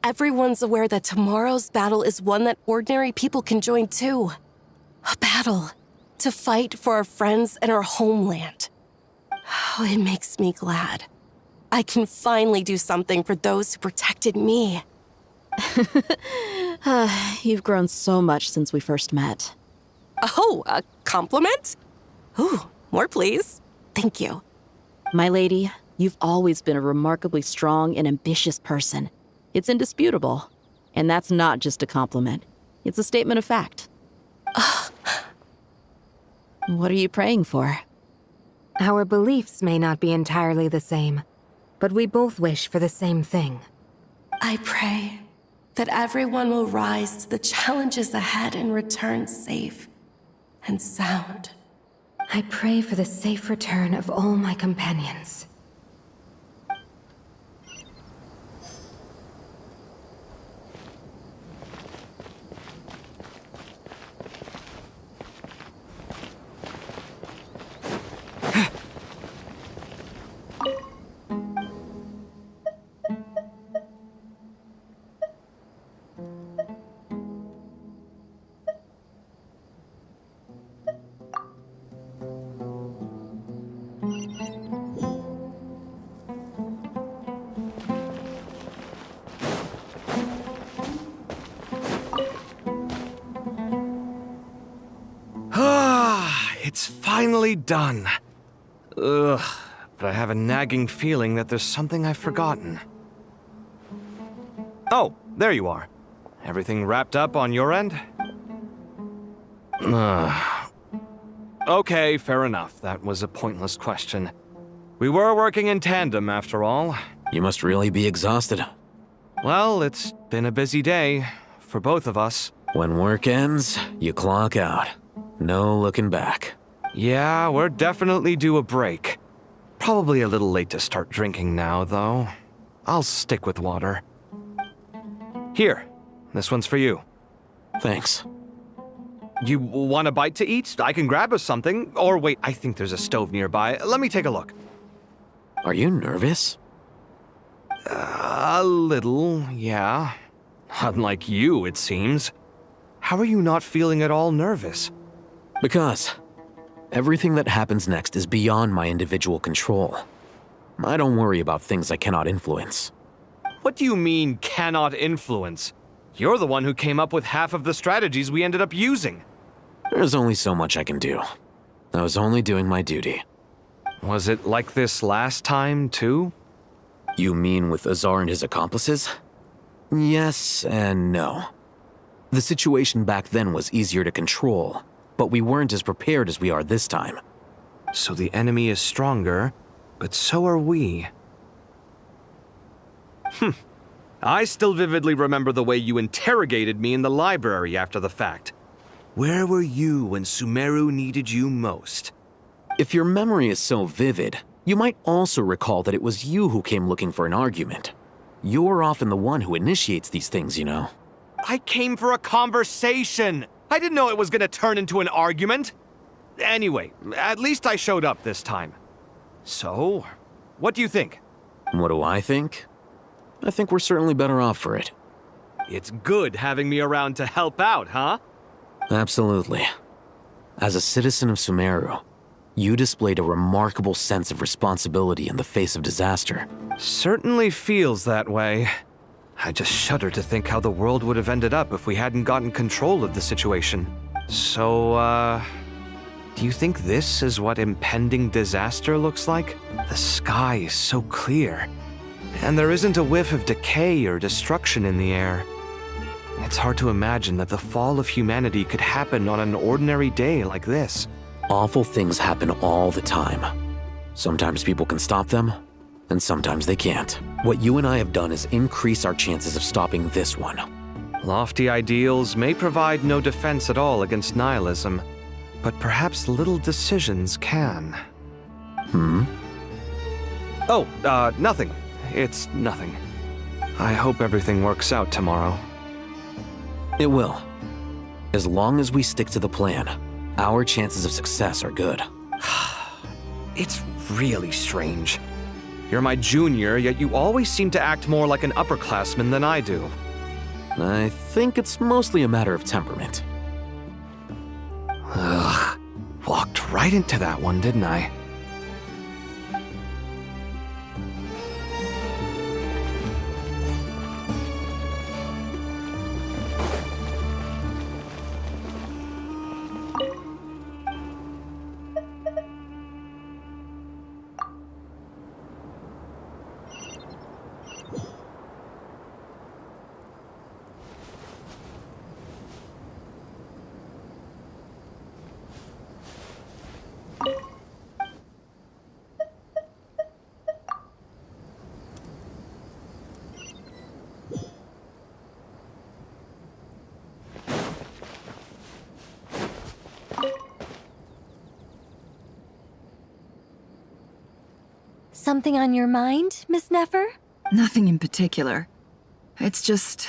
S4: Everyone's aware that tomorrow's battle is one that ordinary people can join too. A battle to fight for our friends and our homeland. Oh, it makes me glad. I can finally do something for those who protected me.
S20: You've grown so much since we first met.
S4: Oh, a compliment? Ooh, more please. Thank you.
S20: My lady, you've always been a remarkably strong and ambitious person. It's indisputable. And that's not just a compliment. It's a statement of fact. What are you praying for?
S16: Our beliefs may not be entirely the same, but we both wish for the same thing.
S4: I pray that everyone will rise to the challenges ahead and return safe and sound.
S16: I pray for the safe return of all my companions.
S14: It's finally done. Ugh, but I have a nagging feeling that there's something I've forgotten. Oh, there you are. Everything wrapped up on your end? Okay, fair enough. That was a pointless question. We were working in tandem, after all.
S2: You must really be exhausted.
S14: Well, it's been a busy day for both of us.
S2: When work ends, you clock out. No looking back.
S14: Yeah, we're definitely due a break. Probably a little late to start drinking now, though. I'll stick with water. Here, this one's for you.
S2: Thanks.
S14: You want a bite to eat? I can grab us something. Or wait, I think there's a stove nearby. Let me take a look.
S2: Are you nervous?
S14: A little, yeah. Unlike you, it seems. How are you not feeling at all nervous?
S2: Because everything that happens next is beyond my individual control. I don't worry about things I cannot influence.
S14: What do you mean, cannot influence? You're the one who came up with half of the strategies we ended up using.
S2: There's only so much I can do. I was only doing my duty.
S14: Was it like this last time, too?
S2: You mean with Azar and his accomplices? Yes and no. The situation back then was easier to control, but we weren't as prepared as we are this time.
S14: So the enemy is stronger, but so are we. I still vividly remember the way you interrogated me in the library after the fact. Where were you when Sumeru needed you most?
S2: If your memory is so vivid, you might also recall that it was you who came looking for an argument. You're often the one who initiates these things, you know.
S14: I came for a conversation! I didn't know it was gonna turn into an argument! Anyway, at least I showed up this time. So, what do you think?
S2: What do I think? I think we're certainly better off for it.
S14: It's good having me around to help out, huh?
S2: Absolutely. As a citizen of Sumeru, you displayed a remarkable sense of responsibility in the face of disaster.
S14: Certainly feels that way. I just shudder to think how the world would have ended up if we hadn't gotten control of the situation. So, do you think this is what impending disaster looks like? The sky is so clear, and there isn't a whiff of decay or destruction in the air. It's hard to imagine that the fall of humanity could happen on an ordinary day like this.
S2: Awful things happen all the time. Sometimes people can stop them, and sometimes they can't. What you and I have done is increase our chances of stopping this one.
S14: Lofty ideals may provide no defense at all against nihilism, but perhaps little decisions can. Oh, nothing. It's nothing. I hope everything works out tomorrow.
S2: It will. As long as we stick to the plan, our chances of success are good.
S14: It's really strange. You're my junior, yet you always seem to act more like an upperclassman than I do.
S2: I think it's mostly a matter of temperament.
S14: Ugh. Walked right into that one, didn't I?
S6: Something on your mind, Miss Nefer?
S18: Nothing in particular. It's just...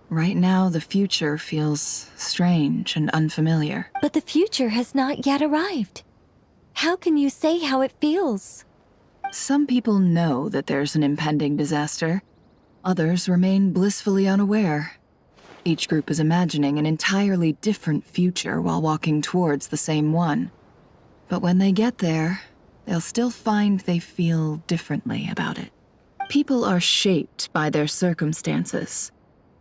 S18: right now, the future feels strange and unfamiliar.
S6: But the future has not yet arrived. How can you say how it feels?
S18: Some people know that there's an impending disaster. Others remain blissfully unaware. Each group is imagining an entirely different future while walking towards the same one. But when they get there, they'll still find they feel differently about it. People are shaped by their circumstances.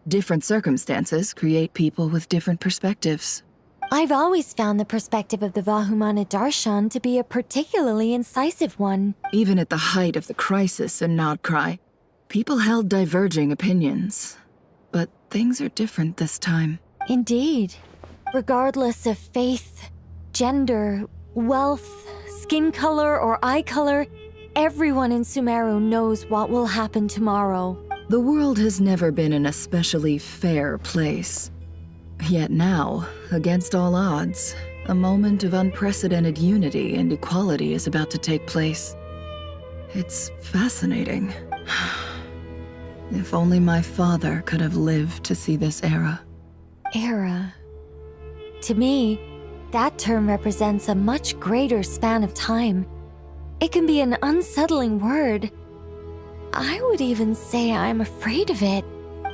S18: Different circumstances create people with different perspectives.
S6: I've always found the perspective of the Vahumana Darshan to be a particularly incisive one.
S18: Even at the height of the crisis in Nodcry, people held diverging opinions. But things are different this time.
S6: Indeed. Regardless of faith, gender, wealth, skin color, or eye color, everyone in Sumeru knows what will happen tomorrow.
S18: The world has never been an especially fair place. Yet now, against all odds, a moment of unprecedented unity and equality is about to take place. It's fascinating. If only my father could have lived to see this era.
S6: Era. To me, that term represents a much greater span of time. It can be an unsettling word. I would even say I'm afraid of it.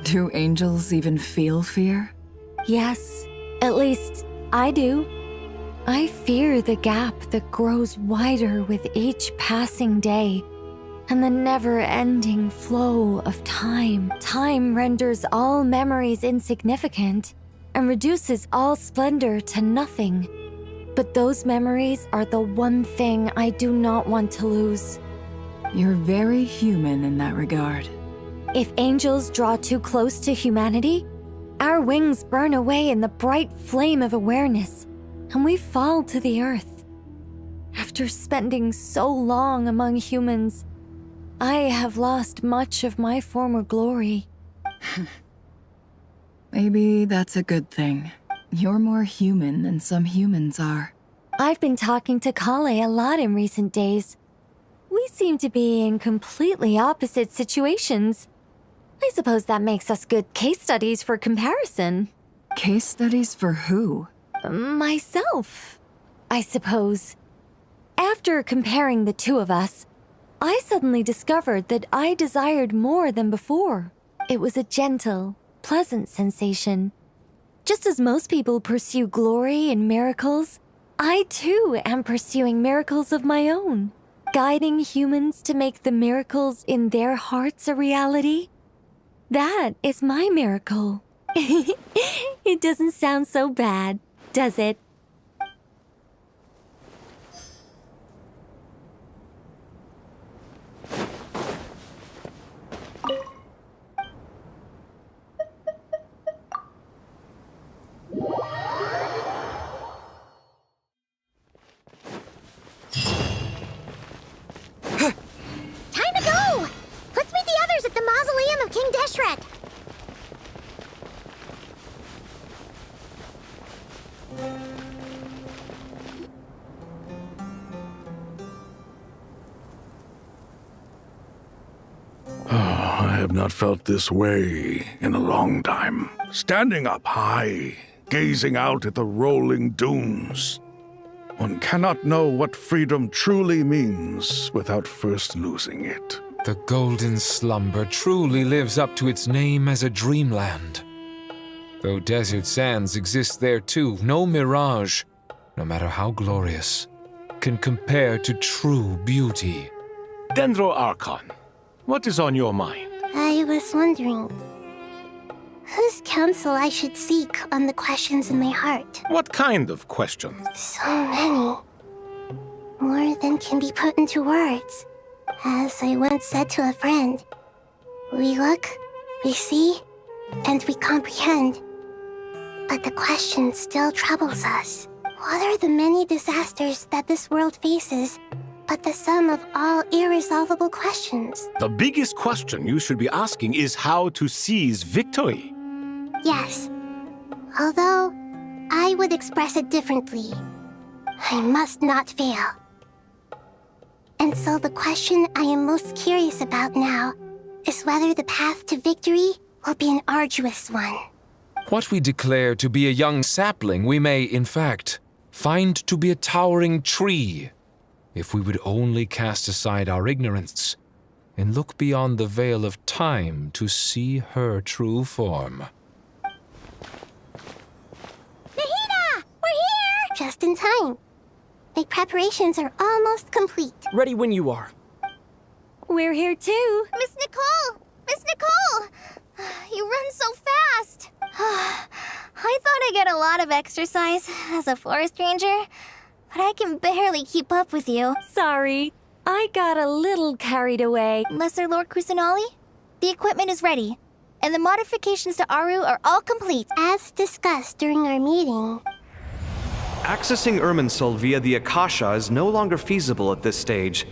S18: Do angels even feel fear?
S6: Yes, at least I do. I fear the gap that grows wider with each passing day, and the never-ending flow of time. Time renders all memories insignificant and reduces all splendor to nothing. But those memories are the one thing I do not want to lose.
S18: You're very human in that regard.
S6: If angels draw too close to humanity, our wings burn away in the bright flame of awareness, and we fall to the earth. After spending so long among humans, I have lost much of my former glory.
S18: Maybe that's a good thing. You're more human than some humans are.
S6: I've been talking to Kale a lot in recent days. We seem to be in completely opposite situations. I suppose that makes us good case studies for comparison.
S18: Case studies for who?
S6: Myself, I suppose. After comparing the two of us, I suddenly discovered that I desired more than before. It was a gentle, pleasant sensation. Just as most people pursue glory and miracles, I too am pursuing miracles of my own, guiding humans to make the miracles in their hearts a reality. That is my miracle. It doesn't sound so bad, does it?
S19: Time to go! Let's meet the others at the mausoleum of King Deshret.
S10: I have not felt this way in a long time. Standing up high, gazing out at the rolling dunes. One cannot know what freedom truly means without first losing it.
S3: The golden slumber truly lives up to its name as a dreamland. Though desert sands exist there too, no mirage, no matter how glorious, can compare to true beauty.
S11: Dendro Archon, what is on your mind?
S19: I was wondering whose counsel I should seek on the questions in my heart.
S11: What kind of questions?
S19: So many. More than can be put into words. As I once said to a friend, we look, we see, and we comprehend. But the question still troubles us. What are the many disasters that this world faces but the sum of all irresolvable questions?
S11: The biggest question you should be asking is how to seize victory.
S19: Yes. Although, I would express it differently. I must not fail. And so the question I am most curious about now is whether the path to victory will be an arduous one.
S3: What we declare to be a young sapling, we may, in fact, find to be a towering tree, if we would only cast aside our ignorance and look beyond the veil of time to see her true form.
S19: Nahida! We're here! Just in time. The preparations are almost complete.
S17: Ready when you are.
S6: We're here too.
S24: Miss Nicole! Miss Nicole! You run so fast! I thought I'd get a lot of exercise as a forest ranger, but I can barely keep up with you.
S6: Sorry, I got a little carried away.
S24: Lesser Lord Kusanali, the equipment is ready, and the modifications to Aru are all complete.
S19: As discussed during our meeting,
S14: Accessing Irminsul via the Akasha is no longer feasible at this stage.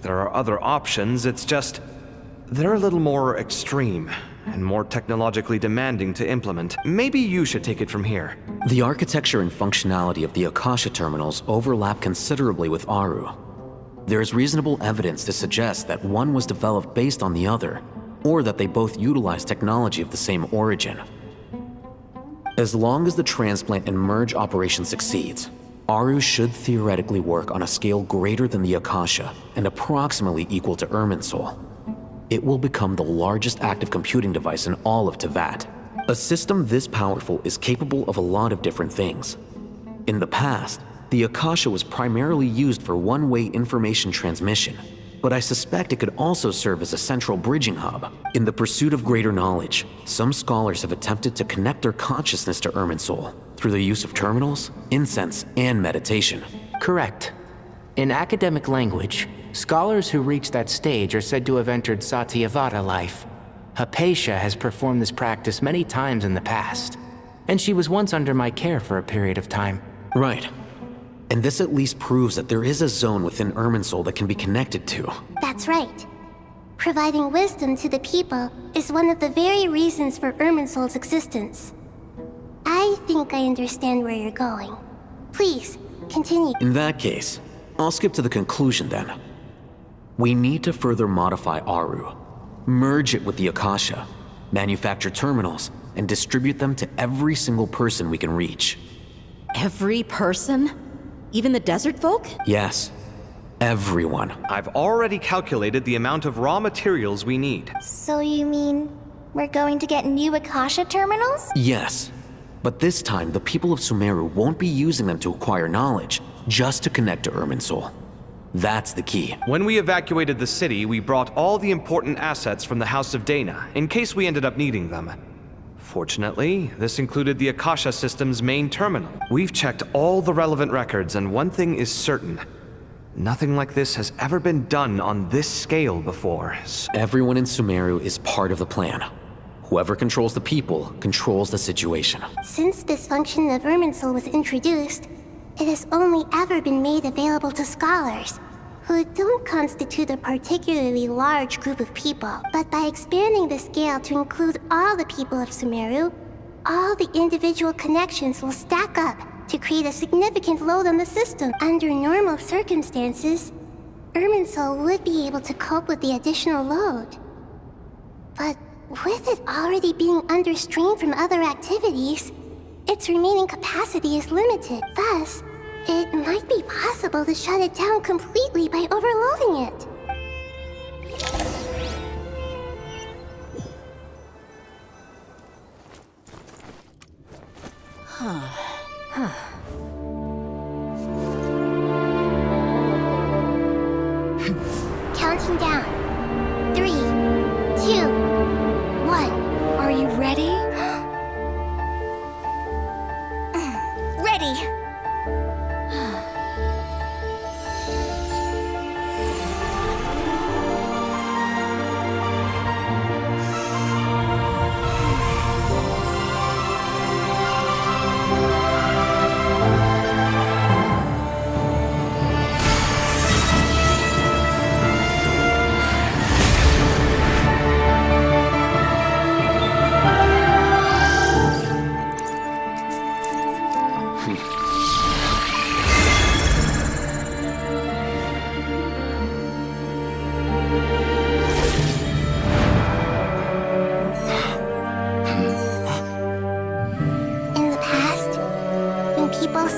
S14: There are other options, it's just... they're a little more extreme and more technologically demanding to implement. Maybe you should take it from here.
S2: The architecture and functionality of the Akasha terminals overlap considerably with Aru. There is reasonable evidence to suggest that one was developed based on the other, or that they both utilize technology of the same origin. As long as the transplant and merge operation succeeds, Aru should theoretically work on a scale greater than the Akasha and approximately equal to Irminsul. It will become the largest active computing device in all of Teyvat. A system this powerful is capable of a lot of different things. In the past, the Akasha was primarily used for one-way information transmission, but I suspect it could also serve as a central bridging hub. In the pursuit of greater knowledge, some scholars have attempted to connect their consciousness to Irminsul through the use of terminals, incense, and meditation.
S23: Correct. In academic language, scholars who reach that stage are said to have entered Satyavata life. Hypatia has performed this practice many times in the past, and she was once under my care for a period of time.
S2: Right. And this at least proves that there is a zone within Irminsul that can be connected to.
S19: That's right. Providing wisdom to the people is one of the very reasons for Irminsul's existence. I think I understand where you're going. Please, continue.
S2: In that case, I'll skip to the conclusion then. We need to further modify Aru, merge it with the Akasha, manufacture terminals, and distribute them to every single person we can reach.
S20: Every person? Even the desert folk?
S2: Yes, everyone.
S14: I've already calculated the amount of raw materials we need.
S24: So you mean we're going to get new Akasha terminals?
S2: Yes, but this time the people of Sumeru won't be using them to acquire knowledge, just to connect to Irminsul. That's the key.
S14: When we evacuated the city, we brought all the important assets from the House of Dana, in case we ended up needing them. Fortunately, this included the Akasha system's main terminal. We've checked all the relevant records, and one thing is certain. Nothing like this has ever been done on this scale before.
S2: Everyone in Sumeru is part of the plan. Whoever controls the people controls the situation.
S19: Since this function of Irminsul was introduced, it has only ever been made available to scholars, who don't constitute a particularly large group of people. But by expanding the scale to include all the people of Sumeru, all the individual connections will stack up to create a significant load on the system. Under normal circumstances, Irminsul would be able to cope with the additional load. But with it already being under strain from other activities, its remaining capacity is limited. Thus, it might be possible to shut it down completely by overloading it. Counting down. 3, 2, 1.
S7: Are you ready?
S24: Ready!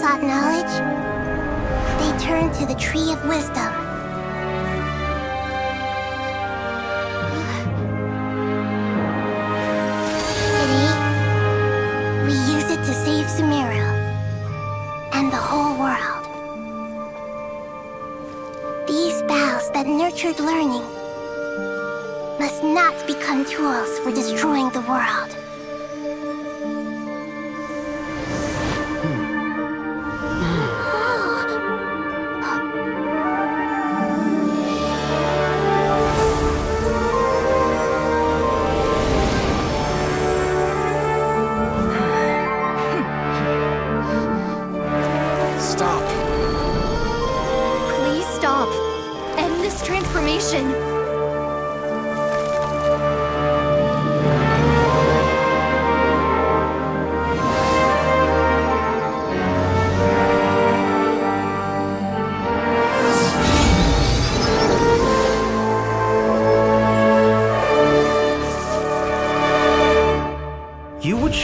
S19: sought knowledge, they turned to the Tree of Wisdom. Today, we use it to save Sumeru and the whole world. These boughs that nurtured learning must not become tools for destroying the world.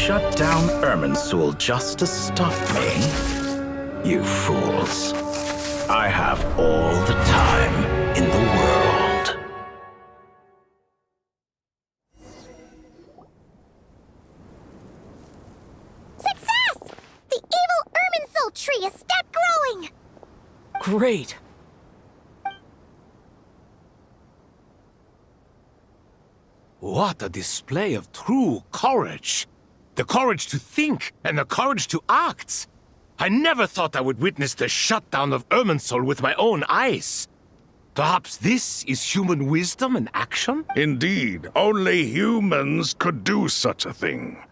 S1: shut down Irminsul just to stop me? You fools. I have all the time in the world.
S19: Success! The evil Irminsul tree has stopped growing!
S17: Great!
S11: What a display of true courage! The courage to think and the courage to act! I never thought I would witness the shutdown of Irminsul with my own eyes. Perhaps this is human wisdom in action?
S10: Indeed, only humans could do such a thing.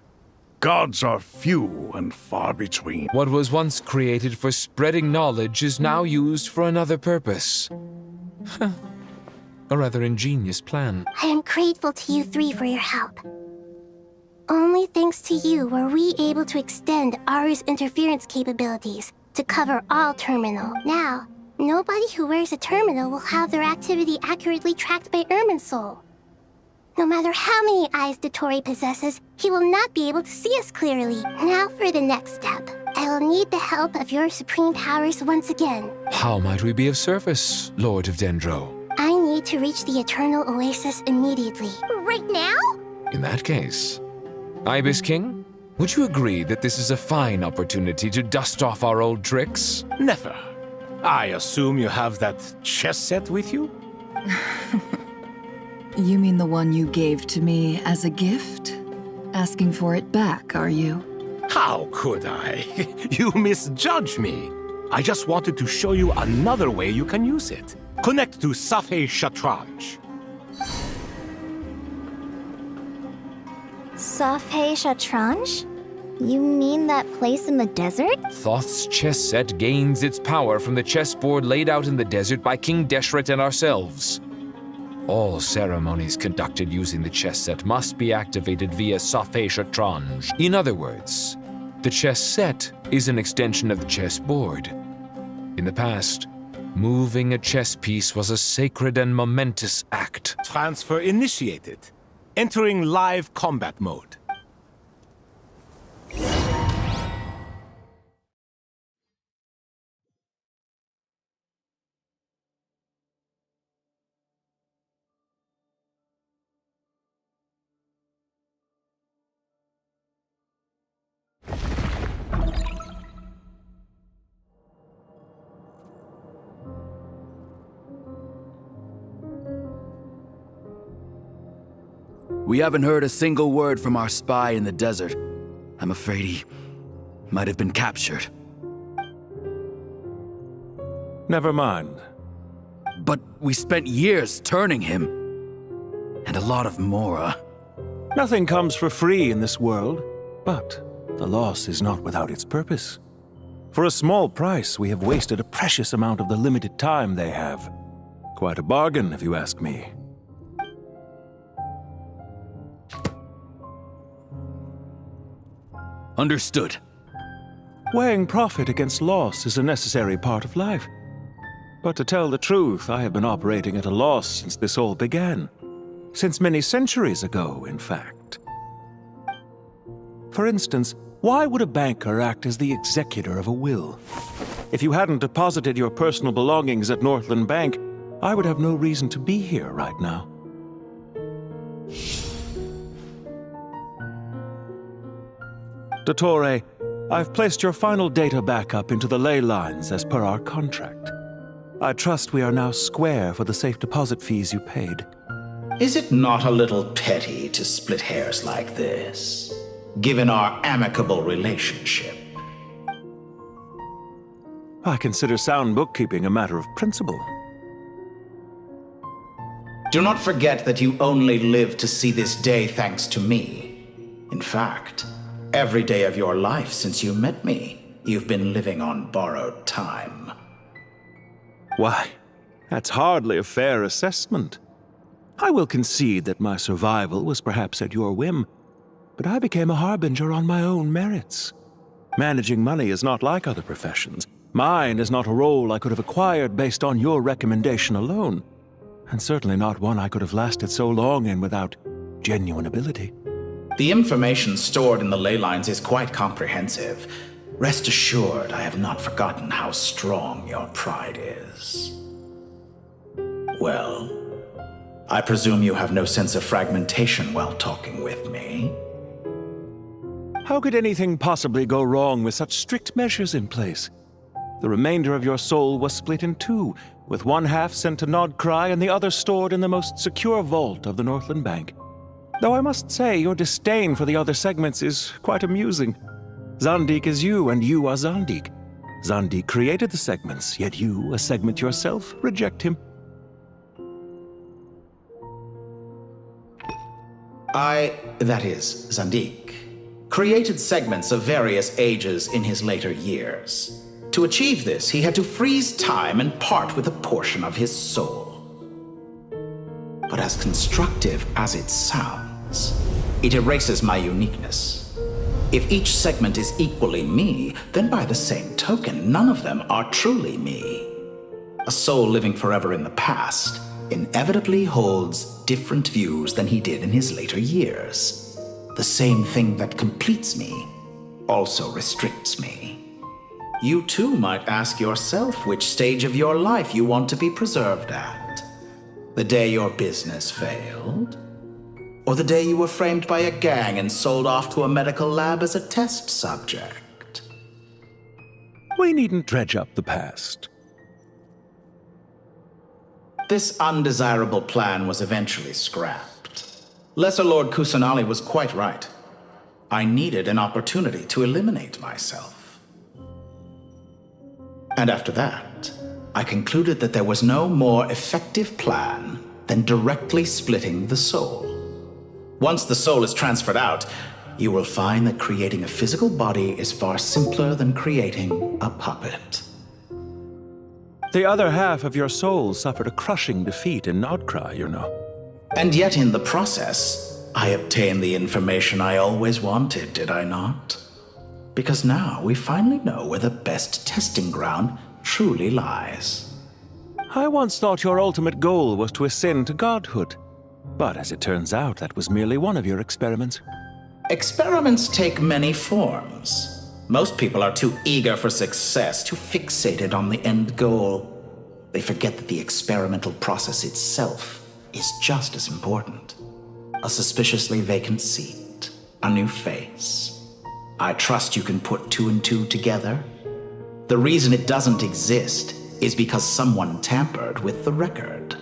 S10: Gods are few and far between.
S3: What was once created for spreading knowledge is now used for another purpose. A rather ingenious plan.
S19: I am grateful to you three for your help. Only thanks to you were we able to extend Aru's interference capabilities to cover all terminal. Now, nobody who wears a terminal will have their activity accurately tracked by Irminsul. No matter how many eyes Dottore possesses, he will not be able to see us clearly. Now for the next step. I will need the help of your supreme powers once again.
S3: How might we be of service, Lord of Dendro?
S19: I need to reach the Eternal Oasis immediately. Right now?
S3: In that case, Ibis King, would you agree that this is a fine opportunity to dust off our old tricks?
S11: Never. I assume you have that chess set with you?
S18: You mean the one you gave to me as a gift? Asking for it back, are you?
S11: How could I? You misjudge me. I just wanted to show you another way you can use it. Connect to Safei Shatranj.
S24: Safei Shatranj? You mean that place in the desert?
S3: Thoth's chess set gains its power from the chessboard laid out in the desert by King Deshret and ourselves. All ceremonies conducted using the chess set must be activated via Safei Shatranj. In other words, the chess set is an extension of the chessboard. In the past, moving a chess piece was a sacred and momentous act.
S11: Transfer initiated. Entering live combat mode.
S1: We haven't heard a single word from our spy in the desert. I'm afraid he might have been captured.
S15: Never mind.
S1: But we spent years turning him. And a lot of Mora.
S15: Nothing comes for free in this world, but the loss is not without its purpose. For a small price, we have wasted a precious amount of the limited time they have. Quite a bargain, if you ask me.
S1: Understood.
S15: Weighing profit against loss is a necessary part of life. But to tell the truth, I have been operating at a loss since this all began. Since many centuries ago, in fact. For instance, why would a banker act as the executor of a will? If you hadn't deposited your personal belongings at Northland Bank, I would have no reason to be here right now. Dottore, I've placed your final data backup into the ley lines as per our contract. I trust we are now square for the safe deposit fees you paid.
S1: Is it not a little petty to split hairs like this, given our amicable relationship?
S15: I consider sound bookkeeping a matter of principle.
S1: Do not forget that you only live to see this day thanks to me. In fact, every day of your life since you met me, you've been living on borrowed time.
S15: Why, that's hardly a fair assessment. I will concede that my survival was perhaps at your whim, but I became a harbinger on my own merits. Managing money is not like other professions. Mine is not a role I could have acquired based on your recommendation alone, and certainly not one I could have lasted so long in without genuine ability.
S1: The information stored in the ley lines is quite comprehensive. Rest assured, I have not forgotten how strong your pride is. Well, I presume you have no sense of fragmentation while talking with me.
S15: How could anything possibly go wrong with such strict measures in place? The remainder of your soul was split in two, with one half sent to Nodcry and the other stored in the most secure vault of the Northland Bank. Though I must say, your disdain for the other segments is quite amusing. Zandik is you, and you are Zandik. Zandik created the segments, yet you, a segment yourself, reject him.
S1: That is, Zandik, created segments of various ages in his later years. To achieve this, he had to freeze time and part with a portion of his soul. But as constructive as it sounds, it erases my uniqueness. If each segment is equally me, then by the same token, none of them are truly me. A soul living forever in the past inevitably holds different views than he did in his later years. The same thing that completes me also restricts me. You too might ask yourself which stage of your life you want to be preserved at. The day your business failed? Or the day you were framed by a gang and sold off to a medical lab as a test subject?
S15: We needn't dredge up the past.
S1: This undesirable plan was eventually scrapped. Lesser Lord Kusanali was quite right. I needed an opportunity to eliminate myself. And after that, I concluded that there was no more effective plan than directly splitting the soul. Once the soul is transferred out, you will find that creating a physical body is far simpler than creating a puppet.
S15: The other half of your soul suffered a crushing defeat in Nodcry, you know.
S1: And yet in the process, I obtained the information I always wanted, did I not? Because now we finally know where the best testing ground truly lies.
S15: I once thought your ultimate goal was to ascend to godhood. But as it turns out, that was merely one of your experiments.
S1: Experiments take many forms. Most people are too eager for success, too fixated on the end goal. They forget that the experimental process itself is just as important. A suspiciously vacant seat, a new face. I trust you can put two and two together. The reason it doesn't exist is because someone tampered with the record.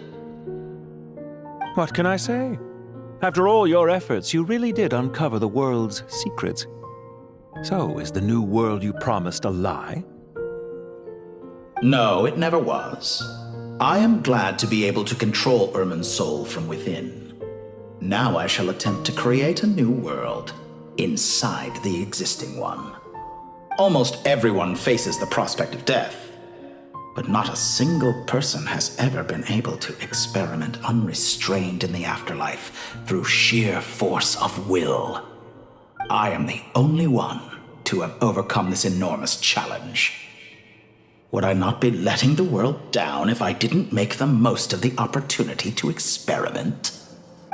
S15: What can I say? After all your efforts, you really did uncover the world's secrets. So, is the new world you promised a lie?
S1: No, it never was. I am glad to be able to control Irmin's soul from within. Now I shall attempt to create a new world inside the existing one. Almost everyone faces the prospect of death, but not a single person has ever been able to experiment unrestrained in the afterlife through sheer force of will. I am the only one to have overcome this enormous challenge. Would I not be letting the world down if I didn't make the most of the opportunity to experiment?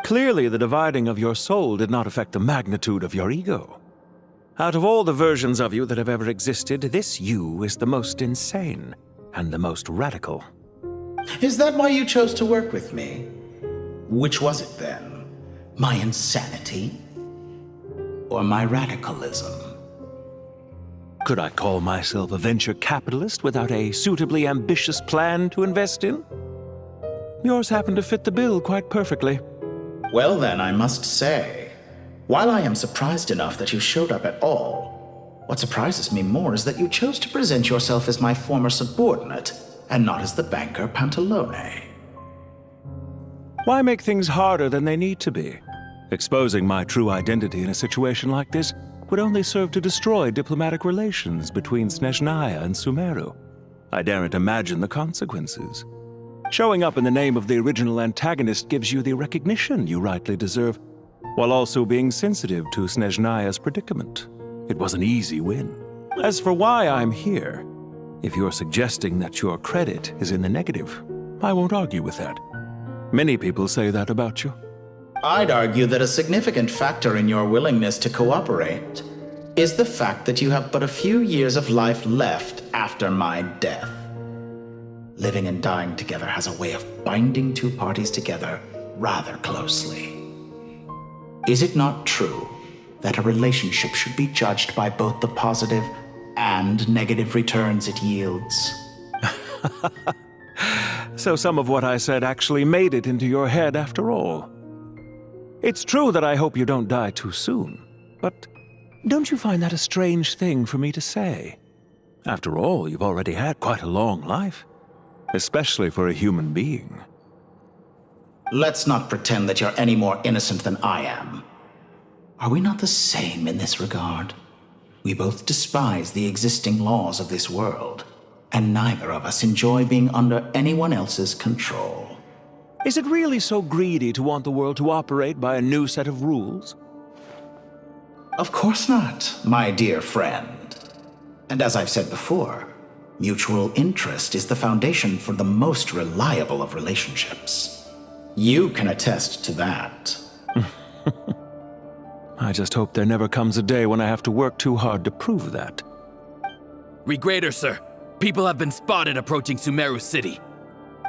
S15: Clearly, the dividing of your soul did not affect the magnitude of your ego. Out of all the versions of you that have ever existed, this you is the most insane and the most radical.
S1: Is that why you chose to work with me? Which was it then? My insanity? Or my radicalism?
S15: Could I call myself a venture capitalist without a suitably ambitious plan to invest in? Yours happened to fit the bill quite perfectly.
S1: Well then, I must say, while I am surprised enough that you showed up at all, what surprises me more is that you chose to present yourself as my former subordinate, and not as the banker Pantalone.
S15: Why make things harder than they need to be? Exposing my true identity in a situation like this would only serve to destroy diplomatic relations between Snezhnaya and Sumeru. I daren't imagine the consequences. Showing up in the name of the original antagonist gives you the recognition you rightly deserve, while also being sensitive to Snezhnaya's predicament. It was an easy win. As for why I'm here, if you're suggesting that your credit is in the negative, I won't argue with that. Many people say that about you.
S1: I'd argue that a significant factor in your willingness to cooperate is the fact that you have but a few years of life left after my death. Living and dying together has a way of binding two parties together rather closely. Is it not true that a relationship should be judged by both the positive and negative returns it yields?
S15: So some of what I said actually made it into your head after all. It's true that I hope you don't die too soon, but don't you find that a strange thing for me to say? After all, you've already had quite a long life, especially for a human being.
S1: Let's not pretend that you're any more innocent than I am. Are we not the same in this regard? We both despise the existing laws of this world, and neither of us enjoy being under anyone else's control.
S15: Is it really so greedy to want the world to operate by a new set of rules?
S1: Of course not, my dear friend. And as I've said before, mutual interest is the foundation for the most reliable of relationships. You can attest to that.
S15: I just hope there never comes a day when I have to work too hard to prove that.
S8: Regrader, sir. People have been spotted approaching Sumeru City.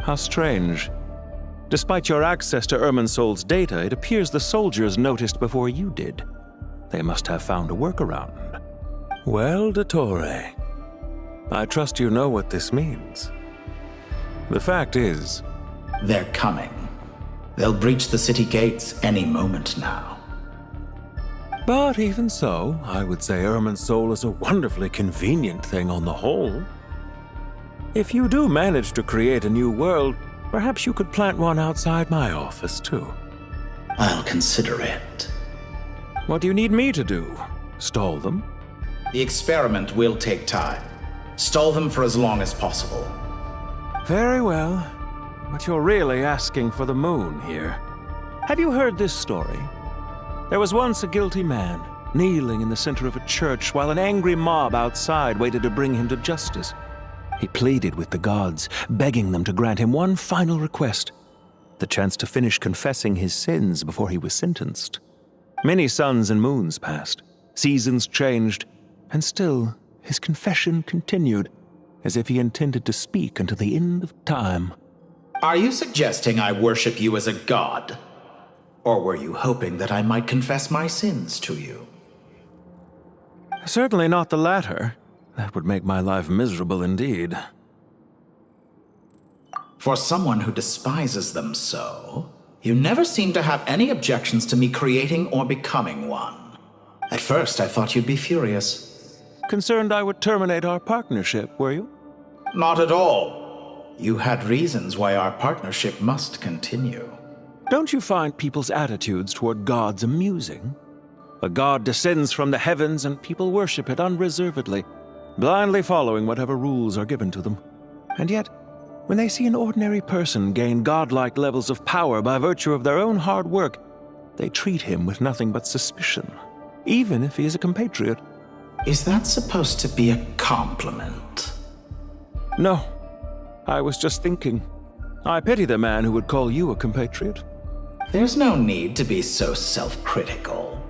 S15: How strange. Despite your access to Irminsol's data, it appears the soldiers noticed before you did. They must have found a workaround. Well, Dottore, I trust you know what this means. The fact is...
S1: They're coming. They'll breach the city gates any moment now.
S15: But even so, I would say Irminsol is a wonderfully convenient thing on the whole. If you do manage to create a new world, perhaps you could plant one outside my office, too.
S1: I'll consider it.
S15: What do you need me to do? Stall them?
S1: The experiment will take time. Stall them for as long as possible.
S15: Very well. But you're really asking for the moon here. Have you heard this story? There was once a guilty man, kneeling in the center of a church while an angry mob outside waited to bring him to justice. He pleaded with the gods, begging them to grant him one final request, the chance to finish confessing his sins before he was sentenced. Many suns and moons passed, seasons changed, and still his confession continued, as if he intended to speak until the end of time.
S1: Are you suggesting I worship you as a god? Or were you hoping that I might confess my sins to you?
S15: Certainly not the latter. That would make my life miserable indeed.
S1: For someone who despises them so, you never seem to have any objections to me creating or becoming one. At first, I thought you'd be furious.
S15: Concerned I would terminate our partnership, were you?
S1: Not at all. You had reasons why our partnership must continue.
S15: Don't you find people's attitudes toward gods amusing? A god descends from the heavens and people worship it unreservedly, blindly following whatever rules are given to them. And yet, when they see an ordinary person gain godlike levels of power by virtue of their own hard work, they treat him with nothing but suspicion, even if he is a compatriot.
S1: Is that supposed to be a compliment?
S15: No. I was just thinking. I pity the man who would call you a compatriot.
S1: There's no need to be so self-critical.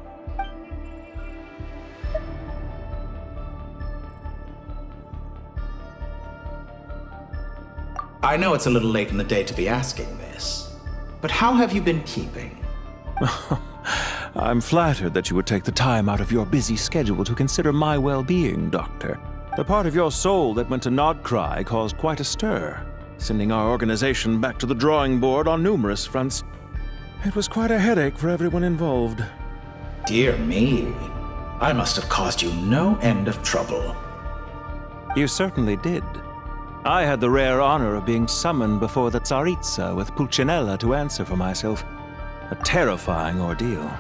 S1: I know it's a little late in the day to be asking this, but how have you been keeping?
S15: I'm flattered that you would take the time out of your busy schedule to consider my well-being, Doctor. The part of your soul that went to Nodcry caused quite a stir, sending our organization back to the drawing board on numerous fronts. It was quite a headache for everyone involved.
S1: Dear me, I must have caused you no end of trouble.
S15: You certainly did. I had the rare honor of being summoned before the Tsaritsa with Pulcinella to answer for myself. A terrifying ordeal.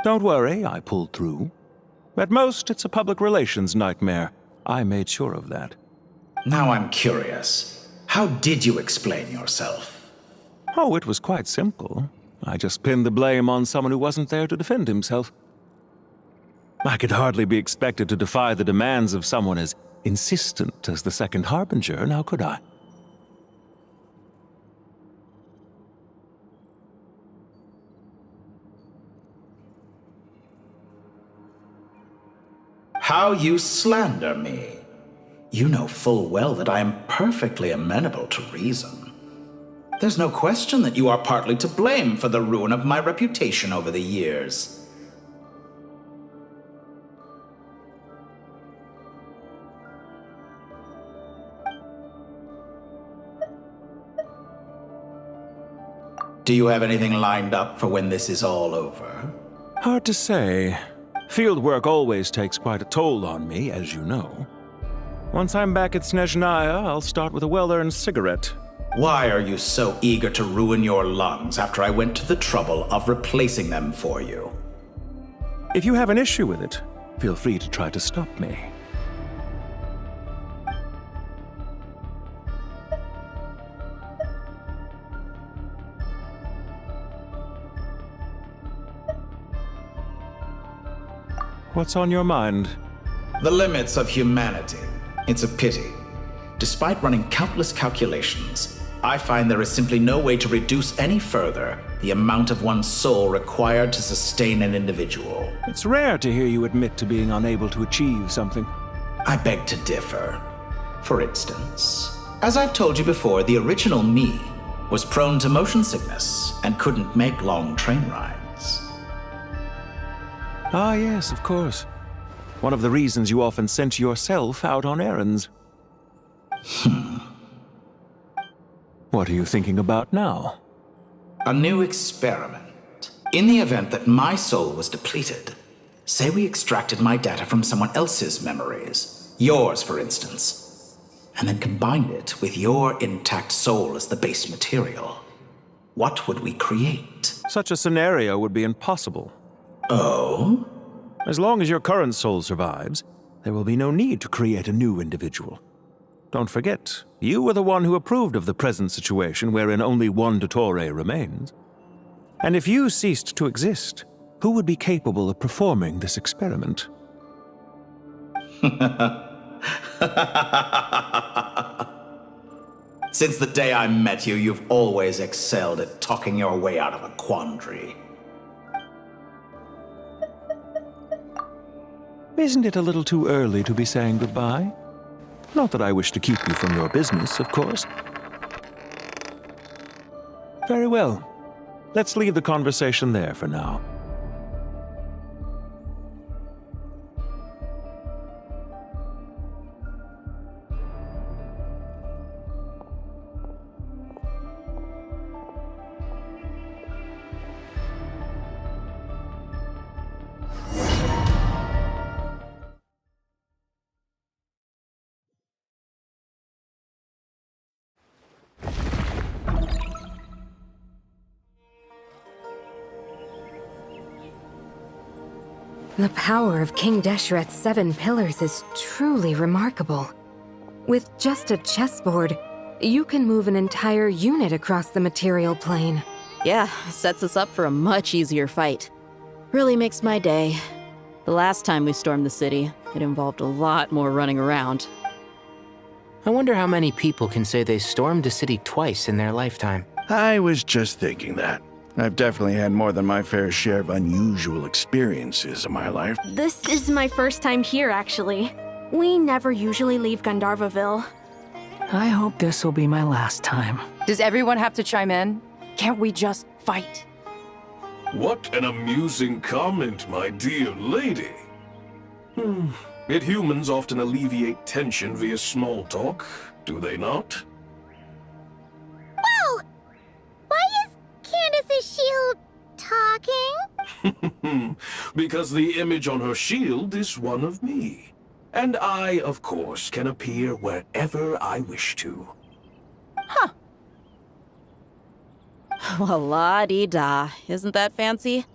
S15: Don't worry, I pulled through. At most, it's a public relations nightmare. I made sure of that.
S1: Now I'm curious. How did you explain yourself?
S15: Oh, it was quite simple. I just pinned the blame on someone who wasn't there to defend himself. I could hardly be expected to defy the demands of someone as insistent as the second harbinger, now could I?
S1: How you slander me. You know full well that I am perfectly amenable to reason. There's no question that you are partly to blame for the ruin of my reputation over the years. Do you have anything lined up for when this is all over?
S15: Hard to say. Field work always takes quite a toll on me, as you know. Once I'm back at Snezhnaya, I'll start with a well-earned cigarette.
S1: Why are you so eager to ruin your lungs after I went to the trouble of replacing them for you?
S15: If you have an issue with it, feel free to try to stop me. What's on your mind?
S1: The limits of humanity. It's a pity. Despite running countless calculations, I find there is simply no way to reduce any further the amount of one's soul required to sustain an individual.
S15: It's rare to hear you admit to being unable to achieve something.
S1: I beg to differ. For instance, as I've told you before, the original me was prone to motion sickness and couldn't make long train rides.
S15: Ah, yes, of course. One of the reasons you often sent yourself out on errands. What are you thinking about now?
S1: A new experiment. In the event that my soul was depleted, say we extracted my data from someone else's memories, yours for instance, and then combined it with your intact soul as the base material. What would we create?
S15: Such a scenario would be impossible.
S1: Oh?
S15: As long as your current soul survives, there will be no need to create a new individual. Don't forget, you were the one who approved of the present situation wherein only one Dottore remains. And if you ceased to exist, who would be capable of performing this experiment?
S1: Since the day I met you, you've always excelled at talking your way out of a quandary.
S15: Isn't it a little too early to be saying goodbye? Not that I wish to keep you from your business, of course. Very well. Let's leave the conversation there for now.
S16: The power of King Deshret's 7 pillars is truly remarkable. With just a chessboard, you can move an entire unit across the material plane.
S20: Yeah, sets us up for a much easier fight. Really makes my day. The last time we stormed the city, it involved a lot more running around.
S23: I wonder how many people can say they stormed a city twice in their lifetime.
S9: I was just thinking that. I've definitely had more than my fair share of unusual experiences in my life.
S13: This is my first time here, actually. We never usually leave Gandharvaville.
S12: I hope this will be my last time.
S21: Does everyone have to chime in? Can't we just fight?
S22: What an amusing comment, my dear lady. Yet humans often alleviate tension via small talk, do they not?
S19: Whoa! Why is Candace's shield talking?
S22: Because the image on her shield is one of me. And I, of course, can appear wherever I wish to.
S20: Huh. Well, la-dee-da. Isn't that fancy?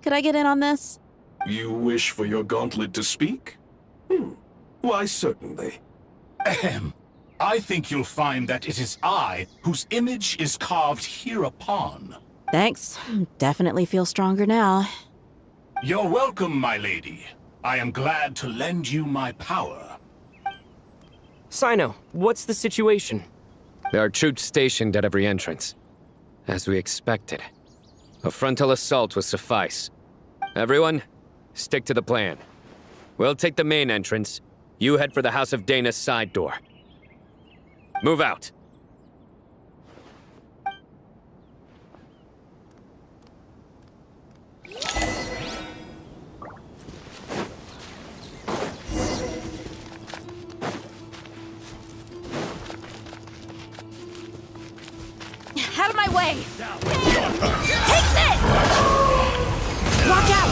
S20: Could I get in on this?
S22: You wish for your gauntlet to speak? Why, certainly.
S25: Ahem. I think you'll find that it is I whose image is carved hereupon.
S20: Thanks. Definitely feel stronger now.
S25: You're welcome, my lady. I am glad to lend you my power.
S17: Sino, what's the situation?
S2: There are troops stationed at every entrance. As we expected. A frontal assault will suffice. Everyone, stick to the plan. We'll take the main entrance. You head for the House of Dana's side door. Move out.
S21: Out of my way! Take this! Watch out!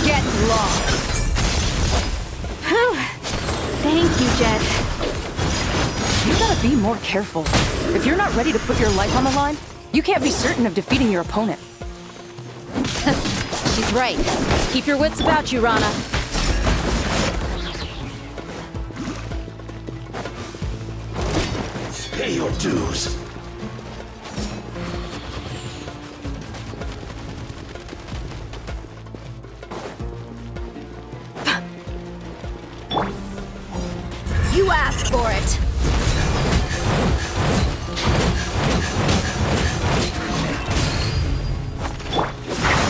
S21: Get lost!
S7: Whew. Thank you, Jed.
S21: You gotta be more careful. If you're not ready to put your life on the line, you can't be certain of defeating your opponent.
S20: She's right. Keep your wits about you, Rana.
S25: Pay your dues.
S21: You asked for it!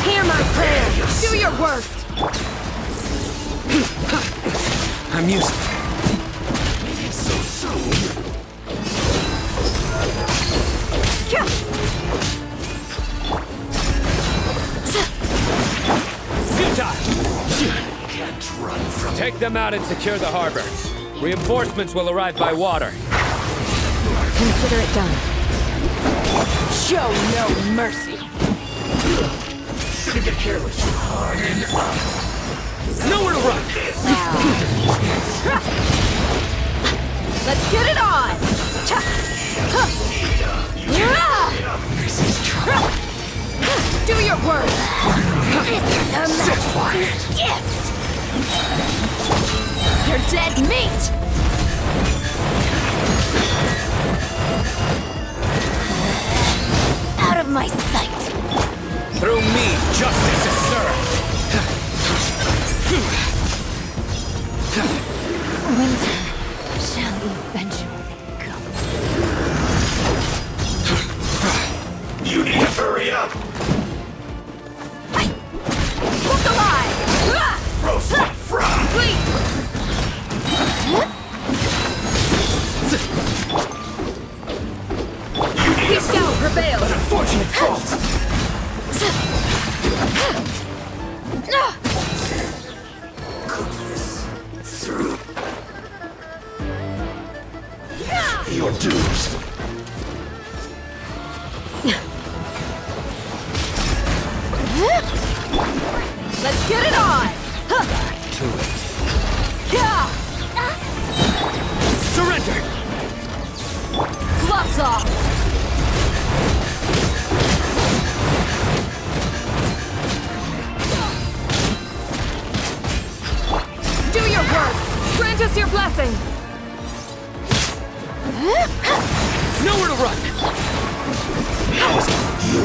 S21: Hear my prayer! Do your worst!
S2: I'm used.
S25: So soon. Can't run from
S2: Take them out and secure the harbor. Reinforcements will arrive by water.
S21: Consider it done. Show no mercy.
S25: Shouldn't get careless. Harden up.
S2: Nowhere to run!
S21: Let's get it on! Do your worst! This is a master's gift! You're dead meat!
S24: Out of my sight!
S2: Through me, justice is served!
S24: Winter shall eventually come.
S25: You need to hurry up.
S21: Look alive!
S25: Roast like fry.
S21: Please! Peace down, prevail!
S25: An unfortunate fault. Through your dues.
S21: Let's get it on!
S25: Back to it.
S2: Surrender!
S21: Gloves off! Do your work! Grant us your blessing!
S2: Nowhere to run!
S25: You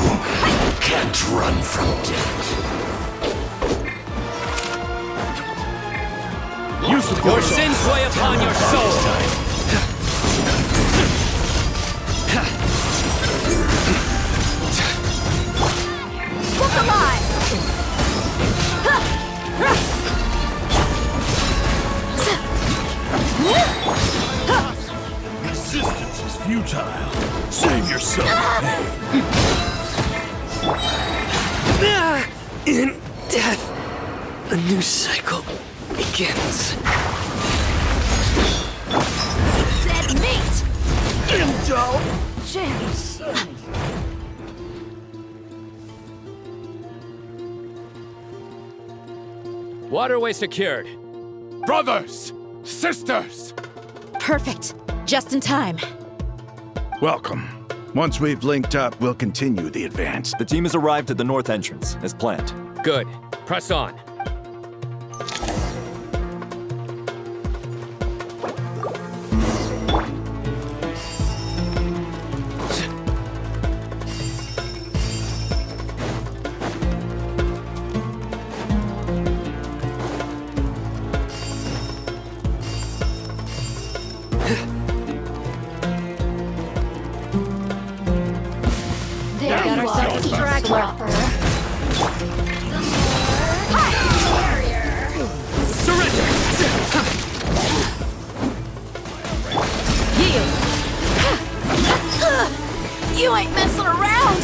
S25: can't run from death.
S2: Your sins weigh upon your soul!
S21: Look alive!
S10: Resistance is futile. Save yourself.
S17: In death, a new cycle begins.
S21: Dead meat! Indulge!
S2: Waterway secured.
S11: Brothers! Sisters!
S20: Perfect. Just in time.
S9: Welcome. Once we've linked up, we'll continue the advance.
S4: The team has arrived at the north entrance, as planned.
S2: Good. Press on.
S21: dropper, the
S17: Surrender!
S21: Yield! You ain't messing around!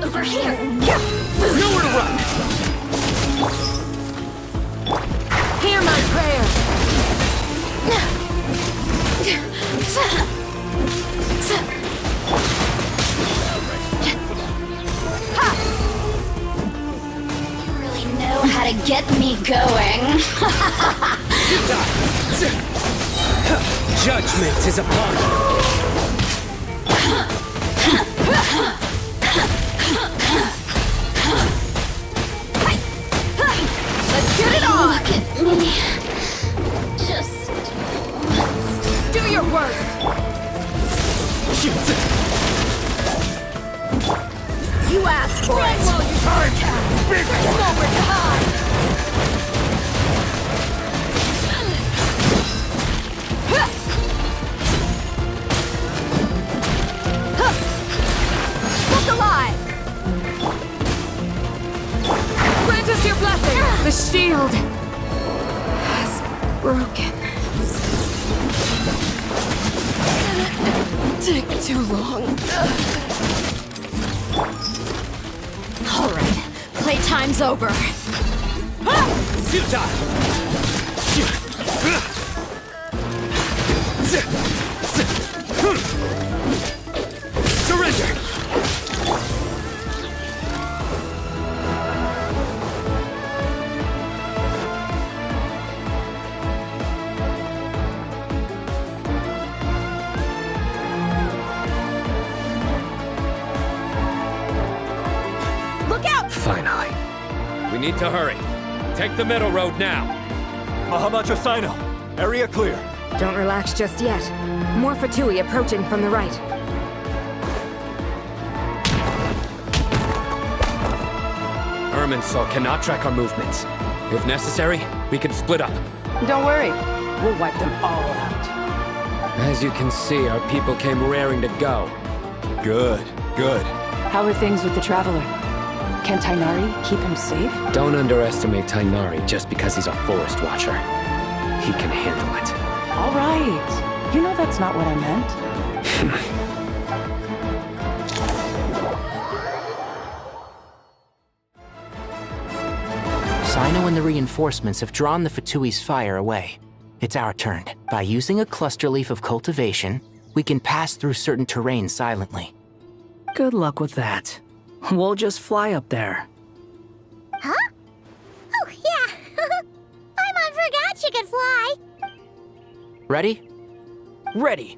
S21: Over here!
S17: There's nowhere to run!
S21: Hear my prayer! You really know how to get me going.
S17: Judgment is upon you.
S21: Let's get it on!
S19: Look at me. Just
S21: Do your worst! You asked for it! While you can! There's nowhere to hide! Look alive! Grant us your blessing! The shield has broken. Take too long. All right, playtime's over.
S17: Surrender!
S21: Look out!
S2: Finally. We need to hurry. Take the middle road now.
S4: How about your Sino? Area clear.
S16: Don't relax just yet. More Fatui approaching from the right.
S2: Irminsul cannot track our movements. If necessary, we can split up.
S21: Don't worry, we'll wipe them all out.
S2: As you can see, our people came raring to go.
S4: Good, good.
S21: How are things with the Traveler? Can Tainari keep him safe?
S2: Don't underestimate Tainari just because he's a forest watcher. He can handle it.
S21: All right. You know that's not what I meant.
S23: Sino and the reinforcements have drawn the Fatui's fire away. It's our turn. By using a cluster leaf of cultivation, we can pass through certain terrain silently.
S12: Good luck with that. We'll just fly up there.
S19: Huh? Oh, yeah. Paimon forgot she could fly.
S23: Ready?
S17: Ready.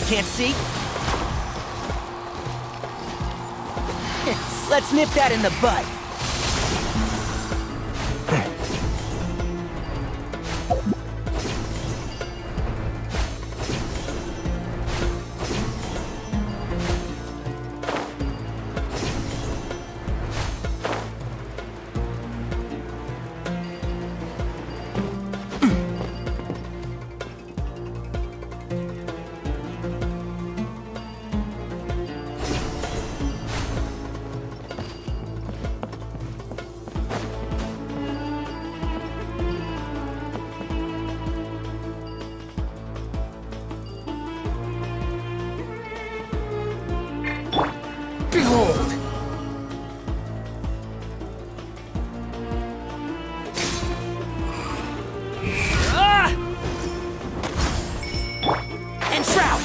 S21: Can't see? Let's nip that in the bud.
S17: Behold! Ah!
S21: Enshroud!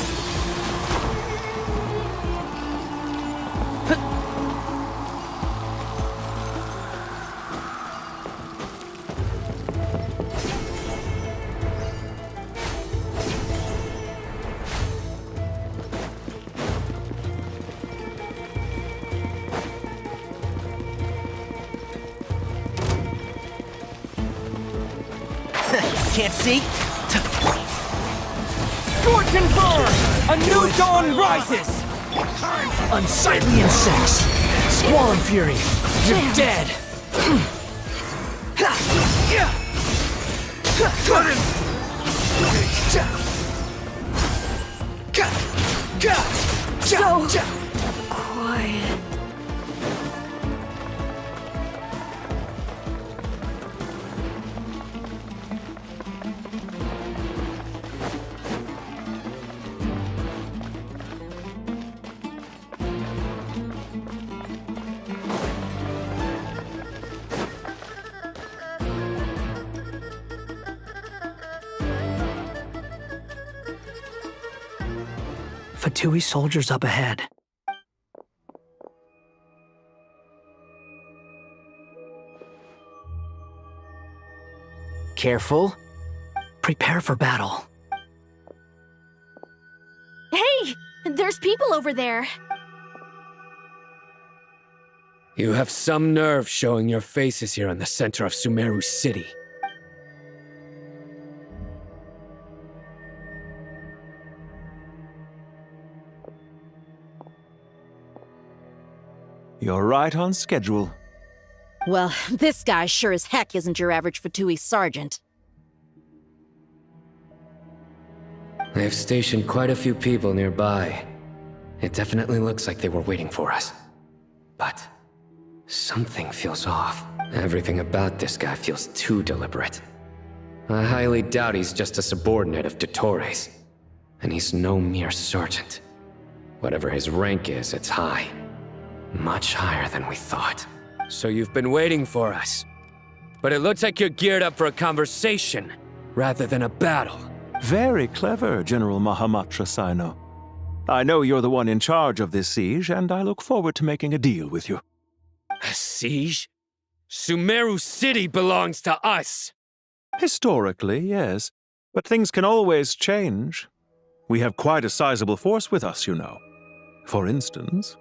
S21: Can't see?
S17: Scorch and burn! A new dawn rises!
S12: Unsightly insects! Squall and fury! You're dead!
S9: Got him!
S21: So quiet.
S12: Fatui soldiers up ahead.
S23: Careful.
S12: Prepare for battle.
S13: Hey! There's people over there.
S2: You have some nerve showing your faces here in the center of Sumeru City.
S15: You're right on schedule.
S20: Well, this guy sure as heck isn't your average Fatui sergeant.
S2: They've stationed quite a few people nearby. It definitely looks like they were waiting for us. But something feels off. Everything about this guy feels too deliberate. I highly doubt he's just a subordinate of Dottores. And he's no mere sergeant. Whatever his rank is, it's high. Much higher than we thought. So you've been waiting for us. But it looks like you're geared up for a conversation, rather than a battle.
S15: Very clever, General Mahamatra Sino. I know you're the one in charge of this siege, and I look forward to making a deal with you.
S2: A siege? Sumeru City belongs to us!
S15: Historically, yes. But things can always change. We have quite a sizable force with us, you know. For instance...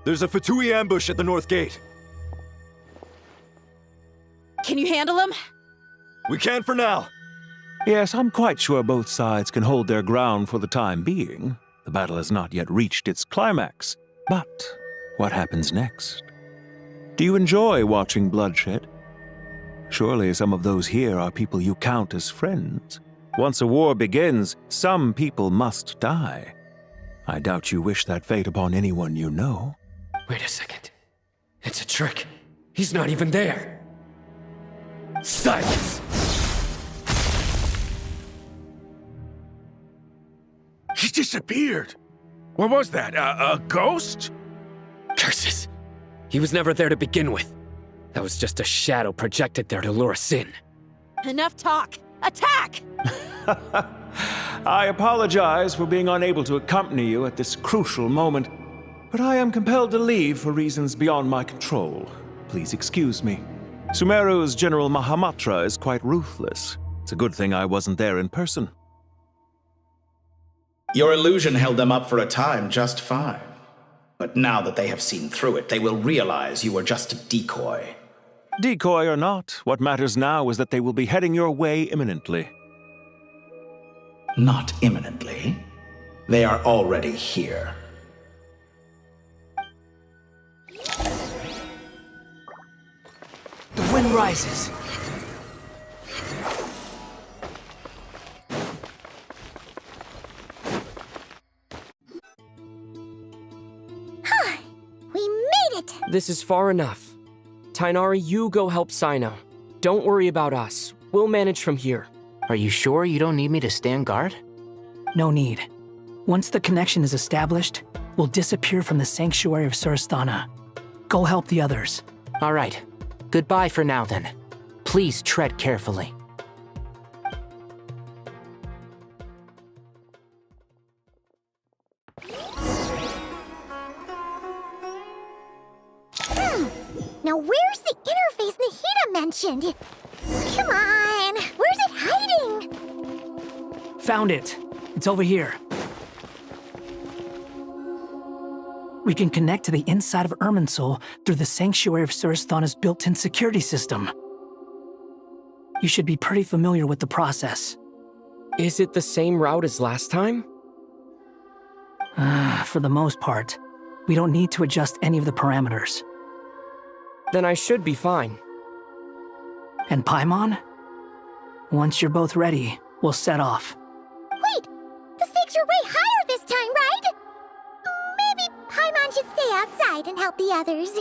S4: There's a Fatui ambush at the north gate.
S20: Can you handle him?
S4: We can for now.
S15: Yes, I'm quite sure both sides can hold their ground for the time being. The battle has not yet reached its climax. But what happens next? Do you enjoy watching bloodshed? Surely some of those here are people you count as friends. Once a war begins, some people must die. I doubt you wish that fate upon anyone you know.
S2: Wait a second. It's a trick. He's not even there. Silence!
S10: He disappeared. What was that? A ghost?
S2: Curses! He was never there to begin with. That was just a shadow projected there to lure us in.
S20: Enough talk. Attack!
S15: I apologize for being unable to accompany you at this crucial moment, but I am compelled to leave for reasons beyond my control. Please excuse me. Sumeru's General Mahamatra is quite ruthless. It's a good thing I wasn't there in person.
S1: Your illusion held them up for a time just fine. But now that they have seen through it, they will realize you were just a decoy.
S15: Decoy or not, what matters now is that they will be heading your way imminently.
S1: Not imminently. They are already here.
S12: The wind rises.
S19: We made it!
S17: This is far enough. Tainari, you go help Sino. Don't worry about us. We'll manage from here.
S23: Are you sure you don't need me to stand guard?
S12: No need. Once the connection is established, we'll disappear from the sanctuary of Surasthana. Go help the others.
S23: All right. Goodbye for now, then. Please tread carefully.
S19: Now where's the interface Nahida mentioned? Come on! Where's it hiding?
S12: Found it. It's over here. We can connect to the inside of Irminsul through the Sanctuary of Surasthana's built-in security system. You should be pretty familiar with the process.
S17: Is it the same route as last time?
S12: For the most part. We don't need to adjust any of the parameters.
S17: Then I should be fine.
S12: And Paimon? Once you're both ready, we'll set off.
S19: Wait! The stakes are way higher this time, right? Maybe Paimon should stay outside and help the others.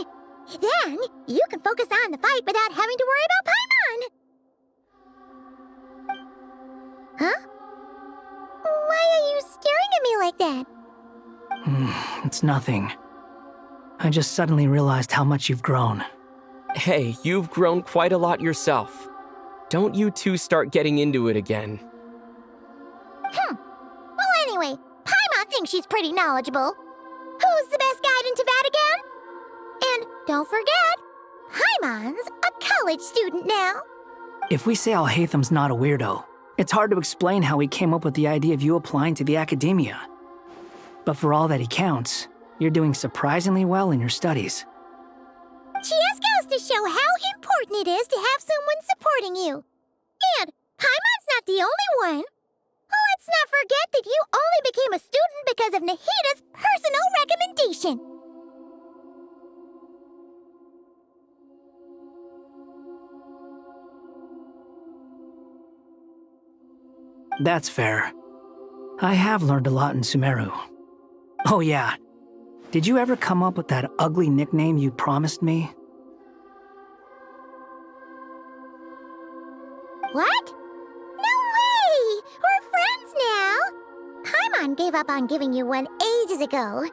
S19: Then, you can focus on the fight without having to worry about Paimon! Huh? Why are you staring at me like that?
S12: It's nothing. I just suddenly realized how much you've grown.
S17: Hey, you've grown quite a lot yourself. Don't you two start getting into it again.
S19: Well, anyway, Paimon thinks she's pretty knowledgeable. Who's the best guide in Vatican? And don't forget, Paimon's a college student now.
S12: If we say Alhatham's not a weirdo, it's hard to explain how he came up with the idea of you applying to the academia. But for all that he counts, you're doing surprisingly well in your studies.
S19: Just goes to show how important it is to have someone supporting you. And Paimon's not the only one. Let's not forget that you only became a student because of Nahida's personal recommendation.
S12: That's fair. I have learned a lot in Sumeru. Oh yeah, did you ever come up with that ugly nickname you promised me?
S19: What? No way! We're friends now! Paimon gave up on giving you one ages ago.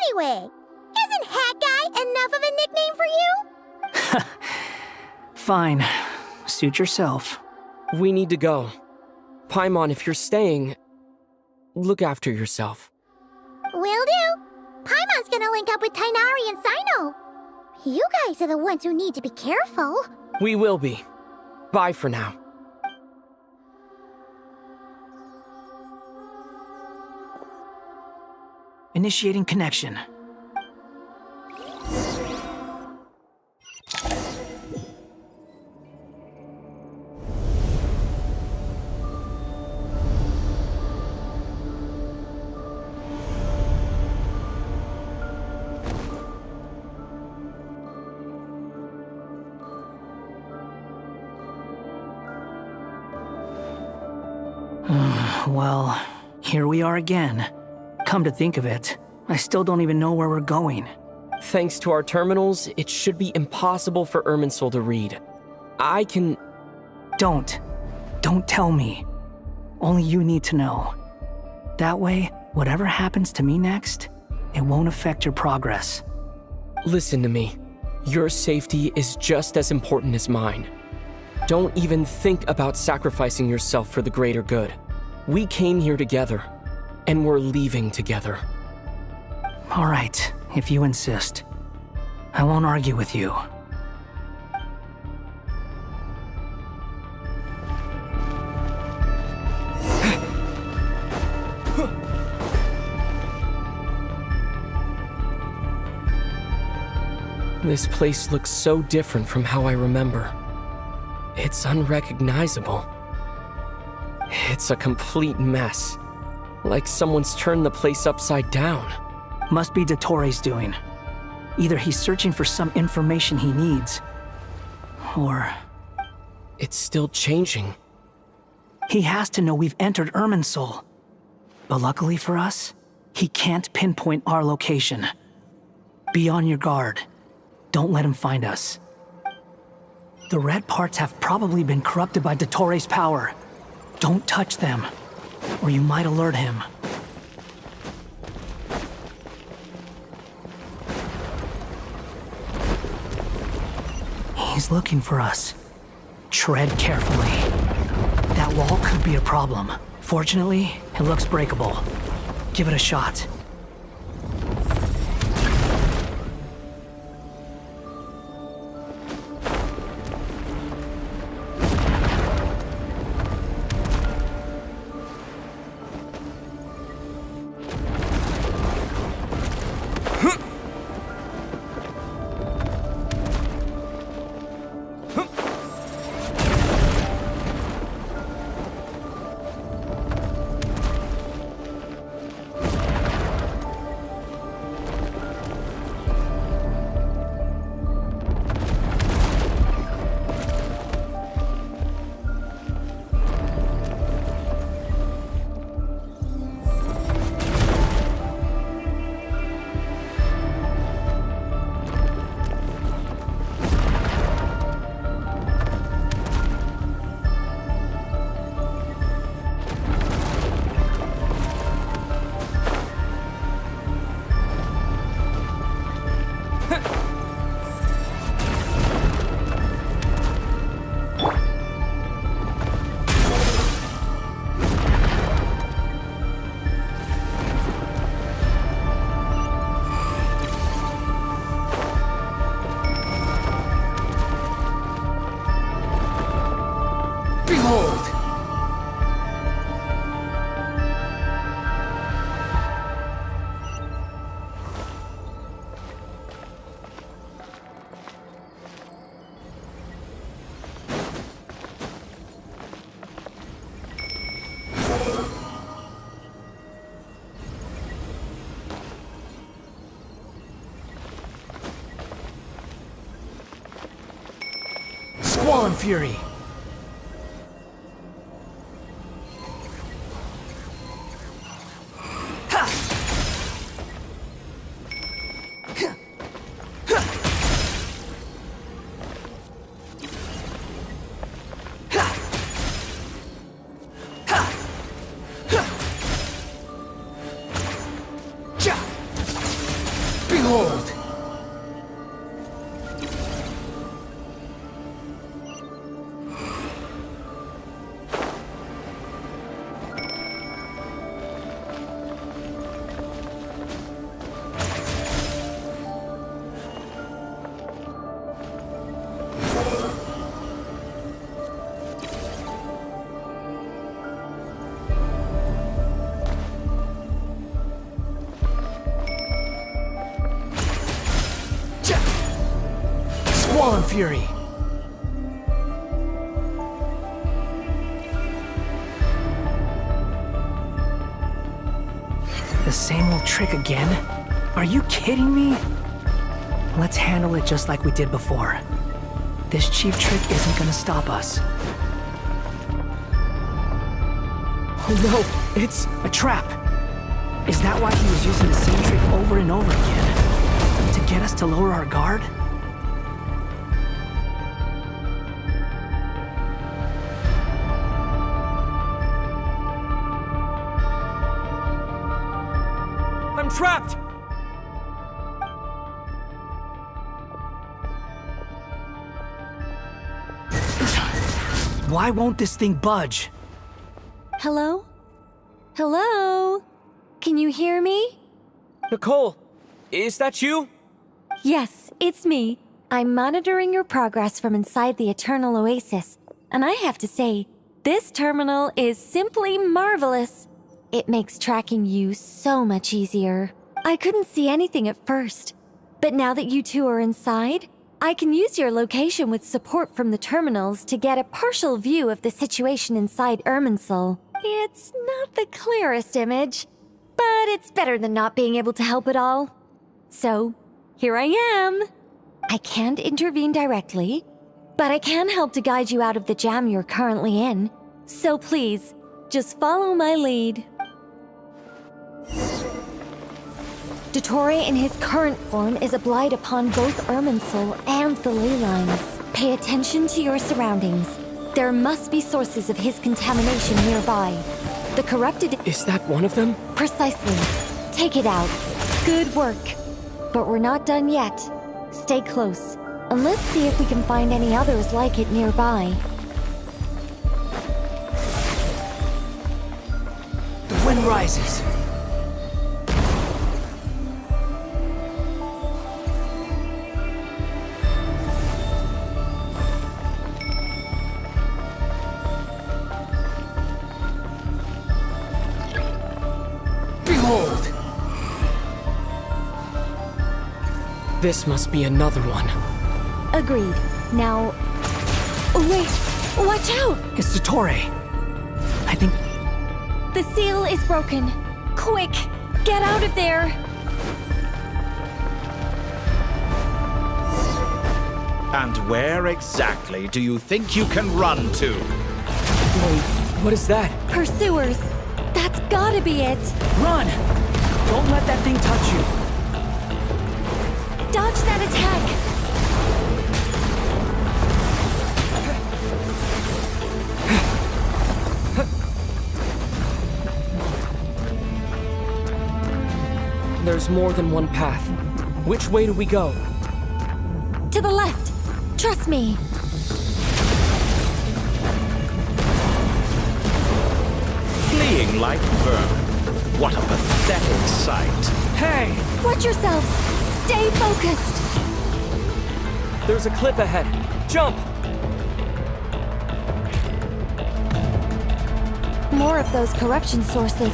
S19: Anyway, isn't Hat Guy enough of a nickname for you?
S12: Fine. Suit yourself.
S17: We need to go. Paimon, if you're staying, look after yourself.
S19: Will do. Paimon's gonna link up with Tainari and Sino. You guys are the ones who need to be careful.
S17: We will be. Bye for now.
S12: Initiating connection. Well, here we are again. Come to think of it, I still don't even know where we're going.
S17: Thanks to our terminals, it should be impossible for Irminsul to read. I can...
S12: Don't tell me. Only you need to know. That way, whatever happens to me next, it won't affect your progress.
S17: Listen to me. Your safety is just as important as mine. Don't even think about sacrificing yourself for the greater good. We came here together, and we're leaving together.
S12: All right, if you insist. I won't argue with you.
S17: This place looks so different from how I remember. It's unrecognizable. It's a complete mess. Like someone's turned the place upside down.
S12: Must be Dottoro's doing. Either he's searching for some information he needs, or...
S17: It's still changing.
S12: He has to know we've entered Irminsul. But luckily for us, he can't pinpoint our location. Be on your guard. Don't let him find us. The red parts have probably been corrupted by Dottoro's power. Don't touch them, or you might alert him. He's looking for us. Tread carefully. That wall could be a problem. Fortunately, it looks breakable. Give it a shot. Squall and Fury! Behold! Squall and Fury! The same old trick again? Are you kidding me? Let's handle it just like we did before. This cheap trick isn't gonna stop us. Oh no, it's a trap! Is that why he was using the same trick over and over again? To get us to lower our guard?
S17: I'm trapped!
S12: Why won't this thing budge?
S7: Hello? Hello? Can you hear me?
S17: Nicole, is that you?
S7: Yes, it's me. I'm monitoring your progress from inside the Eternal Oasis, and I have to say, this terminal is simply marvelous. It makes tracking you so much easier. I couldn't see anything at first, but now that you two are inside, I can use your location with support from the terminals to get a partial view of the situation inside Irminsul. It's not the clearest image, but it's better than not being able to help at all. So, here I am. I can't intervene directly, but I can help to guide you out of the jam you're currently in. So please, just follow my lead. Dottore in his current form is a blight upon both Irminsul and the ley lines. Pay attention to your surroundings. There must be sources of his contamination nearby. The corrupted...
S17: Is that one of them?
S7: Precisely. Take it out. Good work. But we're not done yet. Stay close, and let's see if we can find any others like it nearby.
S12: The wind rises. Behold!
S17: This must be another one.
S7: Agreed. Now... Oh, wait! Watch out!
S12: It's Dottore. I think...
S7: The seal is broken. Quick! Get out of there!
S1: And where exactly do you think you can run to?
S17: Wait, what is that?
S7: Pursuers! That's gotta be it!
S12: Run! Don't let that thing touch you.
S7: Dodge that attack!
S17: There's more than one path. Which way do we go?
S7: To the left! Trust me!
S1: Fleeing like vermin. What a pathetic sight.
S12: Hey!
S7: Watch yourselves! Stay focused!
S17: There's a cliff ahead. Jump!
S7: More of those corruption sources.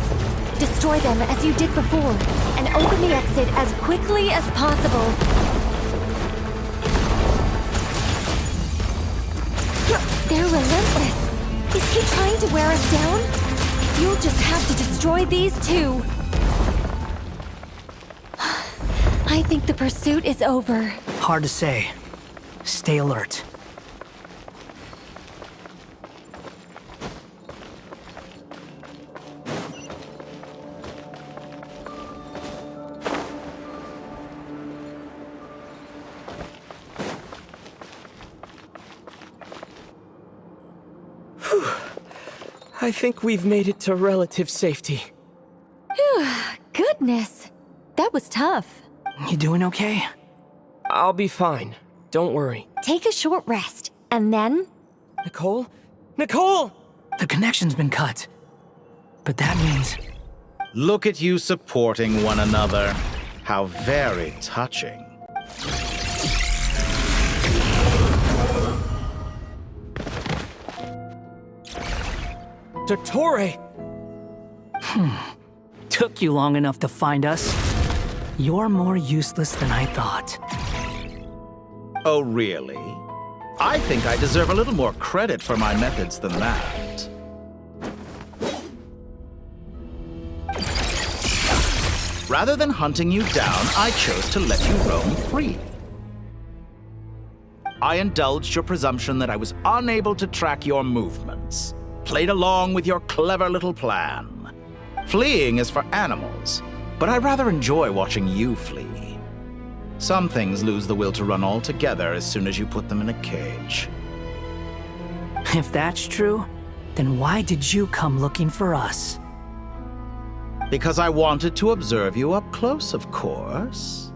S7: Destroy them as you did before, and open the exit as quickly as possible. They're relentless. Is he trying to wear us down? You'll just have to destroy these too. I think the pursuit is over.
S12: Hard to say. Stay alert.
S17: I think we've made it to relative safety.
S21: Phew, goodness. That was tough.
S12: You doing okay?
S17: I'll be fine. Don't worry.
S21: Take a short rest, and then...
S17: Nicole? Nicole!
S12: The connection's been cut. But that means...
S1: Look at you supporting one another. How very touching.
S17: Dottore!
S12: Took you long enough to find us. You're more useless than I thought.
S1: Oh, really? I think I deserve a little more credit for my methods than that. Rather than hunting you down, I chose to let you roam free. I indulged your presumption that I was unable to track your movements, played along with your clever little plan. Fleeing is for animals, but I rather enjoy watching you flee. Some things lose the will to run altogether as soon as you put them in a cage.
S12: If that's true, then why did you come looking for us?
S1: Because I wanted to observe you up close, of course.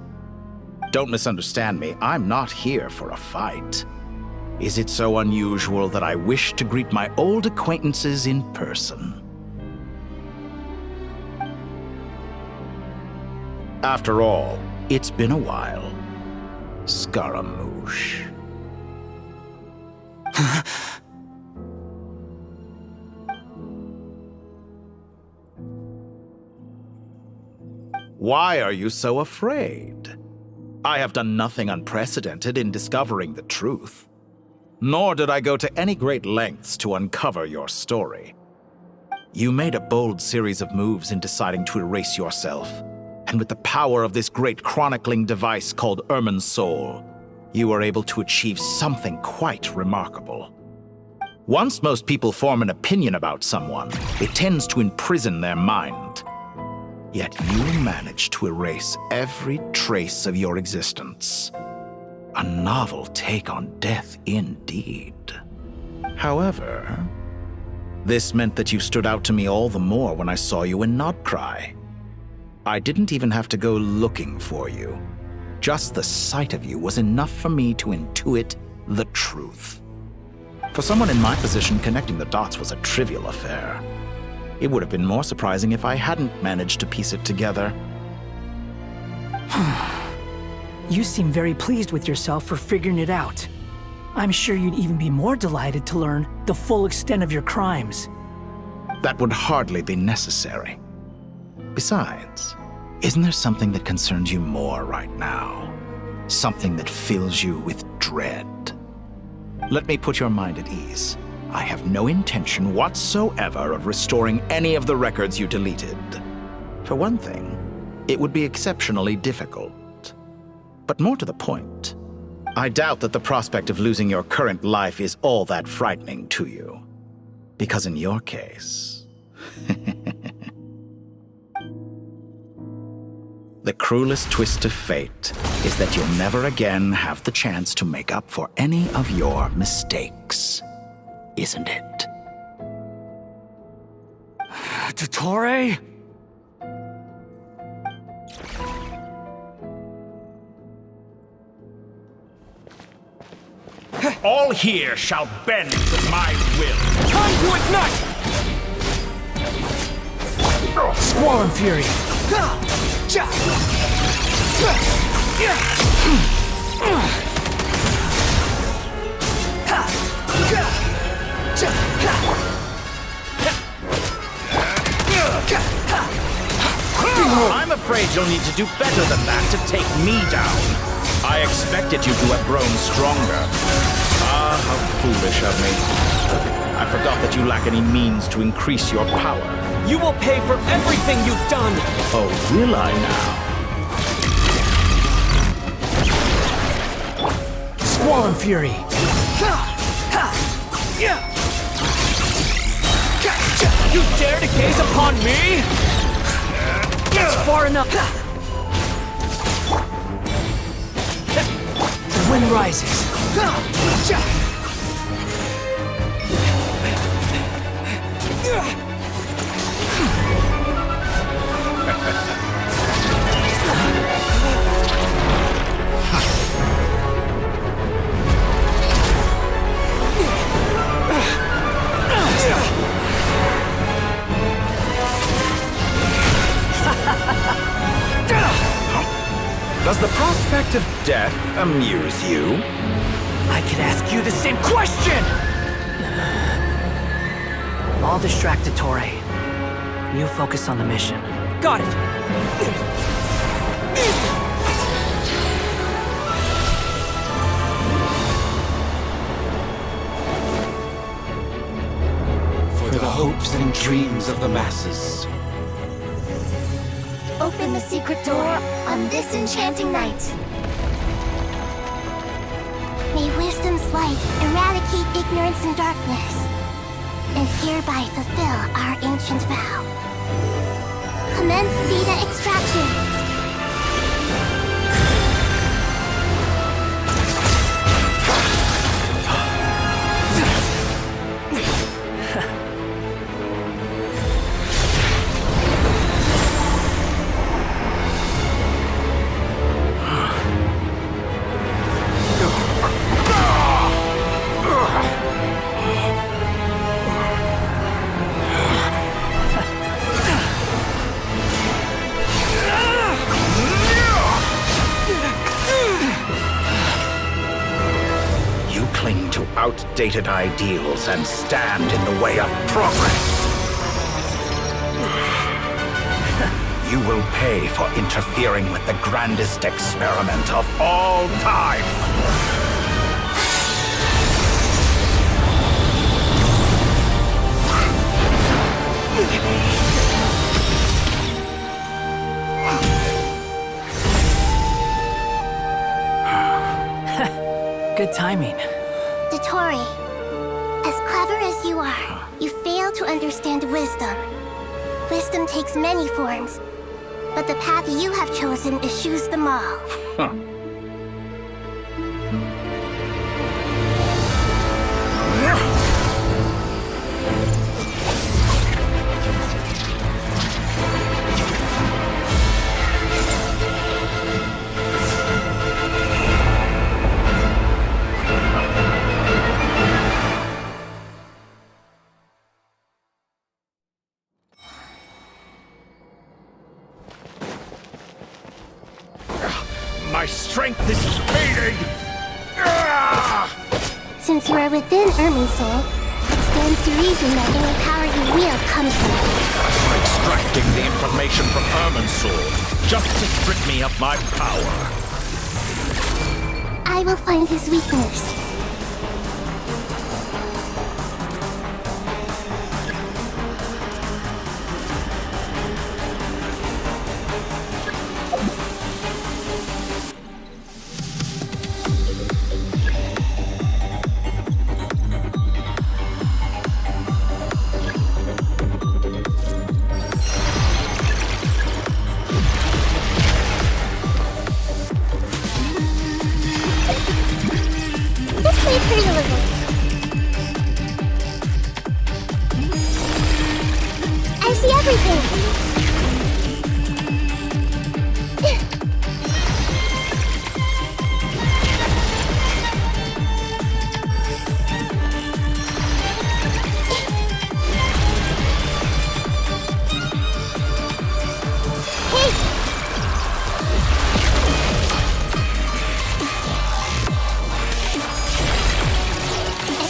S1: Don't misunderstand me, I'm not here for a fight. Is it so unusual that I wish to greet my old acquaintances in person? After all, it's been a while. Scaramouche. Why are you so afraid? I have done nothing unprecedented in discovering the truth. Nor did I go to any great lengths to uncover your story. You made a bold series of moves in deciding to erase yourself. And with the power of this great chronicling device called Irmin's Soul, you were able to achieve something quite remarkable. Once most people form an opinion about someone, it tends to imprison their mind. Yet you managed to erase every trace of your existence. A novel take on death indeed. However, this meant that you stood out to me all the more when I saw you in Nodcry. I didn't even have to go looking for you. Just the sight of you was enough for me to intuit the truth. For someone in my position, connecting the dots was a trivial affair. It would have been more surprising if I hadn't managed to piece it together.
S12: You seem very pleased with yourself for figuring it out. I'm sure you'd even be more delighted to learn the full extent of your crimes.
S1: That would hardly be necessary. Besides, isn't there something that concerns you more right now? Something that fills you with dread? Let me put your mind at ease. I have no intention whatsoever of restoring any of the records you deleted. For one thing, it would be exceptionally difficult. But more to the point, I doubt that the prospect of losing your current life is all that frightening to you. Because in your case... the cruelest twist of fate is that you'll never again have the chance to make up for any of your mistakes. Isn't it?
S12: Dottore?
S1: All here shall bend to my will.
S17: Time to ignite! Squall and Fury!
S1: I'm afraid you'll need to do better than that to take me down. I expected you to have grown stronger. Ah, how foolish of me. I forgot that you lack any means to increase your power.
S17: You will pay for everything you've done!
S1: Oh, will I now?
S12: Squall and Fury!
S17: You dare to gaze upon me?
S12: That's far enough! The wind rises.
S1: Does the prospect of death amuse you?
S12: I could ask you the same question! I'll distract Torre. You focus on the mission. Got it!
S1: For the hopes and dreams of the masses.
S24: Open the secret door on this enchanting night. May wisdom's light eradicate ignorance and darkness, and hereby fulfill our ancient vow. Commence data extraction.
S1: Outdated ideals and stand in the way of progress. You will pay for interfering with the grandest experiment of all time.
S12: Good timing.
S24: Tori, as clever as you are, you fail to understand wisdom. Wisdom takes many forms, but the path you have chosen eschews them all.
S1: Huh.
S10: My strength is fading!
S24: Since you are within Irminsul, it stands to reason that any power you wield comes from it.
S1: Extracting the information from Irminsul, just to strip me of my power.
S24: I will find his weakness. I see everything!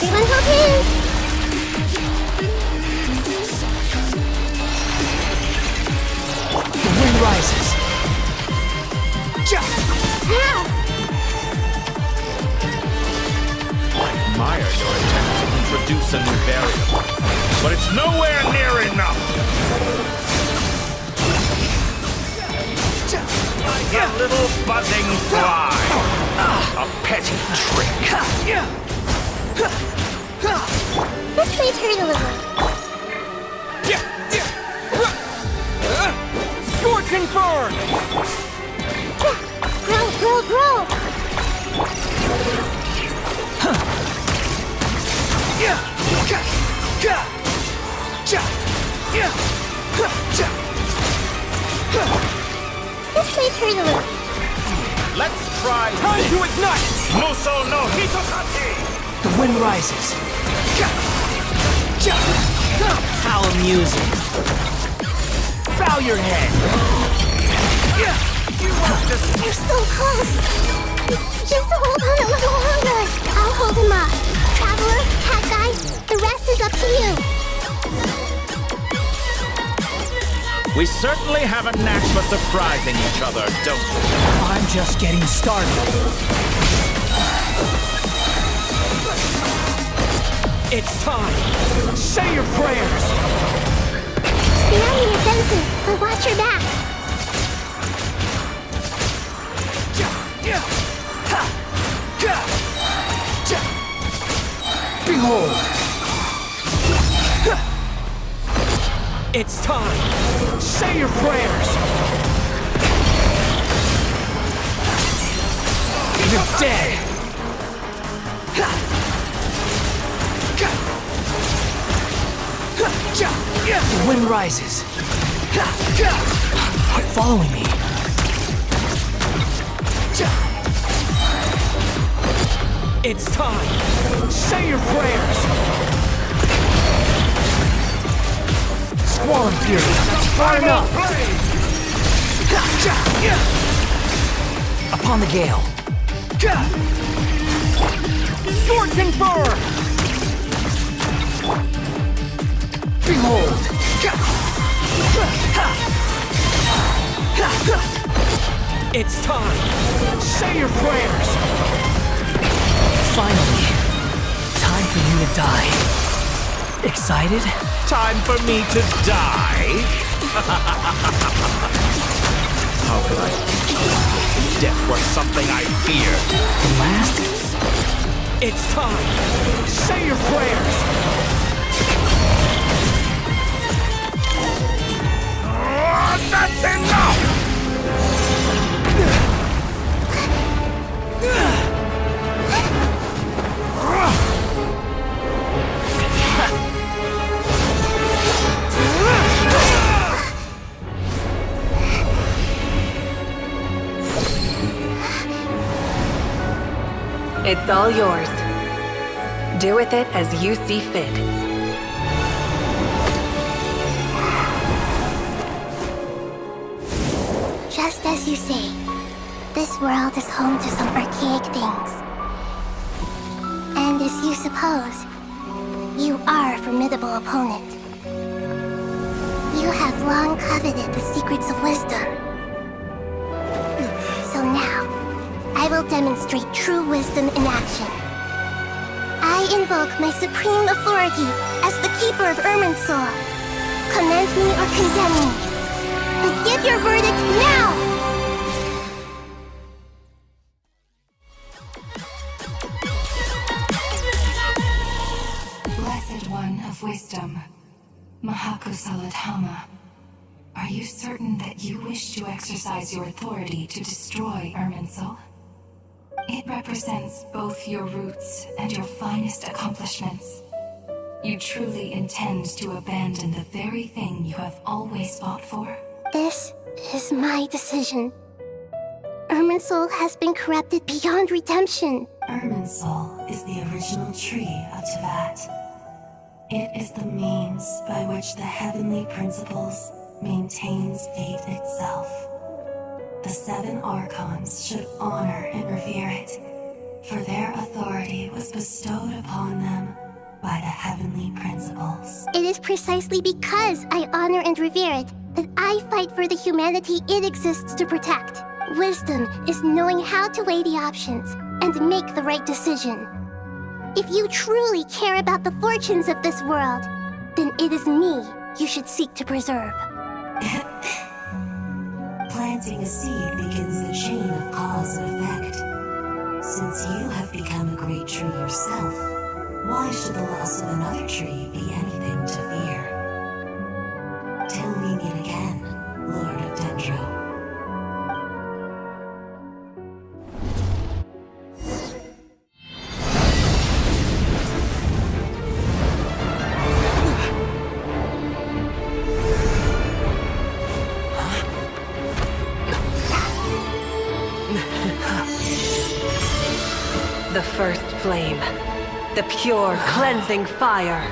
S24: Everyone hold hands!
S12: The wind rises.
S1: I admire your attempt to introduce a new variable, but it's nowhere near enough! A little buzzing fly! A petty trick!
S24: This may hurt a little.
S17: Score confirmed!
S24: Grow!
S19: through the loop.
S1: Let's try
S17: Time to ignite!
S1: Muso no Hitokaki!
S12: The wind rises. How amusing. Bow your head.
S19: You're so close. Just hold on a little longer. I'll hold him up. Traveler, Cat Guy, the rest is up to you.
S1: We certainly have a knack for surprising each other, don't we?
S12: I'm just getting started. It's time. Say your prayers.
S19: Stay on your defensive, but watch your back.
S12: Behold. It's time. Say your prayers. You're dead. The wind rises. Quit following me. It's time. Say your prayers. Squall and fury. That's far enough. Upon the gale. Scorching burn. Behold. It's time. Say your prayers. Finally, time for you to die. Excited?
S1: Time for me to die? How could I think death was something I feared?
S12: Last? It's time. Say your prayers.
S1: That's enough!
S21: It's all yours. Do with it as you see fit.
S19: Just as you say, this world is home to some archaic things. And as you suppose, you are a formidable opponent. You have long coveted the secrets of wisdom. So now, I will demonstrate true wisdom in action. I invoke my supreme authority as the keeper of Irminsul. Commend me or condemn me. But give your verdict now!
S3: Blessed One of Wisdom, Mahakusaladhama, are you certain that you wish to exercise your authority to destroy Irminsul? It represents both your roots and your finest accomplishments. You truly intend to abandon the very thing you have always fought for?
S19: This is my decision. Irminsul has been corrupted beyond redemption.
S3: Irminsul is the original tree of Teyvat. It is the means by which the heavenly principles maintains fate itself. The 7 Archons should honor and revere it, for their authority was bestowed upon them by the heavenly principles.
S19: It is precisely because I honor and revere it that I fight for the humanity it exists to protect. Wisdom is knowing how to weigh the options and make the right decision. If you truly care about the fortunes of this world, then it is me you should seek to preserve.
S3: Planting a seed begins the chain of cause and effect. Since you have become a great tree yourself, why should the loss of another tree be anything to fear? Till we meet again, Lord of Dendro.
S5: The first flame. The pure, cleansing fire.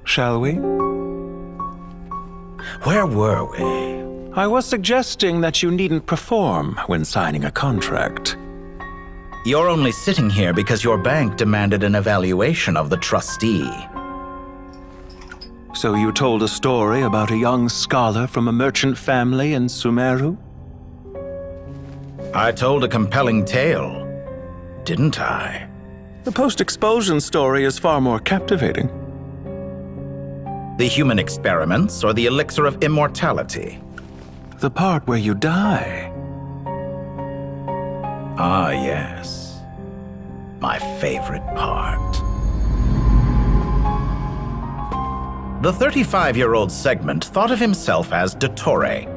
S15: Shall we?
S1: Where were we?
S15: I was suggesting that you needn't perform when signing a contract.
S1: You're only sitting here because your bank demanded an evaluation of the trustee.
S15: So you told a story about a young scholar from a merchant family in Sumeru?
S1: I told a compelling tale, didn't I?
S15: The post-expulsion story is far more captivating.
S1: The human experiments or the elixir of immortality?
S15: The part where you die.
S1: Ah, yes. My favorite part. The 35-year-old Segment thought of himself as Dottore,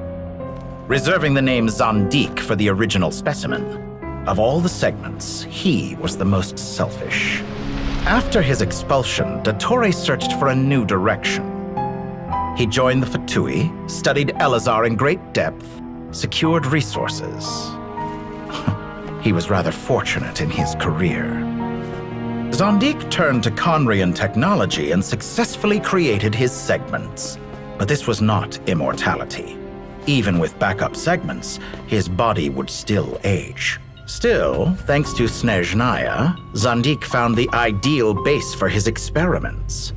S1: reserving the name Zandik for the original specimen. Of all the Segments, he was the most selfish. After his expulsion, Dottore searched for a new direction. He joined the Fatui, studied Elazar in great depth, secured resources. He was rather fortunate in his career. Zandik turned to Conrian technology and successfully created his segments. But this was not immortality. Even with backup segments, his body would still age. Still, thanks to Snezhnaya, Zandik found the ideal base for his experiments.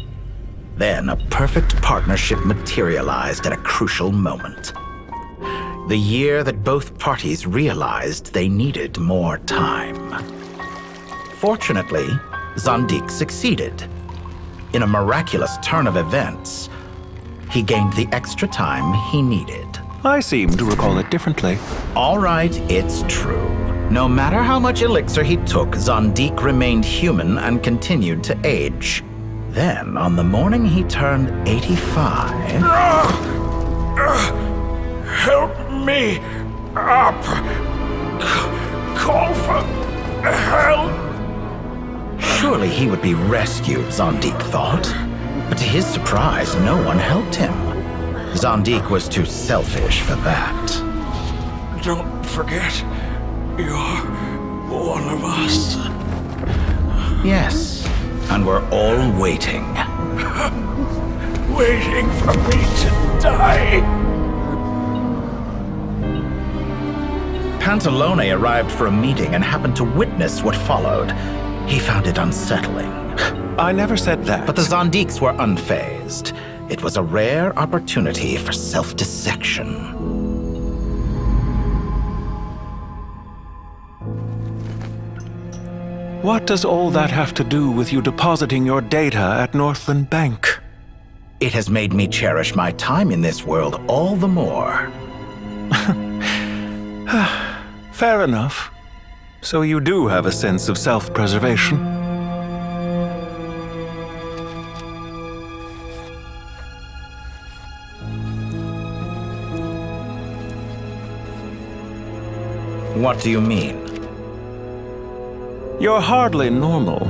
S1: Then a perfect partnership materialized at a crucial moment. The year that both parties realized they needed more time. Fortunately, Zandik succeeded. In a miraculous turn of events, he gained the extra time he needed.
S15: I seem to recall it differently.
S1: All right, it's true. No matter how much elixir he took, Zandik remained human and continued to age. Then, on the morning he turned 85...
S10: Help me up! Call for help!
S1: Surely he would be rescued, Zandik thought. But to his surprise, no one helped him. Zandik was too selfish for that.
S10: Don't forget, you're one of us.
S1: Yes, and we're all waiting.
S10: Waiting for me to die.
S1: Pantalone arrived for a meeting and happened to witness what followed. He found it unsettling.
S15: I never said that.
S1: But the Zandiks were unfazed. It was a rare opportunity for self-dissection.
S15: What does all that have to do with you depositing your data at Northland Bank?
S1: It has made me cherish my time in this world all the more.
S15: Fair enough. So you do have a sense of self-preservation.
S1: What do you mean?
S15: You're hardly normal,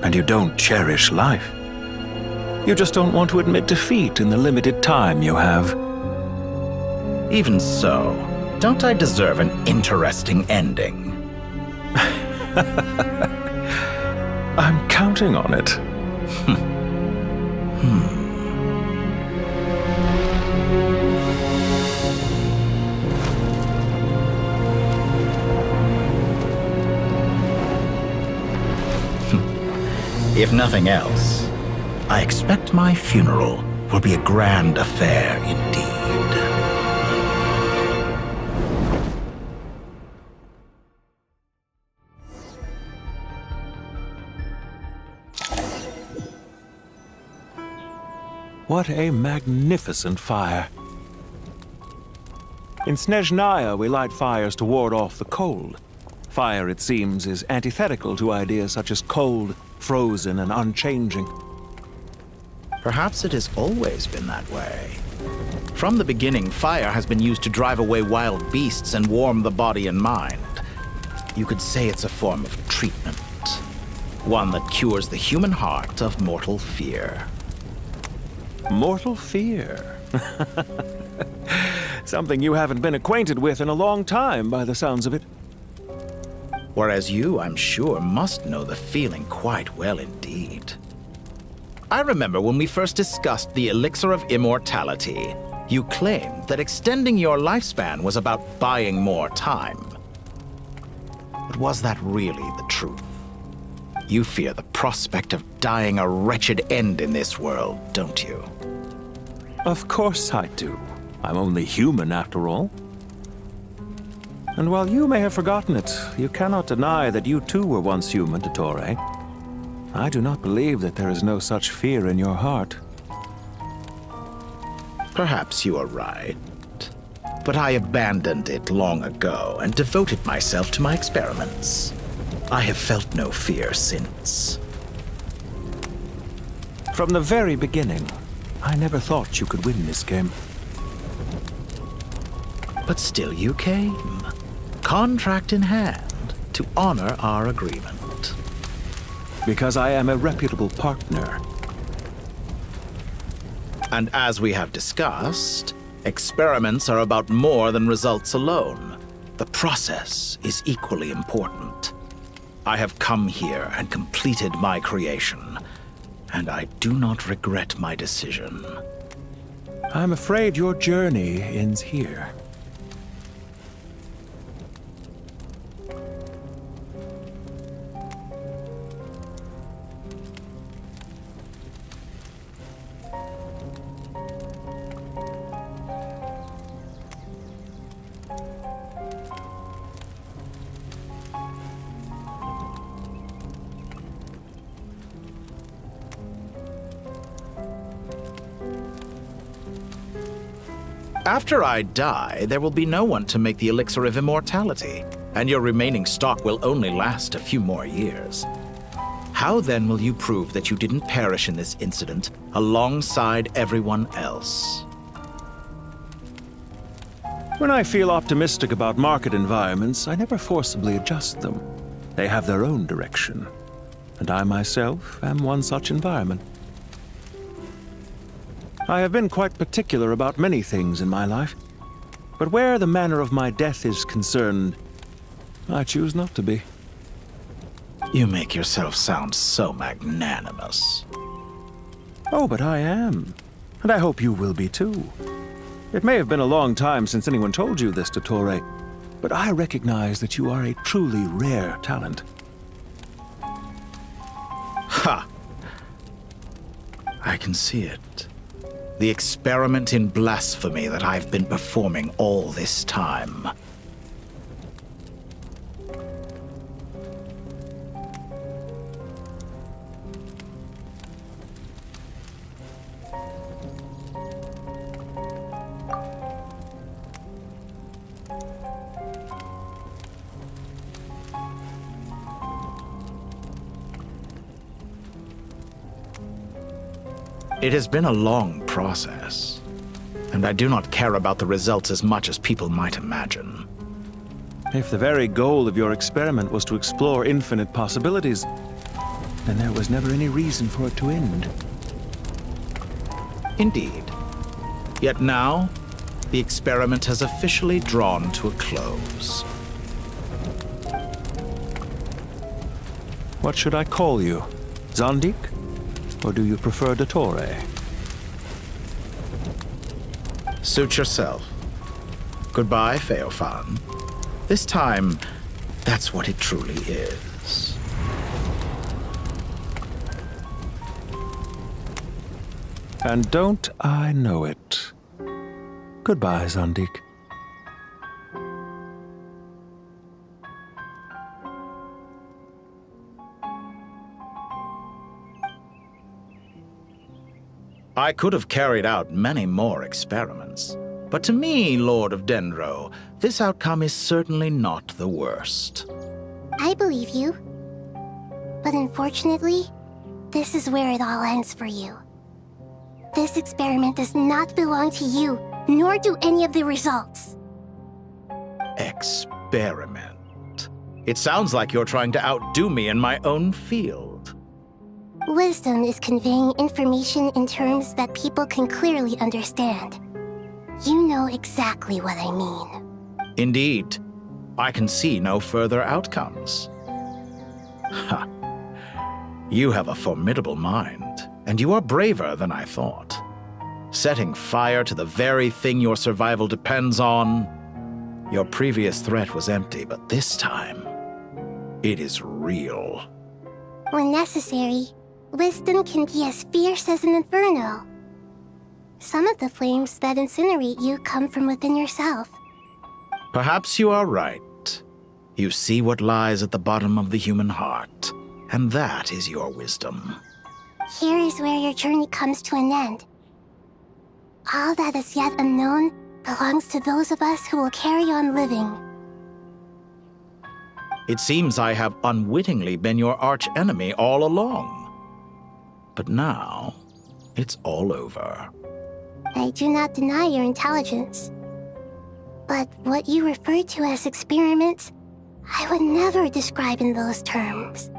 S15: and you don't cherish life. You just don't want to admit defeat in the limited time you have.
S1: Even so, don't I deserve an interesting ending?
S15: I'm counting on it.
S1: If nothing else, I expect my funeral will be a grand affair indeed.
S15: What a magnificent fire. In Snezhnaya, we light fires to ward off the cold. Fire, it seems, is antithetical to ideas such as cold, frozen, and unchanging.
S1: Perhaps it has always been that way. From the beginning, fire has been used to drive away wild beasts and warm the body and mind. You could say it's a form of treatment. One that cures the human heart of mortal fear.
S15: Mortal fear? Something you haven't been acquainted with in a long time, by the sounds of it.
S1: Whereas you, I'm sure, must know the feeling quite well indeed. I remember when we first discussed the elixir of immortality, you claimed that extending your lifespan was about buying more time. But was that really the truth? You fear the prospect of dying a wretched end in this world, don't you?
S15: Of course I do. I'm only human, after all. And while you may have forgotten it, you cannot deny that you too were once human, Dottore. I do not believe that there is no such fear in your heart.
S1: Perhaps you are right. But I abandoned it long ago and devoted myself to my experiments. I have felt no fear since.
S15: From the very beginning, I never thought you could win this game.
S1: But still you came, contract in hand, to honor our agreement.
S15: Because I am a reputable partner.
S1: And as we have discussed, experiments are about more than results alone. The process is equally important. I have come here and completed my creation, and I do not regret my decision.
S15: I'm afraid your journey ends here.
S1: After I die, there will be no one to make the elixir of immortality, and your remaining stock will only last a few more years. How then will you prove that you didn't perish in this incident alongside everyone else?
S15: When I feel optimistic about market environments, I never forcibly adjust them. They have their own direction, and I myself am one such environment. I have been quite particular about many things in my life, but where the manner of my death is concerned, I choose not to be.
S1: You make yourself sound so magnanimous.
S15: Oh, but I am, and I hope you will be too. It may have been a long time since anyone told you this, Dottore, but I recognize that you are a truly rare talent.
S1: Ha! I can see it. The experiment in blasphemy that I've been performing all this time. It has been a long process, and I do not care about the results as much as people might imagine.
S15: If the very goal of your experiment was to explore infinite possibilities, then there was never any reason for it to end.
S1: Indeed. Yet now, the experiment has officially drawn to a close.
S15: What should I call you? Zandik? Or do you prefer Dottore?
S1: Suit yourself. Goodbye, Feofan. This time, that's what it truly is.
S15: And don't I know it? Goodbye, Zandik.
S1: I could have carried out many more experiments. But to me, Lord of Dendro, this outcome is certainly not the worst.
S19: I believe you. But unfortunately, this is where it all ends for you. This experiment does not belong to you, nor do any of the results.
S1: Experiment? It sounds like you're trying to outdo me in my own field.
S19: Wisdom is conveying information in terms that people can clearly understand. You know exactly what I mean.
S1: Indeed. I can see no further outcomes. Ha. You have a formidable mind, and you are braver than I thought. Setting fire to the very thing your survival depends on. Your previous threat was empty, but this time, it is real.
S19: When necessary, wisdom can be as fierce as an inferno. Some of the flames that incinerate you come from within yourself.
S1: Perhaps you are right. You see what lies at the bottom of the human heart, and that is your wisdom.
S19: Here is where your journey comes to an end. All that is yet unknown belongs to those of us who will carry on living.
S1: It seems I have unwittingly been your arch-enemy all along. But now, it's all over.
S19: I do not deny your intelligence. But what you refer to as experiments, I would never describe in those terms.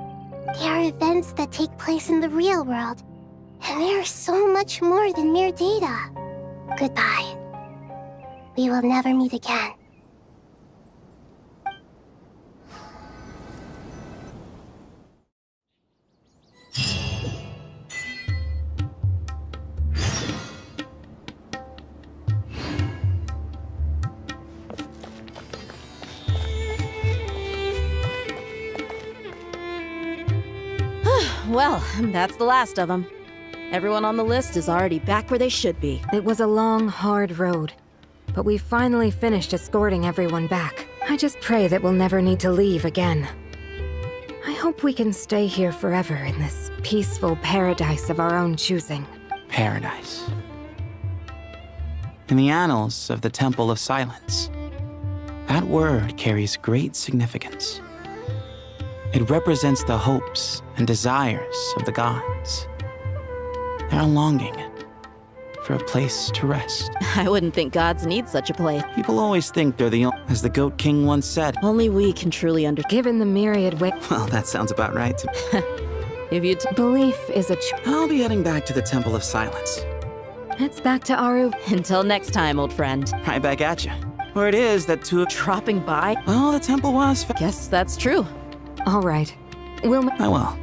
S19: They are events that take place in the real world, and they are so much more than mere data. Goodbye. We will never meet again.
S20: Well, that's the last of them. Everyone on the list is already back where they should be.
S16: It was a long, hard road, but we finally finished escorting everyone back. I just pray that we'll never need to leave again. I hope we can stay here forever in this peaceful paradise of our own choosing.
S6: Paradise. In the annals of the Temple of Silence, that word carries great significance. It represents the hopes and desires of the gods. Their longing for a place to rest.
S20: I wouldn't think gods need such a place.
S6: People always think they're the only, as the Goat King once said.
S20: Only we can truly understand.
S16: Given the myriad ways.
S6: Well, that sounds about right to me.
S20: If you
S16: belief is a
S6: I'll be heading back to the Temple of Silence.
S16: It's back to Aru.
S20: Until next time, old friend.
S6: Right back at you. Where it is that two
S20: dropping by?
S6: Oh, the temple was.
S20: Guess that's true.
S16: All right. We'll.
S6: I will.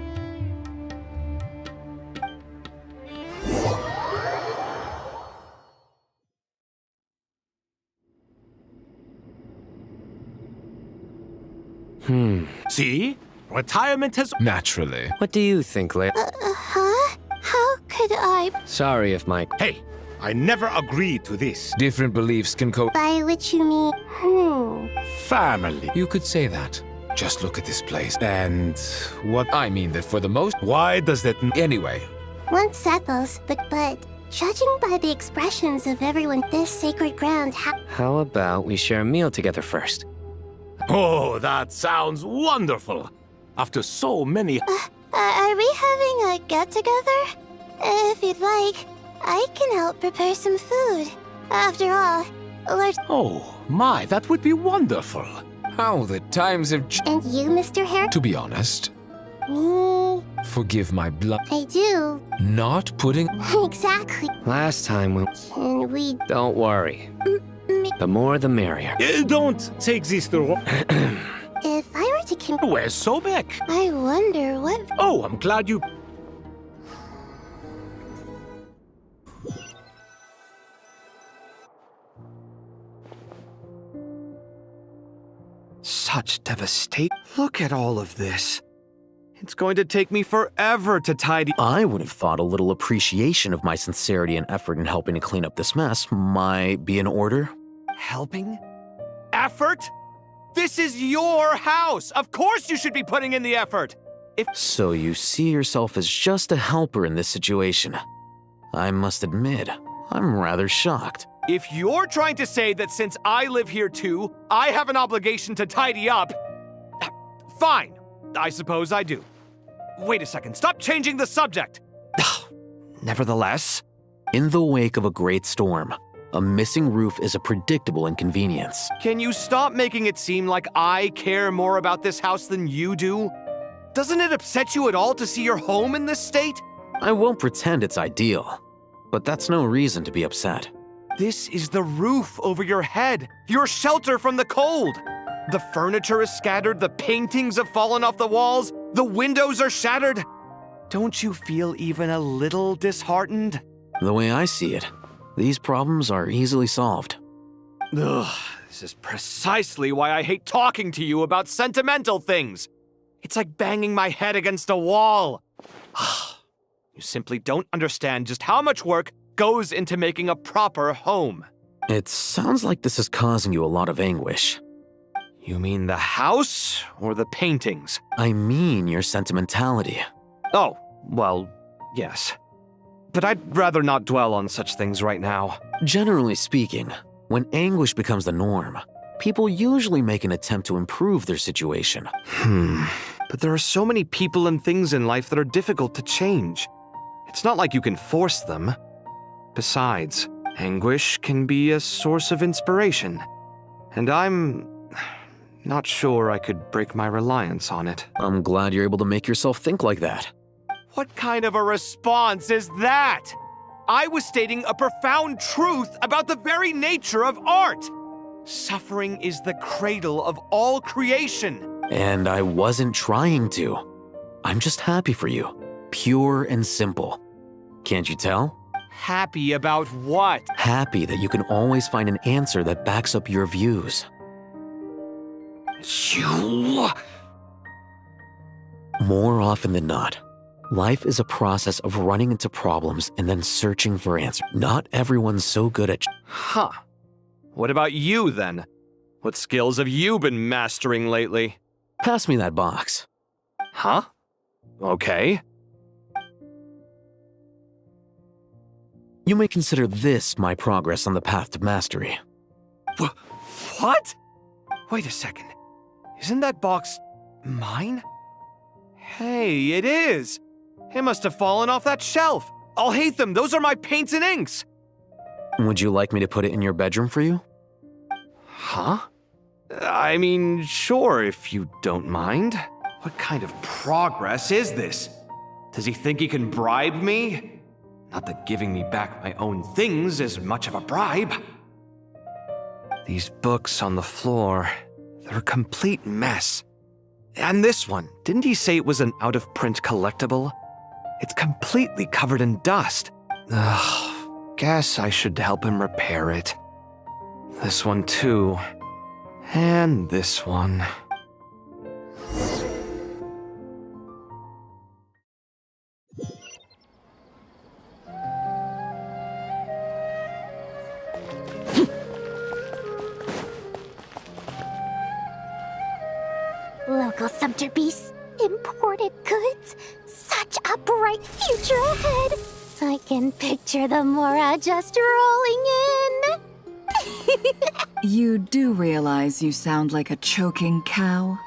S11: See? Retirement has...
S2: Naturally. What do you think, Leia?
S19: Huh? How could I...
S2: Sorry if my...
S11: Hey, I never agreed to this.
S2: Different beliefs can
S19: By which you mean...
S11: Family.
S2: You could say that. Just look at this place.
S11: And what...
S2: I mean that for the most...
S11: Why does that...
S2: Anyway.
S19: One settles, but judging by the expressions of everyone, this sacred ground
S2: How about we share a meal together first?
S11: Oh, that sounds wonderful. After so many...
S19: are we having a get-together? If you'd like, I can help prepare some food. After all, Lord...
S11: Oh, my, that would be wonderful.
S2: How the times have...
S19: And you, Mr. Harry?
S2: To be honest...
S19: Me...
S2: Forgive my blood.
S19: I do.
S2: Not putting...
S19: Exactly.
S2: Last time we...
S19: Can we...
S2: Don't worry. The more the merrier.
S11: Don't take this the wrong...
S19: If I were to
S11: Where's Sobek?
S19: I wonder what...
S11: Oh, I'm glad you...
S8: Such devastation. Look at all of this. It's going to take me forever to tidy.
S14: I would have thought a little appreciation of my sincerity and effort in helping to clean up this mess might be in order.
S8: Helping? Effort? This is your house! Of course you should be putting in the effort!
S14: So you see yourself as just a helper in this situation. I must admit, I'm rather shocked.
S8: If you're trying to say that since I live here too, I have an obligation to tidy up, fine. I suppose I do. Wait a second, stop changing the subject! Nevertheless...
S14: In the wake of a great storm, a missing roof is a predictable inconvenience.
S8: Can you stop making it seem like I care more about this house than you do? Doesn't it upset you at all to see your home in this state?
S14: I won't pretend it's ideal, but that's no reason to be upset.
S8: This is the roof over your head, your shelter from the cold. The furniture is scattered, the paintings have fallen off the walls, the windows are shattered. Don't you feel even a little disheartened?
S14: The way I see it, these problems are easily solved.
S8: Ugh, this is precisely why I hate talking to you about sentimental things. It's like banging my head against a wall. You simply don't understand just how much work goes into making a proper home.
S14: It sounds like this is causing you a lot of anguish.
S8: You mean the house or the paintings?
S14: I mean your sentimentality.
S8: Oh, well, yes. But I'd rather not dwell on such things right now.
S14: Generally speaking, when anguish becomes the norm, people usually make an attempt to improve their situation.
S8: But there are so many people and things in life that are difficult to change. It's not like you can force them. Besides, anguish can be a source of inspiration. And I'm not sure I could break my reliance on it.
S14: I'm glad you're able to make yourself think like that.
S8: What kind of a response is that? I was stating a profound truth about the very nature of art. Suffering is the cradle of all creation.
S14: And I wasn't trying to. I'm just happy for you. Pure and simple. Can't you tell?
S8: Happy about what?
S14: Happy that you can always find an answer that backs up your views.
S8: You...
S14: More often than not, life is a process of running into problems and then searching for answers. Not everyone's so good at...
S8: Huh. What about you, then? What skills have you been mastering lately?
S14: Pass me that box.
S8: Huh? Okay.
S14: You may consider this my progress on the path to mastery.
S8: What? Wait a second. Isn't that box mine? Hey, it is! It must have fallen off that shelf. I'll hate them. Those are my paints and inks.
S14: Would you like me to put it in your bedroom for you?
S8: Huh? I mean, sure, if you don't mind. What kind of progress is this? Does he think he can bribe me? Not that giving me back my own things is much of a bribe. These books on the floor, they're a complete mess. And this one, didn't he say it was an out-of-print collectible? It's completely covered in dust. Ugh, guess I should help him repair it. This one too. And this one.
S19: Local subter beasts, imported goods, such a bright future ahead. I can picture the Mora just rolling in.
S18: You do realize you sound like a choking cow?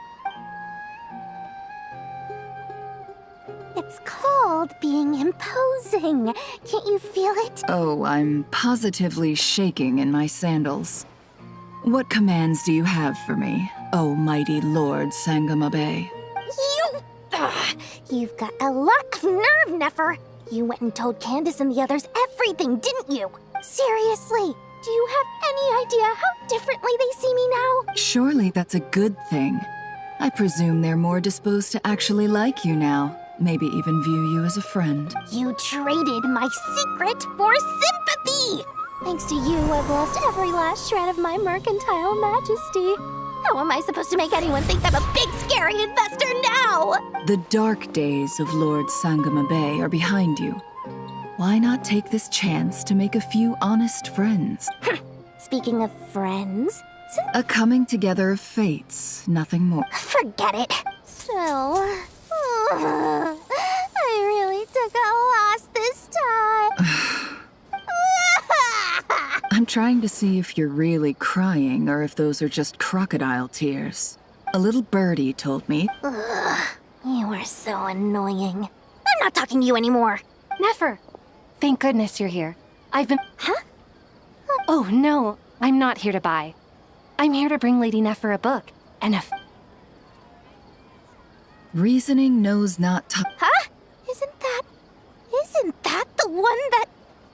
S19: It's called being imposing. Can't you feel it?
S18: Oh, I'm positively shaking in my sandals. What commands do you have for me, oh mighty Lord Sangamabe?
S19: You've got a lot of nerve, Nefer. You went and told Candace and the others everything, didn't you? Seriously, do you have any idea how differently they see me now?
S18: Surely that's a good thing. I presume they're more disposed to actually like you now. Maybe even view you as a friend.
S19: You traded my secret for sympathy! Thanks to you, I've lost every last shred of my mercantile majesty.
S24: How am I supposed to make anyone think I'm a big, scary investor now?
S18: The dark days of Lord Sangama Bay are behind you. Why not take this chance to make a few honest friends?
S24: Speaking of friends,
S18: A coming together of fates, nothing more.
S24: forget it. So, I really took a loss this time.
S18: I'm trying to see if you're really crying or if those are just crocodile tears. A little birdie told me.
S24: Ugh, you are so annoying. I'm not talking to you anymore.
S4: Nefer! Thank goodness you're here. I've been... Huh? Oh, no. I'm not here to buy. I'm here to bring Lady Nefer a book. And a...
S18: Reasoning knows not to...
S24: Huh? Isn't that the one that...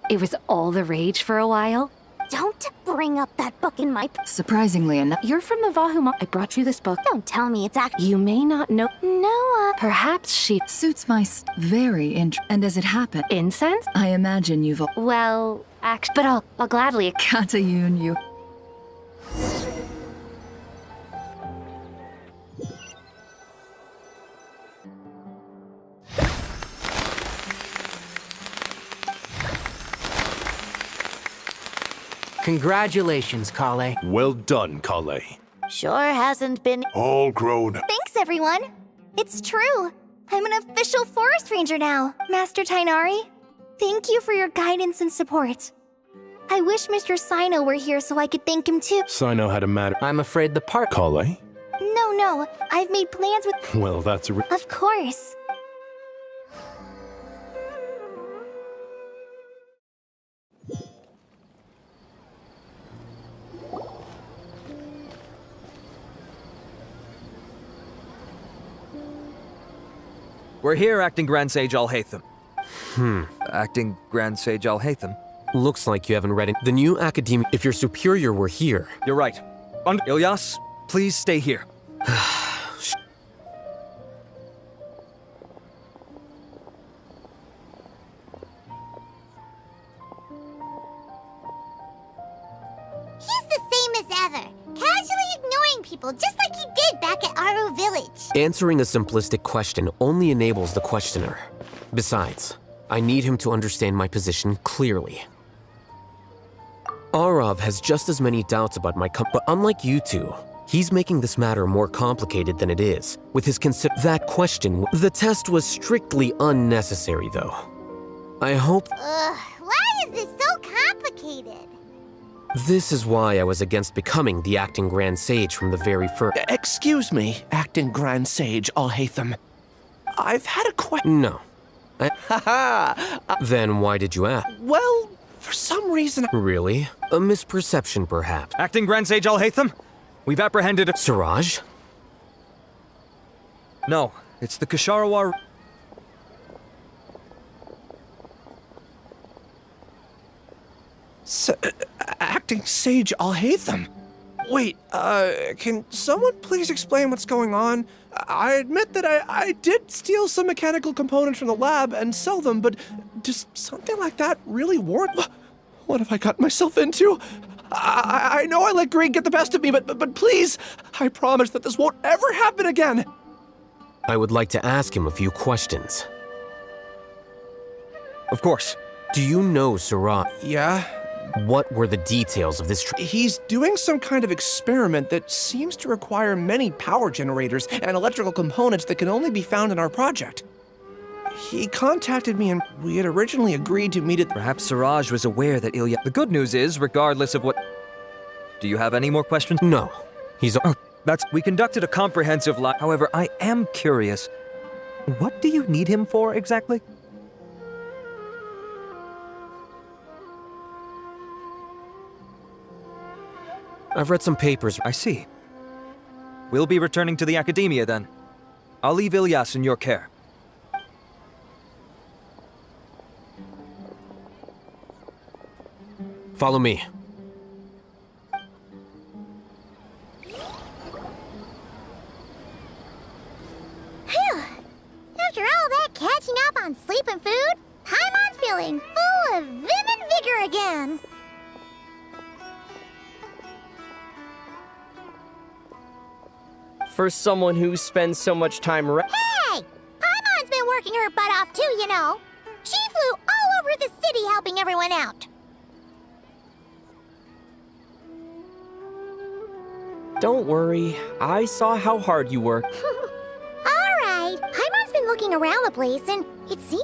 S4: It was all the rage for a while.
S24: Don't bring up that book in my...
S18: Surprisingly enough...
S4: You're from the Vahuma. I brought you this book.
S24: Don't tell me it's actually...
S4: You may not know...
S24: Noah.
S4: Perhaps she...
S18: Suits my very and as it happened...
S4: Incense?
S18: I imagine you've...
S4: Well, but I'll gladly...
S18: Katayun, you...
S23: Congratulations, Kale.
S11: Well done, Kale.
S24: Sure hasn't been...
S11: All grown.
S24: Thanks, everyone. It's true. I'm an official forest ranger now. Master Tainari, thank you for your guidance and support. I wish Mr. Sino were here so I could thank him too.
S11: Sino had a matter.
S23: I'm afraid the part...
S11: Kale?
S24: No. I've made plans with...
S11: Well, that's a...
S24: Of course.
S9: We're here, Acting Grand Sage Al-Haytham. Acting Grand Sage Al-Haytham?
S13: Looks like you haven't read it. The new academia. If your superior were here...
S9: You're right. Ilyas, please stay here.
S19: He's the same as ever, casually ignoring people just like he did back at Aru Village.
S13: Answering a simplistic question only enables the questioner. Besides, I need him to understand my position clearly. Arav has just as many doubts about my but unlike you two, he's making this matter more complicated than it is. With his that question, the test was strictly unnecessary though. I hope...
S19: Why is this so complicated?
S13: This is why I was against becoming the Acting Grand Sage from the very first.
S17: Excuse me, Acting Grand Sage Al-Haytham. I've had a question.
S13: No. Then why did you ask?
S17: Well, for some reason...
S13: Really? A misperception, perhaps.
S9: Acting Grand Sage Al-Haytham, we've apprehended a...
S13: Siraj?
S9: No, it's the Kasharawar...
S17: Acting Sage Al-Haytham? Wait, can someone please explain what's going on? I admit that I did steal some mechanical components from the lab and sell them, but does something like that really warrant... What have I gotten myself into? I know I let greed get the best of me, but please, I promise that this won't ever happen again!
S13: I would like to ask him a few questions.
S9: Of course.
S13: Do you know Siraj?
S17: Yeah?
S13: What were the details of this
S17: He's doing some kind of experiment that seems to require many power generators and electrical components that can only be found in our project. He contacted me and we had originally agreed to meet at...
S9: Perhaps Siraj was aware that Ilya... The good news is, regardless of what... Do you have any more questions?
S13: No. He's...
S9: We conducted a comprehensive lab. However, I am curious. What do you need him for, exactly?
S13: I've read some papers.
S9: I see. We'll be returning to the academia then. I'll leave Ilyas in your care.
S13: Follow me.
S19: Phew! After all that catching up on sleep and food, Paimon's feeling full of vim and vigor again.
S17: For someone who spends so much time
S19: Hey! Paimon's been working her butt off too, you know. She flew all over the city helping everyone out.
S17: Don't worry, I saw how hard you work.
S19: Alright, Paimon's been looking around the place and it seems...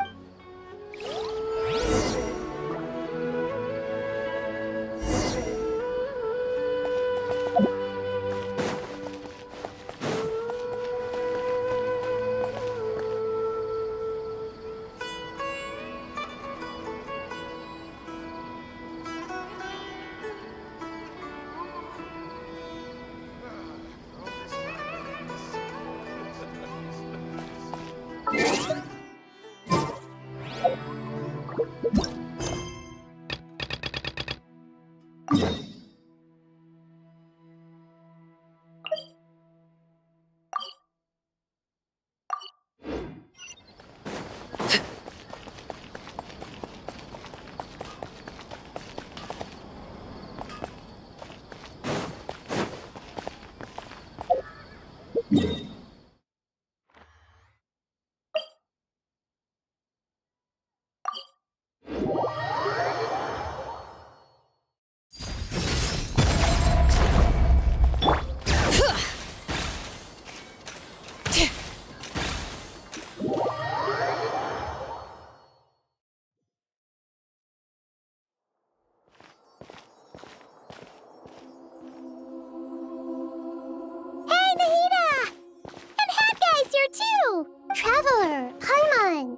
S19: Traveler, Paimon!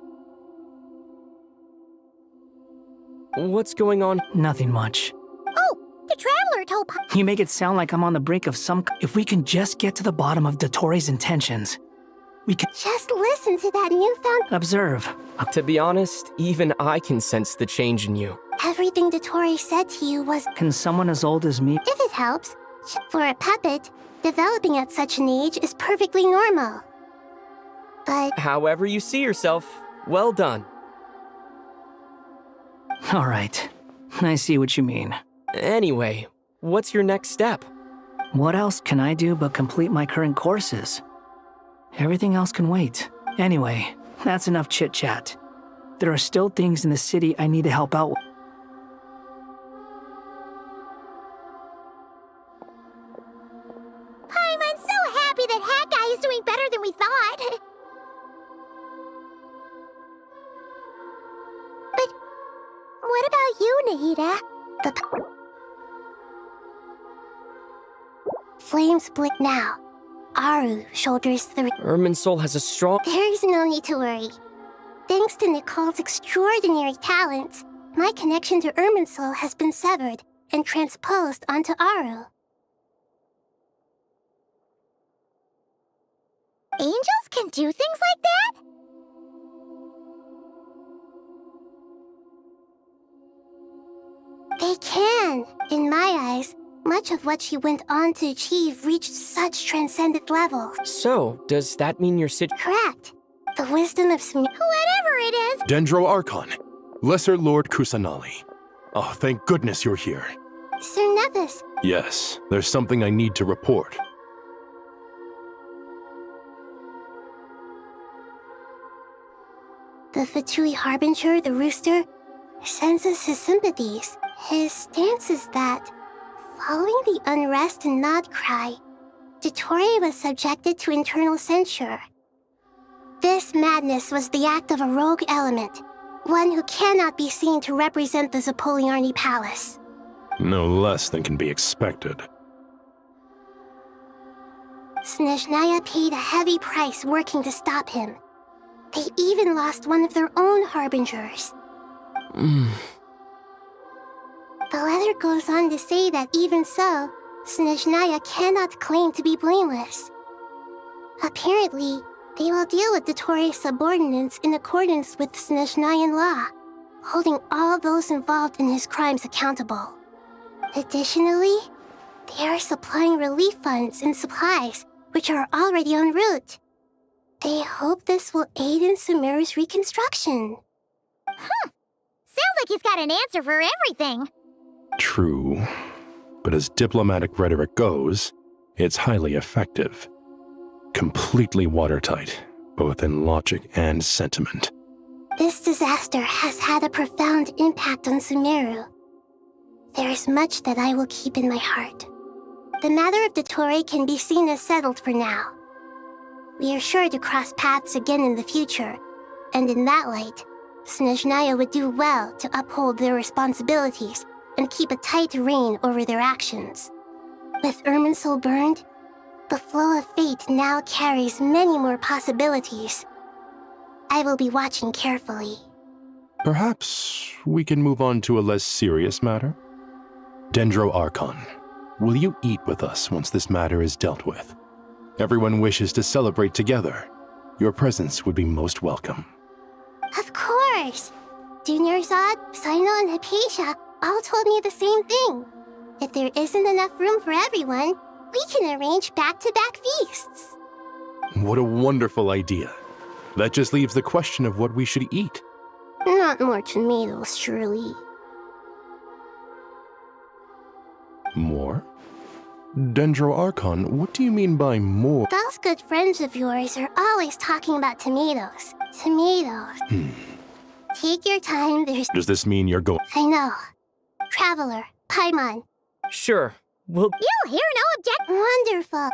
S17: What's going on?
S7: Nothing much.
S19: Oh, the Traveler told
S7: You make it sound like I'm on the brink of some... If we can just get to the bottom of Dottoro's intentions, we can...
S19: Just listen to that newfound...
S7: Observe.
S17: To be honest, even I can sense the change in you.
S19: Everything Dottore said to you was...
S7: Can someone as old as me...
S19: If it helps, for a puppet, developing at such an age is perfectly normal. But...
S17: However you see yourself, well done.
S7: All right. I see what you mean.
S17: Anyway, what's your next step?
S7: What else can I do but complete my current courses? Everything else can wait. Anyway, that's enough chit-chat. There are still things in the city I need to help out with.
S19: I'm so happy that Hat Guy is doing better than we thought. But what about you, Nahida? The flames split now. Aru shoulders the...
S17: Irminsul has a strong...
S19: There's no need to worry. Thanks to Nicole's extraordinary talents, my connection to Irminsul has been severed and transposed onto Aru. Angels can do things like that? They can. In my eyes, much of what she went on to achieve reached such transcendent levels.
S17: So, does that mean you're
S19: Correct. The wisdom of whatever it is.
S12: Dendro Archon, Lesser Lord Kusanali. Oh, thank goodness you're here.
S19: Sir Nevis.
S12: Yes, there's something I need to report.
S19: The Fatui Harbinger, the rooster, senses his sympathies. His stance is that, following the unrest and Nod cry, Dottore was subjected to internal censure. This madness was the act of a rogue element, one who cannot be seen to represent the Zapoliarni Palace.
S12: No less than can be expected.
S19: Snezhnaya paid a heavy price working to stop him. They even lost one of their own harbingers. The letter goes on to say that even so, Snezhnaya cannot claim to be blameless. Apparently, they will deal with Dottore's subordinates in accordance with Snezhnayan law, holding all those involved in his crimes accountable. Additionally, they are supplying relief funds and supplies, which are already en route. They hope this will aid in Sumeru's reconstruction. Sounds like he's got an answer for everything.
S12: True, but as diplomatic rhetoric goes, it's highly effective. Completely watertight, both in logic and sentiment.
S19: This disaster has had a profound impact on Sumeru. There is much that I will keep in my heart. The matter of Dottore can be seen as settled for now. We are sure to cross paths again in the future, and in that light, Snezhnaya would do well to uphold their responsibilities and keep a tight rein over their actions. With Irminsul burned, the flow of fate now carries many more possibilities. I will be watching carefully.
S12: Perhaps we can move on to a less serious matter? Dendro Archon, will you eat with us once this matter is dealt with? Everyone wishes to celebrate together. Your presence would be most welcome.
S19: Of course! Junior Zod, Sino, and Hypatia all told me the same thing. If there isn't enough room for everyone, we can arrange back-to-back feasts.
S12: What a wonderful idea. That just leaves the question of what we should eat.
S19: Not more tomatoes, surely.
S12: More? Dendro Archon, what do you mean by more?
S19: Those good friends of yours are always talking about tomatoes. Tomatoes. Take your time, there's...
S12: Does this mean you're going?
S19: I know. Traveler, Paimon.
S17: Sure, we'll...
S19: You'll hear no object. Wonderful.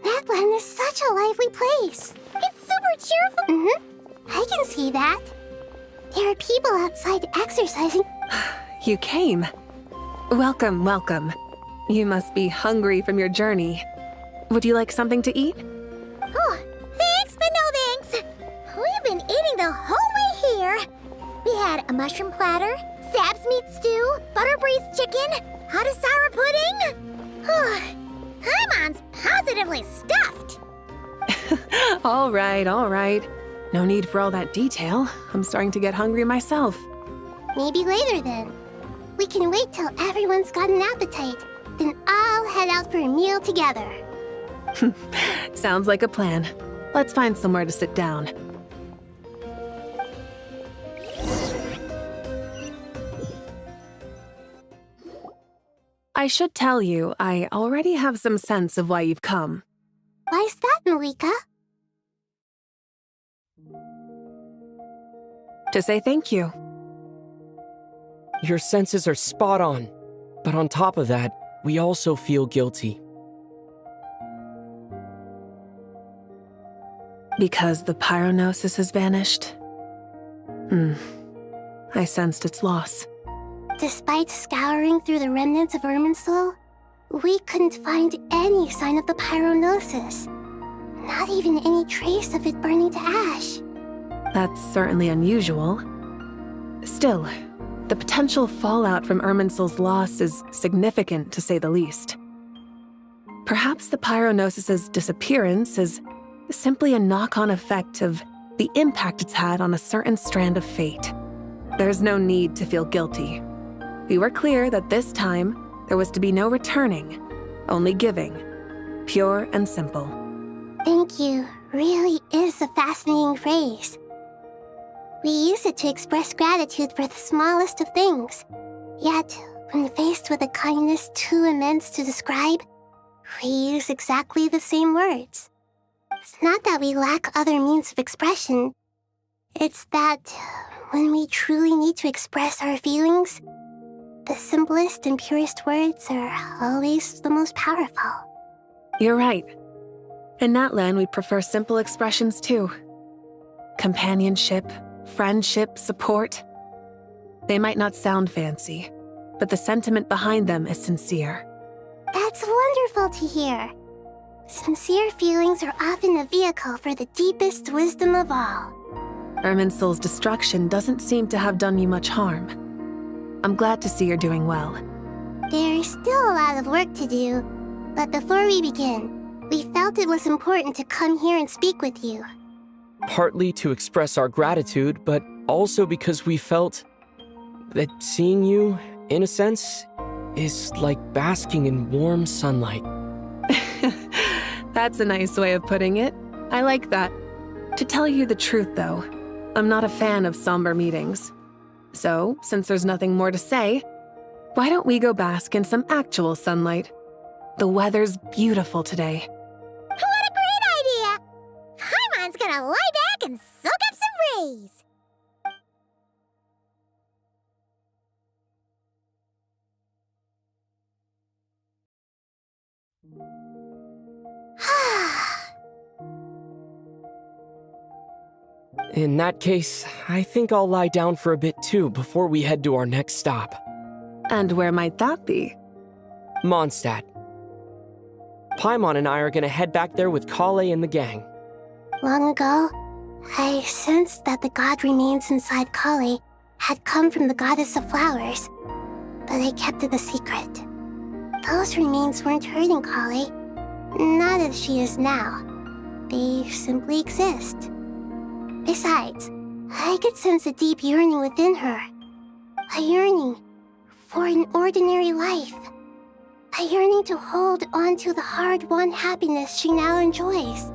S19: That land is such a lively place. It's super cheerful. I can see that. There are people outside exercising.
S3: You came. Welcome, welcome. You must be hungry from your journey. Would you like something to eat?
S19: Oh, thanks, but no thanks. We've been eating the whole way here. We had a mushroom platter, Sab's meat stew, butter braised chicken, hot sour pudding. Paimon's positively stuffed.
S3: All right, all right. No need for all that detail. I'm starting to get hungry myself.
S19: Maybe later then. We can wait till everyone's got an appetite. Then I'll head out for a meal together.
S3: Sounds like a plan. Let's find somewhere to sit down. I should tell you, I already have some sense of why you've come.
S19: Why's that, Malika?
S3: To say thank you.
S17: Your senses are spot on. But on top of that, we also feel guilty.
S3: Because the pyronosis has vanished? I sensed its loss.
S19: Despite scouring through the remnants of Irminsul, we couldn't find any sign of the pyronosis. Not even any trace of it burning to ash.
S3: That's certainly unusual. Still, the potential fallout from Irminsul's loss is significant, to say the least. Perhaps the pyronosis's disappearance is simply a knock-on effect of the impact it's had on a certain strand of fate. There's no need to feel guilty. We were clear that this time, there was to be no returning, only giving. Pure and simple.
S19: Thank you really is a fascinating phrase. We use it to express gratitude for the smallest of things. Yet, when faced with a kindness too immense to describe, we use exactly the same words. It's not that we lack other means of expression. It's that when we truly need to express our feelings, the simplest and purest words are always the most powerful.
S3: You're right. In Natlan, we prefer simple expressions too. Companionship, friendship, support. They might not sound fancy, but the sentiment behind them is sincere.
S19: That's wonderful to hear. Sincere feelings are often a vehicle for the deepest wisdom of all.
S3: Irminsul's destruction doesn't seem to have done you much harm. I'm glad to see you're doing well.
S19: There is still a lot of work to do, but before we begin, we felt it was important to come here and speak with you.
S17: Partly to express our gratitude, but also because we felt that seeing you, in a sense, is like basking in warm sunlight.
S3: That's a nice way of putting it. I like that. To tell you the truth, though, I'm not a fan of somber meetings. So, since there's nothing more to say, why don't we go bask in some actual sunlight? The weather's beautiful today.
S19: What a great idea! Paimon's gonna lie back and soak up some rays.
S17: In that case, I think I'll lie down for a bit too before we head to our next stop.
S3: And where might that be?
S17: Mondstadt. Paimon and I are gonna head back there with Kale and the gang.
S19: Long ago, I sensed that the god remains inside Kali had come from the goddess of flowers, but I kept it a secret. Those remains weren't hurting Kali, not as she is now. They simply exist. Besides, I could sense a deep yearning within her. A yearning for an ordinary life. A yearning to hold on to the hard-won happiness she now enjoys.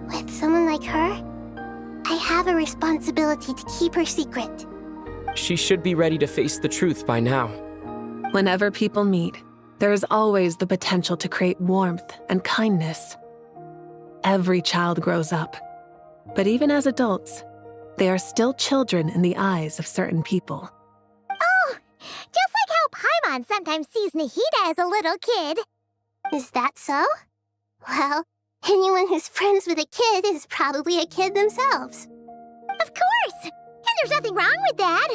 S19: With someone like her, I have a responsibility to keep her secret.
S17: She should be ready to face the truth by now.
S3: Whenever people meet, there is always the potential to create warmth and kindness. Every child grows up, but even as adults, they are still children in the eyes of certain people.
S19: Oh, just like how Paimon sometimes sees Nahida as a little kid. Is that so? Well, anyone who's friends with a kid is probably a kid themselves. Of course! And there's nothing wrong with that.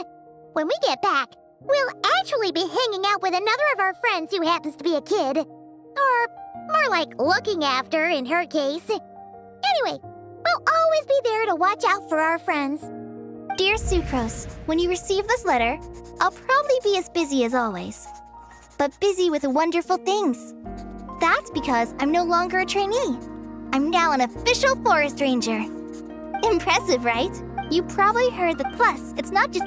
S19: When we get back, we'll actually be hanging out with another of our friends who happens to be a kid. Or more like looking after, in her case. Anyway, we'll always be there to watch out for our friends.
S24: Dear Sucrose, when you receive this letter, I'll probably be as busy as always. But busy with wonderful things. That's because I'm no longer a trainee. I'm now an official forest ranger. Impressive, right? You probably heard the plus. It's not just...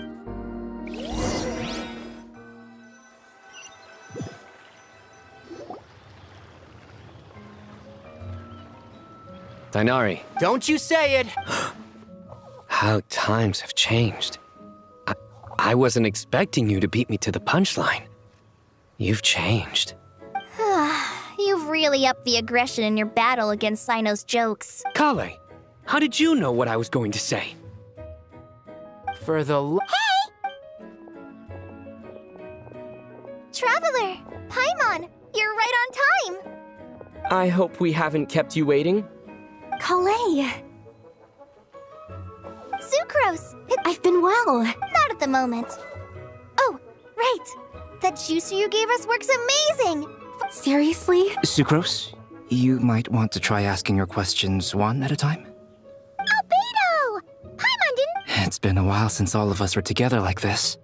S2: Dainari.
S17: Don't you say it!
S2: How times have changed. I wasn't expecting you to beat me to the punchline. You've changed.
S24: You've really upped the aggression in your battle against Sino's jokes.
S2: Kale, how did you know what I was going to say?
S17: For the
S24: Hey! Traveler! Paimon! You're right on time!
S17: I hope we haven't kept you waiting.
S24: Kale! Sucrose! I've been well. Not at the moment. Oh, right! That juicer you gave us works amazing!
S5: Seriously? Sucrose, you might want to try asking your questions one at a time.
S19: Albedo! Paimon didn't...
S5: It's been a while since all of us were together like this.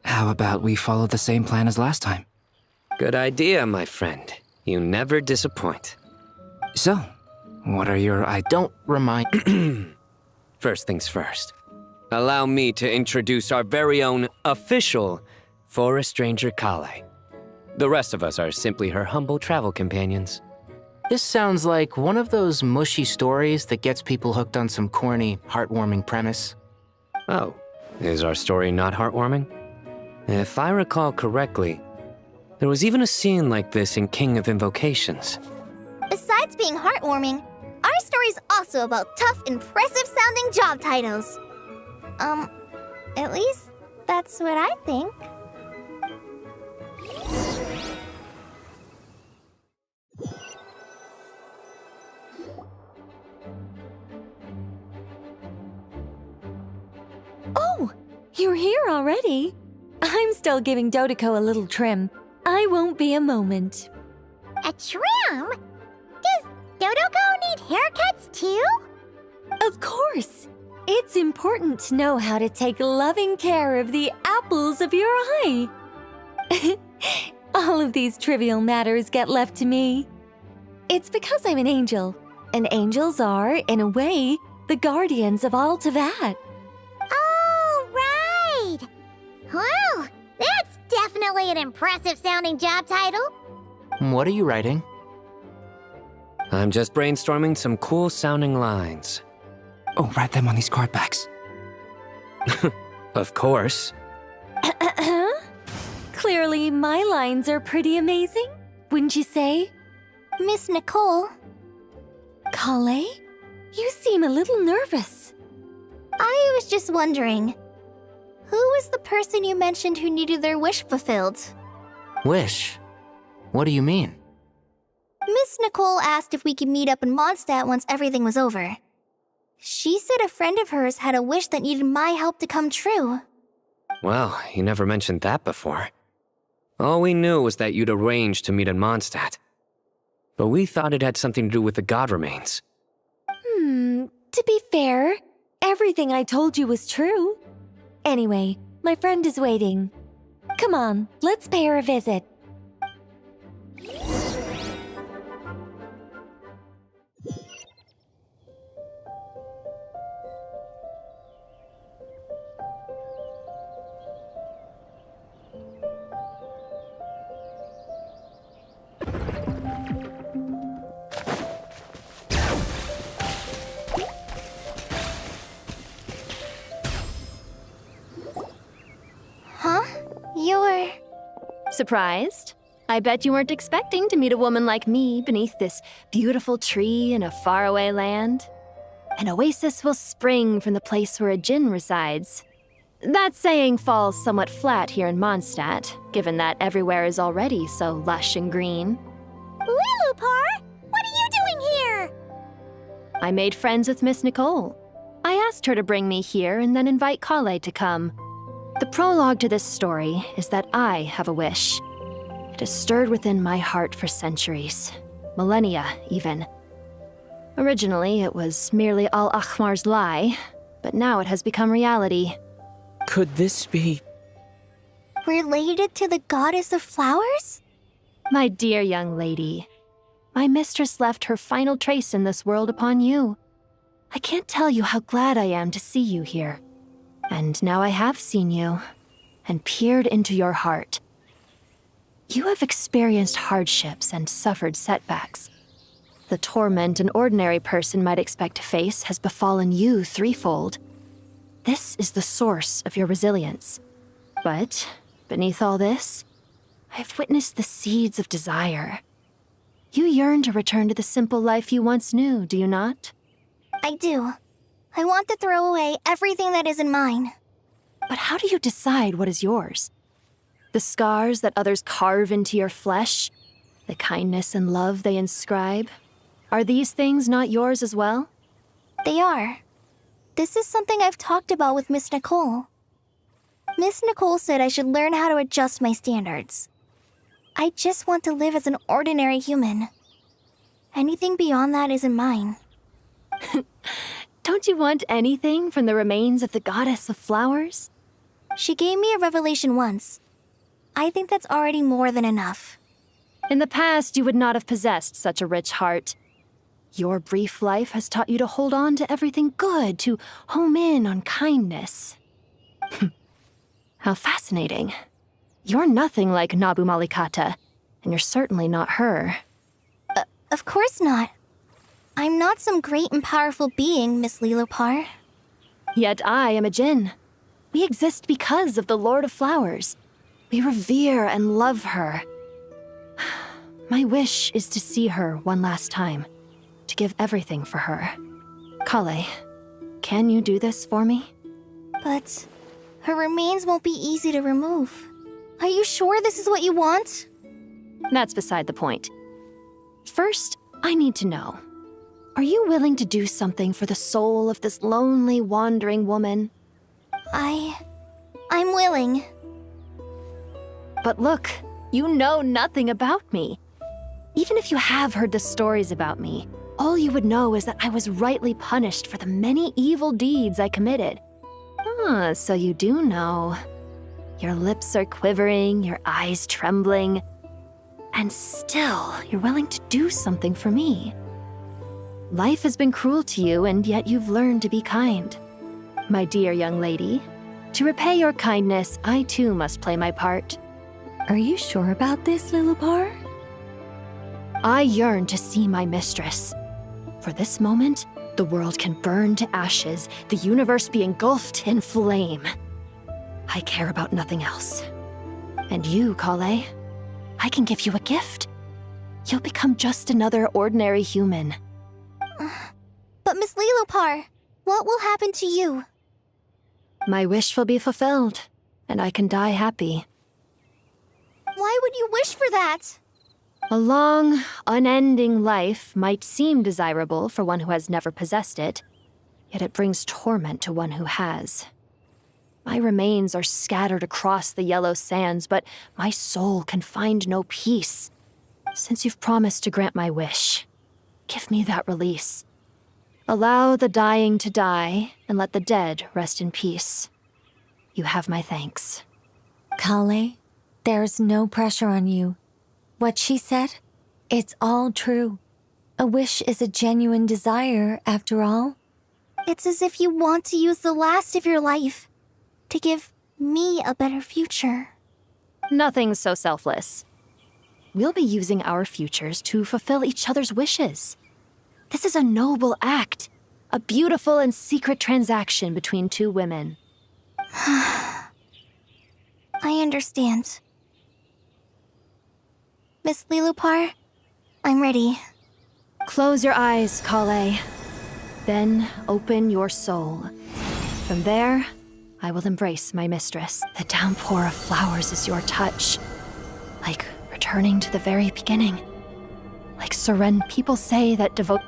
S5: How about we follow the same plan as last time?
S2: Good idea, my friend. You never disappoint.
S5: So, what are your... I don't remind...
S2: First things first. Allow me to introduce our very own official Forest Ranger Kale. The rest of us are simply her humble travel companions.
S23: This sounds like one of those mushy stories that gets people hooked on some corny, heartwarming premise.
S2: Oh, is our story not heartwarming? If I recall correctly, there was even a scene like this in King of Invocations.
S24: Besides being heartwarming, our story's also about tough, impressive-sounding job titles. At least that's what I think.
S10: Oh, you're here already? I'm still giving Dodeko a little trim. I won't be a moment.
S19: A trim? Does Dodeko need haircuts too?
S10: Of course. It's important to know how to take loving care of the apples of your eye. All of these trivial matters get left to me. It's because I'm an angel, and angels are, in a way, the guardians of all Teyvat.
S19: Oh, right! Well, that's definitely an impressive-sounding job title.
S23: What are you writing?
S2: I'm just brainstorming some cool-sounding lines.
S5: Oh, write them on these card backs.
S2: Of course.
S10: Clearly, my lines are pretty amazing, wouldn't you say?
S24: Miss Nicole.
S10: Kale? You seem a little nervous.
S24: I was just wondering, who was the person you mentioned who needed their wish fulfilled?
S23: Wish? What do you mean?
S24: Miss Nicole asked if we could meet up in Mondstadt once everything was over. She said a friend of hers had a wish that needed my help to come true.
S2: Well, you never mentioned that before. All we knew was that you'd arranged to meet in Mondstadt. But we thought it had something to do with the god remains.
S10: To be fair, everything I told you was true. Anyway, my friend is waiting. Come on, let's pay her a visit.
S24: Huh? You're...
S4: Surprised? I bet you weren't expecting to meet a woman like me beneath this beautiful tree in a faraway land. An oasis will spring from the place where a djinn resides. That saying falls somewhat flat here in Mondstadt, given that everywhere is already so lush and green.
S19: Lilupar, what are you doing here?
S4: I made friends with Miss Nicole. I asked her to bring me here and then invite Kale to come. The prologue to this story is that I have a wish. It has stirred within my heart for centuries, millennia even. Originally, it was merely Al-Akhmar's lie, but now it has become reality.
S17: Could this be...
S24: related to the goddess of flowers?
S4: My dear young lady, my mistress left her final trace in this world upon you. I can't tell you how glad I am to see you here. And now I have seen you, and peered into your heart. You have experienced hardships and suffered setbacks. The torment an ordinary person might expect to face has befallen you threefold. This is the source of your resilience. But, beneath all this, I've witnessed the seeds of desire. You yearn to return to the simple life you once knew, do you not?
S24: I do. I want to throw away everything that isn't mine.
S4: But how do you decide what is yours? The scars that others carve into your flesh? The kindness and love they inscribe? Are these things not yours as well?
S24: They are. This is something I've talked about with Miss Nicole. Miss Nicole said I should learn how to adjust my standards. I just want to live as an ordinary human. Anything beyond that isn't mine.
S4: Don't you want anything from the remains of the goddess of flowers?
S24: She gave me a revelation once. I think that's already more than enough.
S4: In the past, you would not have possessed such a rich heart. Your brief life has taught you to hold on to everything good, to home in on kindness. How fascinating. You're nothing like Nabu Malikata, and you're certainly not her.
S24: Of course not. I'm not some great and powerful being, Miss Lilupar.
S4: Yet I am a djinn. We exist because of the Lord of Flowers. We revere and love her. My wish is to see her one last time, to give everything for her. Kale, can you do this for me?
S24: But her remains won't be easy to remove. Are you sure this is what you want?
S4: That's beside the point. First, I need to know. Are you willing to do something for the soul of this lonely, wandering woman?
S24: I'm willing.
S4: But look, you know nothing about me. Even if you have heard the stories about me, all you would know is that I was rightly punished for the many evil deeds I committed. Ah, so you do know. Your lips are quivering, your eyes trembling, and still you're willing to do something for me. Life has been cruel to you, and yet you've learned to be kind. My dear young lady, to repay your kindness, I too must play my part.
S10: Are you sure about this, Lilupar?
S4: I yearn to see my mistress. For this moment, the world can burn to ashes, the universe be engulfed in flame. I care about nothing else. And you, Kale, I can give you a gift. You'll become just another ordinary human.
S24: But Miss Lilopar, what will happen to you?
S4: My wish will be fulfilled, and I can die happy.
S24: Why would you wish for that?
S4: A long, unending life might seem desirable for one who has never possessed it, yet it brings torment to one who has. My remains are scattered across the yellow sands, but my soul can find no peace. Since you've promised to grant my wish, give me that release. Allow the dying to die, and let the dead rest in peace. You have my thanks.
S10: Kale, there's no pressure on you. What she said, it's all true. A wish is a genuine desire, after all.
S24: It's as if you want to use the last of your life to give me a better future.
S4: Nothing so selfless. We'll be using our futures to fulfill each other's wishes. This is a noble act, a beautiful and secret transaction between two women.
S24: I understand. Miss Lilopar, I'm ready.
S4: Close your eyes, Kale. Then open your soul. From there, I will embrace my mistress. The downpour of flowers is your touch. Like returning to the very beginning. Like surrender. People say that devote.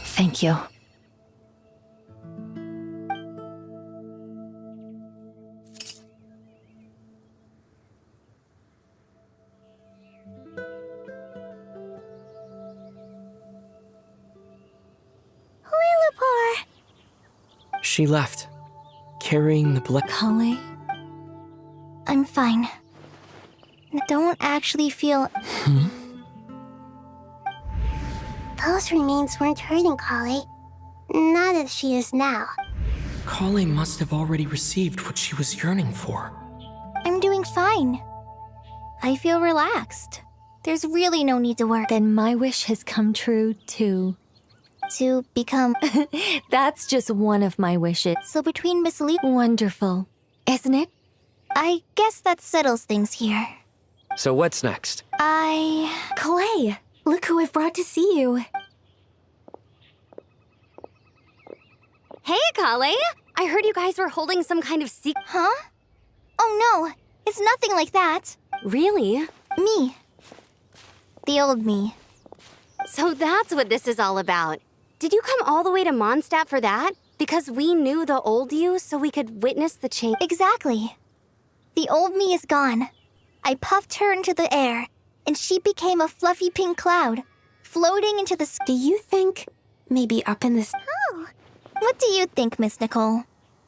S4: Thank you.
S24: Lilopar!
S17: She left, carrying the black.
S24: Kale? I'm fine. I don't actually feel.
S19: Those remains weren't hurting Kale. Not as she is now.
S17: Kale must have already received what she was yearning for.
S24: I'm doing fine. I feel relaxed. There's really no need to worry.
S10: Then my wish has come true, too.
S24: To become.
S10: That's just one of my wishes.
S24: So between Miss Lee.
S10: Wonderful. Isn't it?
S24: I guess that settles things here.
S2: So what's next?
S10: Clay, look who I've brought to see you.
S1: Hey, Kale! I heard you guys were holding some kind of secret.
S24: Huh? Oh no, it's nothing like that.
S1: Really?
S24: Me. The old me.
S1: So that's what this is all about. Did you come all the way to Mondstadt for that? Because we knew the old you so we could witness the change?
S24: Exactly. The old me is gone. I puffed her into the air, and she became a fluffy pink cloud, floating into the sky.
S1: Do you think maybe up in this...
S24: Oh. What do you think, Miss Nicole?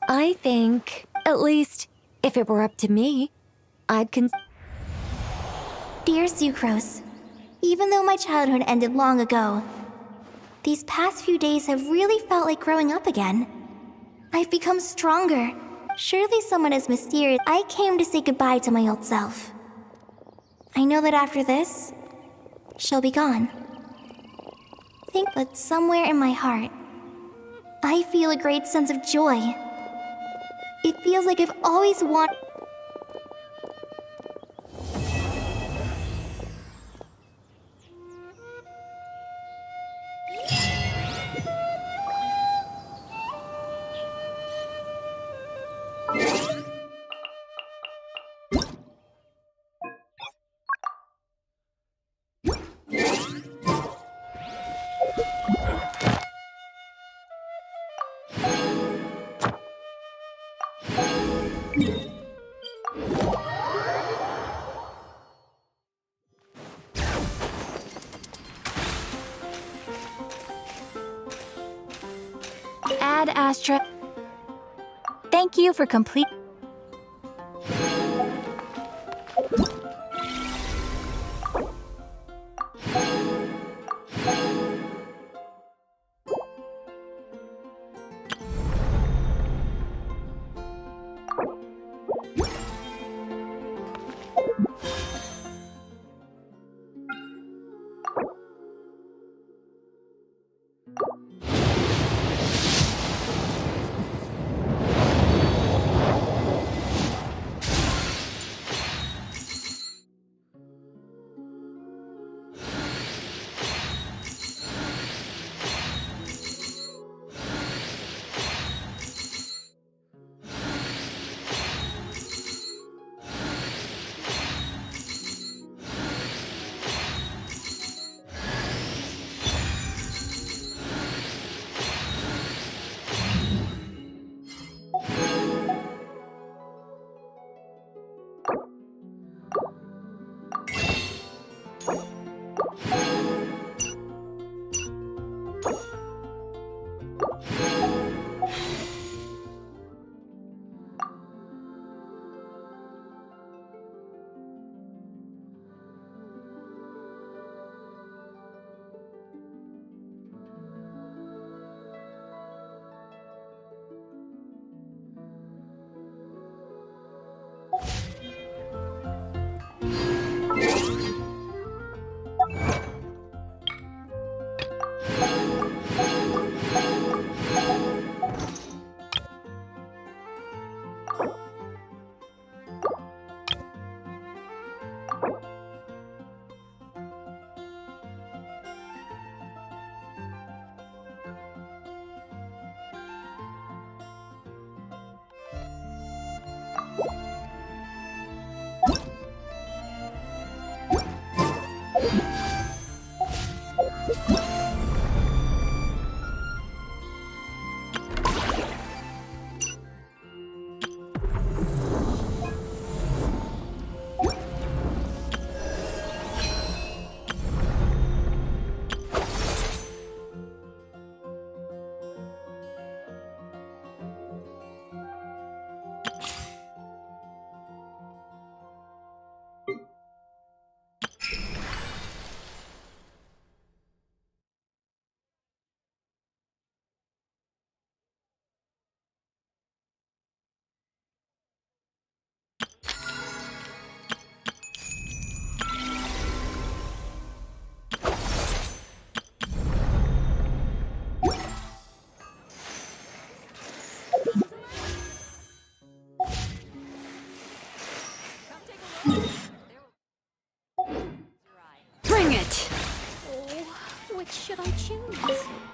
S10: I think, at least, if it were up to me, I'd
S24: Dear Sucrose, even though my childhood ended long ago, these past few days have really felt like growing up again. I've become stronger. Surely someone as mysterious. I came to say goodbye to my old self. I know that after this, she'll be gone. But somewhere in my heart, I feel a great sense of joy. It feels like I've always wanted.
S4: Ad Astra.
S24: Thank you for complete.
S15: should I choose?